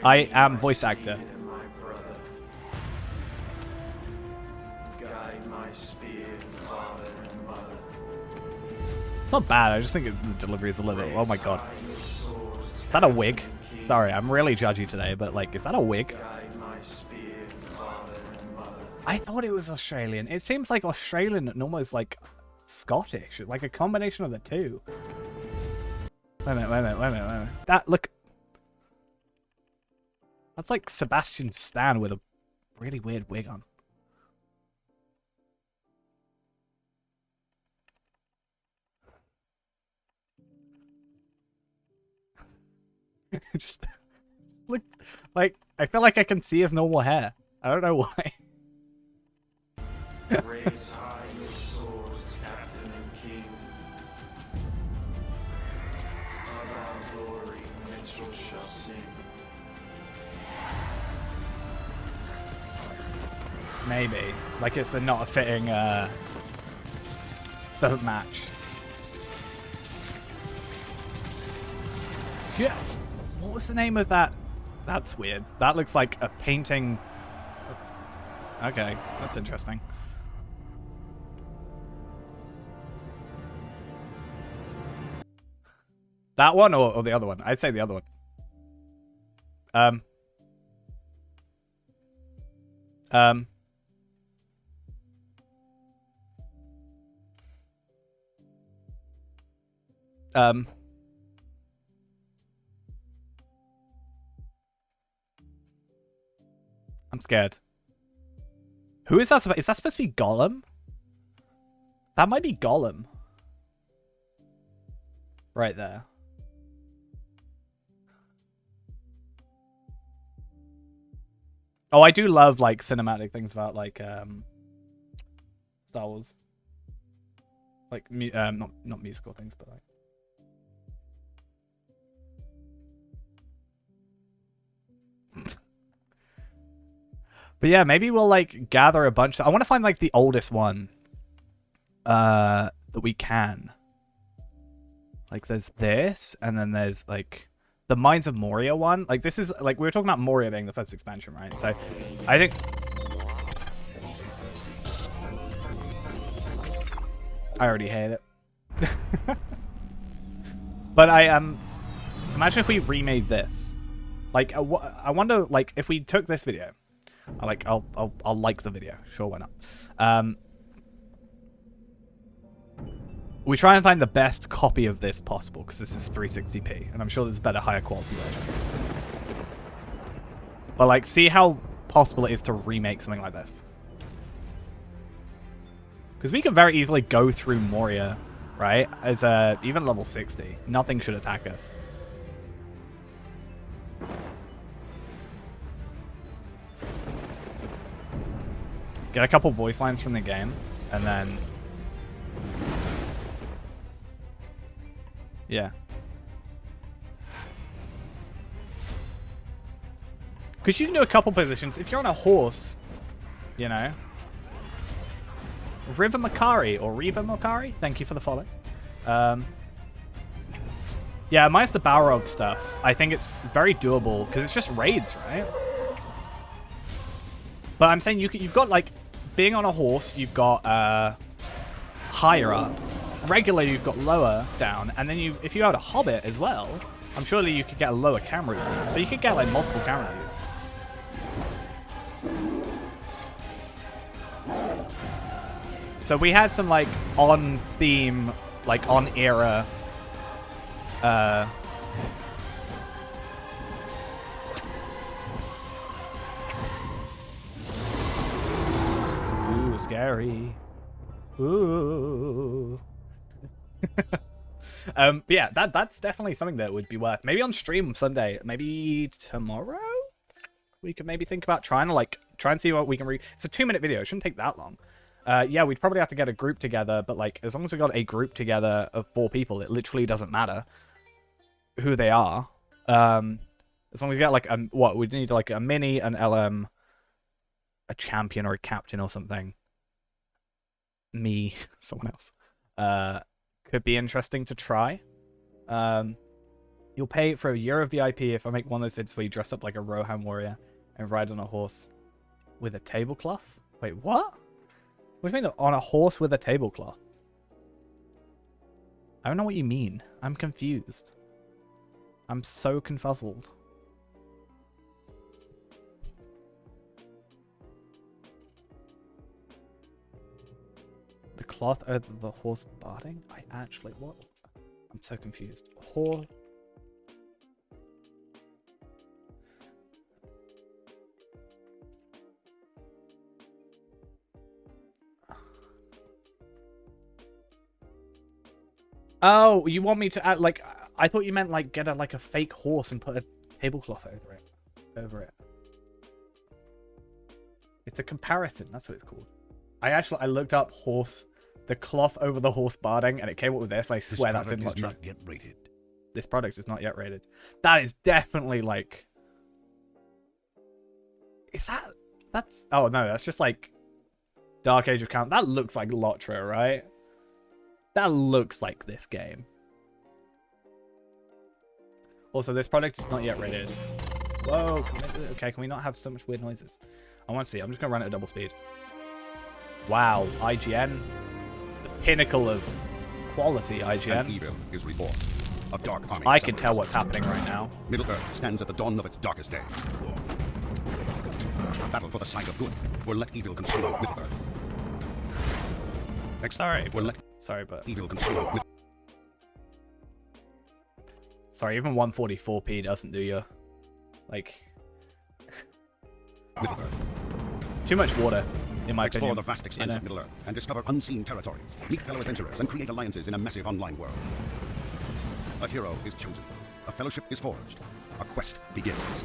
I am voice actor. It's not bad, I just think the delivery is a little bit... Oh my god. Is that a wig? Sorry, I'm really judgy today, but, like, is that a wig? I thought it was Australian. It seems like Australian and almost, like, Scottish. Like a combination of the two. Wait a minute. That, look... That's like Sebastian Stan with a really weird wig on. Just look, like, I feel like I can see his normal hair. I don't know why. Raise high your swords, captain and king. Of our glory, minstrels shall sing. Maybe. Like it's not a fitting, doesn't match. Yeah. What was the name of that? That's weird. That looks like a painting. Okay, that's interesting. That one or the other one? I'd say the other one. I'm scared. Who is that? Is that supposed to be Gollum? That might be Gollum. Right there. Oh, I do love, like, cinematic things about, like, Star Wars. Like, not musical things, but, like... But yeah, maybe we'll, like, gather a bunch. I want to find, like, the oldest one that we can. Like, there's this, and then there's, like, the Mines of Moria one. Like, this is, like, we were talking about Moria being the first expansion, right? So, I think... I already hate it. But imagine if we remade this. Like, I wonder, like, if we took this video... I'll like the video. Sure, why not? We try and find the best copy of this possible, because this is 360p, and I'm sure there's a better, higher quality version. But, like, see how possible it is to remake something like this. Because we can very easily go through Moria, right? As even level 60. Nothing should attack us. Get a couple voice lines from the game, and then... Yeah. Because you can do a couple positions. If you're on a horse, you know. Riva Makari or Riva Makari, thank you for the follow. Yeah, minus the Balrog stuff, I think it's very doable because it's just raids, right? But I'm saying you've got like being on a horse, you've got higher up. Regular, you've got lower down, and then if you had a hobbit as well, I'm sure that you could get a lower camera view. So you could get like multiple camera views. So we had some like on theme, like on era ooh, scary. Ooh. But yeah, that's definitely something that would be worth. Maybe on stream Sunday, maybe tomorrow? We could maybe think about trying and see what we can It's a 2-minute video, it shouldn't take that long. Yeah, we'd probably have to get a group together, but like as long as we got a group together of 4 people, it literally doesn't matter who they are. As long as we get like we'd need like a mini, an LM, a champion or a captain or something. Me, someone else. Could be interesting to try. You'll pay for a year of VIP if I make one of those vids where you dress up like a Rohan warrior and ride on a horse with a tablecloth. Wait, what? What do you mean on a horse with a tablecloth? I don't know what you mean. I'm confused. I'm so confuzzled. The cloth over the horse barding? What? I'm so confused. Horse. Oh, you want me to add like? I thought you meant like get a fake horse and put a tablecloth over it. It's a comparison. That's what it's called. I looked up horse, the cloth over the horse barding, and it came up with this. I swear that's in LOTRO. This product is not yet rated. This product is not yet rated. That is definitely like. Is that? That's. Oh no, that's just like. Dark Age of Count. That looks like LOTRO, right? That looks like this game. Also, this product is not yet rated. Whoa, can we not have so much weird noises? I want to see. I'm just going to run it at double speed. Wow, IGN. The pinnacle of quality, IGN. An evil is reborn. A dark army. I can tell what's happening right now. Middle-earth stands at the dawn of its darkest day. A battle for the side of good will let evil consume Middle-earth. Sorry, but... Evil consume Sorry, even 144p doesn't do you. Like... Middle-earth. Too much water, in my Explore opinion. the vast expanse of Middle-earth and discover unseen territories. Meet fellow adventurers and create alliances in a massive online world. A hero is chosen. A fellowship is forged. A quest begins.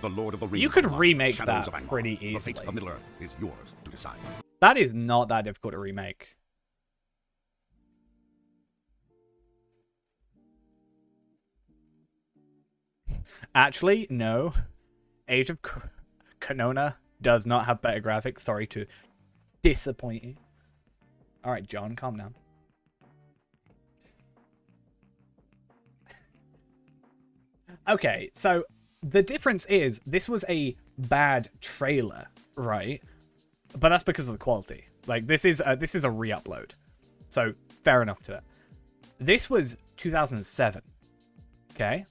The Lord of the Rings. You could remake Shadows that of Angmar. pretty The fate easily. of Middle-earth is yours to decide. That is not that difficult to remake. Actually, no. Age of Canona does not have better graphics. Sorry to disappoint you. Alright, John, calm down. Okay, so the difference is this was a bad trailer, right? But that's because of the quality. Like this is a re-upload. So fair enough to it. This was 2007. Okay?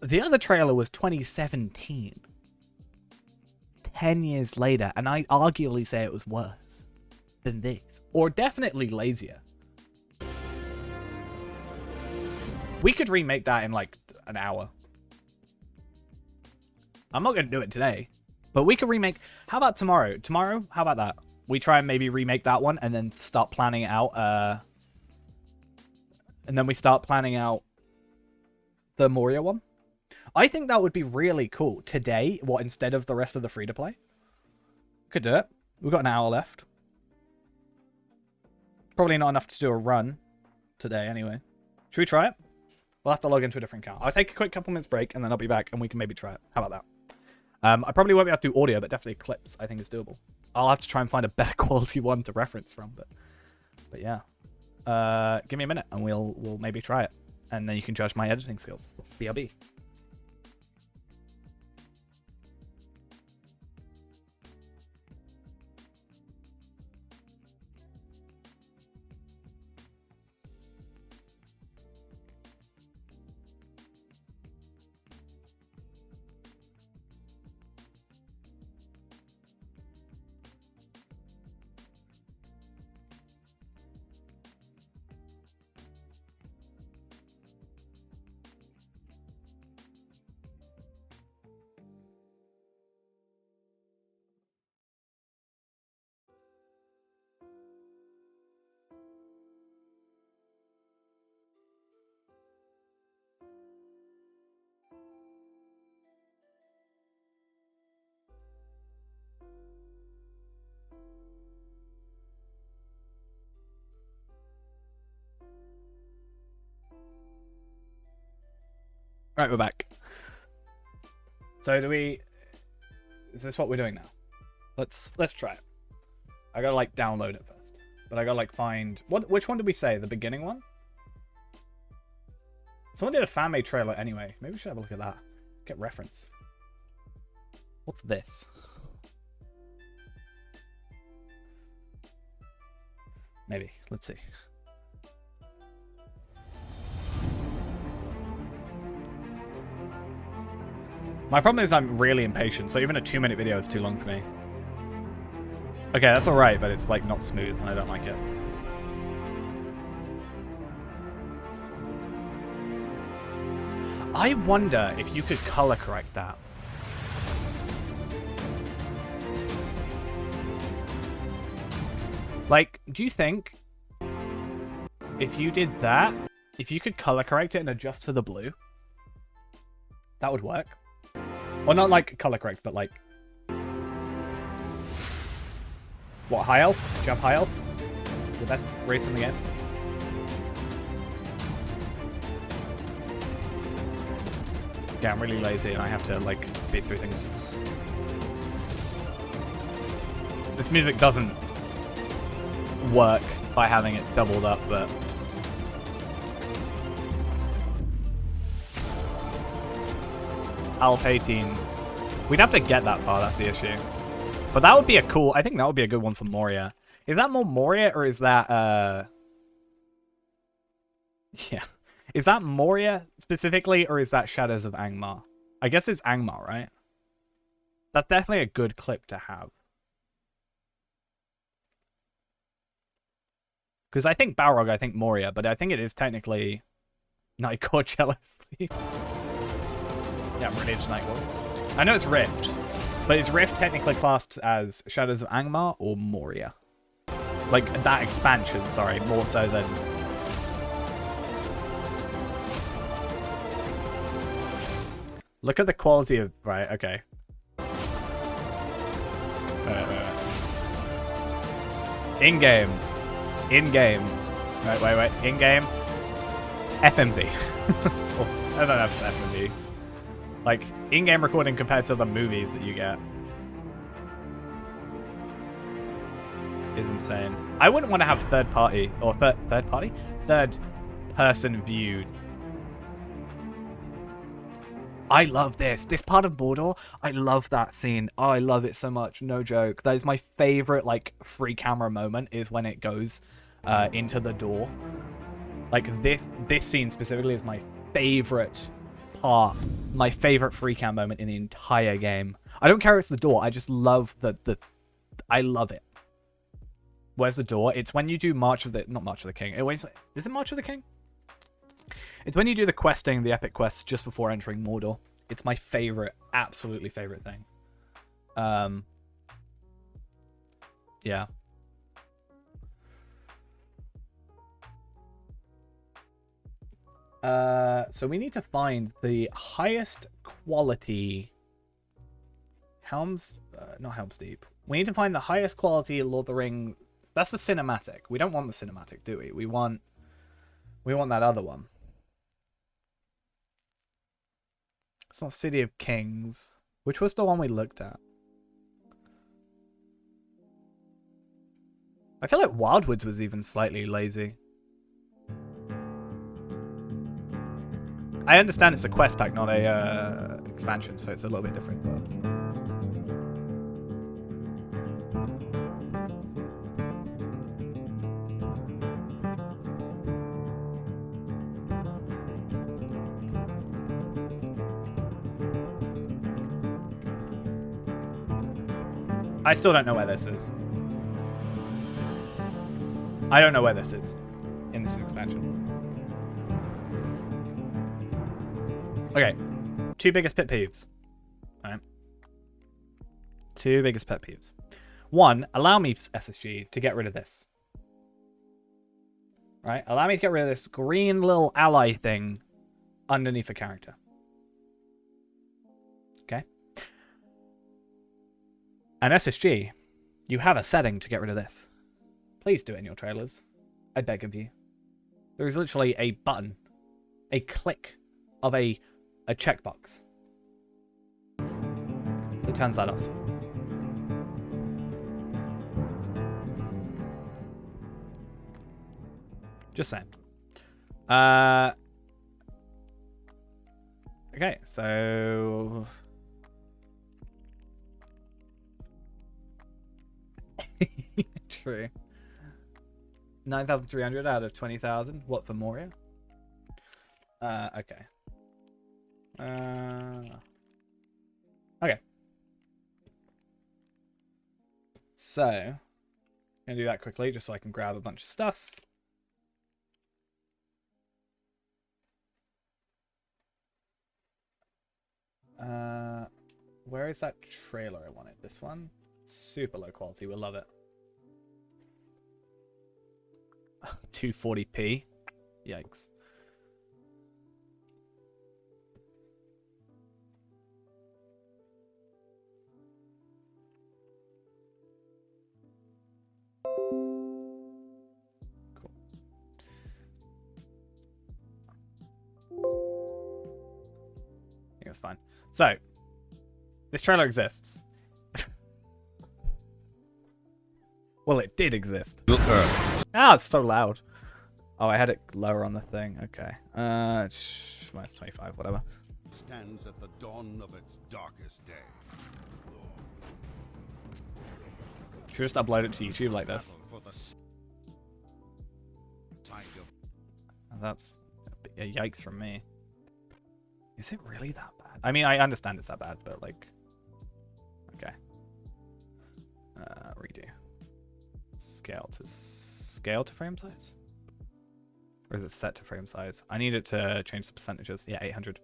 The other trailer was 2017. 10 years later, and I arguably say it was worse than this. Or definitely lazier. We could remake that in like an hour. I'm not going to do it today. But we could remake... How about tomorrow? Tomorrow? How about that? We try and maybe remake that one and then start planning it out. And then we start planning out the Moria one. I think that would be really cool. Today, instead of the rest of the free-to-play? Could do it. We've got an hour left. Probably not enough to do a run today anyway. Should we try it? We'll have to log into a different account. I'll take a quick couple minutes break and then I'll be back and we can maybe try it. How about that? I probably won't be able to do audio, but definitely clips I think is doable. I'll have to try and find a better quality one to reference from, but yeah. Give me a minute and we'll maybe try it. And then you can judge my editing skills. BRB. Right, we're back. So is this what we're doing now? Let's try it. I gotta like download it first. But I gotta like find which one did we say? The beginning one? Someone did a fan-made trailer anyway. Maybe we should have a look at that. Get reference. What's this? Maybe. Let's see. My problem is I'm really impatient, so even a 2-minute video is too long for me. Okay, that's alright, but it's like not smooth and I don't like it. I wonder if you could color correct that. Like, do you think if you did that, if you could color correct it and adjust for the blue, that would work? Well, not like color correct, but like... What, high elf? Do you have high elf? The best race in the game? Yeah, I'm really lazy and I have to like speed through things. This music doesn't work by having it doubled up, but... Alpha 18. We'd have to get that far, that's the issue. But that would be a cool... I think that would be a good one for Moria. Is that more Moria, or is that... Yeah. Is that Moria, specifically, or is that Shadows of Angmar? I guess it's Angmar, right? That's definitely a good clip to have. Because I think Balrog, I think Moria, but I think it is technically Nightcore jealously. Yeah, I'm really into Nightcore. I know it's Rift, but is Rift technically classed as Shadows of Angmar or Moria? Like, that expansion, sorry, more so than... Look at the quality of... Right, okay. In-game. In-game. Wait. In-game. FMV. Oh, I don't know if it's FMV. Like, in-game recording compared to the movies that you get is insane. I wouldn't want to have third-party, or third-party? Third-person viewed. I love this. This part of Mordor, I love that scene. Oh, I love it so much. No joke. That is my favorite, like, free camera moment is when it goes into the door. Like, this scene specifically is my favorite part. My favorite free cam moment in the entire game. I don't care if it's the door. I just love I love it. Where's the door? It's when you do March of the... Not March of the King. Is it March of the King? It's when you do the questing, the epic quests, just before entering Mordor. It's my favorite, absolutely favorite thing. Yeah. So we need to find the highest quality Not Helm's Deep. We need to find the highest quality Lord of the Ring That's the cinematic. We don't want the cinematic, do we? We want that other one. It's not City of Kings. Which was the one we looked at? I feel like Wildwoods was even slightly lazy. I understand it's a quest pack, not a expansion, so it's a little bit different. But... I still don't know where this is. I don't know where this is in this expansion. Okay. 2 biggest pet peeves. Alright. 2 biggest pet peeves. 1, allow me, SSG, to get rid of this. Right? Allow me to get rid of this green little ally thing underneath a character. Okay? And SSG, you have a setting to get rid of this. Please do it in your trailers. I beg of you. There is literally a button, a click of a checkbox that turns that off. Just saying. Okay, so... True. 9,300 out of 20,000. What for Moria? Okay. Okay. So, I'm gonna do that quickly just so I can grab a bunch of stuff. Where is that trailer I wanted? This one? Super low quality, we'll love it. 240p. Yikes. Cool. I think that's fine. So, this trailer exists. Well, it did exist. Ah, it's so loud. Oh, I had it lower on the thing. Okay. Minus 25, whatever. Stands at the dawn of its darkest day. Should we just upload it to YouTube like this? That's a yikes from me. Is it really that bad? I mean, I understand it's that bad, but like... Okay. Redo. Scale to frame size? Or is it set to frame size? I need it to change the percentages. Yeah, 800%.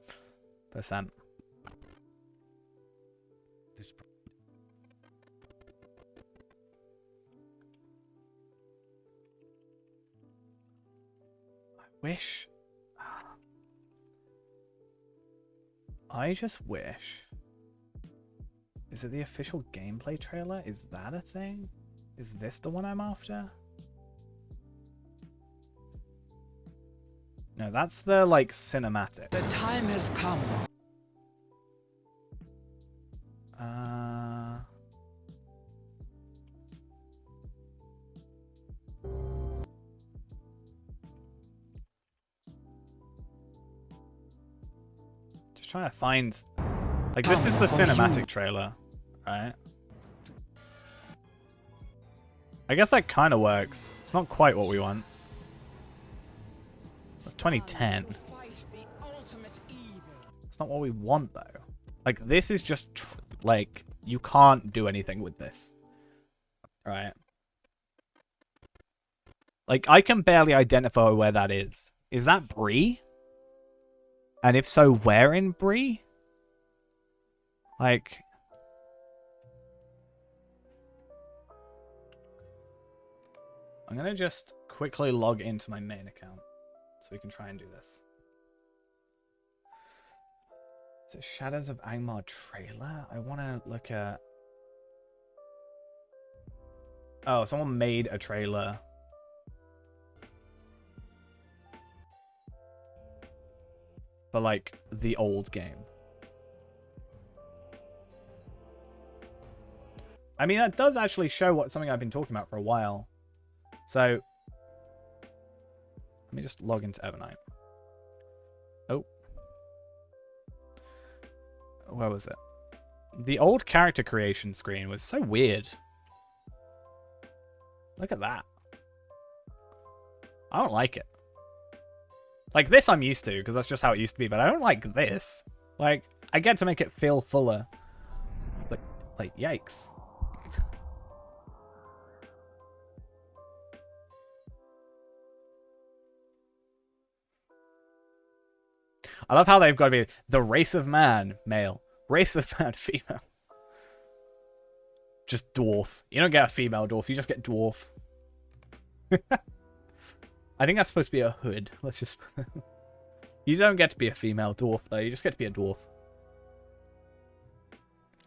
I just wish. Is it the official gameplay trailer? Is that a thing? Is this the one I'm after? No, that's the, like, cinematic. The time has come. Just trying to find... Like, this is the cinematic trailer, right? I guess that kind of works. It's not quite what we want. It's 2010. It's not what we want, though. Like, this is just, like, you can't do anything with this. Right? Like, I can barely identify where that is. Is that Bree? And if so, where in Bree? Like... I'm going to just quickly log into my main account so we can try and do this. Is it Shadows of Angmar trailer? I want to look at... Oh, someone made a trailer. For, like, the old game. I mean, that does actually show what something I've been talking about for a while. So, let me just log into Evernight. Oh. Where was it? The old character creation screen was so weird. Look at that. I don't like it. Like, this I'm used to, because that's just how it used to be, but I don't like this. Like, I get to make it feel fuller. But, like, yikes. I love how they've got to be the race of man, male. Race of man, female. Just dwarf. You don't get a female dwarf, you just get dwarf. I think that's supposed to be a hood. Let's just... You don't get to be a female dwarf, though. You just get to be a dwarf.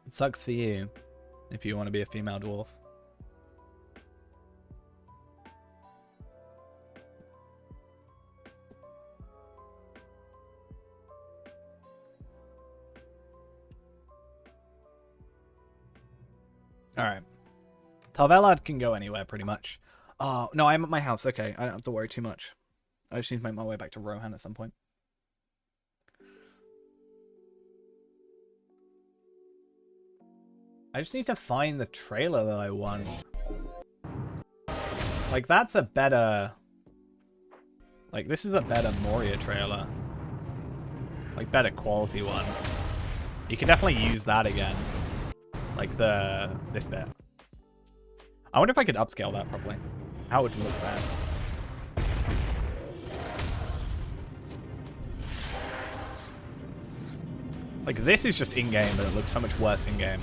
It sucks for you if you want to be a female dwarf. Alright. Tarvelad can go anywhere, pretty much. Oh, no, I'm at my house. Okay, I don't have to worry too much. I just need to make my way back to Rohan at some point. I just need to find the trailer that I want. Like, that's a better... Like, this is a better Moria trailer. Like, better quality one. You can definitely use that again. Like, this bit. I wonder if I could upscale that properly. How would it look bad? Like, this is just in-game, but it looks so much worse in-game.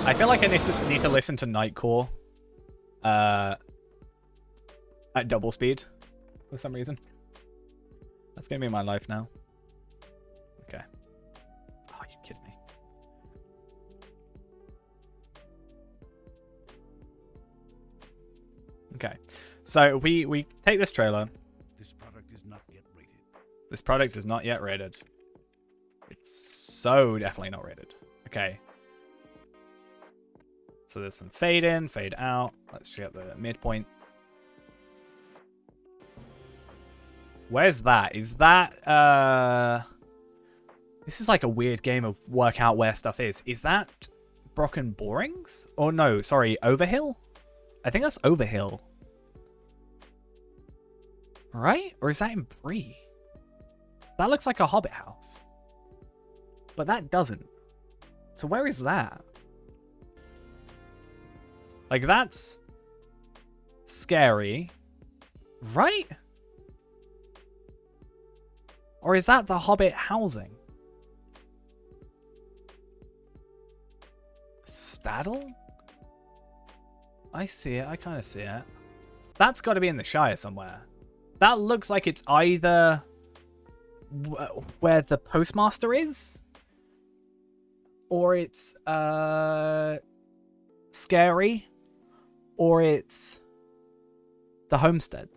I feel like I need to listen to Nightcore at double speed for some reason. That's gonna be my life now. Okay. Oh, you kidding me? Okay. So we take this trailer. This product is not yet rated. This product is not yet rated. It's so definitely not rated. Okay. So there's some fade in, fade out. Let's check the midpoint. Where's that? Is that, This is like a weird game of work out where stuff is. Is that Brocken Borings? Oh no, sorry, Overhill? I think that's Overhill. Right? Or is that in Bree? That looks like a Hobbit house. But that doesn't. So where is that? Like, that's scary. Right? Or is that the Hobbit housing? Staddle? I see it. I kind of see it. That's got to be in the Shire somewhere. That looks like it's either where the postmaster is, or it's scary, or it's the homestead.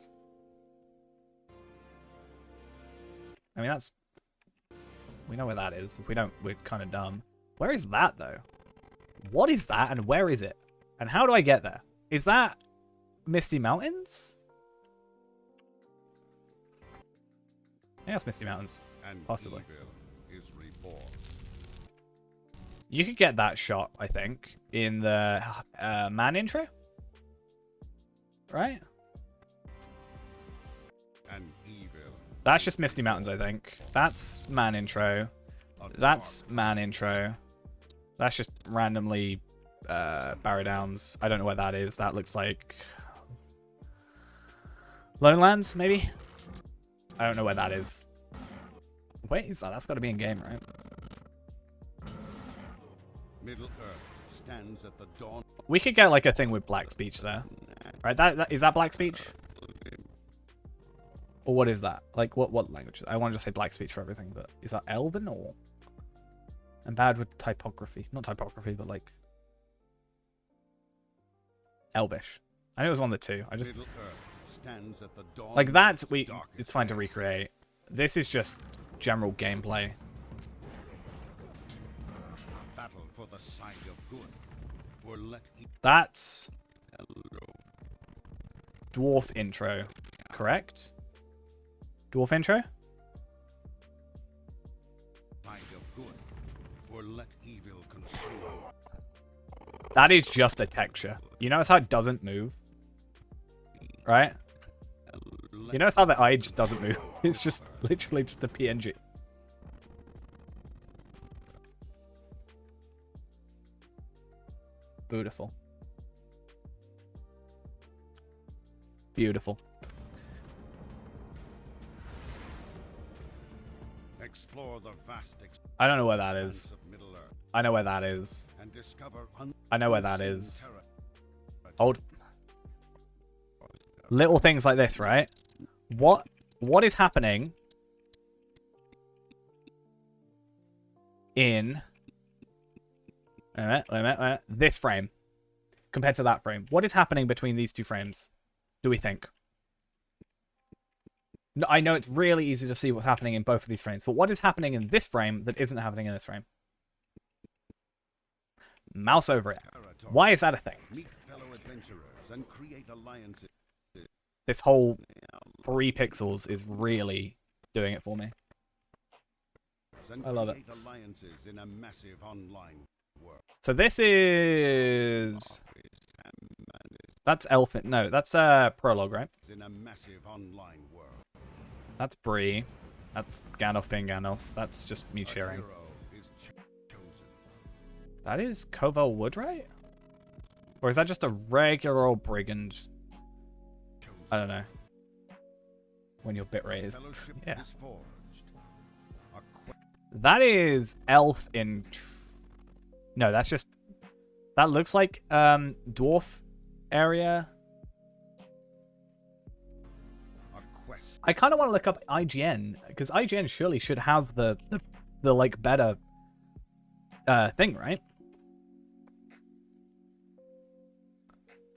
I mean, that's... We know where that is. If we don't, we're kind of dumb. Where is that, though? What is that, and where is it? And how do I get there? Is that Misty Mountains? I think that's Misty Mountains. And possibly. evil is reborn. You could get that shot, I think, in the man intro. Right? And evil. That's just Misty Mountains, I think. That's man intro. That's man intro. That's just randomly Barrow Downs. I don't know where that is. That looks like Lone Lands, maybe? I don't know where that is. Wait, is that? That's got to be in game, right? Middle Earth stands at the dawn. We could get like a thing with Black Speech there. Right, is that Black Speech? Or what is that? Like, what language? I want to just say Black Speech for everything, but is that Elven or... I'm bad with typography. Not typography, but like Elvish. I knew it was one of the two. I just like that. It's fine to recreate. This is just general gameplay. Battle for the side of good. Or let That's dwarf intro, correct? Dwarf intro. Side of good. Or let evil consume. That is just a texture. You notice how it doesn't move, right? You notice how the eye just doesn't move. It's just literally just a PNG. Beautiful. Beautiful. Explore the vast I don't know where that is. I know where that is. and discover I know where that is. Old little things like this, right? What is happening in wait a minute, this frame compared to that frame? What is happening between these two frames, do we think? No, I know it's really easy to see what's happening in both of these frames, but what is happening in this frame that isn't happening in this frame? Mouse over it. Why is that a thing? meet fellow adventurers and create alliances. This whole 3 pixels is really doing it for me. I love it. Alliances in a massive online world. So this is... That's Elfin. No, that's Prologue, right? In a massive online world. That's Bree. That's Gandalf being Gandalf. That's just me cheering. That is Covell Wood, right? Or is that just a regular old brigand? I don't know. When your bitrate is... Yeah. That is Elf in... No, that's just... That looks like Dwarf area. I kind of want to look up IGN, because IGN surely should have the like better thing, right?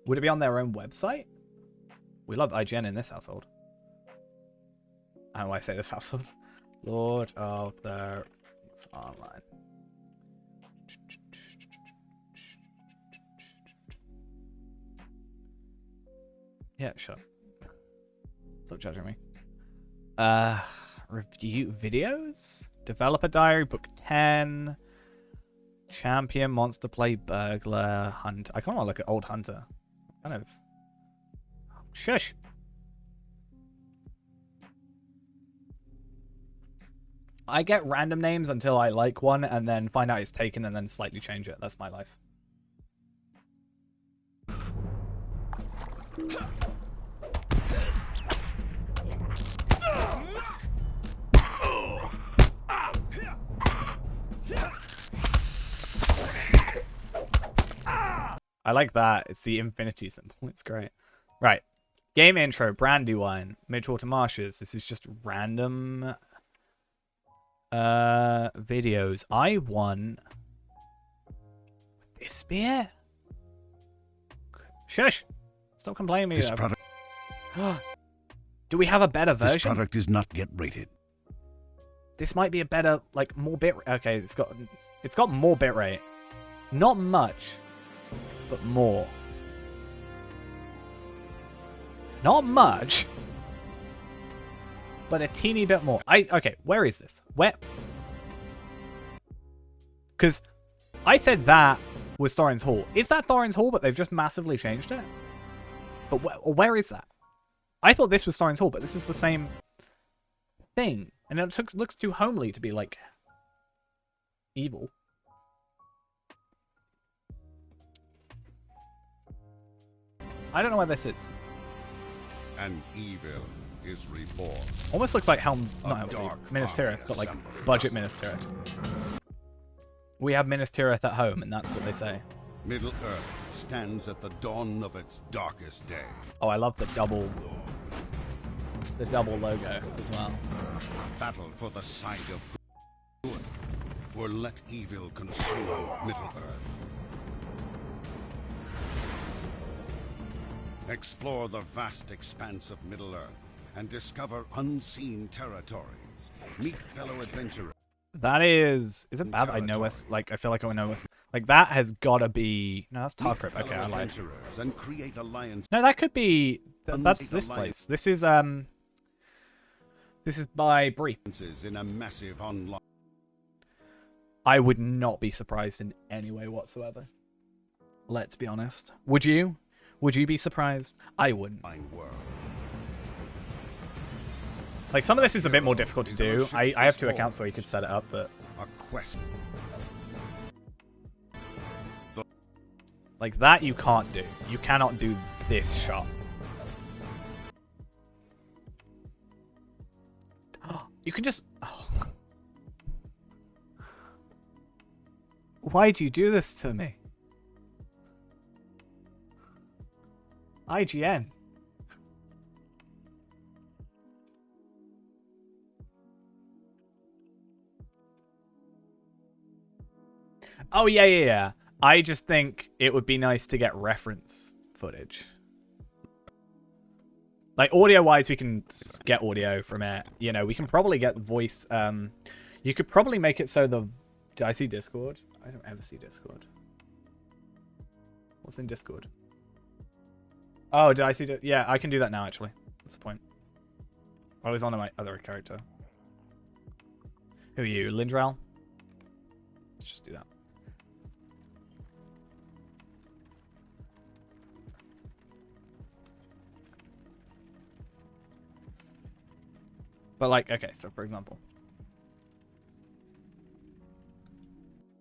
Would it be on their own website? We love IGN in this household. How do I say this household? Lord of the Rings Online. Yeah, shut up. Stop judging me. Review videos? Developer Diary, Book 10. Champion, Monster Play, Burglar, Hunt. I kind of want to look at Old Hunter. Kind of. Shush! I get random names until I like one and then find out it's taken and then slightly change it. That's my life. I like that. It's the infinity symbol. It's great. Right. Game intro. Brandywine. Midgewater Marshes. This is just random videos. I won this beer. Shush. Stop complaining. This product. Do we have a better version? This product is not yet rated. This might be a better, like, more bit. Okay, it's got more bitrate. Not much, but more. Not much, but a teeny bit more. Okay, where is this? Where? Because I said that was Thorin's Hall. Is that Thorin's Hall, but they've just massively changed it? But where is that? I thought this was Thorin's Hall, but this is the same thing. And it looks too homely to be, like, evil. I don't know where this is. And evil is reborn. Almost looks like Helm's... Not Helm's Deep. Minas Tirith, but, like, budget Minas Tirith. We have Minas Tirith at home, and that's what they say. Middle Earth stands at the dawn of its darkest day. Oh, I love the double logo as well. Battle for the side of good. or let evil consume Middle-earth. Explore the vast expanse of Middle-earth and discover unseen territories. Meet fellow adventurers. That is it bad that I know us? Like, I feel like I know us. Like, that has gotta be... No, that's Tarkrip. Okay, I lied. And create alliance. No, that could be... That's this place. This is by Bree. In a massive online. I would not be surprised in any way whatsoever. Let's be honest. Would you? Would you be surprised? I wouldn't. Like, some of this is a bit more difficult to do. I have 2 accounts where you could set it up, but... Like, that you can't do. You cannot do this shot. You can just... Oh. Why do you do this to me? IGN. Oh, yeah. I just think it would be nice to get reference footage. Like, audio-wise, we can get audio from it. You know, we can probably get voice. You could probably make it so the... Did I see Discord? I don't ever see Discord. What's in Discord? Oh, did I see... Yeah, I can do that now, actually. That's the point. I was on my other character. Who are you? Lindrell? Let's just do that. But, like, okay, so for example.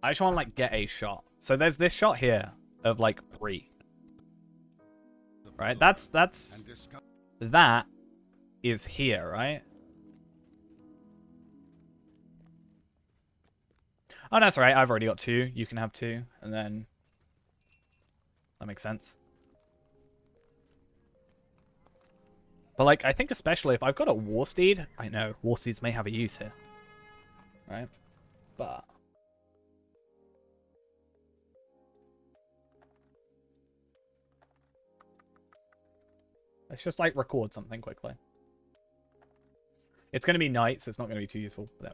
I just want to, like, get a shot. So there's this shot here of, like, Bree. Right? That is here, right? Oh, that's all right. I've already got 2. You can have 2. And then... That makes sense. But, like, I think especially if I've got a War Steed... I know, War Steeds may have a use here. Right? But... Let's just, like, record something quickly. It's going to be night, so it's not going to be too useful. There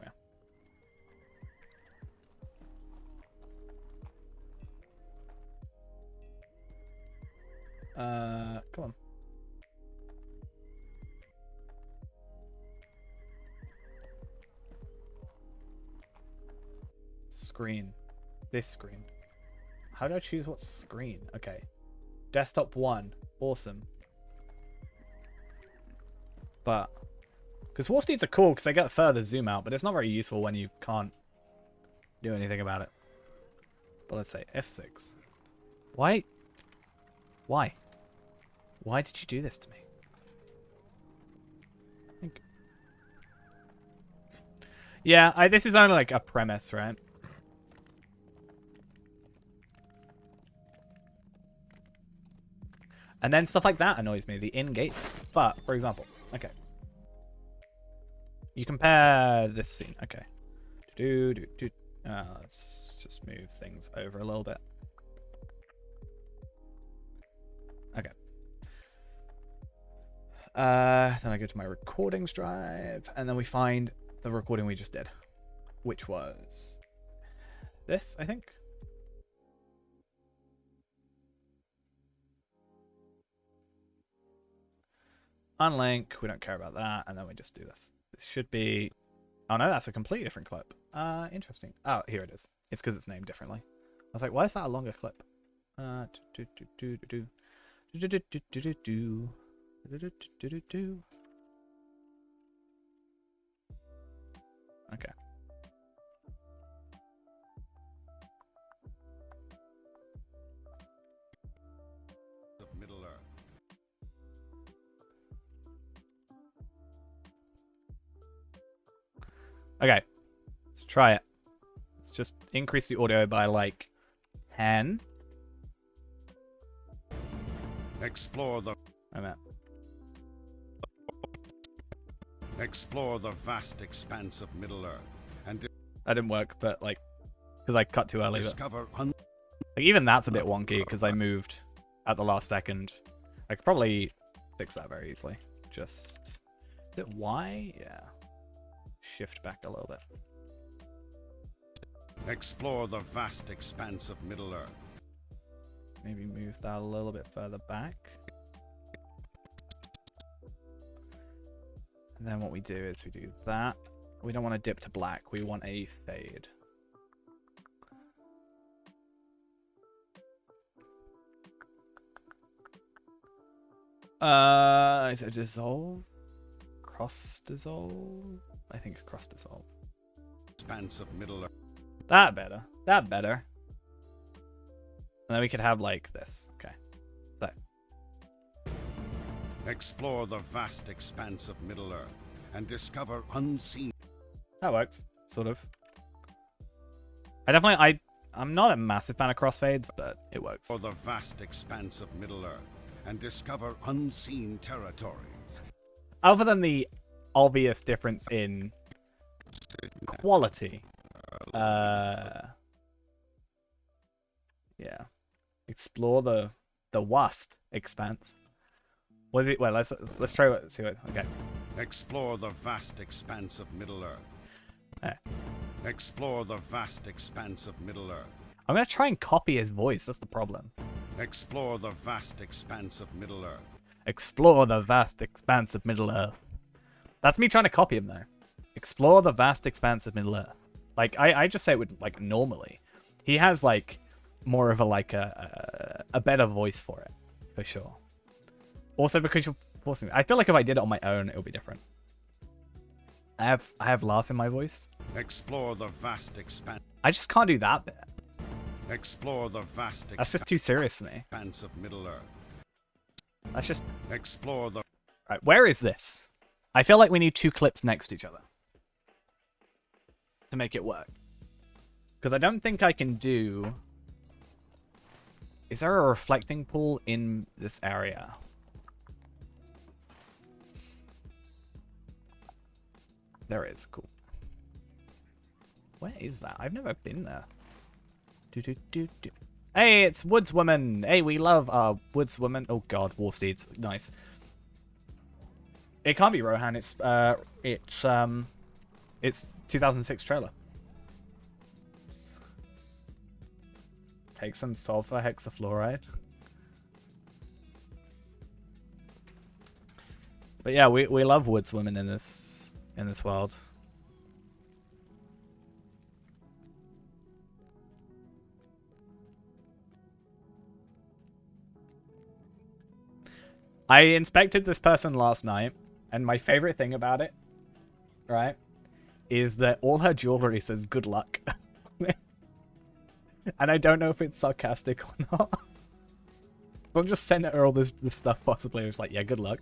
we are. Come on. Screen. This screen. How do I choose what screen? Okay. Desktop 1. Awesome. But... Because War Steeds are cool because they get further zoom out, but it's not very useful when you can't do anything about it. But let's say F6. Why? Why? Why did you do this to me? Yeah, this is only like a premise, right? And then stuff like that annoys me, the in-gate. But, for example, okay. You compare this scene, okay. Let's just move things over a little bit. Okay. Then I go to my recordings drive, and then we find the recording we just did, which was this, I think. Unlink, we don't care about that, and then we just do this. This should be... Oh no, that's a completely different clip. Interesting. Oh, here it is. It's because it's named differently. I was like, why is that a longer clip? Okay. Okay, let's try it. Let's just increase the audio by like 10. Explore the... I'm at. Explore the vast expanse of Middle-earth and... That didn't work, but like Because I cut too early. Discover Like, even that's a bit wonky because I moved at the last second. I could probably fix that very easily. Just... Is it Y? Yeah. Shift back a little bit. Explore the vast expanse of Middle-earth. Maybe move that a little bit further back. And then what we do is we do that. We don't want to dip to black. We want a fade. Is it dissolve? Cross dissolve? I think it's cross dissolve. Expanse of Middle-earth. That better. That better. And then we could have like this. Okay. So. Explore the vast expanse of Middle-earth and discover unseen. That works, sort of. I'm not a massive fan of crossfades, but it works. For the vast expanse of Middle-earth and discover unseen territories. Other than the obvious difference in quality, yeah. Explore the vast expanse. Was it? Well, let's try it. See what. Okay. Explore the vast expanse of Middle-earth. Explore the vast expanse of Middle-earth. I'm gonna try and copy his voice. That's the problem. Explore the vast expanse of Middle-earth. Explore the vast expanse of Middle-earth. That's me trying to copy him though. Explore the vast expanse of Middle-earth. Like I just say it would like normally. He has like more of a better voice for it, for sure. Also because you're forcing me. I feel like if I did it on my own, it would be different. I have laugh in my voice. Explore the vast expanse. I just can't do that bit. Explore the vast. That's just too serious for me. Expanse of Middle-earth. That's just. Explore the. Right, where is this? I feel like we need two clips next to each other to make it work. Because I don't think I can do. Is there a reflecting pool in this area? There is. Cool. Where is that? I've never been there. Hey, it's Woodswoman. Hey, we love Woodswoman. Oh god, War Steeds. Nice. It can't be Rohan. It's 2006 trailer. Take some sulfur hexafluoride. But yeah, we love Woodswomen in this world. I inspected this person last night, and my favorite thing about it, right, is that all her jewelry says good luck. And I don't know if it's sarcastic or not. I'll just send her all this stuff possibly. It was like, yeah, good luck.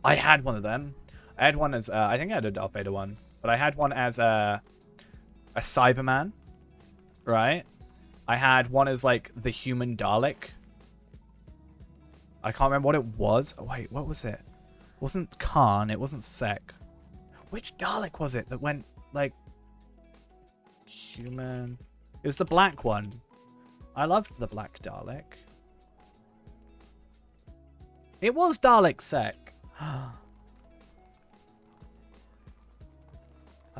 I had one of them. I had one as, I think I had a Darth Vader one. But I had one as a Cyberman, right? I had one as, like, the human Dalek. I can't remember what it was. Oh, wait, what was it? It wasn't Khan. It wasn't Sek. Which Dalek was it that went, like... Human... It was the black one. I loved the black Dalek. It was Dalek Sek. I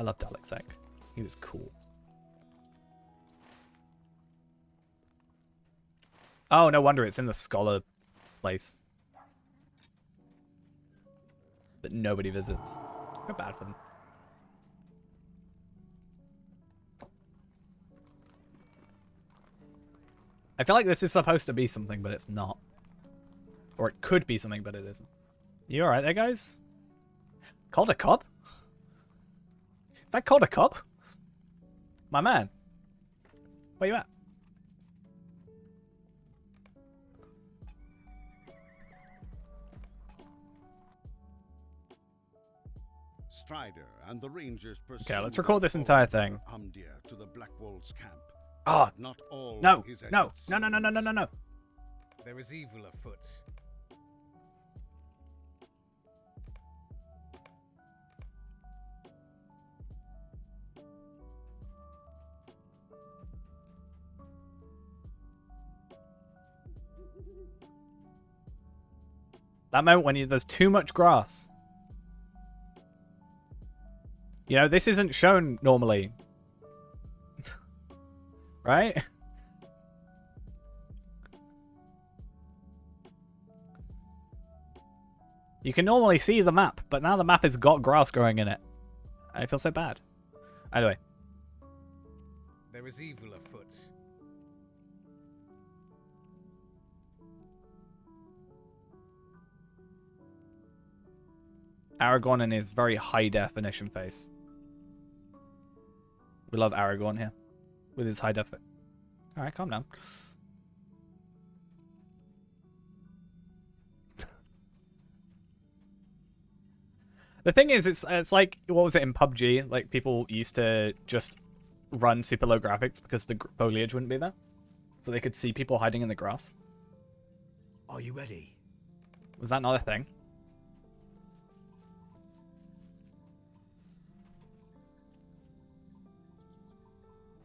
love Dalek Sek. He was cool. Oh, no wonder it's in the scholar place. But nobody visits. How bad for them. I feel like this is supposed to be something, but it's not. Or it could be something, but it isn't. You alright there, guys? Called a cop? Is that called a cop? My man. Where you at? Strider and the Rangers okay, let's record this entire thing. To the Black Wolves camp. Oh, not all no, his no, assets. no, no, no, no, no, no, no. There is evil afoot. That moment when there's too much grass. You know, this isn't shown normally. Right? You can normally see the map, but now the map has got grass growing in it. I feel so bad. Anyway. There is evil afoot. Aragorn in his very high definition face. We love Aragorn here. With his high def. Alright, calm down. The thing is, it's like, what was it in PUBG? Like, people used to just run super low graphics because the foliage wouldn't be there. So they could see people hiding in the grass. Are you ready? Was that not a thing?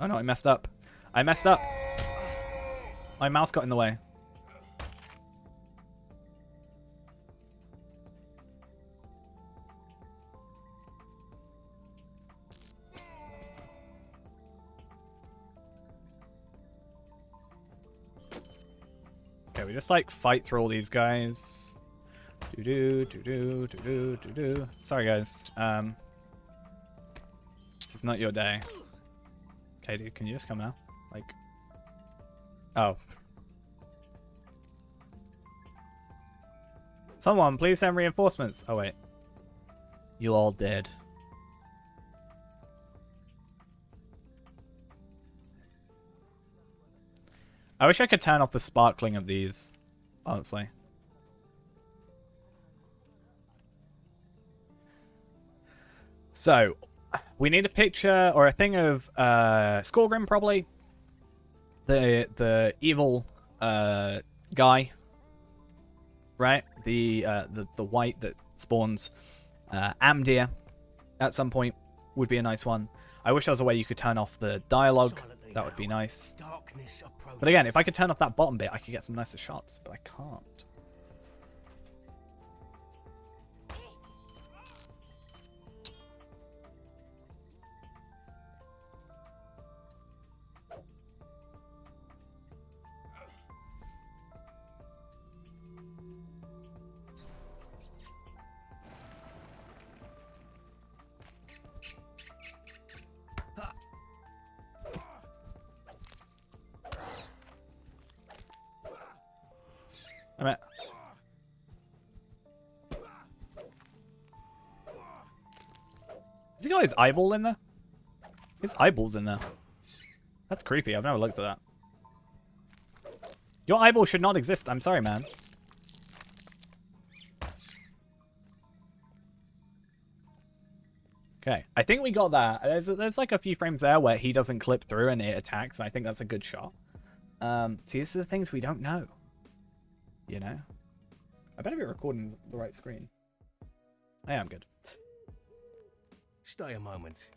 Oh no, I messed up. I messed up. My mouse got in the way. Okay, we just like fight through all these guys. Sorry guys. This is not your day. Okay, dude, can you just come now? Like, oh. Someone, please send reinforcements. Oh wait, you all dead. I wish I could turn off the sparkling of these, honestly. So, we need a picture or a thing of Skorgrim, probably. The evil guy, right? The white that spawns Amdir at some point would be a nice one. I wish there was a way you could turn off the dialogue. That would be nice. But again, if I could turn off that bottom bit, I could get some nicer shots, but I can't. Has he got his eyeball in there? His eyeball's in there. That's creepy. I've never looked at that. Your eyeball should not exist. I'm sorry, man. Okay, I think we got that. There's like a few frames there where he doesn't clip through and it attacks. And I think that's a good shot. See, these are the things we don't know. You know? I better be recording the right screen. I am good. Stay a moment.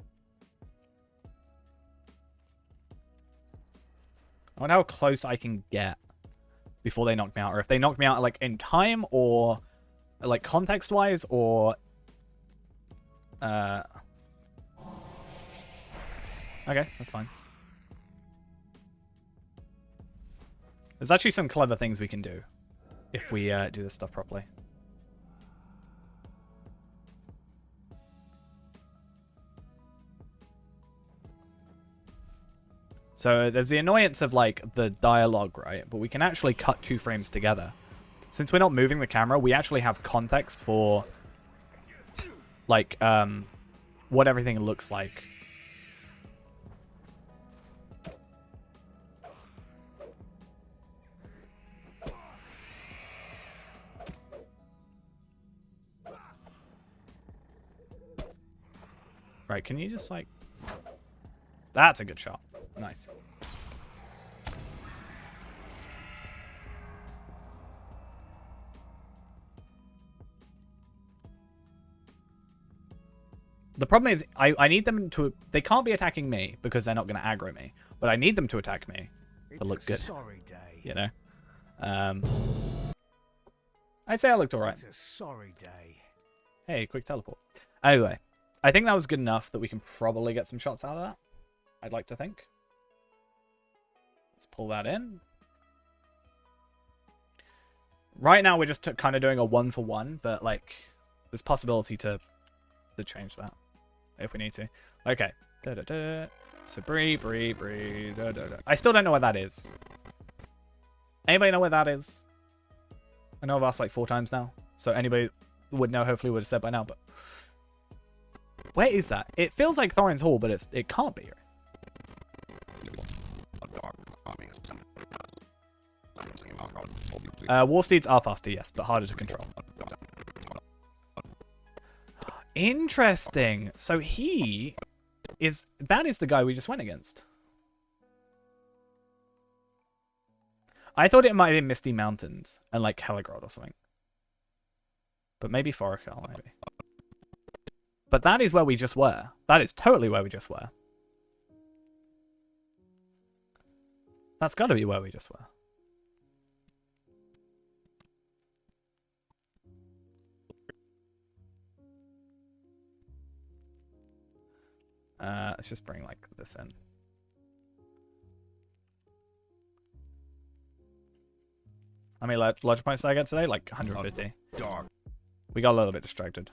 I wonder how close I can get before they knock me out. Or if they knock me out like in time or like context wise or okay, that's fine. There's actually some clever things we can do if we do this stuff properly. So there's the annoyance of like the dialogue, right? But we can actually cut 2 frames together. Since we're not moving the camera, we actually have context for like what everything looks like. Right, can you just like... That's a good shot. Nice. The problem is, I need them to... They can't be attacking me because they're not going to aggro me. But I need them to attack me to look good. Sorry day. You know? I'd say I looked alright. It's a sorry day. Hey, quick teleport. Anyway, I think that was good enough that we can probably get some shots out of that. I'd like to think. Let's pull that in. Right now, we're just kind of doing a 1-for-1, but like, there's possibility to change that if we need to. Okay. So Bree. I still don't know where that is. Anybody know where that is? I know I've asked like 4 times now, so anybody would know. Hopefully, would have said by now. But where is that? It feels like Thorin's Hall, but it can't be. War steeds are faster, yes, but harder to control. Interesting. So that is the guy we just went against. I thought it might have been Misty Mountains and like Heligrod or something. But maybe Forakel, maybe. But that is where we just were. That is totally where we just were. That's got to be where we just were. Let's just bring like this in. How many lodge points did I get today? Like 150. We got a little bit distracted.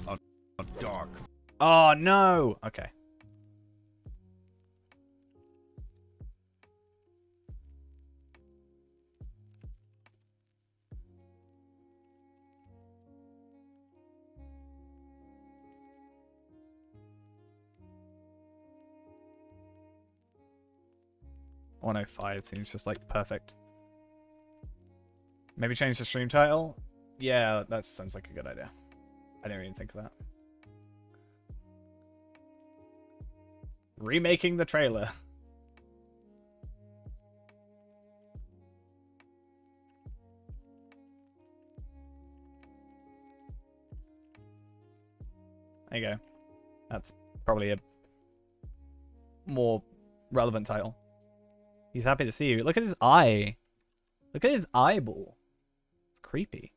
A dark. Oh no! Okay. .105 seems just like perfect. Maybe change the stream title? Yeah, that sounds like a good idea. I didn't even think of that. Remaking the trailer. There you go. That's probably a more relevant title. He's happy to see you. Look at his eye. Look at his eyeball. It's creepy.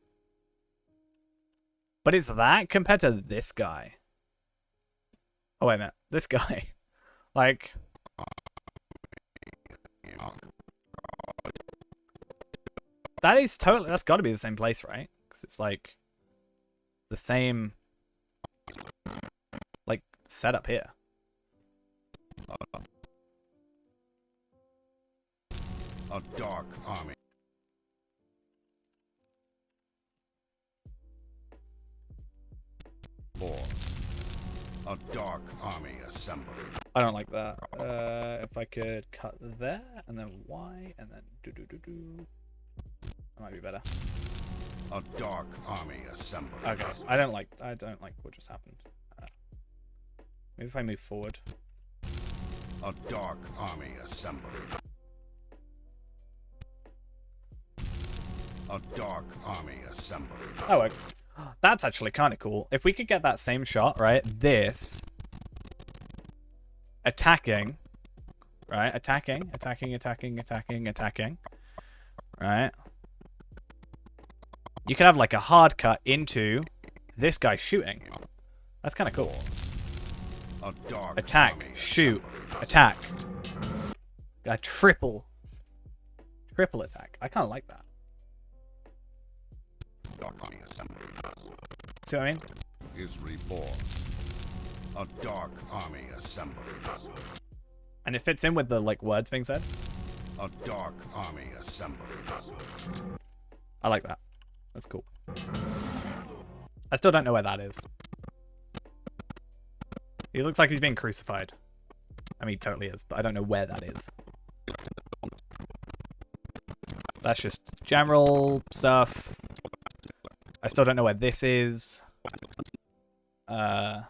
But it's that compared to this guy. Oh, wait a minute. This guy. Like... That is totally... That's got to be the same place, right? Because it's like... The same... Like, setup here. A dark army. A dark army assembled. I don't like that. If I could cut there, and then Y, and then do. That might be better. A dark army assembled. Okay, I don't like what just happened. Maybe if I move forward. A dark army assembled. A dark army assembled. That works. That's actually kind of cool. If we could get that same shot, right? This. Attacking. Right? Attacking. Right? You could have like a hard cut into this guy shooting. That's kind of cool. A dark attack. Shoot. Attack. A triple attack. I kind of like that. Dark army assembled. See what I mean? Is reborn. A dark army assembled. And it fits in with the like words being said. A dark army assembled. I like that. That's cool. I still don't know where that is. He looks like he's being crucified. I mean, he totally is, but I don't know where that is. That's just general stuff. I still don't know where this is. The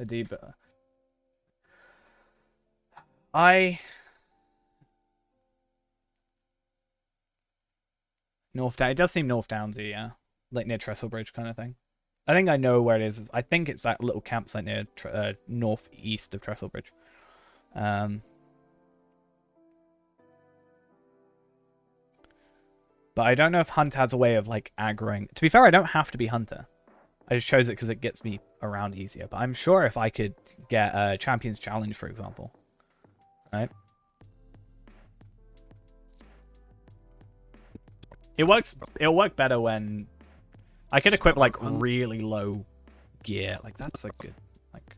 deeper. North Down. It does seem North Downsy, yeah. Like near Trestlebridge kind of thing. I think I know where it is. I think it's that little campsite near northeast of Trestlebridge. But I don't know if Hunter has a way of like aggroing. To be fair, I don't have to be Hunter. I just chose it because it gets me around easier. But I'm sure if I could get a Champions Challenge, for example, right? It'll work better when I could equip like really low gear. Like that's a good like.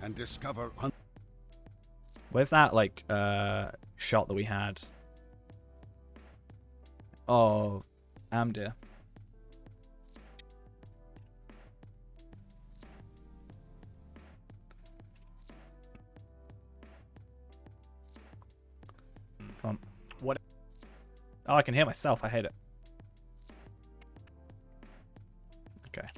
And discover. Where's that like shot that we had? Oh, Amdir. Come on. What? Oh, I can hear myself. I hate it. Okay.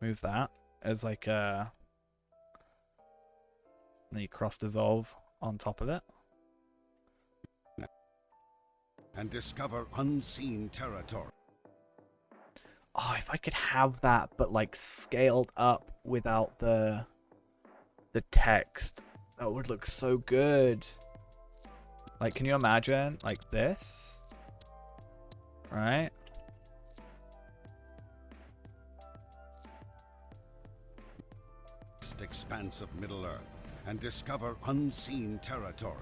Move that as like a... Then you cross dissolve on top of it. And discover unseen territory. Oh, if I could have that, but like scaled up without the text, that would look so good. Like, can you imagine like this? Right? Vast expanse of Middle-earth and discover unseen territories.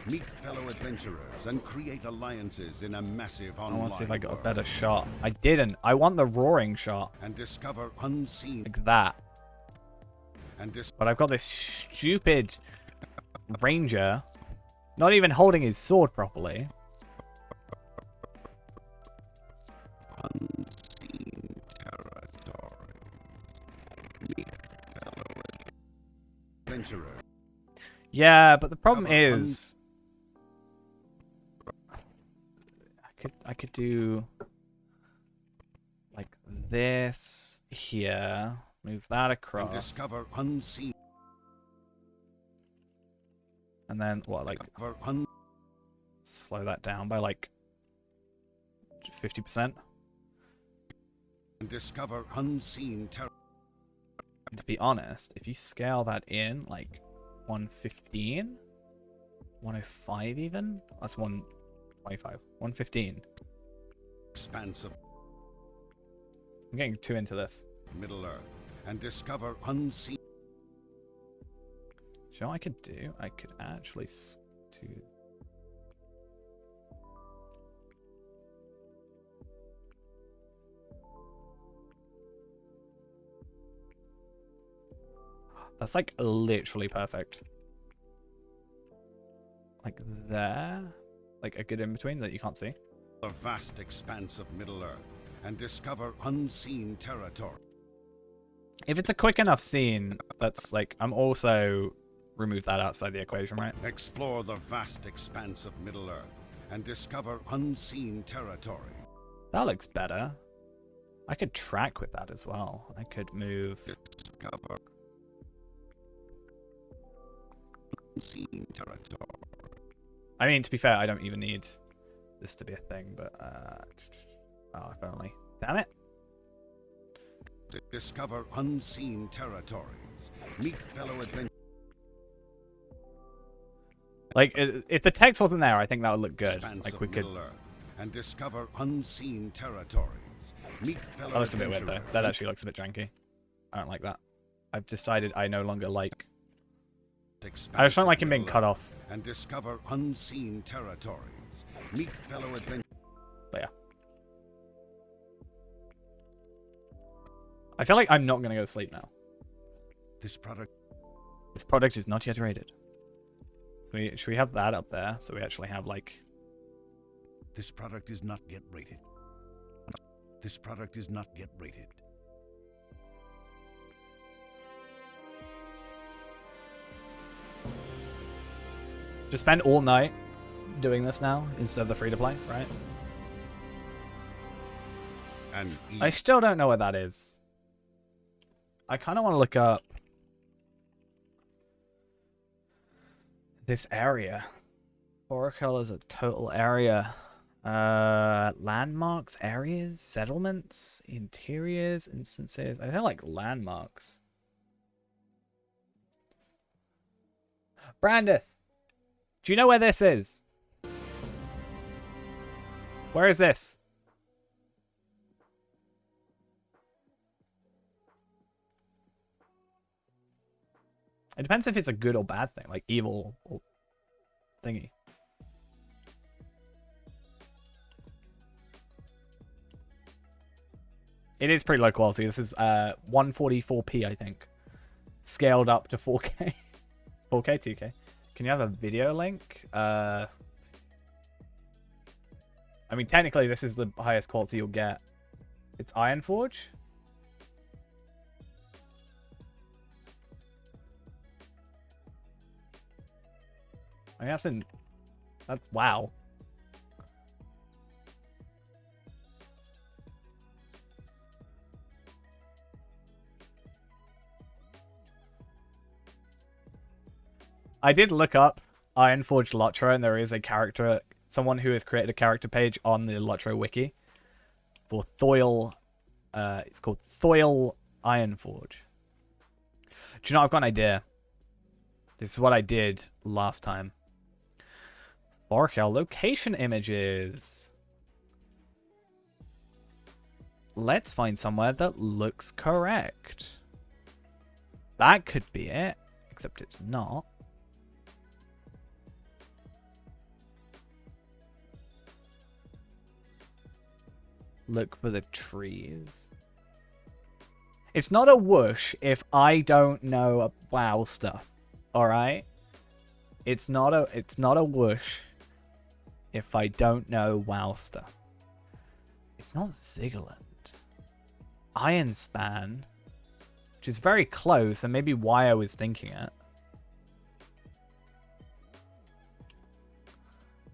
Meet fellow adventurers and create alliances in a massive online world. I want to see if I got a better shot. I didn't. I want the roaring shot. And discover unseen. Like that. And but I've got this stupid ranger not even holding his sword properly. Unseen territories. Meet fellow adventurers. Yeah, but the problem is I could do like this here, move that across. And discover unseen. And then what, like slow that down by like 50%. And discover unseen territories. To be honest, if you scale that in like 115, 105 even, that's 125, 115. Expansive. I'm getting too into this. Middle-earth and discover unseen. Do you know what I could do? I could actually do. That's like literally perfect. Like there, like a good in between that you can't see. A vast expanse of Middle-earth and discover unseen territory. If it's a quick enough scene, that's like, I'm also remove that outside the equation, right? Explore the vast expanse of Middle-earth and discover unseen territory. That looks better. I could track with that as well. I could move. Discover unseen territory. I mean, to be fair, I don't even need this to be a thing, but oh, if only. Damn it. Discover unseen territories. Meet fellow adventurers. Like, if the text wasn't there, I think that would look good. Like, we could. And discover unseen territories. Meet fellow That looks a bit weird, though. That actually looks a bit janky. I don't like that. I've decided I no longer like. I just don't like him being cut off. And discover unseen territories. Meet fellow adventurers. But yeah. I feel like I'm not going to go to sleep now. This product is not yet rated. So should we have that up there so we actually have like... This product is not yet rated. This product is not yet rated. Just spend all night doing this now instead of the free-to-play, right? And I still don't know what that is. I kind of want to look up... this area. Oracle is a total area. Landmarks, areas, settlements, interiors, instances. I don't like landmarks. Brandith, do you know where this is? Where is this? It depends if it's a good or bad thing, like evil or thingy. It is pretty low quality. This is 144p, I think. Scaled up to 4K. 4K, 2K. Can you have a video link? I mean, technically, this is the highest quality you'll get. It's Ironforge. I mean, that's wow. I did look up Ironforge LOTRO, and there is a character, someone who has created a character page on the LOTRO wiki for Thoil. It's called Thoil Ironforge. Do you know, I've got an idea. This is what I did last time. Oracle location images. Let's find somewhere that looks correct. That could be it, except it's not. Look for the trees. It's not a whoosh if I don't know WoW stuff. Alright? It's not a whoosh if I don't know WoW stuff. It's not Ziggler. Ironspan, which is very close, and maybe why I was thinking it.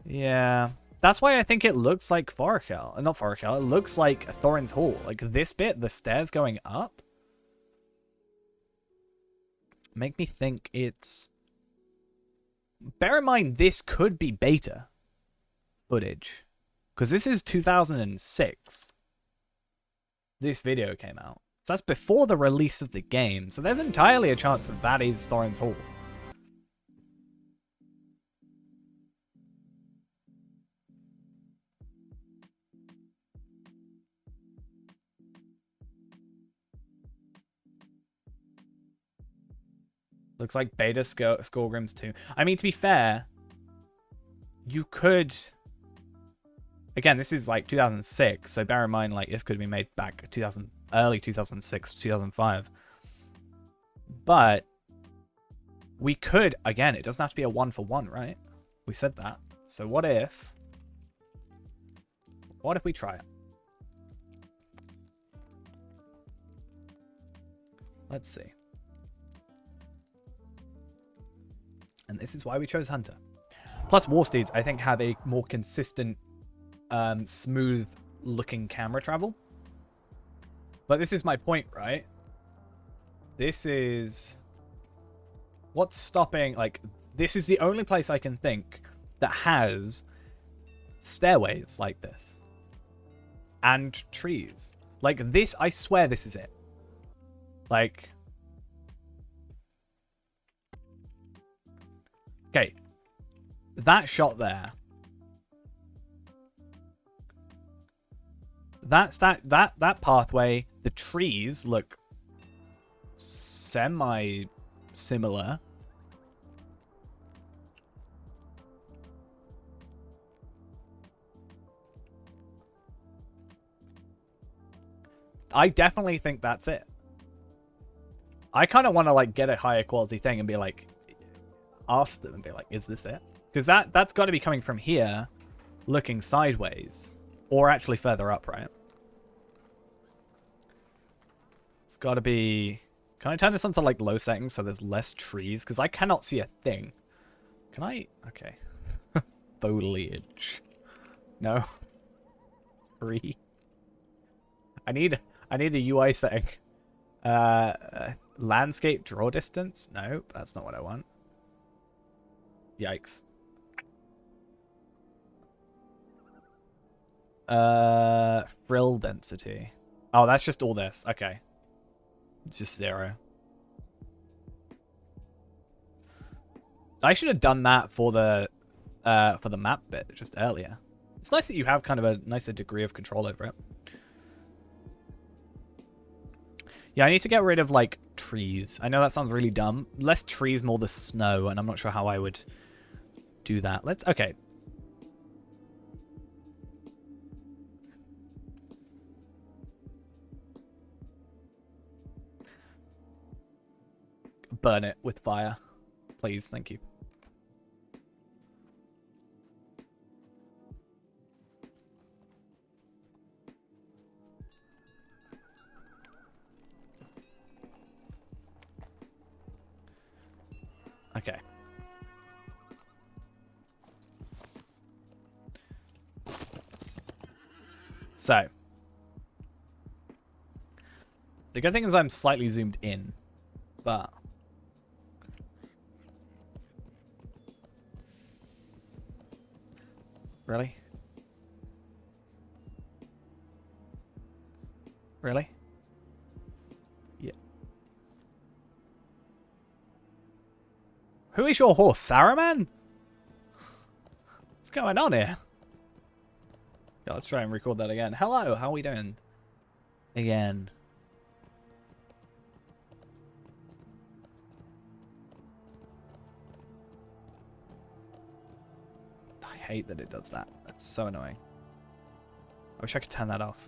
Yeah. That's why I think it looks like Forakel. Not Forakel, it looks like Thorin's Hall. Like this bit, the stairs going up, make me think it's... Bear in mind, this could be beta footage. Because this is 2006. This video came out. So that's before the release of the game. So there's entirely a chance that that is Thorin's Hall. Looks like beta Skullgrim's 2. I mean, to be fair, you could... Again, this is like 2006, so bear in mind, like, this could be made back early 2006, 2005. But we could, again, it doesn't have to be a 1-for-1, right? We said that. So what if we try it? Let's see. And this is why we chose Hunter. Plus, War Steeds, I think, have a more consistent, smooth-looking camera travel. But this is my point, right? This is... What's stopping... Like, this is the only place I can think that has stairways like this. And trees. Like, this, I swear this is it. Like... Okay, that shot there. That pathway, the trees look semi-similar. I definitely think that's it. I kind of want to like get a higher quality thing and be like, ask them and be like, is this it? Because that's got to be coming from here, looking sideways, or actually further up, right? It's got to be... Can I turn this onto like low settings so there's less trees? Because I cannot see a thing. Can I? Okay. Foliage. No. Tree. I need a UI setting. Landscape draw distance? No, that's not what I want. Yikes. Frill density. Oh, that's just all this. Okay. Just 0. I should have done that for the map bit just earlier. It's nice that you have kind of a nicer degree of control over it. Yeah, I need to get rid of, like, trees. I know that sounds really dumb. Less trees, more the snow, and I'm not sure how I would do that. Okay. Burn it with fire. Please, thank you. Okay. So. The good thing is I'm slightly zoomed in, but... Really? Really? Yeah. Who is your horse, Saruman? What's going on here? Yeah, let's try and record that again. Hello, how are we doing? Again. I hate that it does that. That's so annoying. I wish I could turn that off.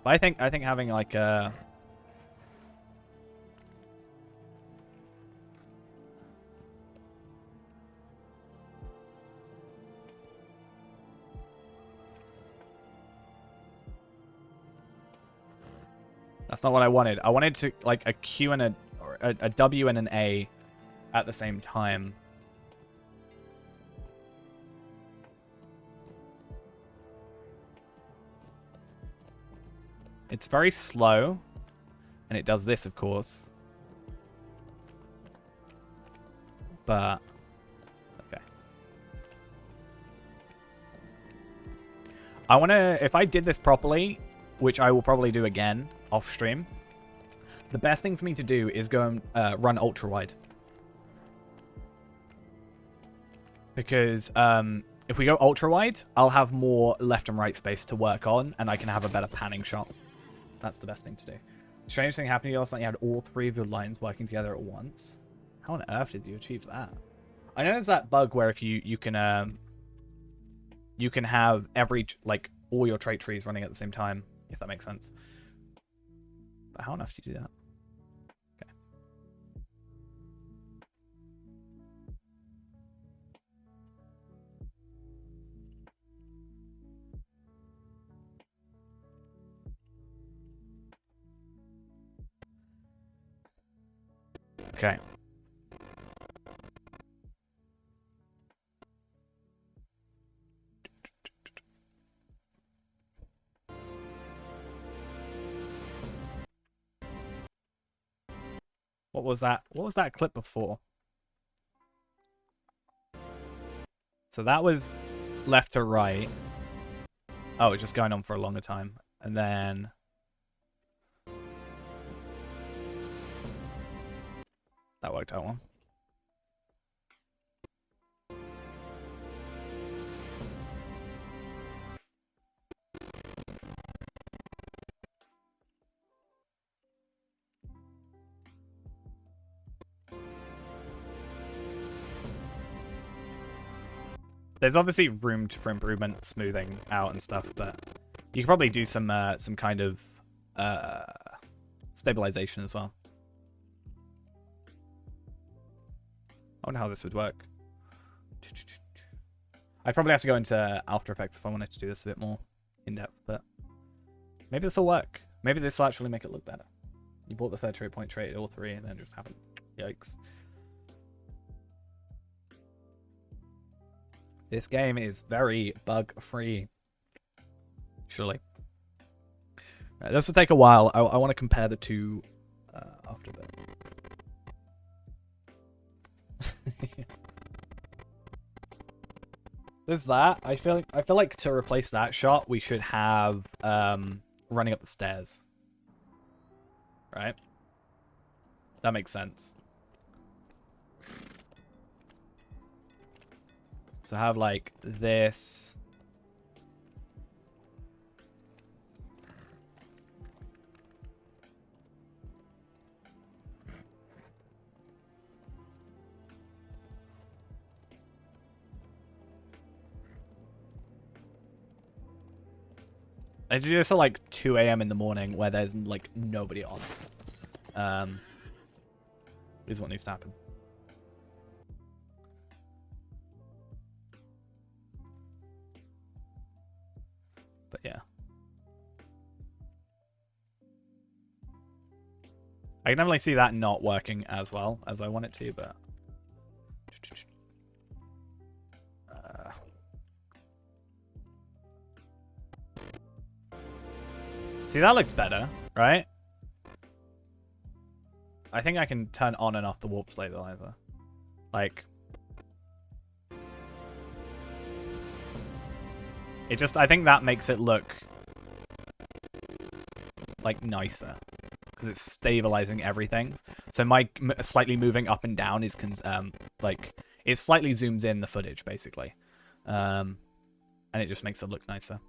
But I think having like a That's not what I wanted. I wanted to like a Q and a W and an A at the same time. It's very slow, and it does this, of course. But okay. I want to, if I did this properly, which I will probably do again off stream, the best thing for me to do is go and run ultra wide. Because if we go ultra wide, I'll have more left and right space to work on, and I can have a better panning shot. That's the best thing to do. Strange thing happened to you last night. You had all 3 of your lines working together at once. How on earth did you achieve that? I know there's that bug where if you can have like all your trait trees running at the same time, if that makes sense. But how on earth do you do that? Okay. Okay. What was that? What was that clip before? So that was left to right. Oh, it's just going on for a longer time. And then... that worked out well. There's obviously room for improvement, smoothing out and stuff, but you could probably do some kind of stabilization as well. I wonder how this would work. I'd probably have to go into After Effects if I wanted to do this a bit more in depth, but maybe this will work. Maybe this will actually make it look better. You bought the 38 point trait, all 3, and then it just happened. Yikes. This game is very bug-free. Surely. Right, this will take a while. I want to compare the two after that. There's that. I feel like to replace that shot, we should have running up the stairs. Right? That makes sense. So have like this. I do this at like 2 a.m. in the morning where there's like nobody on. Is what needs to happen. But yeah. I can definitely see that not working as well as I want it to, but... See, that looks better, right? I think I can turn on and off the warp stabilizer. Like... It just, I think that makes it look... like, nicer. Because it's stabilizing everything. So my slightly moving up and down is, like... It slightly zooms in the footage, basically. And it just makes it look nicer.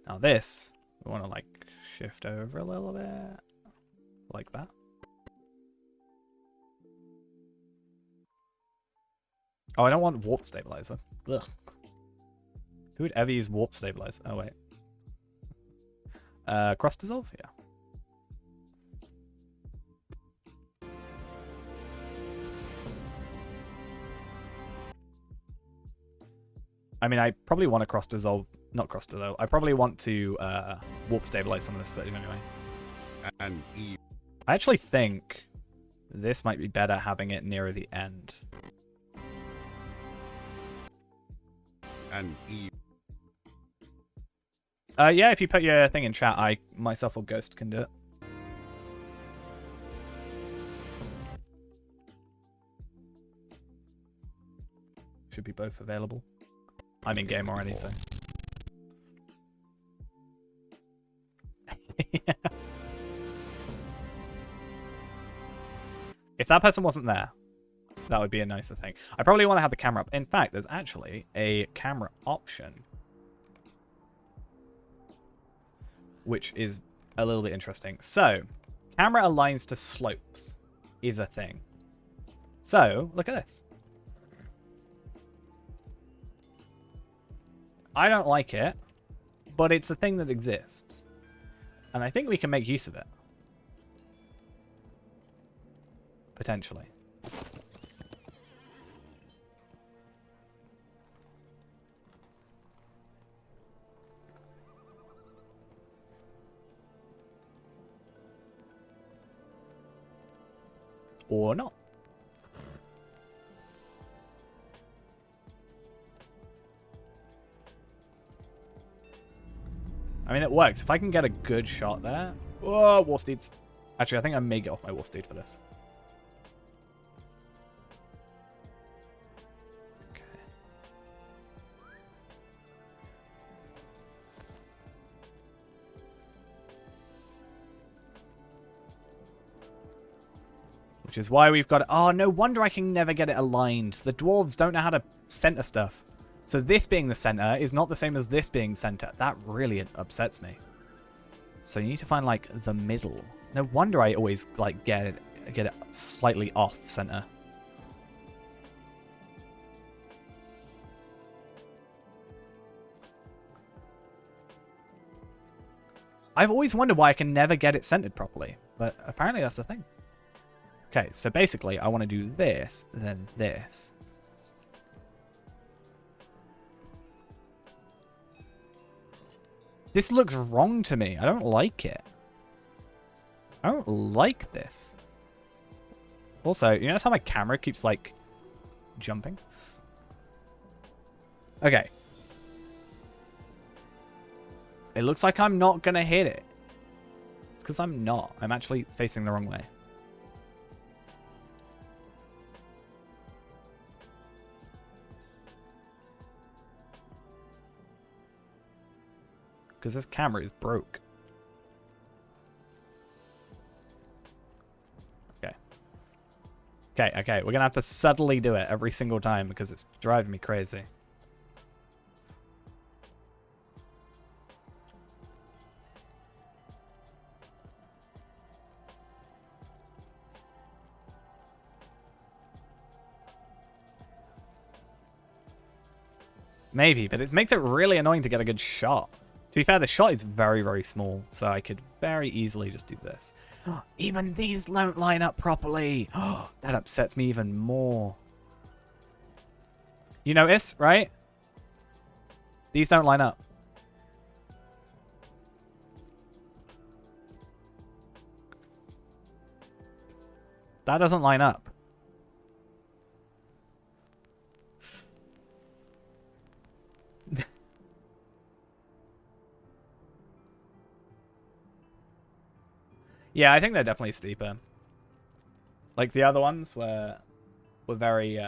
Now this, we want to, like, shift over a little bit. Like that. Oh, I don't want warp stabilizer. Ugh. Who would ever use warp stabilizer? Oh, wait. Cross dissolve? Yeah. I mean, I probably want to cross dissolve. Not cross dissolve. I probably want to warp stabilize some of this footage anyway. And I actually think this might be better having it nearer the end. And yeah, if you put your thing in chat, I myself or Ghost can do it. Should be both available. I'm in game already, so. Yeah. If that person wasn't there, that would be a nicer thing. I probably want to have the camera up. In fact, there's actually a camera option, which is a little bit interesting. So, camera aligns to slopes is a thing. So, look at this. I don't like it, but it's a thing that exists. And I think we can make use of it. Potentially. Or not. I mean, it works. If I can get a good shot there... Oh, war steeds. Actually, I think I may get off my war steed for this. Okay. Which is why we've got... Oh, no wonder I can never get it aligned. The dwarves don't know how to center stuff. So this being the center is not the same as this being center. That really upsets me. So you need to find, like, the middle. No wonder I always, like, get it slightly off center. I've always wondered why I can never get it centered properly. But apparently that's the thing. Okay, so basically I want to do this, then this. This looks wrong to me. I don't like it. I don't like this. Also, you notice how my camera keeps, like, jumping? Okay. It looks like I'm not going to hit it. It's because I'm not. I'm actually facing the wrong way. Because this camera is broke. Okay. Okay. We're going to have to subtly do it every single time because it's driving me crazy. Maybe, but it makes it really annoying to get a good shot. To be fair, the shot is very, very small, so I could very easily just do this. Even these don't line up properly. That upsets me even more. You notice, right? These don't line up. That doesn't line up. Yeah, I think they're definitely steeper. Like the other ones were very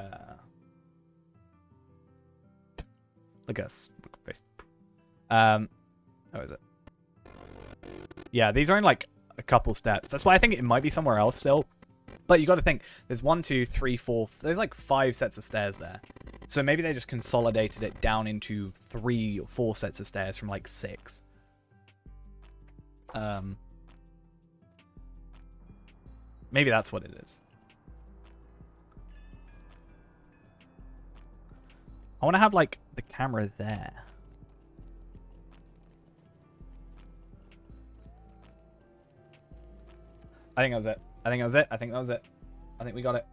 like a face. How is it? Yeah, these are in like a couple steps. That's why I think it might be somewhere else still. But you got to think there's 1, 2, 3, 4. There's like 5 sets of stairs there. So maybe they just consolidated it down into 3 or 4 sets of stairs from like 6. Maybe that's what it is. I want to have, like, the camera there. I think that was it. I think that was it. I think that was it. I think we got it.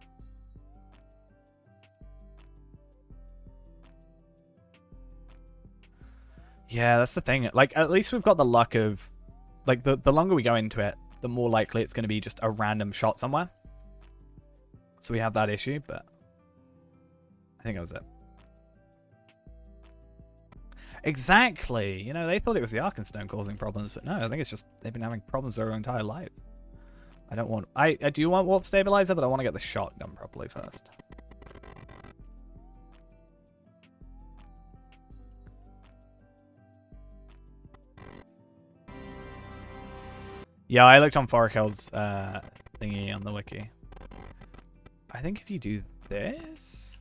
Yeah, that's the thing. Like, at least we've got the luck of... Like, the longer we go into it, the more likely it's going to be just a random shot somewhere. So we have that issue, but I think that was it. Exactly. You know, they thought it was the Arkenstone causing problems, but no, I think it's just they've been having problems their entire life. I don't want... I do want warp stabilizer, but I want to get the shot done properly first. Yeah, I looked on Forakel's thingy on the wiki. I think if you do this,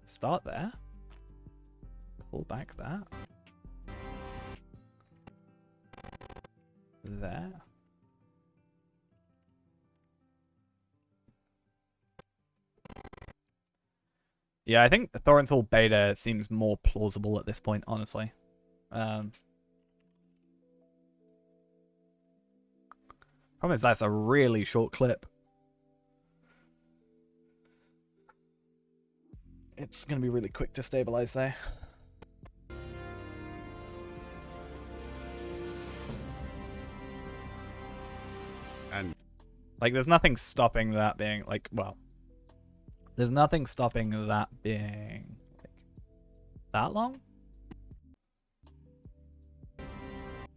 start there, pull back that, there. Yeah, I think the Thorin's Hall beta seems more plausible at this point, honestly. Problem is that's a really short clip. It's going to be really quick to stabilize there. And like, there's nothing stopping that being like, well, there's nothing stopping that being like that long.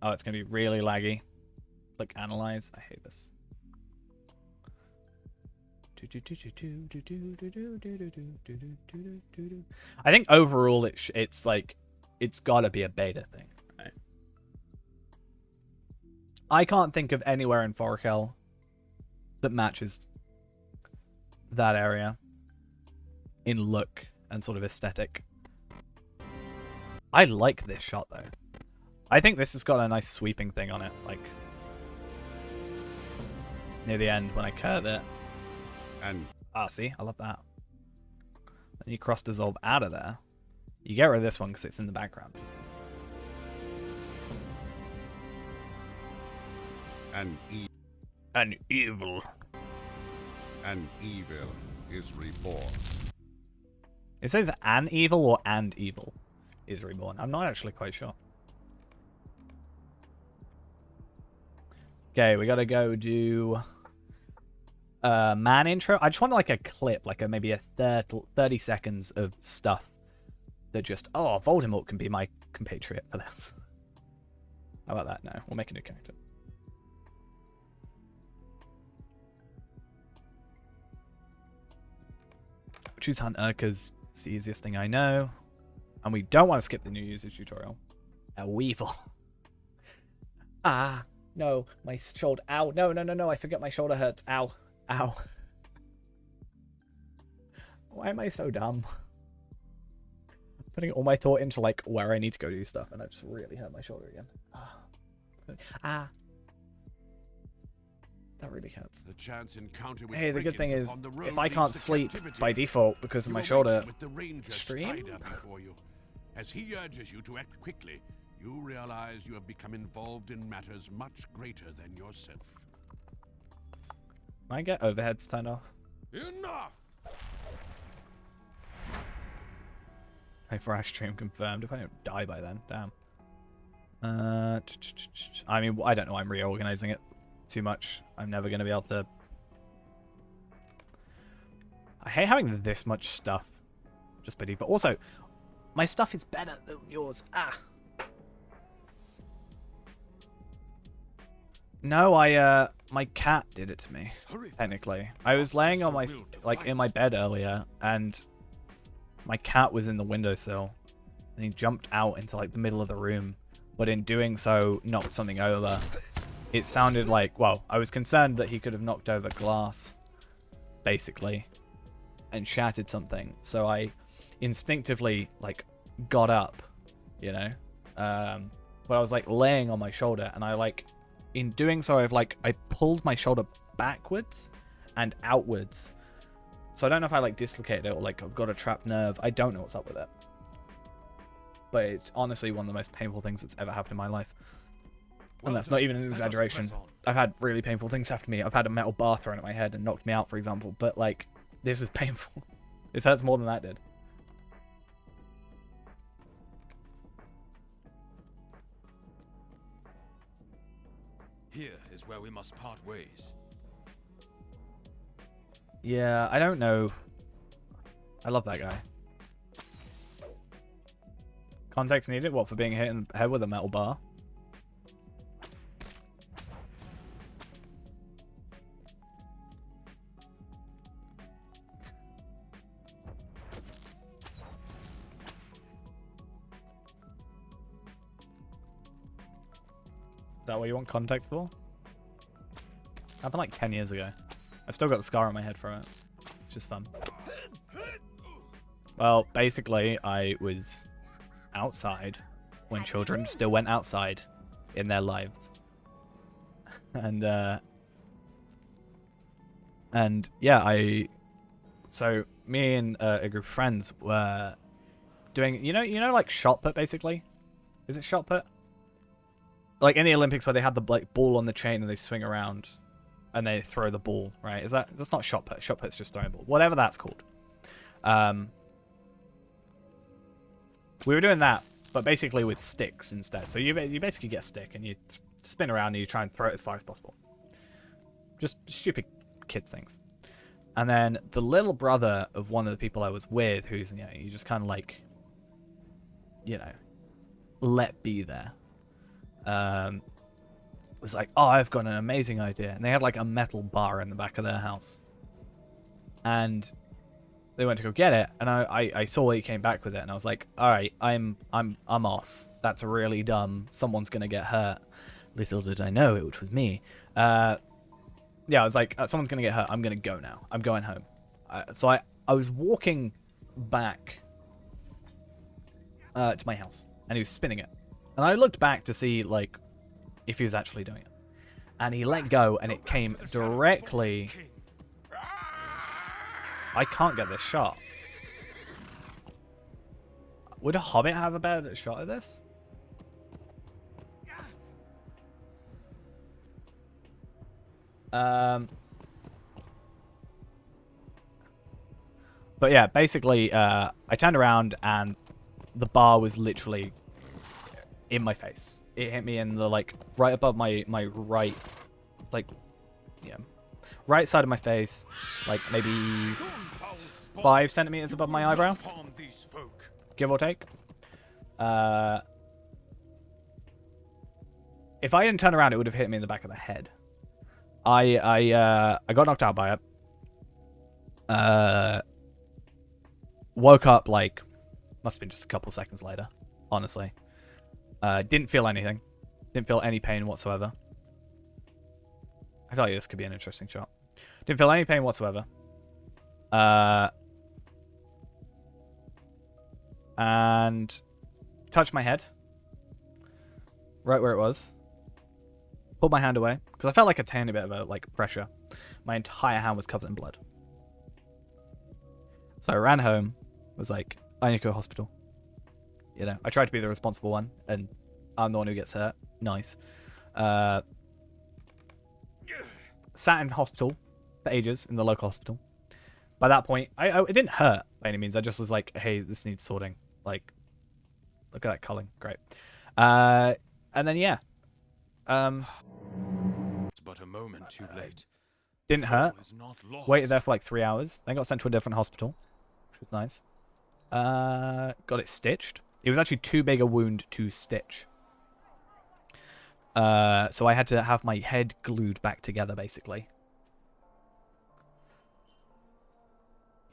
Oh, it's going to be really laggy. Click analyze. I hate this. I think overall it's like it's gotta be a beta thing, right? I can't think of anywhere in Forakel that matches that area in look and sort of aesthetic. I like this shot though. I think this has got a nice sweeping thing on it, like near the end when I curve it. And see, I love that. Then you cross dissolve out of there. You get rid of this one because it's in the background. an evil is reborn. It says an evil or and evil is reborn. I'm not actually quite sure. Okay, we gotta go do man intro. I just want like a clip, like maybe a 30 seconds of stuff that just, oh, Voldemort can be my compatriot for this. How about that? No, we'll make a new character. Choose Hunter because it's the easiest thing I know. And we don't want to skip the new user tutorial. A Weevil. Ah, no, my shoulder. Ow, no, I forget my shoulder hurts. Ow, ow. Why am I so dumb? Putting all my thought into, like, where I need to go do stuff, and I just really hurt my shoulder again. Ah. That really hurts. The chance encounter with Hey, the good thing brigands is, upon the road if I leads can't to sleep captivity. by default because of You my awaken shoulder with the ranger stream, Strider before you. As he urges you to act quickly, you realize you have become involved in matters much greater than yourself. Can I get overheads turned off? Enough! Hey, for stream confirmed. If I don't die by then, damn. I mean, I don't know. I'm reorganizing it too much. I'm never going to be able to. I hate having this much stuff just by default. Also, my stuff is better than yours. Ah. No, my cat did it to me. Technically, I was laying on my in my bed earlier, and my cat was in the windowsill, and he jumped out into like the middle of the room, but in doing so, knocked something over. It sounded like, well, I was concerned that he could have knocked over glass, basically, and shattered something. So I instinctively like got up, you know, but I was like laying on my shoulder, and I like. In doing so, I pulled my shoulder backwards and outwards. So I don't know if I like dislocated it or like I've got a trapped nerve. I don't know what's up with it. But it's honestly one of the most painful things that's ever happened in my life. And that's not even an exaggeration. I've had really painful things happen to me. I've had a metal bar thrown at my head and knocked me out, for example. But like, this is painful. This hurts more than that did. Here is where we must part ways. Yeah, I don't know. I love that guy. Context needed? What, for being hit in the head with a metal bar? Is that what you want context for? Happened like 10 years ago. I've still got the scar on my head from it. It's just fun. Well, basically, I was outside when children still went outside in their lives. And yeah, so me and a group of friends were doing, you know, like shot put, basically? Is it shot put? Like in the Olympics where they had the like ball on the chain and they swing around and they throw the ball, right? That's not shot put. Shot put's just throwing a ball. Whatever that's called. We were doing that, but basically with sticks instead. So you basically get a stick and you spin around and you try and throw it as far as possible. Just stupid kids things. And then the little brother of one of the people I was with, who's, you know, you just kind of like, you know, let be there. Was like, oh, I've got an amazing idea. And they had like a metal bar in the back of their house. And they went to go get it, and I saw he came back with it, and I was like, all right, I'm off. That's really dumb. Someone's gonna get hurt. Little did I know it was me. Yeah, I was like, someone's gonna get hurt. I'm gonna go now. I'm going home. So I was walking back to my house, and he was spinning it. And I looked back to see, like, if he was actually doing it. And he let go, and it came directly... I can't get this shot. Would a hobbit have a better shot at this? But yeah, basically, I turned around, and the bar was literally... in my face. It hit me in the, like, right above my right, like, yeah, right side of my face, like maybe 5 centimeters above my eyebrow, give or take. If I didn't turn around, it would have hit me in the back of the head. I got knocked out by it. Woke up, like, must have been just a couple seconds later, honestly. Didn't feel anything. Didn't feel any pain whatsoever. I feel like this could be an interesting shot. Didn't feel any pain whatsoever. And touched my head. Right where it was. Pulled my hand away. Because I felt like a tiny bit of a pressure. My entire hand was covered in blood. So I ran home. Was like, I need to go to hospital. You know, I tried to be the responsible one. And I'm the one who gets hurt. Nice. Sat in hospital for ages, in the local hospital. By that point, it didn't hurt by any means. I just was like, hey, this needs sorting. Like, look at that culling. Great. And then, yeah. It's but a moment too late. Didn't hurt. Waited Waited there for like 3 hours. Then got sent to a different hospital, which was nice. Got it stitched. It was actually too big a wound to stitch. So I had to have my head glued back together, basically.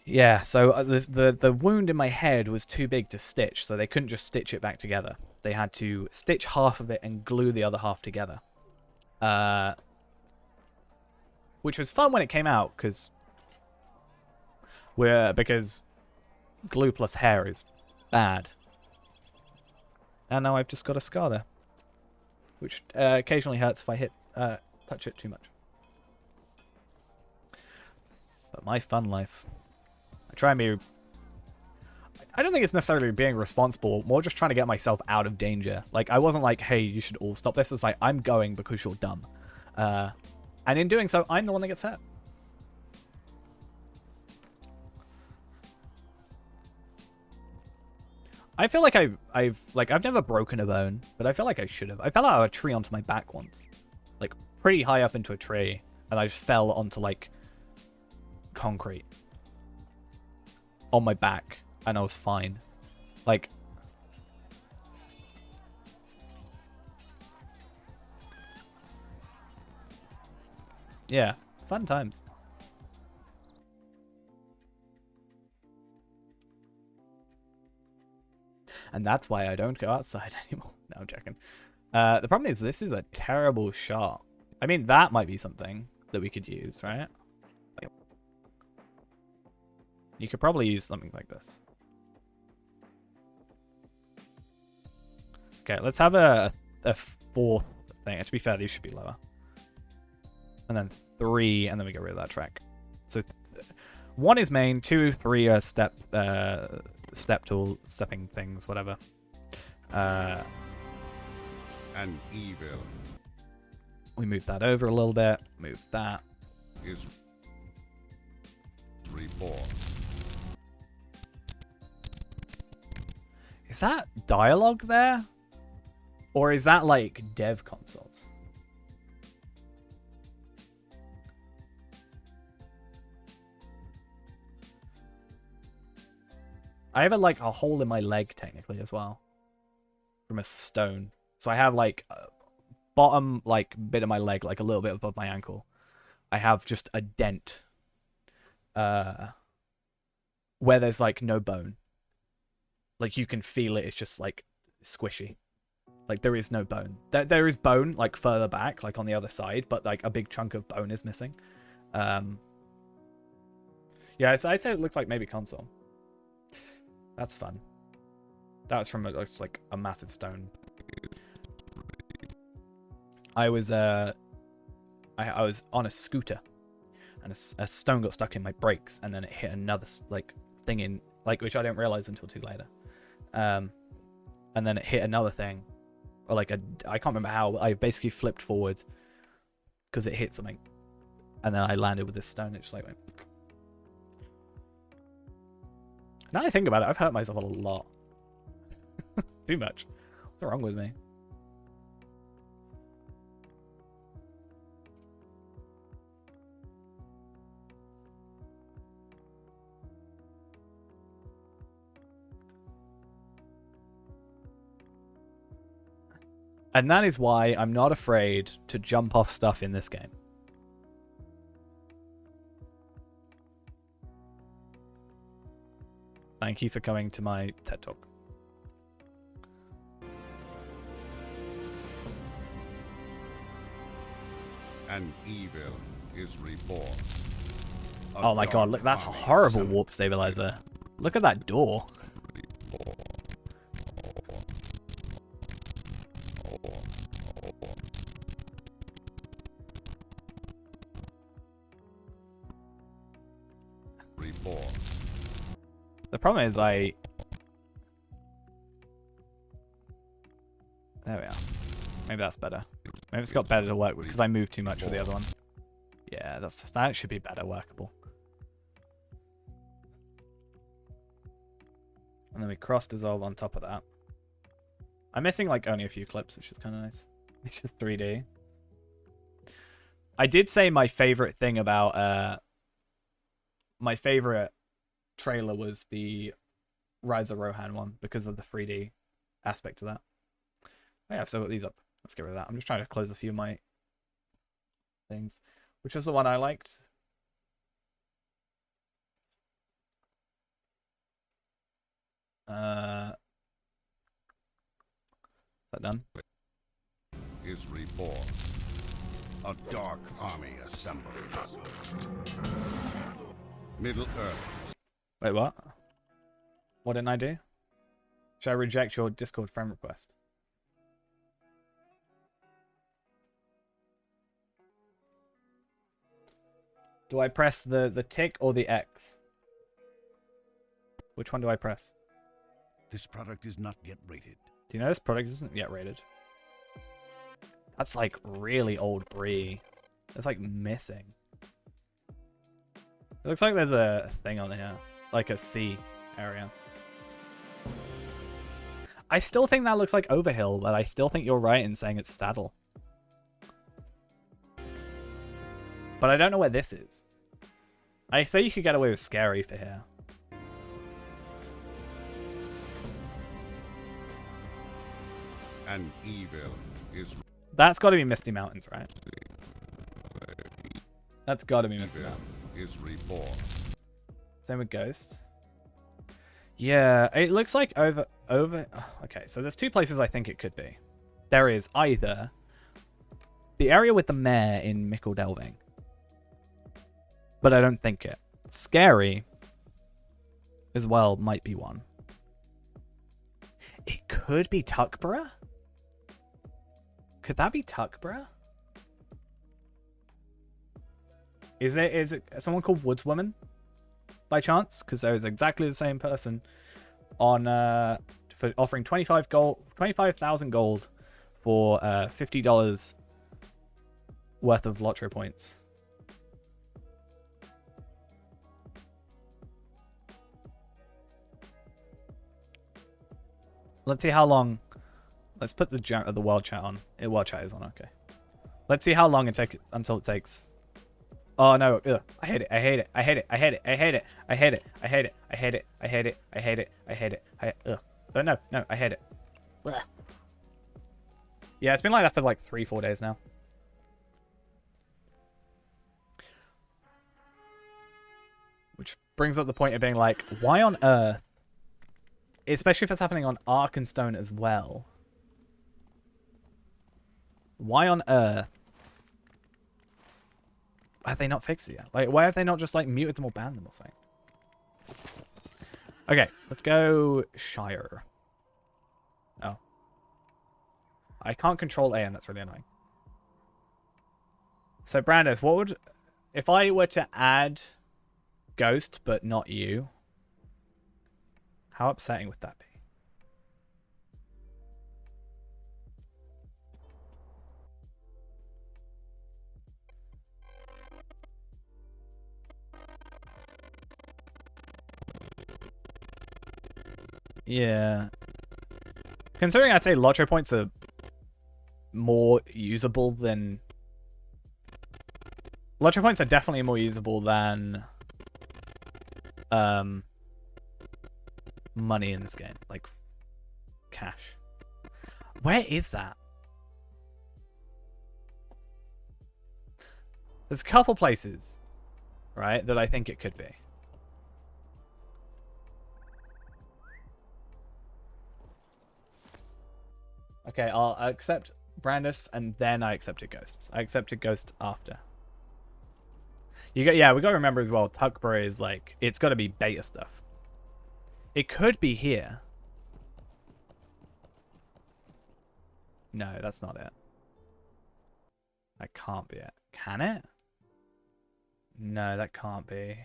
Yeah, so the wound in my head was too big to stitch, so they couldn't just stitch it back together. They had to stitch half of it and glue the other half together. Which was fun when it came out, because glue plus hair is bad. And now I've just got a scar there. Which occasionally hurts if I touch it too much. But my fun life. I try and be... I don't think it's necessarily being responsible, more just trying to get myself out of danger. Like, I wasn't like, hey, you should all stop this. It's like, I'm going because you're dumb. And in doing so, I'm the one that gets hurt. I feel like I've never broken a bone, but I feel like I should have. I fell out of a tree onto my back once. Like, pretty high up into a tree, and I just fell onto, like, concrete. On my back, and I was fine. Like... Yeah, fun times. And that's why I don't go outside anymore. No, I'm joking. The problem is this is a terrible shot. I mean, that might be something that we could use, right? Like, you could probably use something like this. Okay, let's have a fourth thing. To be fair, these should be lower. And then 3, and then we get rid of that track. So 1 is main, 2, 3 are step tool, stepping things, whatever. An evil We move that over a little bit. Move that. is reborn. Is that dialogue there? Or is that like dev consoles? I have a hole in my leg technically as well. From a stone. So I have like bottom bit of my leg, like a little bit above my ankle. I have just a dent. Where there's like no bone. Like you can feel it, it's just like squishy. Like there is no bone. There is bone like further back, like on the other side, but like a big chunk of bone is missing. Yeah, I'd say it looks like maybe console. That's fun. That's from like a massive stone. I was I was on a scooter, and a stone got stuck in my brakes, and then it hit another like thing in which I didn't realize until too later. And then it hit another thing, or I can't remember how. But I basically flipped forward because it hit something, and then I landed with this stone. It just like went. Now I think about it, I've hurt myself a lot. Too much. What's wrong with me? And that is why I'm not afraid to jump off stuff in this game. Thank you for coming to my TED Talk. An evil is reborn. Oh my god, look, that's a horrible warp stabilizer. Look at that door. The problem is there we are. Maybe that's better. Maybe it's got better to work with because I moved too much for the other one. Yeah, that should be better workable. And then we cross dissolve on top of that. I'm missing like only a few clips, which is kind of nice. It's just 3D. I did say my favorite thing about my favorite trailer was the Rise of Rohan one because of the 3D aspect of that. Oh yeah, I've still got these up. Let's get rid of that. I'm just trying to close a few of my things. Which was the one I liked? Is that done? Is reborn. A dark army assembles. Middle Earth. Wait, what? What didn't I do? Should I reject your Discord friend request? Do I press the tick or the X? Which one do I press? This product is not yet rated. Do you know this product isn't yet rated? That's like really old brie. It's like missing. It looks like there's a thing on here. Like a C area. I still think that looks like Overhill, but I still think you're right in saying it's Staddle. But I don't know where this is. I say you could get away with Scary for here. An evil is... That's got to be Misty Mountains, right? That's got to be Misty Mountains. Is reborn. Same with Ghost. Yeah, it looks like over... Okay, so there's two places I think it could be. There is either the area with the mare in Mickle Delving, but I don't think it. Scary as well might be one. It could be Tuckborough? Could that be Tuckborough? Is it someone called Woodswoman by chance? Because there was exactly the same person on for offering 25,000 gold for $50 worth of LOTRO points. Let's see how long. Let's put the world chat on. World chat is on. Okay. Let's see how long it takes until it takes. Oh no! Ugh. I hate it! I hate it! I hate it! I hate it! I hate it! I hate it! I hate it! I hate it! I hate it! I hate it! I hate it! Ugh. No! I hate it. Blah. Yeah, it's been like that for like 3-4 days now. Which brings up the point of being like, why on earth? Especially if it's happening on Arkenstone as well. Why on earth have they not fixed it yet? Like, why have they not just like muted them or banned them or something? Okay, let's go Shire. Oh. I can't control A and that's really annoying. So Brandon, what would... If I were to add Ghost but not you, how upsetting would that be? Yeah. Considering I'd say LOTRO points are more usable than... LOTRO points are definitely more usable than money in this game. Like, cash. Where is that? There's a couple places, right, that I think it could be. Okay, I'll accept Brandis, and then I accepted Ghosts. I accepted Ghost after. Yeah, we got to remember as well, Tuckborough is like, it's got to be beta stuff. It could be here. No, that's not it. That can't be it. Can it? No, that can't be.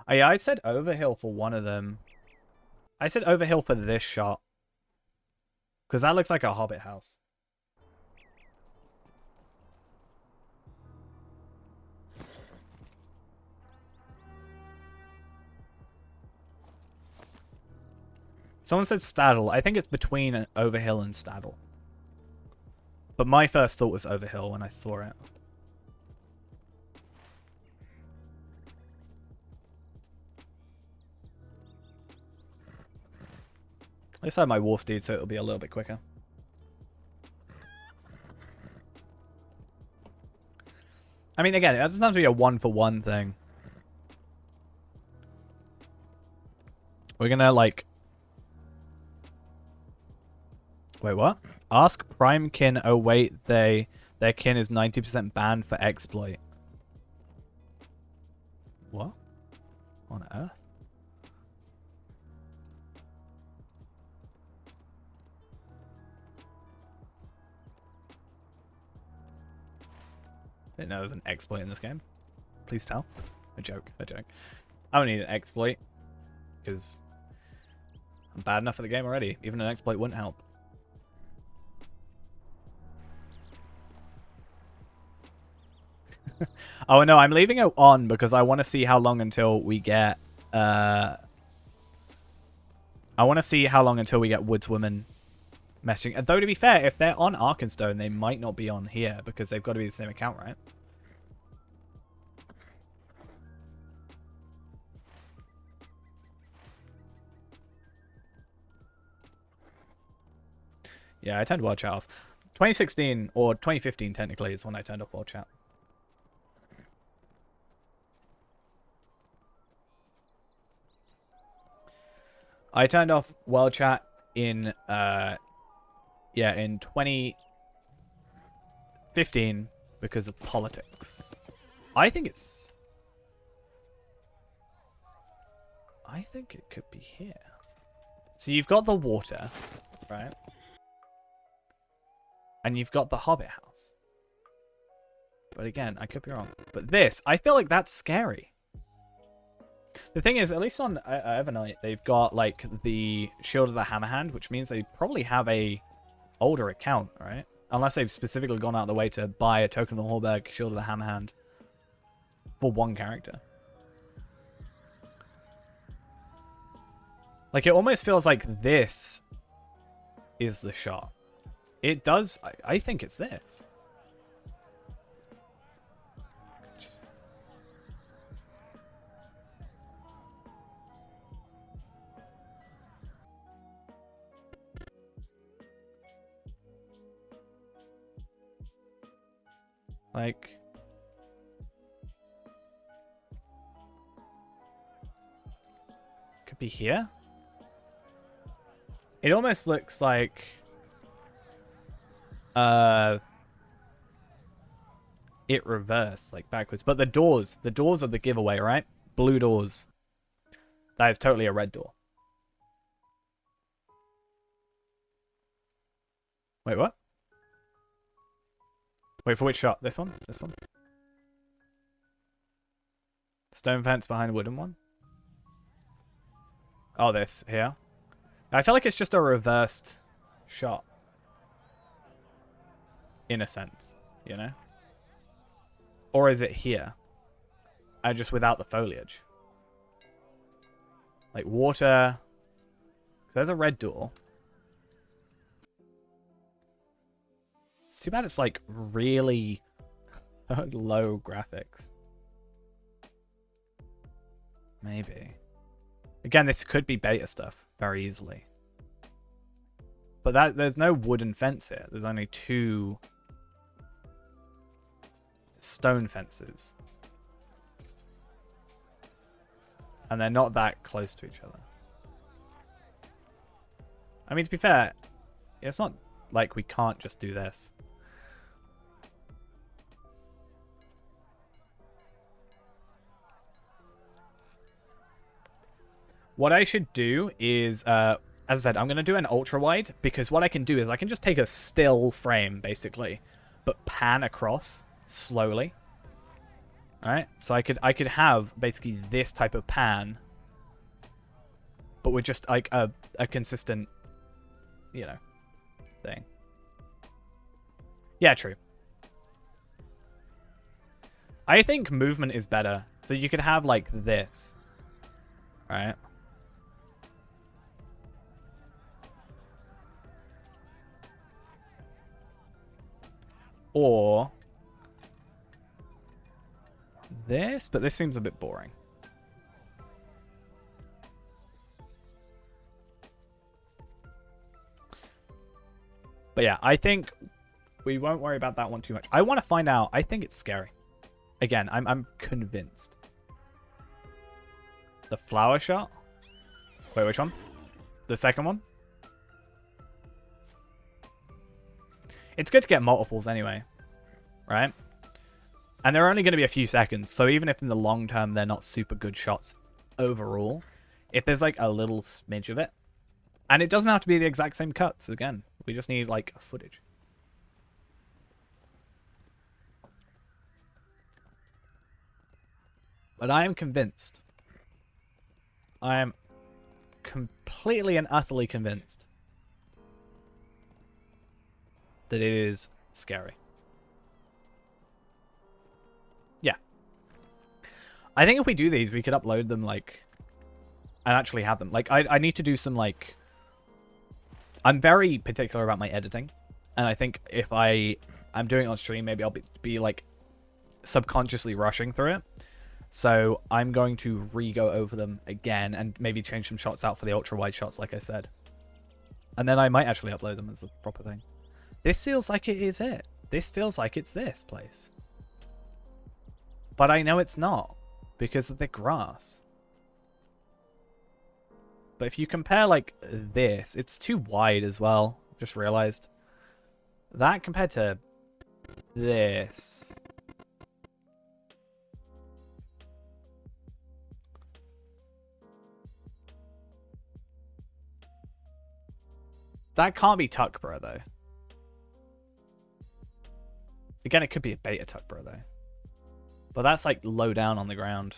Oh, yeah, I said Overhill for one of them. I said Overhill for this shot. Because that looks like a Hobbit house. Someone said Staddle. I think it's between Overhill and Staddle. But my first thought was Overhill when I saw it. At least I have my War Steed, so it'll be a little bit quicker. I mean, again, it doesn't have to be a one-for-one thing. We're gonna, like... Wait, what? Ask Prime Kin, oh wait, their kin is 90% banned for exploit. What? On Earth? Didn't know there was an exploit in this game. Please tell. A joke. A joke. I don't need an exploit. Because I'm bad enough at the game already. Even an exploit wouldn't help. Oh no, I'm leaving it on because I want to see how long until we get... I want to see how long until we get Woodswoman messaging. Though, to be fair, if they're on Arkenstone, they might not be on here because they've got to be the same account, right? Yeah, I turned World Chat off. 2016, or 2015 technically, is when I turned off World Chat. I turned off World Chat in, in 2015 because of politics. I think it could be here. So you've got the water, right? And you've got the Hobbit house. But again, I could be wrong. But this, I feel like that's scary. The thing is, at least on Evernight, they've got, like, the Shield of the Hammerhand, which means they probably have a older account, right? Unless they've specifically gone out of the way to buy a Token of the Horberg Shield of the Hammerhand for one character. Like, it almost feels like this is the shot. It does... I think it's this. Like... Could be here? It almost looks like... it reversed, like backwards. But the doors are the giveaway, right? Blue doors. That is totally a red door. Wait, what? Wait, for which shot? This one? This one? Stone fence behind the wooden one? Oh, this, here. I feel like it's just a reversed shot. In a sense, you know? Or is it here? Just without the foliage. Like water. There's a red door. It's too bad it's like really low graphics. Maybe. Again, this could be beta stuff very easily. But there's no wooden fence here. There's only two stone fences. And they're not that close to each other. I mean, to be fair, it's not like we can't just do this. What I should do is, as I said, I'm going to do an ultra wide, because what I can do is I can just take a still frame, basically, but pan across slowly. Alright? So I could have basically this type of pan, but with just like a consistent, you know, thing. Yeah, true. I think movement is better. So you could have like this. Right? Or this, but this seems a bit boring. But yeah, I think we won't worry about that one too much. I want to find out. I think it's scary. Again, I'm convinced. The flower shot? Wait, which one? The second one? It's good to get multiples anyway, right? And they're only going to be a few seconds, so even if in the long term they're not super good shots overall, if there's like a little smidge of it, and it doesn't have to be the exact same cuts, again, we just need like footage. But I am convinced. I am completely and utterly convinced that it is scary. Yeah. I think if we do these, we could upload them, like, and actually have them. Like, I need to do some, like... I'm very particular about my editing. And I think if I'm doing it on stream, maybe I'll be like, subconsciously rushing through it. So I'm going to re-go over them again and maybe change some shots out for the ultra-wide shots, like I said. And then I might actually upload them as a proper thing. This feels like it is it. This feels like it's this place. But I know it's not, because of the grass. But if you compare, like, this, it's too wide as well. I've just realized. That compared to this... That can't be Tuckborough, though. Again, it could be a beta Tuckborough, though. But that's, like, low down on the ground.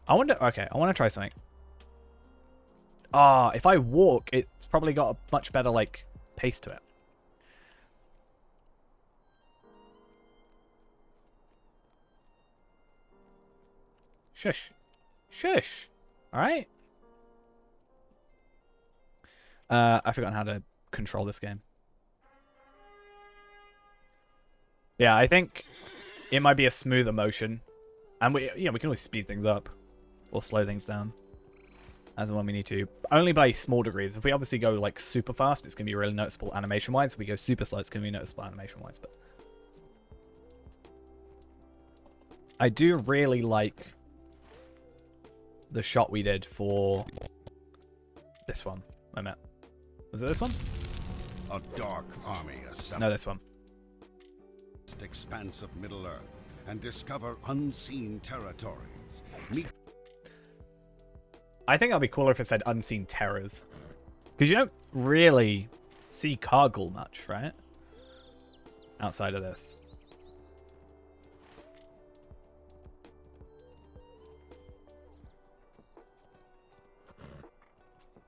I wonder... Okay, I want to try something. Ah, if I walk, it's probably got a much better, like, pace to it. Shush. Shush. Alright. I've forgotten how to control this game. Yeah, I think it might be a smoother motion. And we can always speed things up. Or slow things down. As and when we need to. Only by small degrees. If we obviously go like super fast, it's going to be really noticeable animation-wise. If we go super slow, it's going to be noticeable animation-wise. But I do really like the shot we did for this one. I meant. Was it this one? A dark army assembled. No, this one. Expanse of Middle Earth and discover unseen territories. I think that'd be cooler if it said unseen terrors. Because you don't really see Cargill much, right? Outside of this.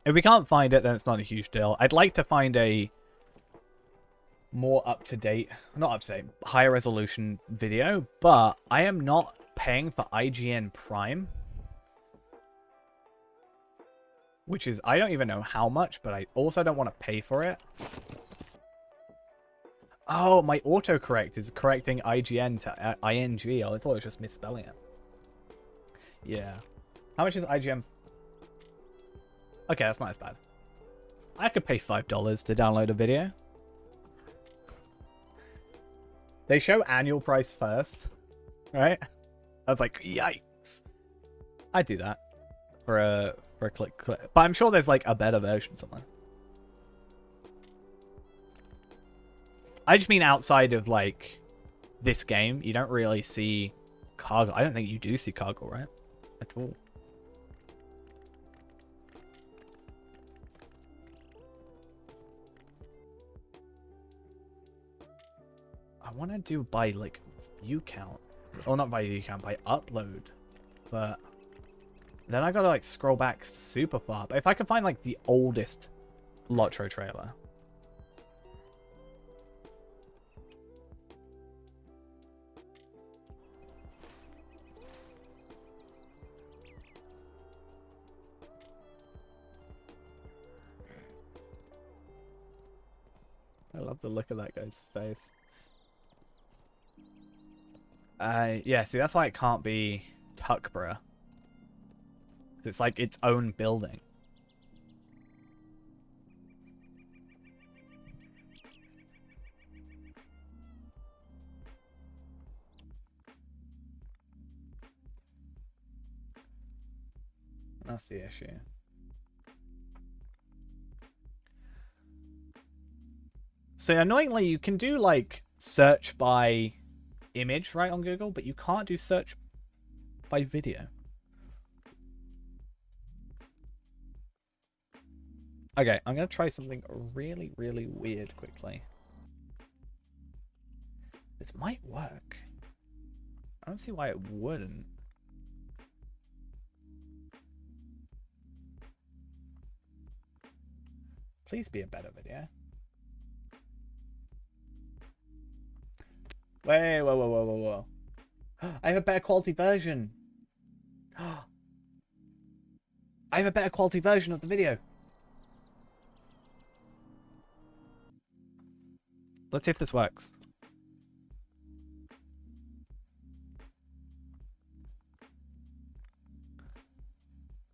If we can't find it, then it's not a huge deal. I'd like to find a more up-to-date, not up-to-date, higher resolution video, but I am not paying for IGN Prime. Which is, I don't even know how much, but I also don't want to pay for it. Oh, my autocorrect is correcting IGN to ING. Oh, I thought it was just misspelling it. Yeah. How much is IGN? Okay, that's not as bad. I could pay $5 to download a video. They show annual price first, right? I was like, yikes. I'd do that for a click. But I'm sure there's like a better version somewhere. I just mean outside of like this game, you don't really see cargo. I don't think you do see cargo, right? At all. I want to do by like view count. Or not by view count, by upload. But then I gotta like scroll back super far. But if I can find like the oldest LOTRO trailer. I love the look of that guy's face. Yeah, see, that's why it can't be Tuckborough. It's like its own building. That's the issue. So annoyingly, you can do like search by image right on Google, but you can't do search by video. Okay, I'm gonna try something really, really weird quickly. This might work. I don't see why it wouldn't. Please be a better video. Wait, whoa, whoa, whoa, whoa, whoa. I have a better quality version. I have a better quality version of the video. Let's see if this works.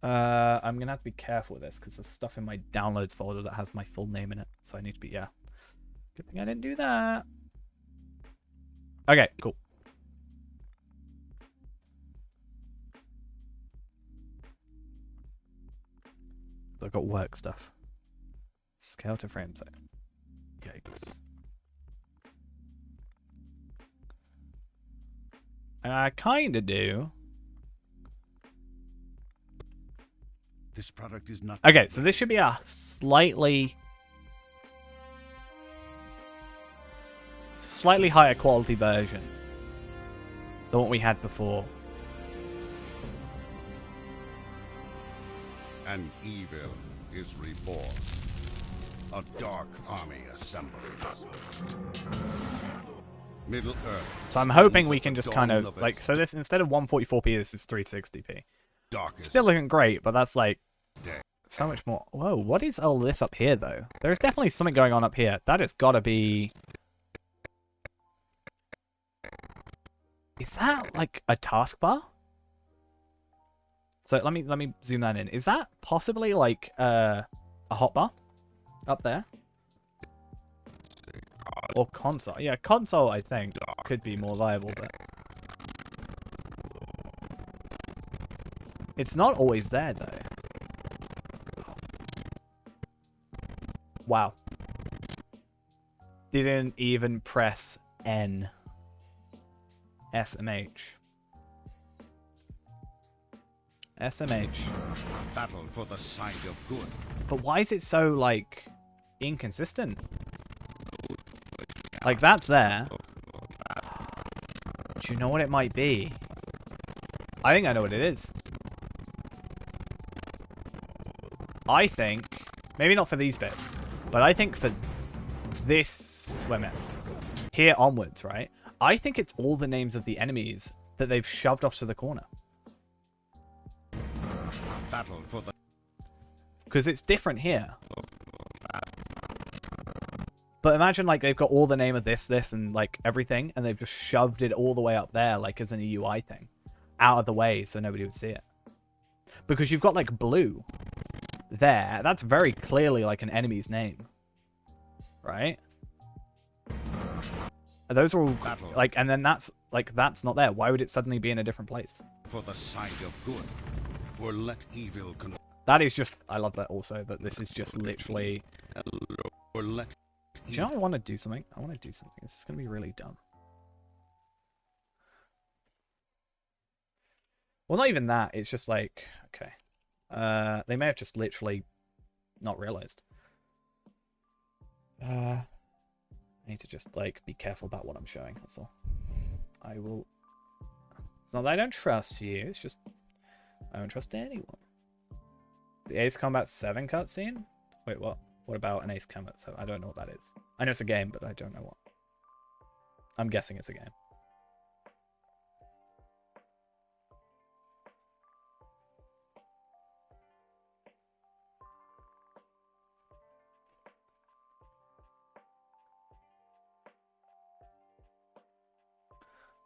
I'm gonna have to be careful with this because there's stuff in my downloads folder that has my full name in it. So I need to be, yeah. Good thing I didn't do that. Okay, cool. So I've got work stuff. Scale to frame size. Yikes. I kinda do. This product is not. Okay, so this should be a slightly higher quality version than what we had before. An evil is reborn. A dark army assembles. Middle Earth. So I'm hoping we can just kind of like, so this, instead of 144p, this is 360p. Still looking great, but that's like so much more. Whoa, what is all this up here though? There's definitely something going on up here. That has got to be. Is that like a taskbar? So let me zoom that in. Is that possibly like a hotbar up there? Or console? Yeah, console I think could be more viable, but it's not always there though. Wow. Didn't even press N. SMH. SMH. Battle for the side of good. But why is it so, like, inconsistent? Like, that's there. Do you know what it might be? I think I know what it is. I think, maybe not for these bits, but I think for this, wait a minute, here onwards, right? I think it's all the names of the enemies that they've shoved off to the corner. Battle for the... Because it's different here. But imagine like they've got all the name of this, and like everything, and they've just shoved it all the way up there, like as a UI thing, out of the way so nobody would see it. Because you've got like blue there. That's very clearly like an enemy's name, right? And those are all like, and then that's like that's not there. Why would it suddenly be in a different place? For the side of good, or let evil. That is just. I love that also. That this is just literally. Or let. Do you know I want to do something? I want to do something. This is going to be really dumb. Well, not even that. It's just like, okay. They may have just literally not realized. I need to just, like, be careful about what I'm showing. That's all. I will... It's not that I don't trust you. It's just I don't trust anyone. The Ace Combat 7 cutscene? Wait, what? What about an Ace Combat 7? I don't know what that is. I know it's a game, but I don't know what. I'm guessing it's a game.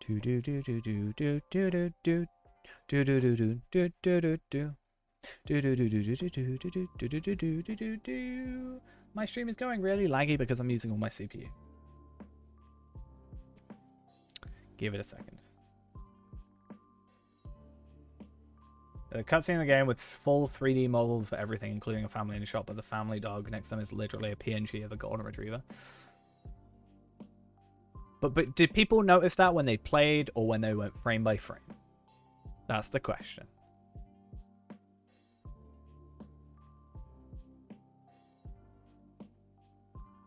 Do do do do do do do do do do do do do do do do do. My stream is going really laggy because I'm using all my CPU. Give it a second. A cutscene in the game with full 3D models for everything, including a family in a shop, but the family dog next to them is literally a PNG of a golden retriever. But did people notice that when they played or when they went frame by frame? That's the question.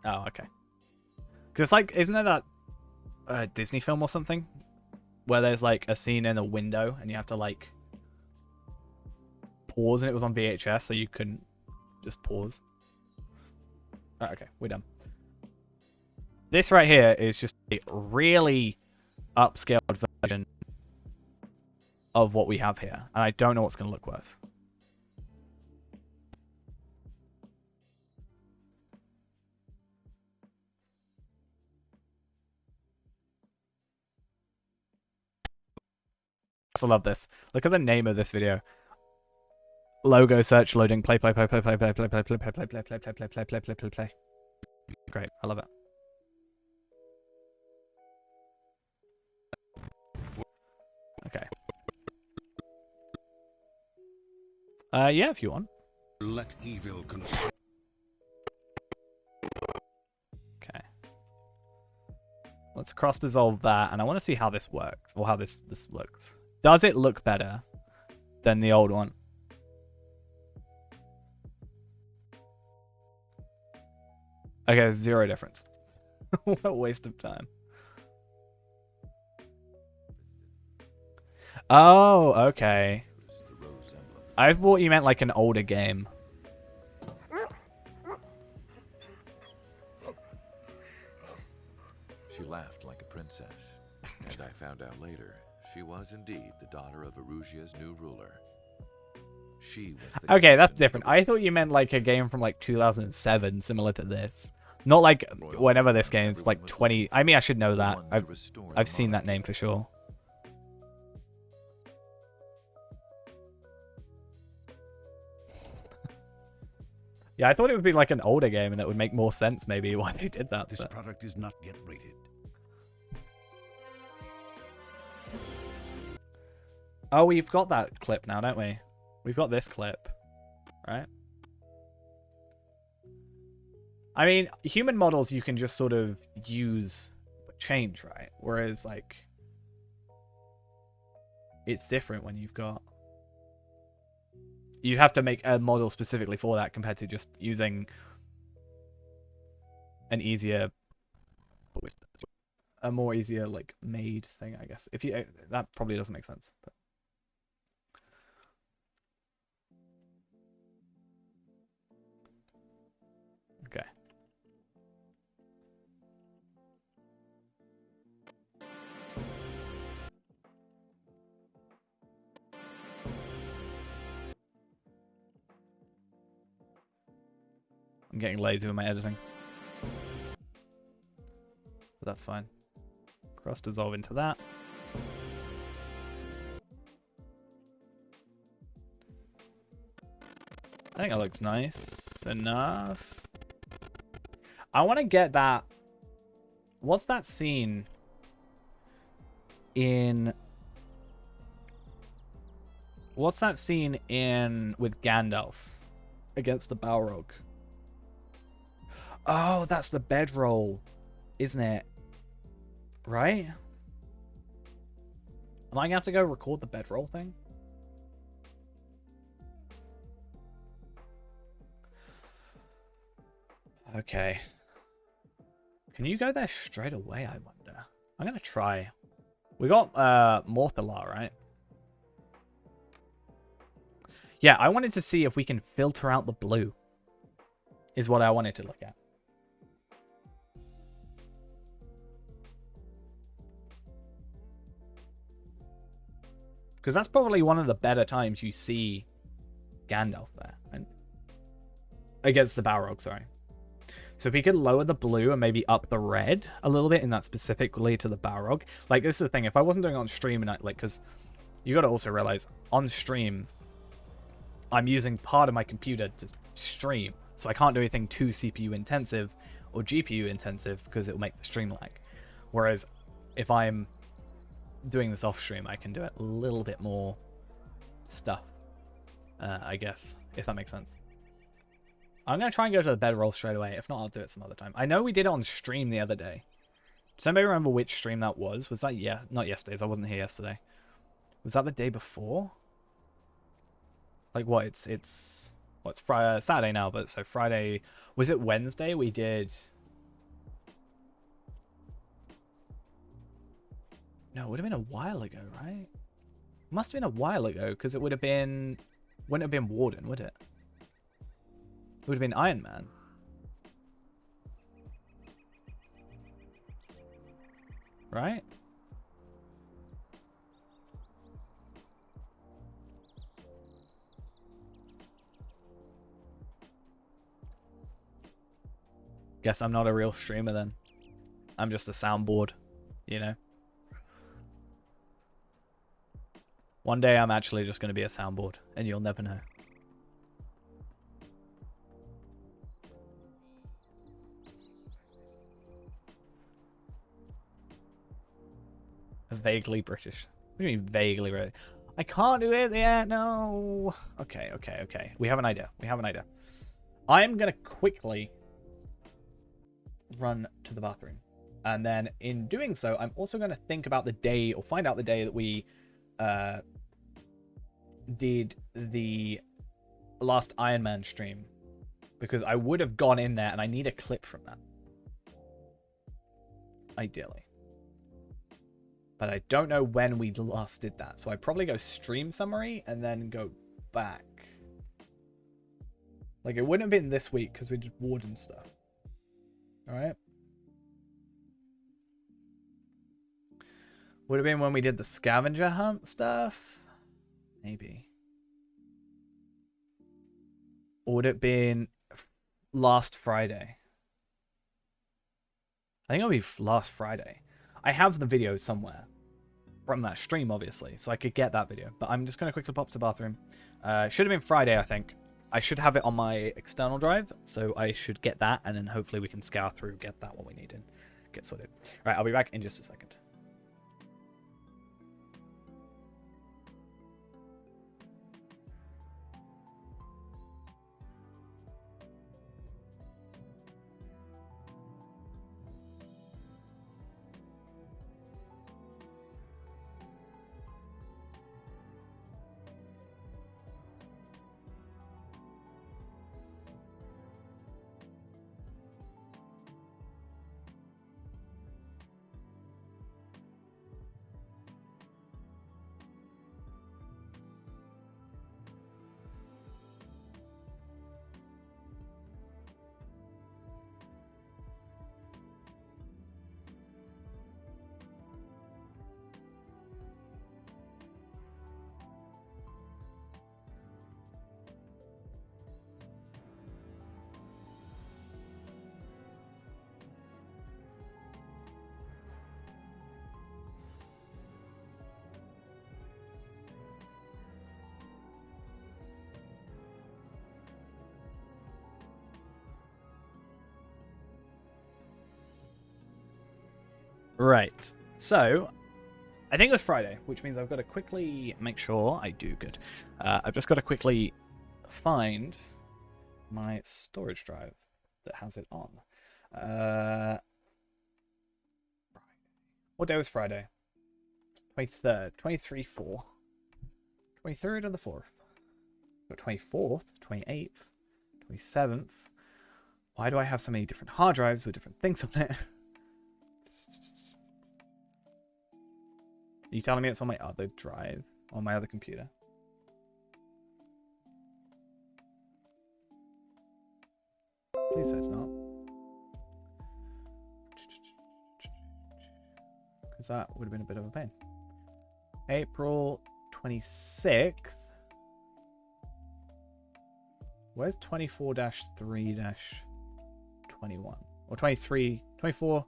Oh, okay. Because it's like, isn't there that Disney film or something? Where there's like a scene in a window and you have to like pause, and it was on VHS so you couldn't just pause. Oh, okay, we're done. This right here is just a really upscaled version of what we have here. And I don't know what's going to look worse. I love this. Look at the name of this video. Logo search loading. Play. Great. I love it. Okay. Yeah, if you want. Let evil consume. Okay. Let's cross dissolve that, and I want to see how this works, or how this looks. Does it look better than the old one? Okay, there's zero difference. What a waste of time. Oh, okay. I thought you meant like an older game. She laughed like a princess, and I found out later she was indeed the daughter of Erusia's new ruler. She was the Okay, that's different. I thought you meant like a game from like 2007, similar to this. Not like whenever this game's like 20. I mean, I should know that. I've seen that name for sure. Yeah, I thought it would be like an older game, and it would make more sense maybe why they did that. This product is not yet rated. Oh, we've got that clip now, don't we? We've got this clip, right? I mean, human models you can just sort of use, change, right? Whereas, like, it's different when you've got... You have to make a model specifically for that compared to just using an easier... A more easier, like, made thing, I guess. If you... That probably doesn't make sense, but... Okay. I'm getting lazy with my editing. But that's fine. Cross dissolve into that. I think that looks nice enough. I want to get that. What's that scene in... What's that scene in with Gandalf against the Balrog? Oh, that's the bedroll, isn't it? Right? Am I going to have to go record the bedroll thing? Okay. Can you go there straight away, I wonder? I'm going to try. We got Morthalar, right? Yeah, I wanted to see if we can filter out the blue. Is what I wanted to look at. Because that's probably one of the better times you see Gandalf there. And against the Balrog, sorry. So if we could lower the blue and maybe up the red a little bit, and that specifically to the Balrog. Like, this is the thing. If I wasn't doing it on stream, and because you got to also realize, on stream, I'm using part of my computer to stream. So I can't do anything too CPU intensive or GPU intensive because it will make the stream lag. Whereas if I'm doing this off stream, I can do it a little bit more stuff, I guess, if that makes sense. I'm going to try and go to the bedroll straight away. If not, I'll do it some other time. I know we did it on stream the other day. Does anybody remember which stream that was? Was that, yeah, not yesterday's. I wasn't here yesterday. Was that the day before? Like what? It's Friday, Saturday now, but so Friday, was it Wednesday? We did. No, it would have been a while ago, right? Must have been a while ago because it would have been, wouldn't have been Warden, would it? It would have been Iron Man. Right? Guess I'm not a real streamer then. I'm just a soundboard, you know? One day I'm actually just going to be a soundboard, and you'll never know. Vaguely British. What do you mean vaguely British? I can't do it yet, no. Okay. We have an idea. I'm going to quickly run to the bathroom. And then in doing so, I'm also going to think about the day, or find out the day that we did the last Iron Man stream. Because I would have gone in there, and I need a clip from that. Ideally. But I don't know when we last did that. So I probably go stream summary, and then go back. Like, it wouldn't have been this week, because we did Warden stuff. Alright? Would have been when we did the scavenger hunt stuff? Maybe. Or would it have been last Friday? I think it'll be last Friday. I have the video somewhere from that stream, obviously, so I could get that video. But I'm just going to quickly pop to the bathroom. Should have been Friday, I think. I should have it on my external drive, so I should get that, and then hopefully we can scour through, get that what we need, and get sorted. All right, I'll be back in just a second. Right, so I think it was Friday, which means I've got to quickly make sure I do good. I've just got to quickly find my storage drive that has it on. What day was Friday? 23rd, 23/4. 23rd of the 4th. 24th, 28th, 27th. Why do I have so many different hard drives with different things on it? Are you telling me it's on my other drive? On my other computer? Please say it's not. Because that would have been a bit of a pain. April 26th. Where's 24-3-21? Or 24-4-21?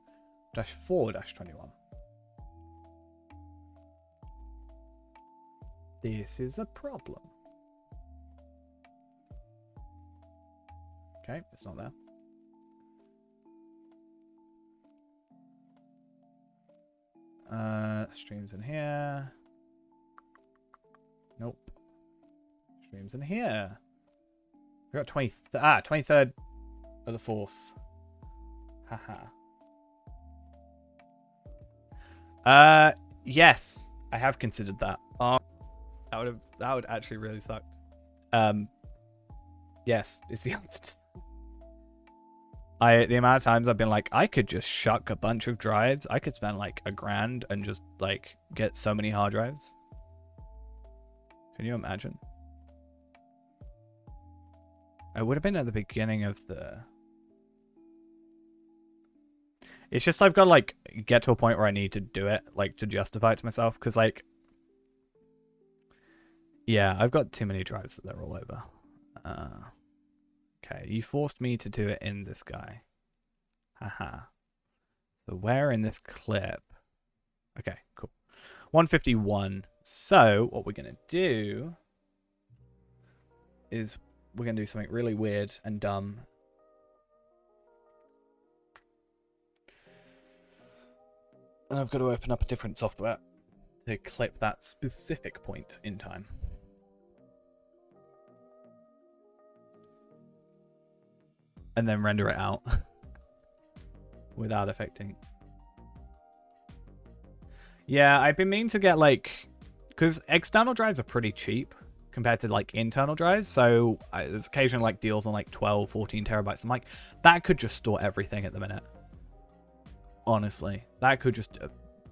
This is a problem. Okay, it's not there. Streams in here. Nope. Streams in here. We got 23rd of the 4th. Haha. Yes, I have considered that. That would actually really suck. Yes, is the answer to the amount of times I've been like, I could just shuck a bunch of drives. I could spend like $1,000 and just like get so many hard drives. Can you imagine? I would have been at the beginning of the... It's just I've got to like get to a point where I need to do it, like to justify it to myself. Because like, yeah, I've got too many drives that they're all over. Okay, you forced me to do it in this guy. Haha. So where in this clip? Okay, cool. 151. So what we're going to do is we're going to do something really weird and dumb. And I've got to open up a different software to clip that specific point in time. And then render it out without affecting. Yeah, I've been meaning to get like, because external drives are pretty cheap compared to like internal drives. So there's occasionally like deals on like 12, 14 terabytes. I'm like, that could just store everything at the minute. Honestly, that could just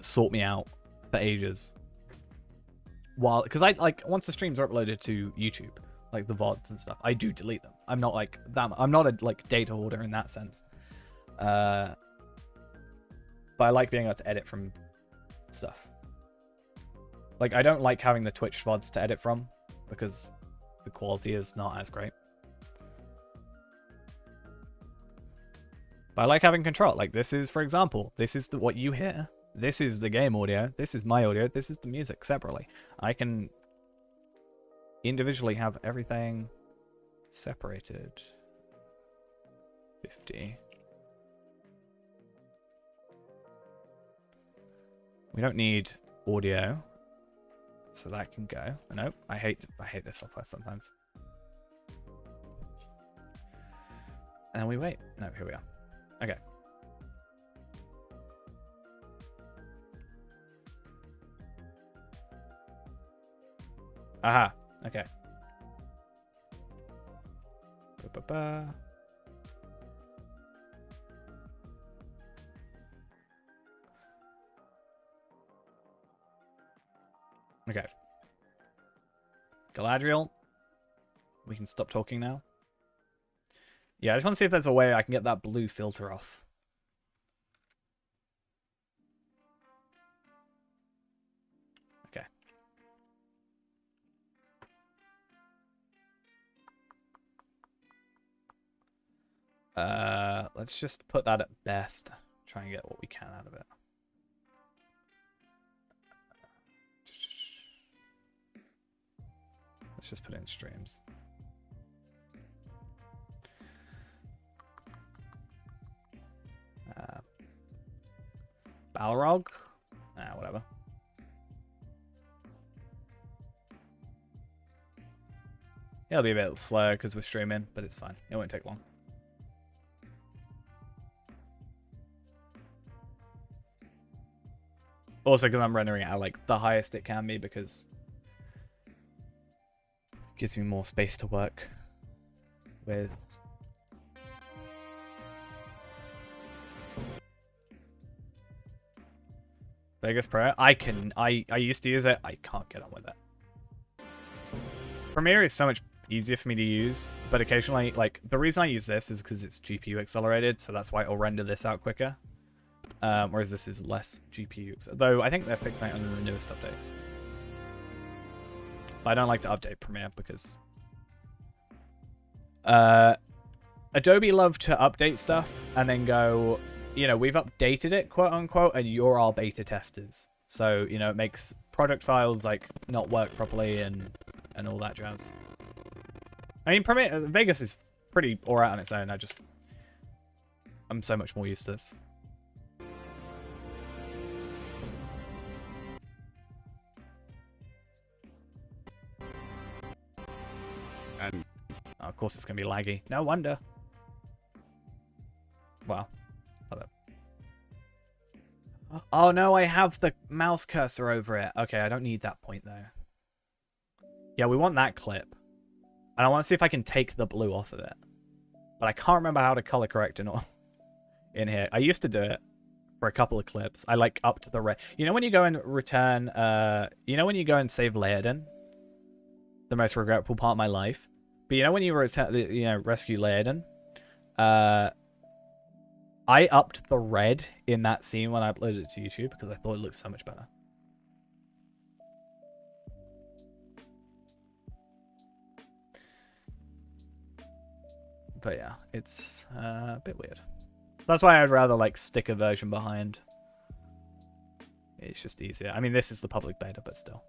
sort me out for ages. While, because I like once the streams are uploaded to YouTube, like the VODs and stuff, I do delete them. I'm not like that. I'm not a like data hoarder in that sense. But I like being able to edit from stuff. Like I don't like having the Twitch VODs to edit from because the quality is not as great. But I like having control. Like this is, for example, this is what you hear. This is the game audio. This is my audio. This is the music separately. I can individually have everything separated. 50. We don't need audio, so that can go. Nope, I hate this software sometimes. And we wait. No, here we are. Okay. Aha. Okay. Ba-ba-ba. Okay. Galadriel. We can stop talking now. Yeah, I just want to see if there's a way I can get that blue filter off. Okay. Let's just put that at best. Try and get what we can out of it. Let's just put it in streams. Balrog? Whatever. It'll be a bit slow because we're streaming, but it's fine. It won't take long. Also, because I'm rendering it at like the highest it can be because it gives me more space to work with. Vegas Pro. I used to use it. I can't get on with it. Premiere is so much easier for me to use, but occasionally, like, the reason I use this is because it's GPU accelerated, so that's why it'll render this out quicker. Whereas this is less GPU. Though I think they're fixing it under the newest update. But I don't like to update Premiere because Adobe love to update stuff and then go, you know, we've updated it, quote unquote, and you're our beta testers. So, you know, it makes product files like not work properly and all that jazz. I mean, Premiere Vegas is pretty alright on its own. I'm so much more used to this. And of course it's gonna be laggy. No wonder. Well, oh no, I have the mouse cursor over it. Okay, I don't need that point though. Yeah, we want that clip. And I want to see if I can take the blue off of it. But I can't remember how to color correct and all in here. I used to do it for a couple of clips. I like up to the red. You know when you go and return, you know when you go and save Lairden? The most regretful part of my life. But you know when you return, you know, rescue Lairden? I upped the red in that scene when I uploaded it to YouTube because I thought it looked so much better. But yeah, it's a bit weird. That's why I'd rather like stick a version behind. It's just easier. I mean, this is the public beta, but still.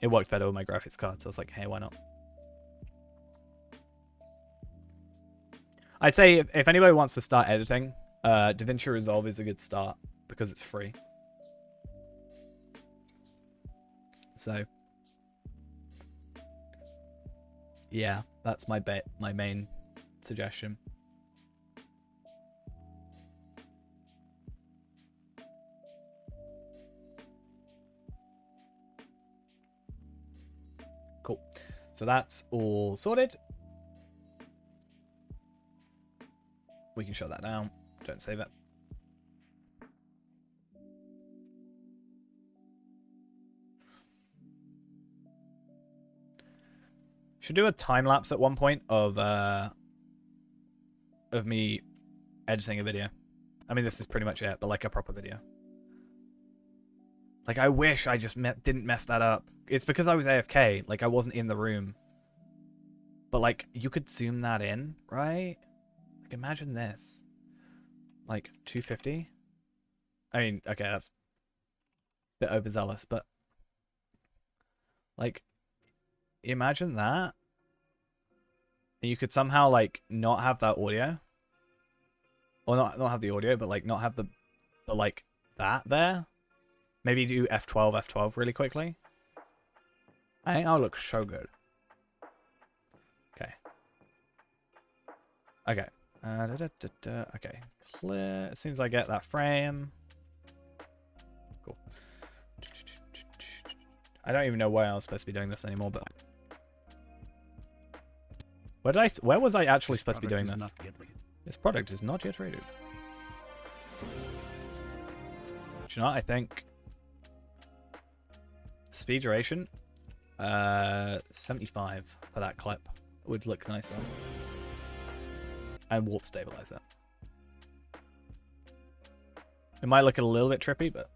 It worked better with my graphics card, so I was like, hey, why not? I'd say if anybody wants to start editing, DaVinci Resolve is a good start because it's free. So, yeah, that's my main suggestion. Cool. So that's all sorted. We can shut that down. Don't save it. Should do a time lapse at one point of me editing a video. I mean, this is pretty much it, but like a proper video. Like, I wish I just didn't mess that up. It's because I was AFK. Like, I wasn't in the room. But, like, you could zoom that in, right? Like, imagine this. Like, 250? I mean, okay, that's a bit overzealous, but... Like, imagine that. And you could somehow, like, not have that audio. Or not have the audio, but, like, not have the like, that there. Maybe do F12 really quickly. I think that'll look so good. Okay. Okay. Okay. Clear. As soon as I get that frame. Cool. I don't even know why I was supposed to be doing this anymore, but... Where was I actually supposed to be doing this? This product is not yet rated. Do you know what? I think... Speed duration, 75 for that clip would look nicer. And warp stabilizer. It might look a little bit trippy, but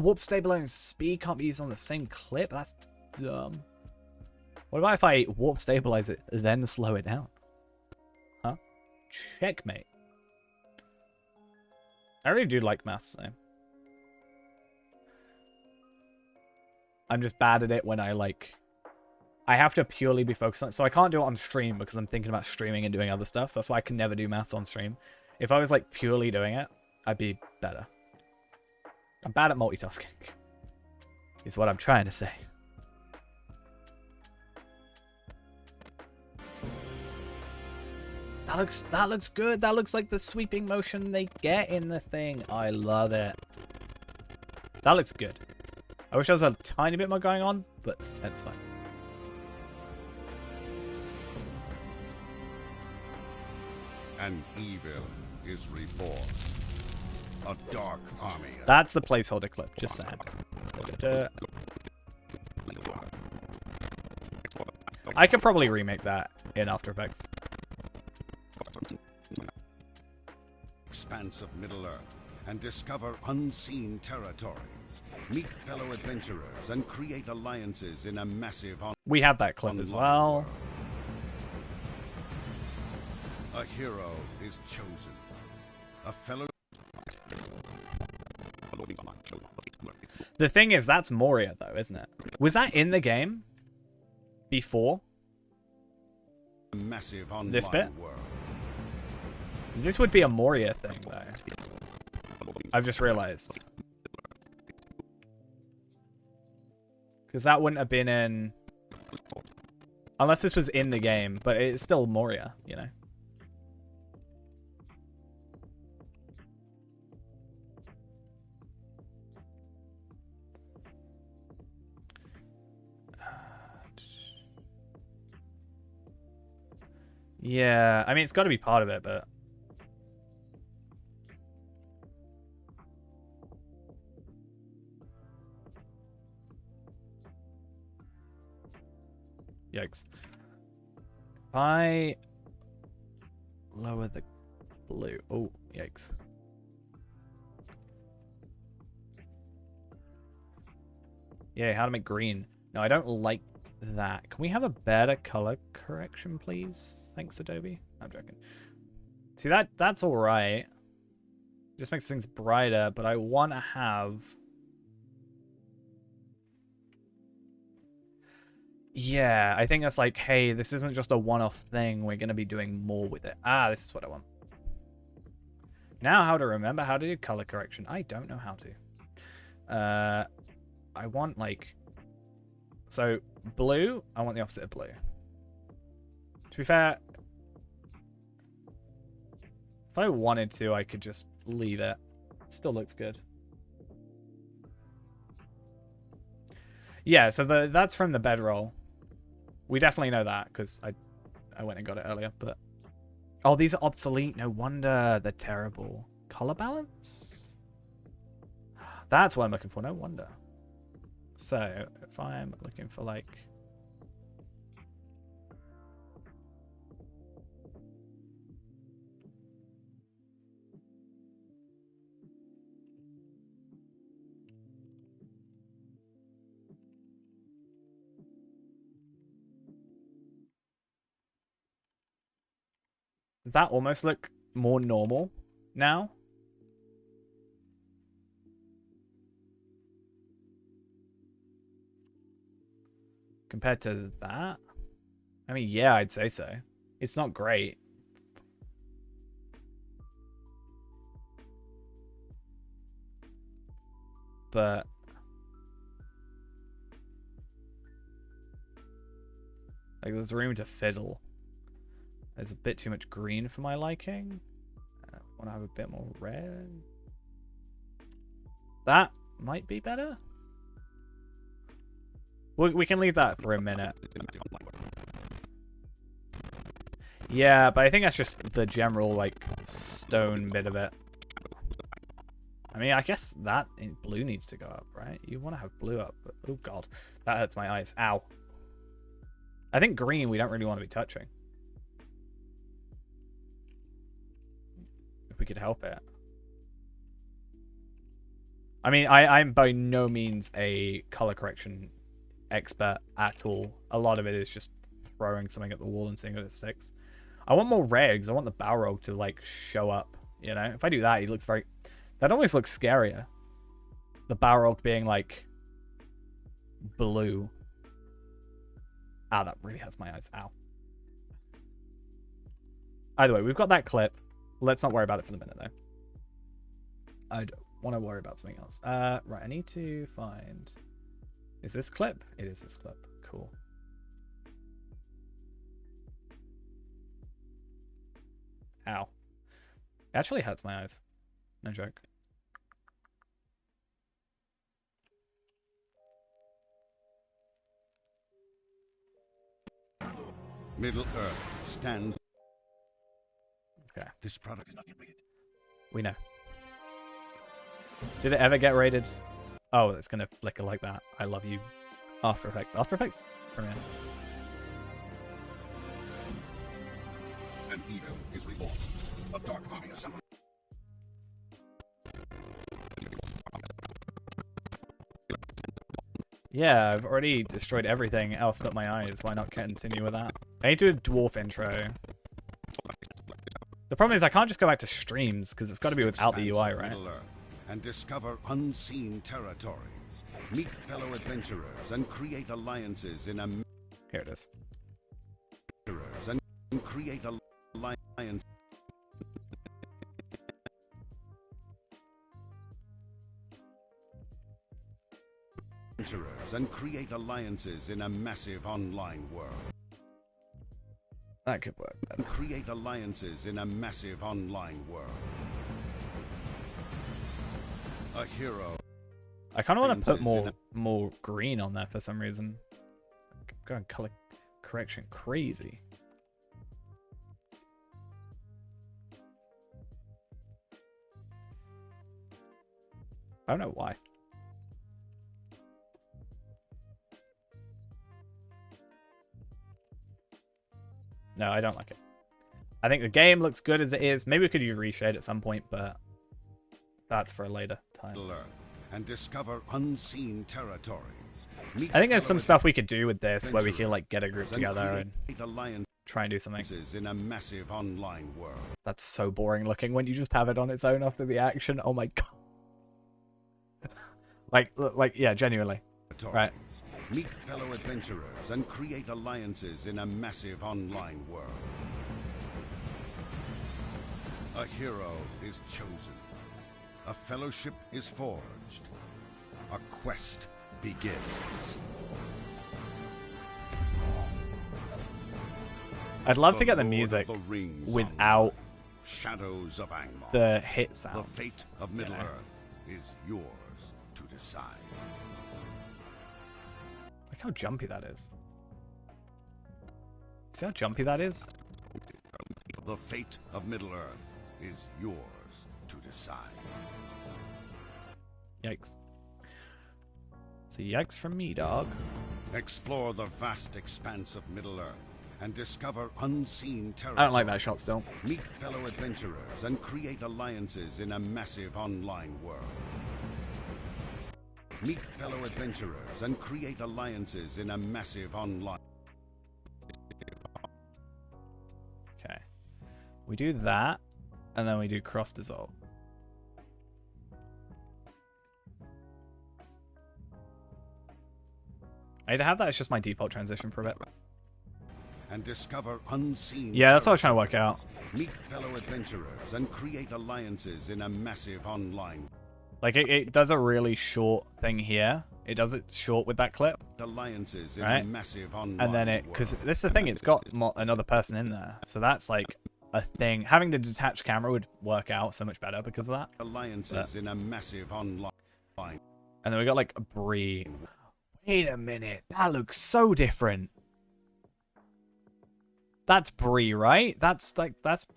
warp stabilizer and speed can't be used on the same clip. That's dumb. What about if I warp stabilize it then slow it down? Huh? Checkmate. I really do like maths though. I'm just bad at it when I have to purely be focused on it. So I can't do it on stream because I'm thinking about streaming and doing other stuff. So that's why I can never do maths on stream. If I was like purely doing it, I'd be better. I'm bad at multitasking. Is what I'm trying to say. That looks good. That looks like the sweeping motion they get in the thing. I love it. That looks good. I wish there was a tiny bit more going on, but that's fine. and evil is reborn. A dark army. That's the placeholder clip, just saying. I could probably remake that in After Effects. Expanse of Middle-earth and discover unseen territories. Meet fellow adventurers and create alliances in a massive We had that clip as well. world. A hero is chosen. A fellow... The thing is, that's Moria, though, isn't it? Was that in the game? Before? Massive online This bit? world. This would be a Moria thing, though. I've just realized. Because that wouldn't have been in... Unless this was in the game, but it's still Moria, you know? Yeah, I mean, it's got to be part of it, but... Yikes. If I lower the blue... Oh, yikes. Yeah, how to make green. No, I don't like that. Can we have a better color correction, please? Thanks, Adobe. I'm joking. See, that's all right. Just makes things brighter, but I want to have... Yeah, I think that's like, hey, this isn't just a one-off thing. We're going to be doing more with it. Ah, this is what I want. Now how to remember how to do color correction. I don't know how to. I want, like... So, blue, I want the opposite of blue. To be fair, if I wanted to, I could just leave it. Still looks good. Yeah, so that's from the bedroll. We definitely know that, because I went and got it earlier, but... Oh, these are obsolete. No wonder they're terrible. Color balance? That's what I'm looking for. No wonder. So, if I'm looking for, like... Does that almost look more normal now? Compared to that? I mean, yeah, I'd say so. It's not great. But... like, there's room to fiddle. There's a bit too much green for my liking. I want to have a bit more red. That might be better. We can leave that for a minute. Yeah, but I think that's just the general, like, stone bit of it. I mean, I guess that in blue needs to go up, right? You want to have blue up, but oh god, that hurts my eyes. Ow. I think green we don't really want to be touching. If we could help it. I mean, I'm by no means a color correction expert at all. A lot of it is just throwing something at the wall and seeing if it sticks. I want more red because I want the Balrog to, like, show up, you know? If I do that, he looks very... That almost looks scarier. The Balrog being, like, blue. Ah, that really hurts my eyes. Ow. Either way, we've got that clip. Let's not worry about it for the minute, though. I don't want to worry about something else. Right, I need to find... Is this clip? It is this clip. Cool. Ow. It actually hurts my eyes. No joke. Middle Earth stands. Okay. This product is not yet rated. We know. Did it ever get rated? Oh, it's gonna flicker like that. I love you. After Effects. After Effects? Premiere. An evil is reborn. A dark army assembled. Yeah, I've already destroyed everything else but my eyes. Why not continue with that? I need to do a dwarf intro. The problem is I can't just go back to streams because it's got to be without the UI, right? And discover unseen territories. Meet fellow adventurers and create alliances in a. Here it is. And create alliance. And create alliances in a massive online world. That could work better. Create alliances in a massive online world. A hero. I kind of want to put more green on there for some reason. Going color correction crazy. I don't know why. No, I don't like it. I think the game looks good as it is. Maybe we could use reshade at some point, but that's for a later time. And discover unseen territories. I think there's some stuff we could do with this where we could like get a group together and try and do something. In a massive online world. That's so boring looking when you just have it on its own after the action. Oh my god. like yeah, genuinely. Right. Meet fellow adventurers and create alliances in a massive online world. A hero is chosen. A fellowship is forged. A quest begins. I'd love to get the music without Shadows of Angmar. the hit sounds. The fate of Middle-earth is yours to decide. Look how jumpy that is. See how jumpy that is? The fate of Middle-earth is yours to decide. Yikes. So yikes from me, dog. Explore the vast expanse of Middle-earth and discover unseen territories. I don't like that shot still. Meet fellow adventurers and create alliances in a massive online world. Meet fellow adventurers and create alliances in a massive online. Okay. We do that, and then we do cross dissolve. I have that as just my default transition for a bit. And discover unseen. Yeah, that's what I was trying to work out. Meet fellow adventurers and create alliances in a massive online. Like it does a really short thing here. It does it short with that clip. Alliances in right? a massive online. And then because this is the thing, it's got another person in there, so that's like a thing. Having the detached camera would work out so much better because of that. Alliances in a massive online. And then we got like a Bree. Wait a minute, that looks so different. That's Bree, right? That's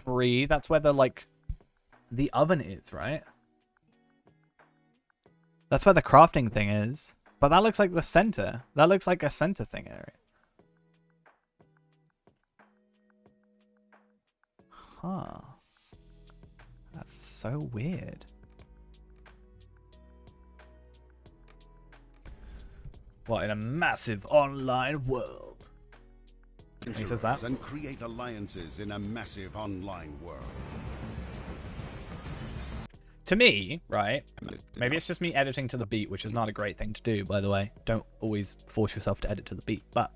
Bree. That's where the oven is, right? That's where the crafting thing is. But that looks like the center. That looks like a center thing area. Huh. That's so weird. What, in a massive online world? He says that. And create alliances in a massive online world. To me, right? Maybe it's just me editing to the beat, which is not a great thing to do, by the way. Don't always force yourself to edit to the beat, but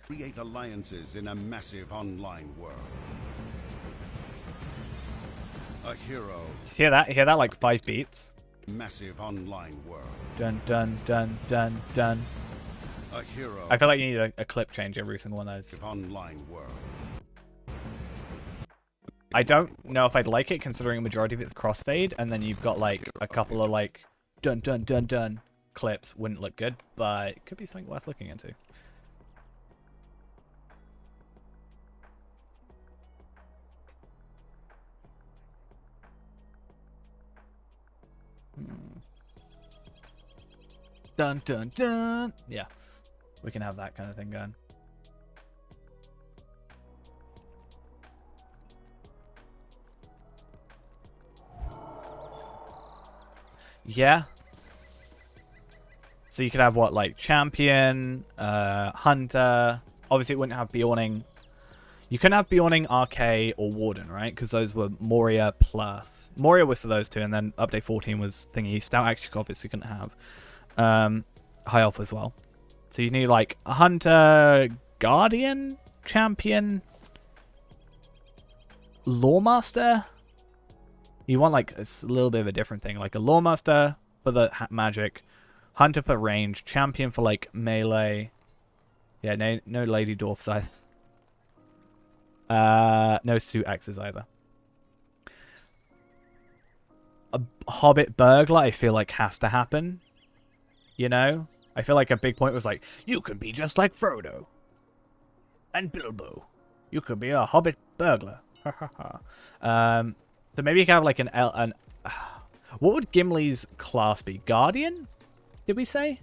create alliances in a massive online world. A hero. You hear that? You hear that like 5 beats? Massive online world. Dun dun dun dun dun. A hero. I feel like you need a clip change every single one of those. Online world. I don't know if I'd like it, considering a majority of it's crossfade, and then you've got like a couple of like dun dun dun dun clips. Wouldn't look good, but it could be something worth looking into. Dun dun dun. Yeah, we can have that kind of thing going. Yeah. So you could have what, like champion, hunter. Obviously, it wouldn't have Bjorning. You couldn't have Bjorning, RK, or Warden, right? Because those were Moria plus. Moria was for those two, and then update 14 was thingy. Stout actually obviously couldn't have. High Elf as well. So you need like a hunter, guardian, champion, lawmaster. You want like a little bit of a different thing, like a lawmaster for the magic, hunter for range, champion for like melee. Yeah, no lady dwarfs either. No suit X's either. A hobbit burglar, I feel like has to happen. You know, I feel like a big point was like, you could be just like Frodo and Bilbo. You could be a hobbit burglar. So maybe you can have like what would Gimli's class be? Guardian? Did we say?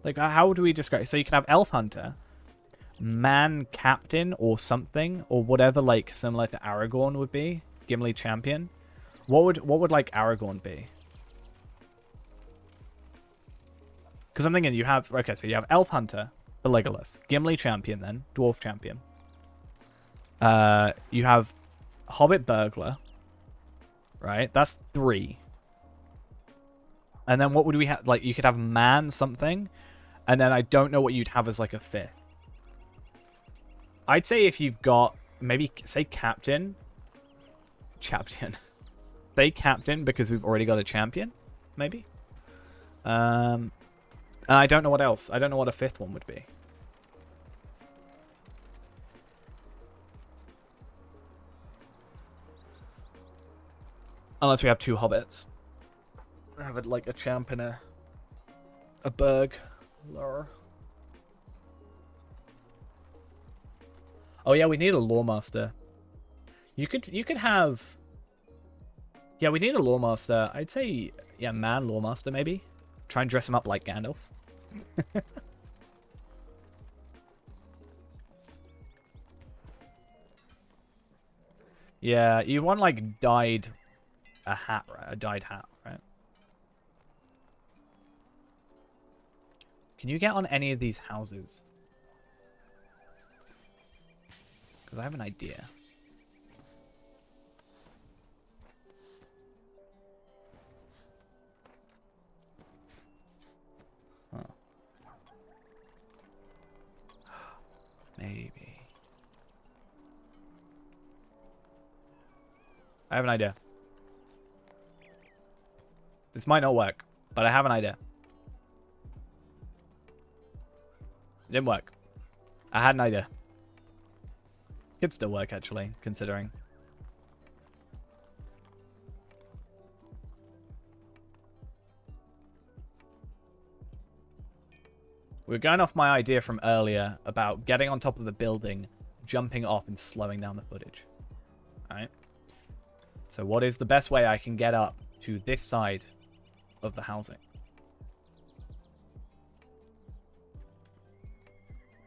Like, how would we describe? So you can have elf hunter, man captain or something, or whatever, like similar to Aragorn would be. Gimli champion. What would like Aragorn be? Because I'm thinking you have, okay, so you have elf hunter for Legolas, Gimli champion, then dwarf champion. You have hobbit burglar, right? That's 3. And then what would we have? Like, you could have man something, and then I don't know what you'd have as like a 5th. I'd say if you've got, maybe say captain. Say captain because we've already got a champion, maybe. I don't know what else. I don't know what a 5th one would be. Unless we have 2 hobbits. Have it like a champ and a burg. Oh yeah, we need a lawmaster. You could have. Yeah, we need a lawmaster. I'd say yeah, man lawmaster maybe. Try and dress him up like Gandalf. Yeah, you want like dyed hat, right? A dyed hat, right? Can you get on any of these houses? Because I have an idea. Huh. Maybe. I have an idea. This might not work, but I have an idea. It didn't work. I had an idea. Could still work, actually, considering. We're going off my idea from earlier about getting on top of the building, jumping off and slowing down the footage. Alright? So what is the best way I can get up to this side of the housing?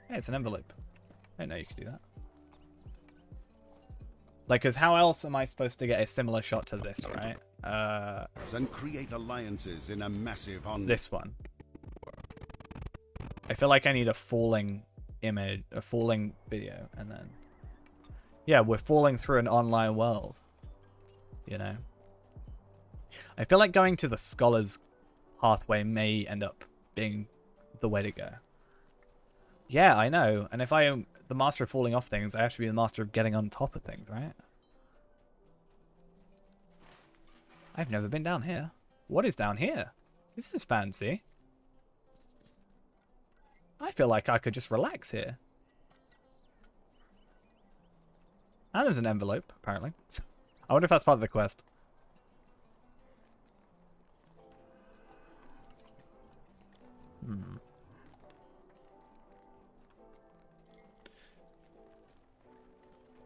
Hey, it's an envelope. I didn't know you could do that. Like, because how else am I supposed to get a similar shot to this, right? And create alliances in a massive this one. I feel like I need a falling image, a falling video, and then... Yeah, we're falling through an online world. You know? I feel like going to the Scholar's pathway may end up being the way to go. Yeah, I know. And if I am the master of falling off things, I have to be the master of getting on top of things, right? I've never been down here. What is down here? This is fancy. I feel like I could just relax here. And there's an envelope, apparently. I wonder if that's part of the quest.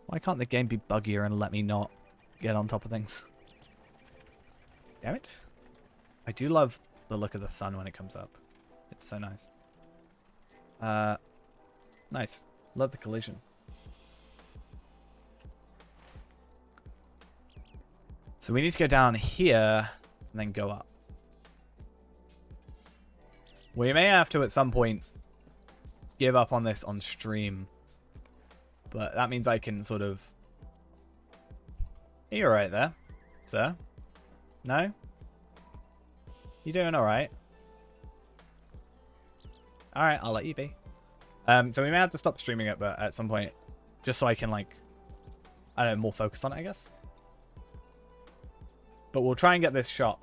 Why can't the game be buggier and let me not get on top of things? Damn it. I do love the look of the sun when it comes up. It's so nice. Nice. Love the collision. So we need to go down here and then go up. We may have to at some point give up on this on stream. But that means I can sort of... You're right there, sir. No? You doing alright? Alright, I'll let you be. So we may have to stop streaming it, but at some point, just so I can, like, I don't know, more focus on it, I guess. But we'll try and get this shot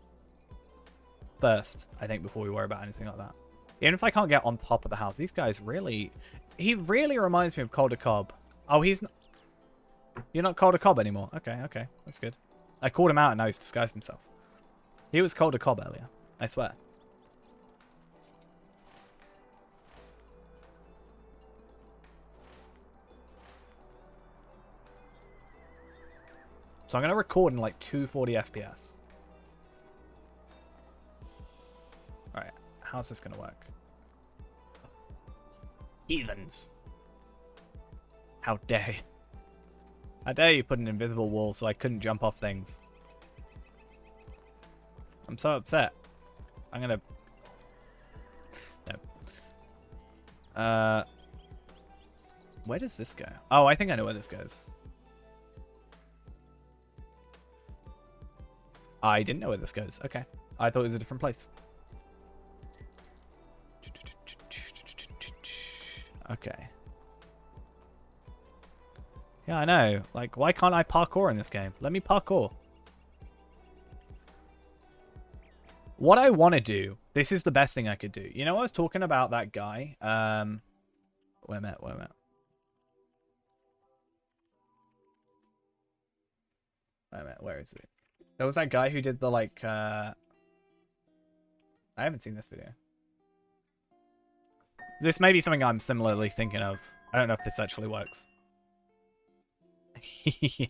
first, I think, before we worry about anything like that. Even if I can't get on top of the house, these guys really... He really reminds me of Calder Cobb. Oh, he's not... You're not Calder Cobb anymore. Okay, okay. That's good. I called him out and now he's disguised himself. He was Calder Cobb earlier. I swear. So I'm going to record in like 240 FPS. Alright, how's this going to work? Heathens. How dare you? How dare you put an invisible wall so I couldn't jump off things? I'm so upset. I'm going to... No. Where does this go? Oh, I think I know where this goes. I didn't know where this goes. Okay. I thought it was a different place. Okay. Yeah, I know. Like, why can't I parkour in this game? Let me parkour. What I want to do, this is the best thing I could do. You know, I was talking about that guy. Wait a minute, wait a minute. Wait a minute, where is it? There was that guy who did the, like, I haven't seen this video. This may be something I'm similarly thinking of. I don't know if this actually works. Yeah.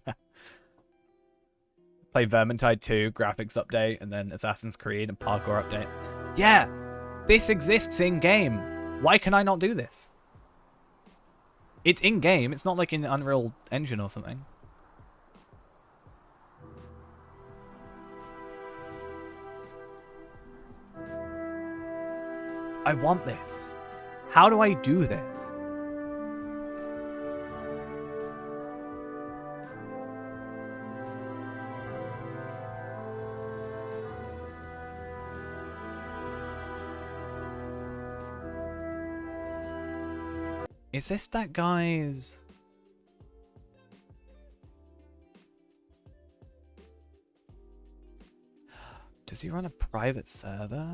Play Vermintide 2, graphics update, and then Assassin's Creed and parkour update. Yeah! This exists in-game. Why can I not do this? It's in-game. It's not like in the Unreal Engine or something. I want this. How do I do this? Is this that guy's... Does he run a private server?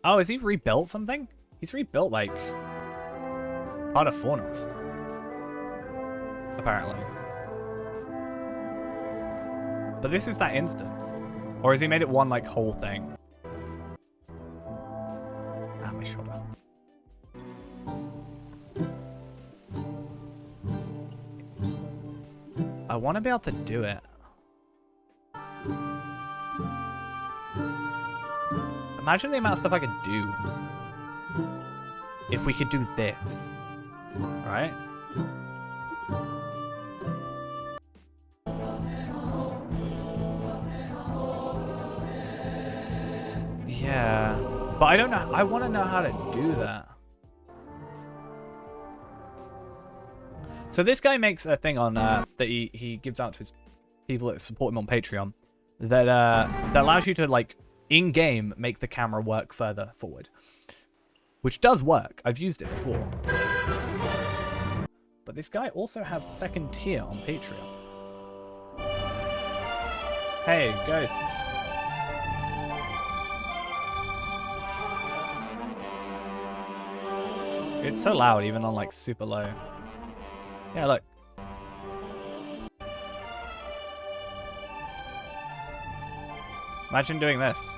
Oh, has he rebuilt something? He's rebuilt, like, part of Fornost. Apparently. But this is that instance. Or has he made it one, like, whole thing? Ah, my shoulder. I want to be able to do it. Imagine the amount of stuff I could do if we could do this, right? Yeah, but I don't know. I want to know how to do that. So this guy makes a thing on that he gives out to his people that support him on Patreon that that allows you to, like, in-game make the camera work further forward, which does work. I've used it before. But this guy also has second tier on Patreon. Hey, Ghost. It's so loud even on, like, super low. Yeah, look. Imagine doing this.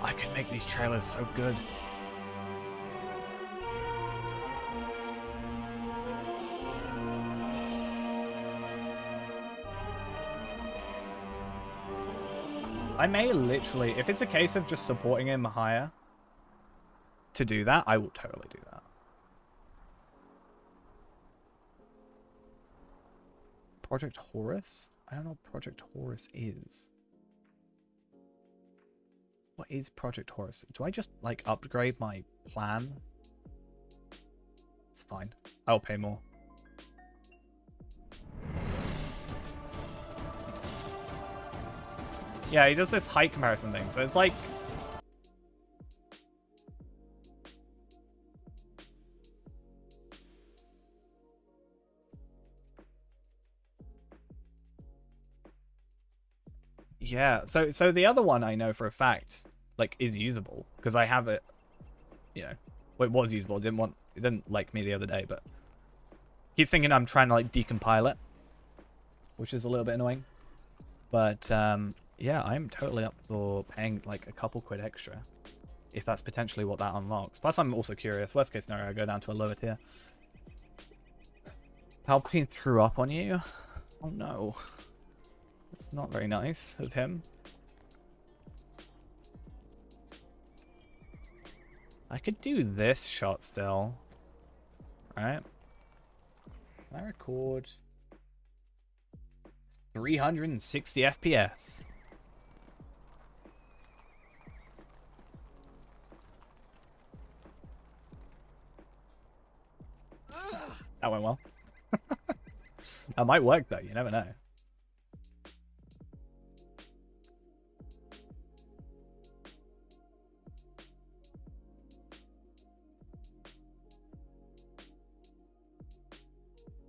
I could make these trailers so good. I may literally, if it's a case of just supporting him higher to do that, I will totally do that. Project Horus? I don't know what Project Horus is. What is Project Horus? Do I just, like, upgrade my plan? It's fine. I'll pay more. Yeah, he does this height comparison thing, so it's like... Yeah, so the other one I know for a fact, like, is usable, because I have it, you know, well, it was usable. It didn't like me the other day, but keeps thinking I'm trying to, like, decompile it, which is a little bit annoying. But, yeah, I'm totally up for paying, like, a couple quid extra, if that's potentially what that unlocks. Plus, I'm also curious. Worst case scenario, I go down to a lower tier. Palpatine threw up on you? Oh, no. That's not very nice of him. I could do this shot still. Right? Can I record 360 FPS? That went well. That might work though, you never know.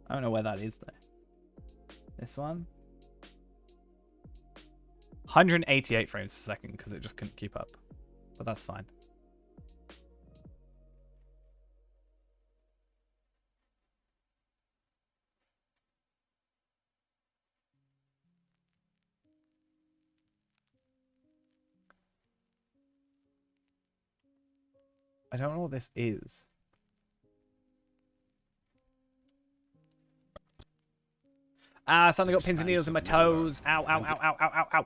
I don't know where that is though. This one? 188 frames per second because it just couldn't keep up. But that's fine. I don't know what this is. Ah, suddenly got pins and needles in my toes. Ow, ow, ow, ow, ow, ow, ow.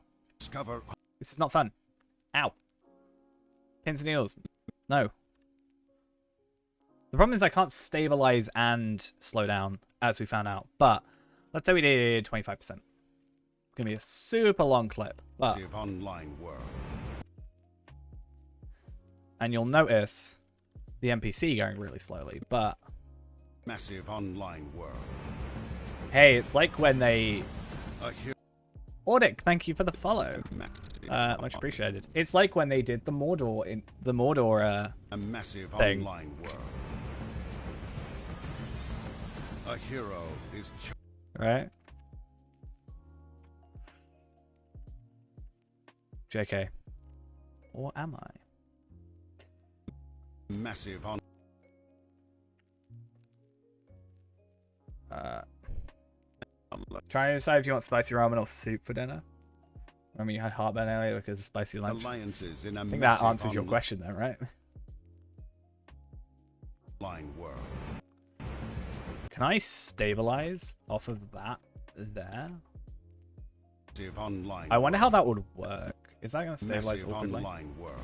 This is not fun. Ow. Pins and needles. No. The problem is I can't stabilize and slow down, as we found out. But let's say we did 25%. It's going to be a super long clip. But... online world. And you'll notice the NPC going really slowly, but... Massive online world. Hey, it's like when they... Audic, thank you for the follow. Much appreciated. It's like when they did the Mordor a massive thing. Online world. A hero is right? JK. Or am I? Massive on try to decide if you want spicy ramen or soup for dinner. Remember you had heartburn earlier because of spicy lunch. Alliances in a I think that answers your question then, right? Line world. Can I stabilize off of that there? Online I wonder how that would work. Is that going to stabilize Massive awkwardly? Online world.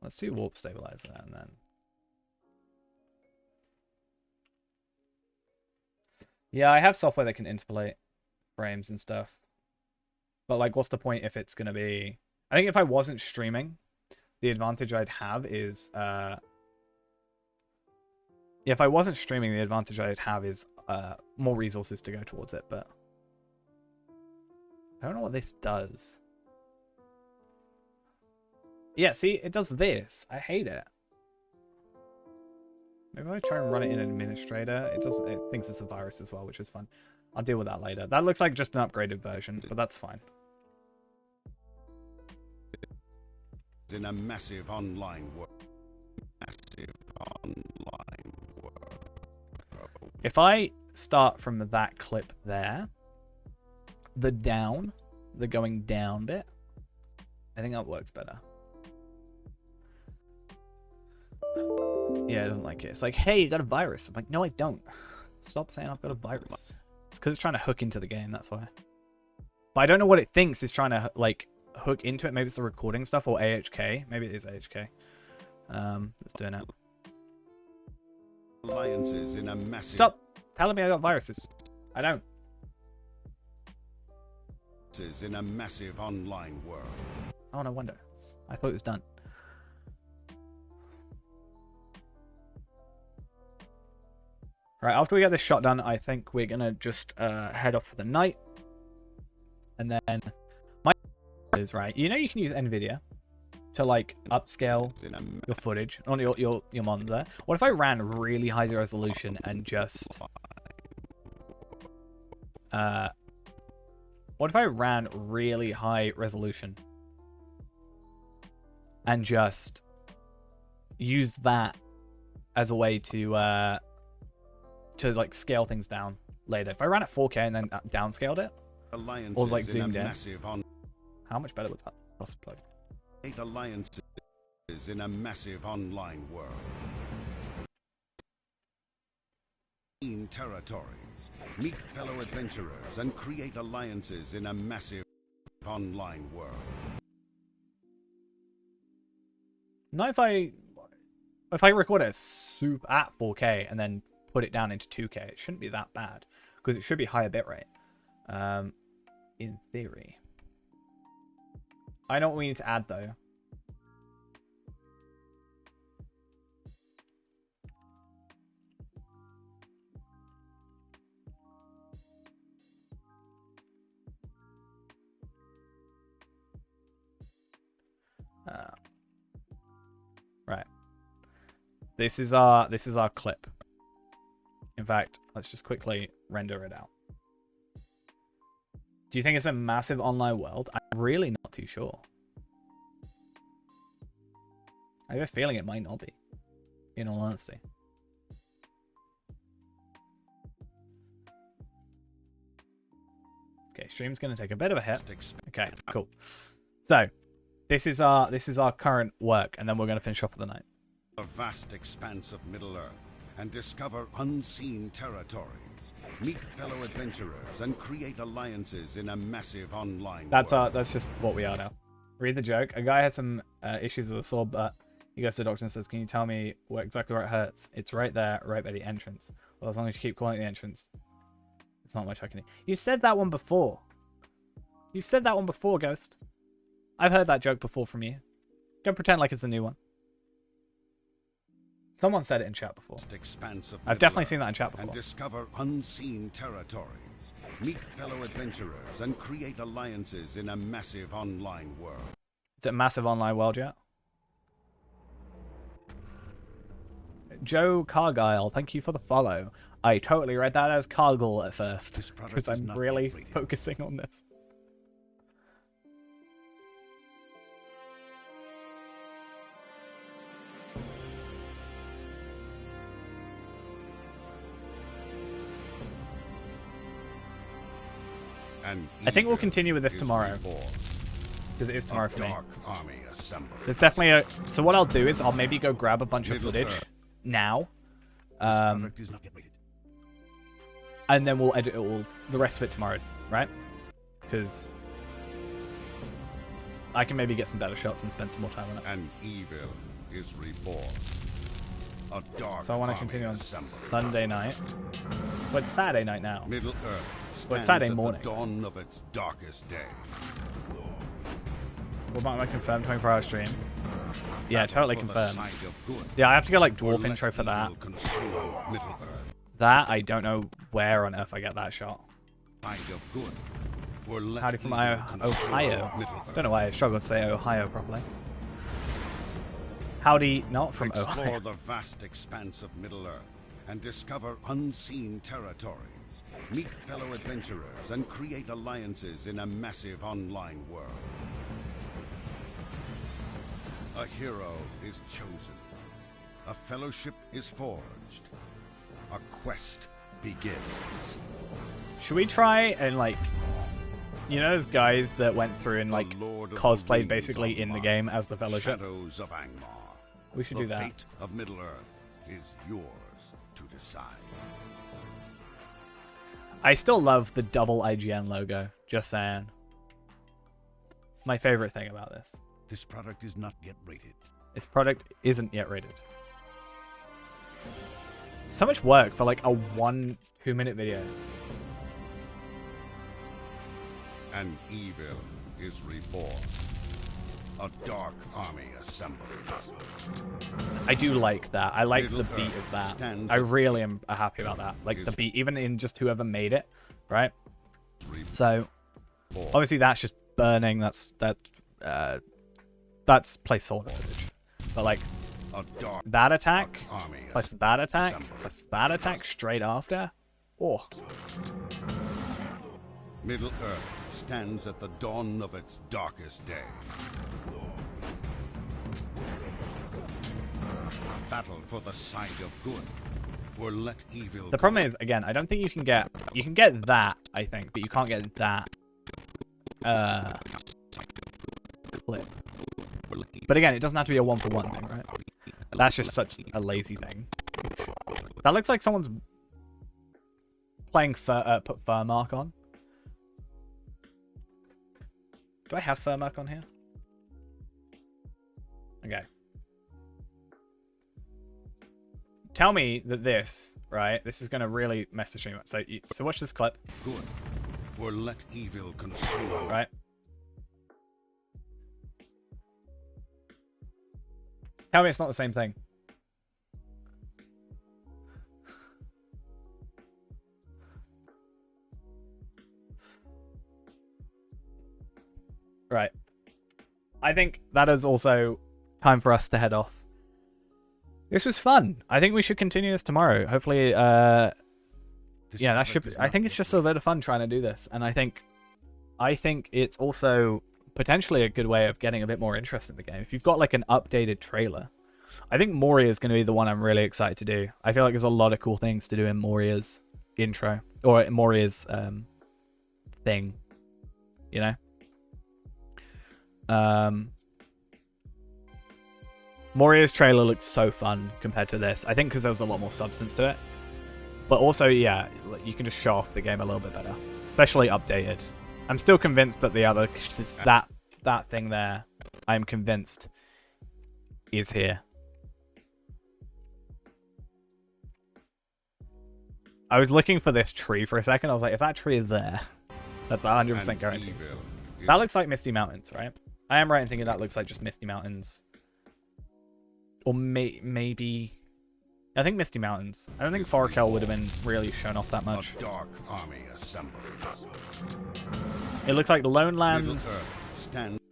Let's do warp stabilizer and then. Yeah, I have software that can interpolate frames and stuff. But like, what's the point if it's going to be... I think if I wasn't streaming, the advantage I'd have is... if I wasn't streaming, the advantage I'd have is more resources to go towards it, but... I don't know what this does. Yeah, see, it does this. I hate it. Maybe I try and run it in administrator. It thinks it's a virus as well, which is fun. I'll deal with that later. That looks like just an upgraded version, but that's fine. In a massive online world. Massive online world. If I start from that clip there, the going down bit, I think that works better. Yeah, it doesn't like it. It's like, hey, you got a virus. I'm like, no, I don't. Stop saying I've got a virus. It's because it's trying to hook into the game, that's why. But I don't know what it thinks is trying to, like, hook into it. Maybe it's the recording stuff or AHK. Maybe it is AHK. Let's do it now. Alliances in a massive... Stop telling me I got viruses. I don't. In a massive online world. Oh, no wonder. I thought it was done. Right, after we get this shot done, I think we're going to just head off for the night. And then my is right. You know you can use NVIDIA to like upscale your footage on your monitor. What if I ran really high resolution and just what if I ran really high resolution and just use that as a way to like scale things down later? If I ran at 4K and then downscaled it, or like zoomed in, how much better would that possibly? 8 alliances in a massive online world. Territories. Meet fellow adventurers and create alliances in a massive online world. Not if I record it super at 4K and then put it down into 2K, it shouldn't be that bad because it should be higher bitrate. In theory. I know what we need to add though. Right. This is our clip. In fact, let's just quickly render it out. Do you think it's a massive online world? I'm really not too sure. I have a feeling it might not be, in all honesty. Okay, stream's gonna take a bit of a hit. Okay, cool. So, this is our current work, and then we're gonna finish off for the night. A vast expanse of Middle Earth and discover unseen territories. Meet fellow adventurers and create alliances in a massive online world. That's just what we are now. Read the joke. A guy has some issues with a sword, but he goes to the doctor and says, "Can you tell me exactly where it hurts?" "It's right there, right by the entrance." "Well, as long as you keep calling it the entrance, it's not much I can do." You said that one before. You've said that one before, Ghost. I've heard that joke before from you. Don't pretend like it's a new one. Someone said it in chat before. I've definitely seen that in chat before. And discover unseen territories. Meet fellow adventurers and create alliances in a massive online world. Is it a massive online world yet? Joe Cargyle, thank you for the follow. I totally read that as Cargill at first, because I'm really focusing on this. I think we'll continue with this tomorrow, because it is tomorrow for me. There's definitely a... So what I'll do is I'll maybe go grab a bunch of footage now, and then we'll edit it all, the rest of it tomorrow, right? Because I can maybe get some better shots and spend some more time on it. And evil is reborn. A dark So I want to continue on Sunday night. Well, it's Saturday night now. Middle Earth. Well, it's Saturday morning. At the dawn of its darkest day. What about my confirmed 24-hour stream? Yeah, totally confirmed. Yeah, I have to go like dwarf intro for that. That, I don't know where on earth I get that shot. Howdy from Ohio. Don't know why I struggle to say Ohio properly. Howdy, not from Ohio. Explore the vast expanse of Middle Earth and discover unseen territories. Meet fellow adventurers and create alliances in a massive online world. A hero is chosen. A fellowship is forged. A quest begins. Should we try and like... You know those guys that went through and like cosplayed basically in the game as the Fellowship? Shadows of Angmar. We should do that. The fate of Middle Earth is yours to decide. I still love the double IGN logo, just saying. my favorite thing about this. This product is not yet rated. This product isn't yet rated. So much work for like a 1-2 minute video. An evil is reborn. A dark army assembles. I do like that. I like the beat of that. I really am happy about that. Like the beat, even in just whoever made it, right? So obviously that's just burning. That's placeholder footage. But like that attack plus that attack plus that attack straight after. Oh. Middle Earth stands at the dawn of its darkest day. Battle for the side of good, or let evil. The problem is, again, I don't think you can get that, I think, but you can't get that clip. But again, it doesn't have to be a 1-for-1 thing, right? That's just such a lazy thing. That looks like someone's playing put fur mark on. Do I have fur mark on here? Okay. Tell me that this, right? This is gonna really mess the stream up. So watch this clip. Good, or let evil consume. Right. Tell me it's not the same thing. Right. I think that is also time for us to head off. This was fun. I think we should continue this tomorrow. Hopefully, yeah, that should be, I think it's just a bit of fun trying to do this. And I think it's also potentially a good way of getting a bit more interest in the game. If you've got like an updated trailer, I think Moria is going to be the one I'm really excited to do. I feel like there's a lot of cool things to do in Moria's intro or Moria's thing, you know? Moria's trailer looked so fun compared to this. I think because there was a lot more substance to it. But also, yeah, you can just show off the game a little bit better. Especially updated. I'm still convinced that the other... That thing there, I'm convinced, is here. I was looking for this tree for a second. I was like, if that tree is there, that's 100% guaranteed. That looks like Misty Mountains, right? I am right in thinking that looks like just Misty Mountains. Or maybe... I think Misty Mountains. I don't think Forakel would have been really shown off that much. A dark army assembles. It looks like Lone Lands.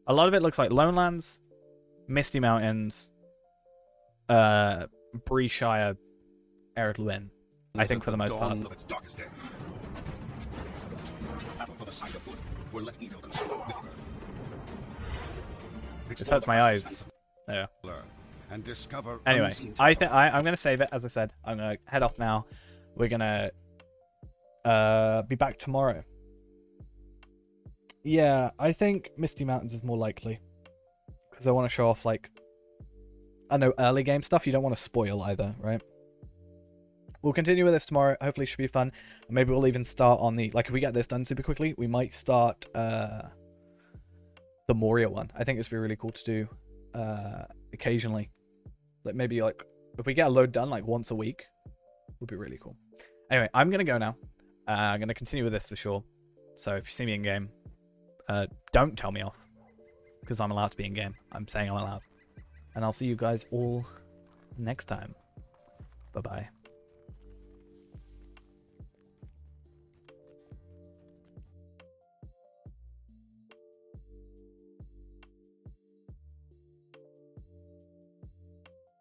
A lot of it looks like Lone Lands, Misty Mountains, Breeshire, Ered Luin. I think for the most part. This hurts my eyes. Yeah. Anyway, I'm gonna save it. As I said, I'm gonna head off now. We're gonna be back tomorrow. Yeah, I think Misty Mountains is more likely because I want to show off like I know early game stuff. You don't want to spoil either, right? We'll continue with this tomorrow. Hopefully, it should be fun. Maybe we'll even start on the if we get this done super quickly, we might start the Moria one. I think it's be really cool to do occasionally. Like maybe if we get a load done like once a week, would be really cool. Anyway, I'm gonna go now. I'm gonna continue with this for sure. So if you see me in game, don't tell me off because I'm allowed to be in game. I'm saying I'm allowed, and I'll see you guys all next time. Bye bye.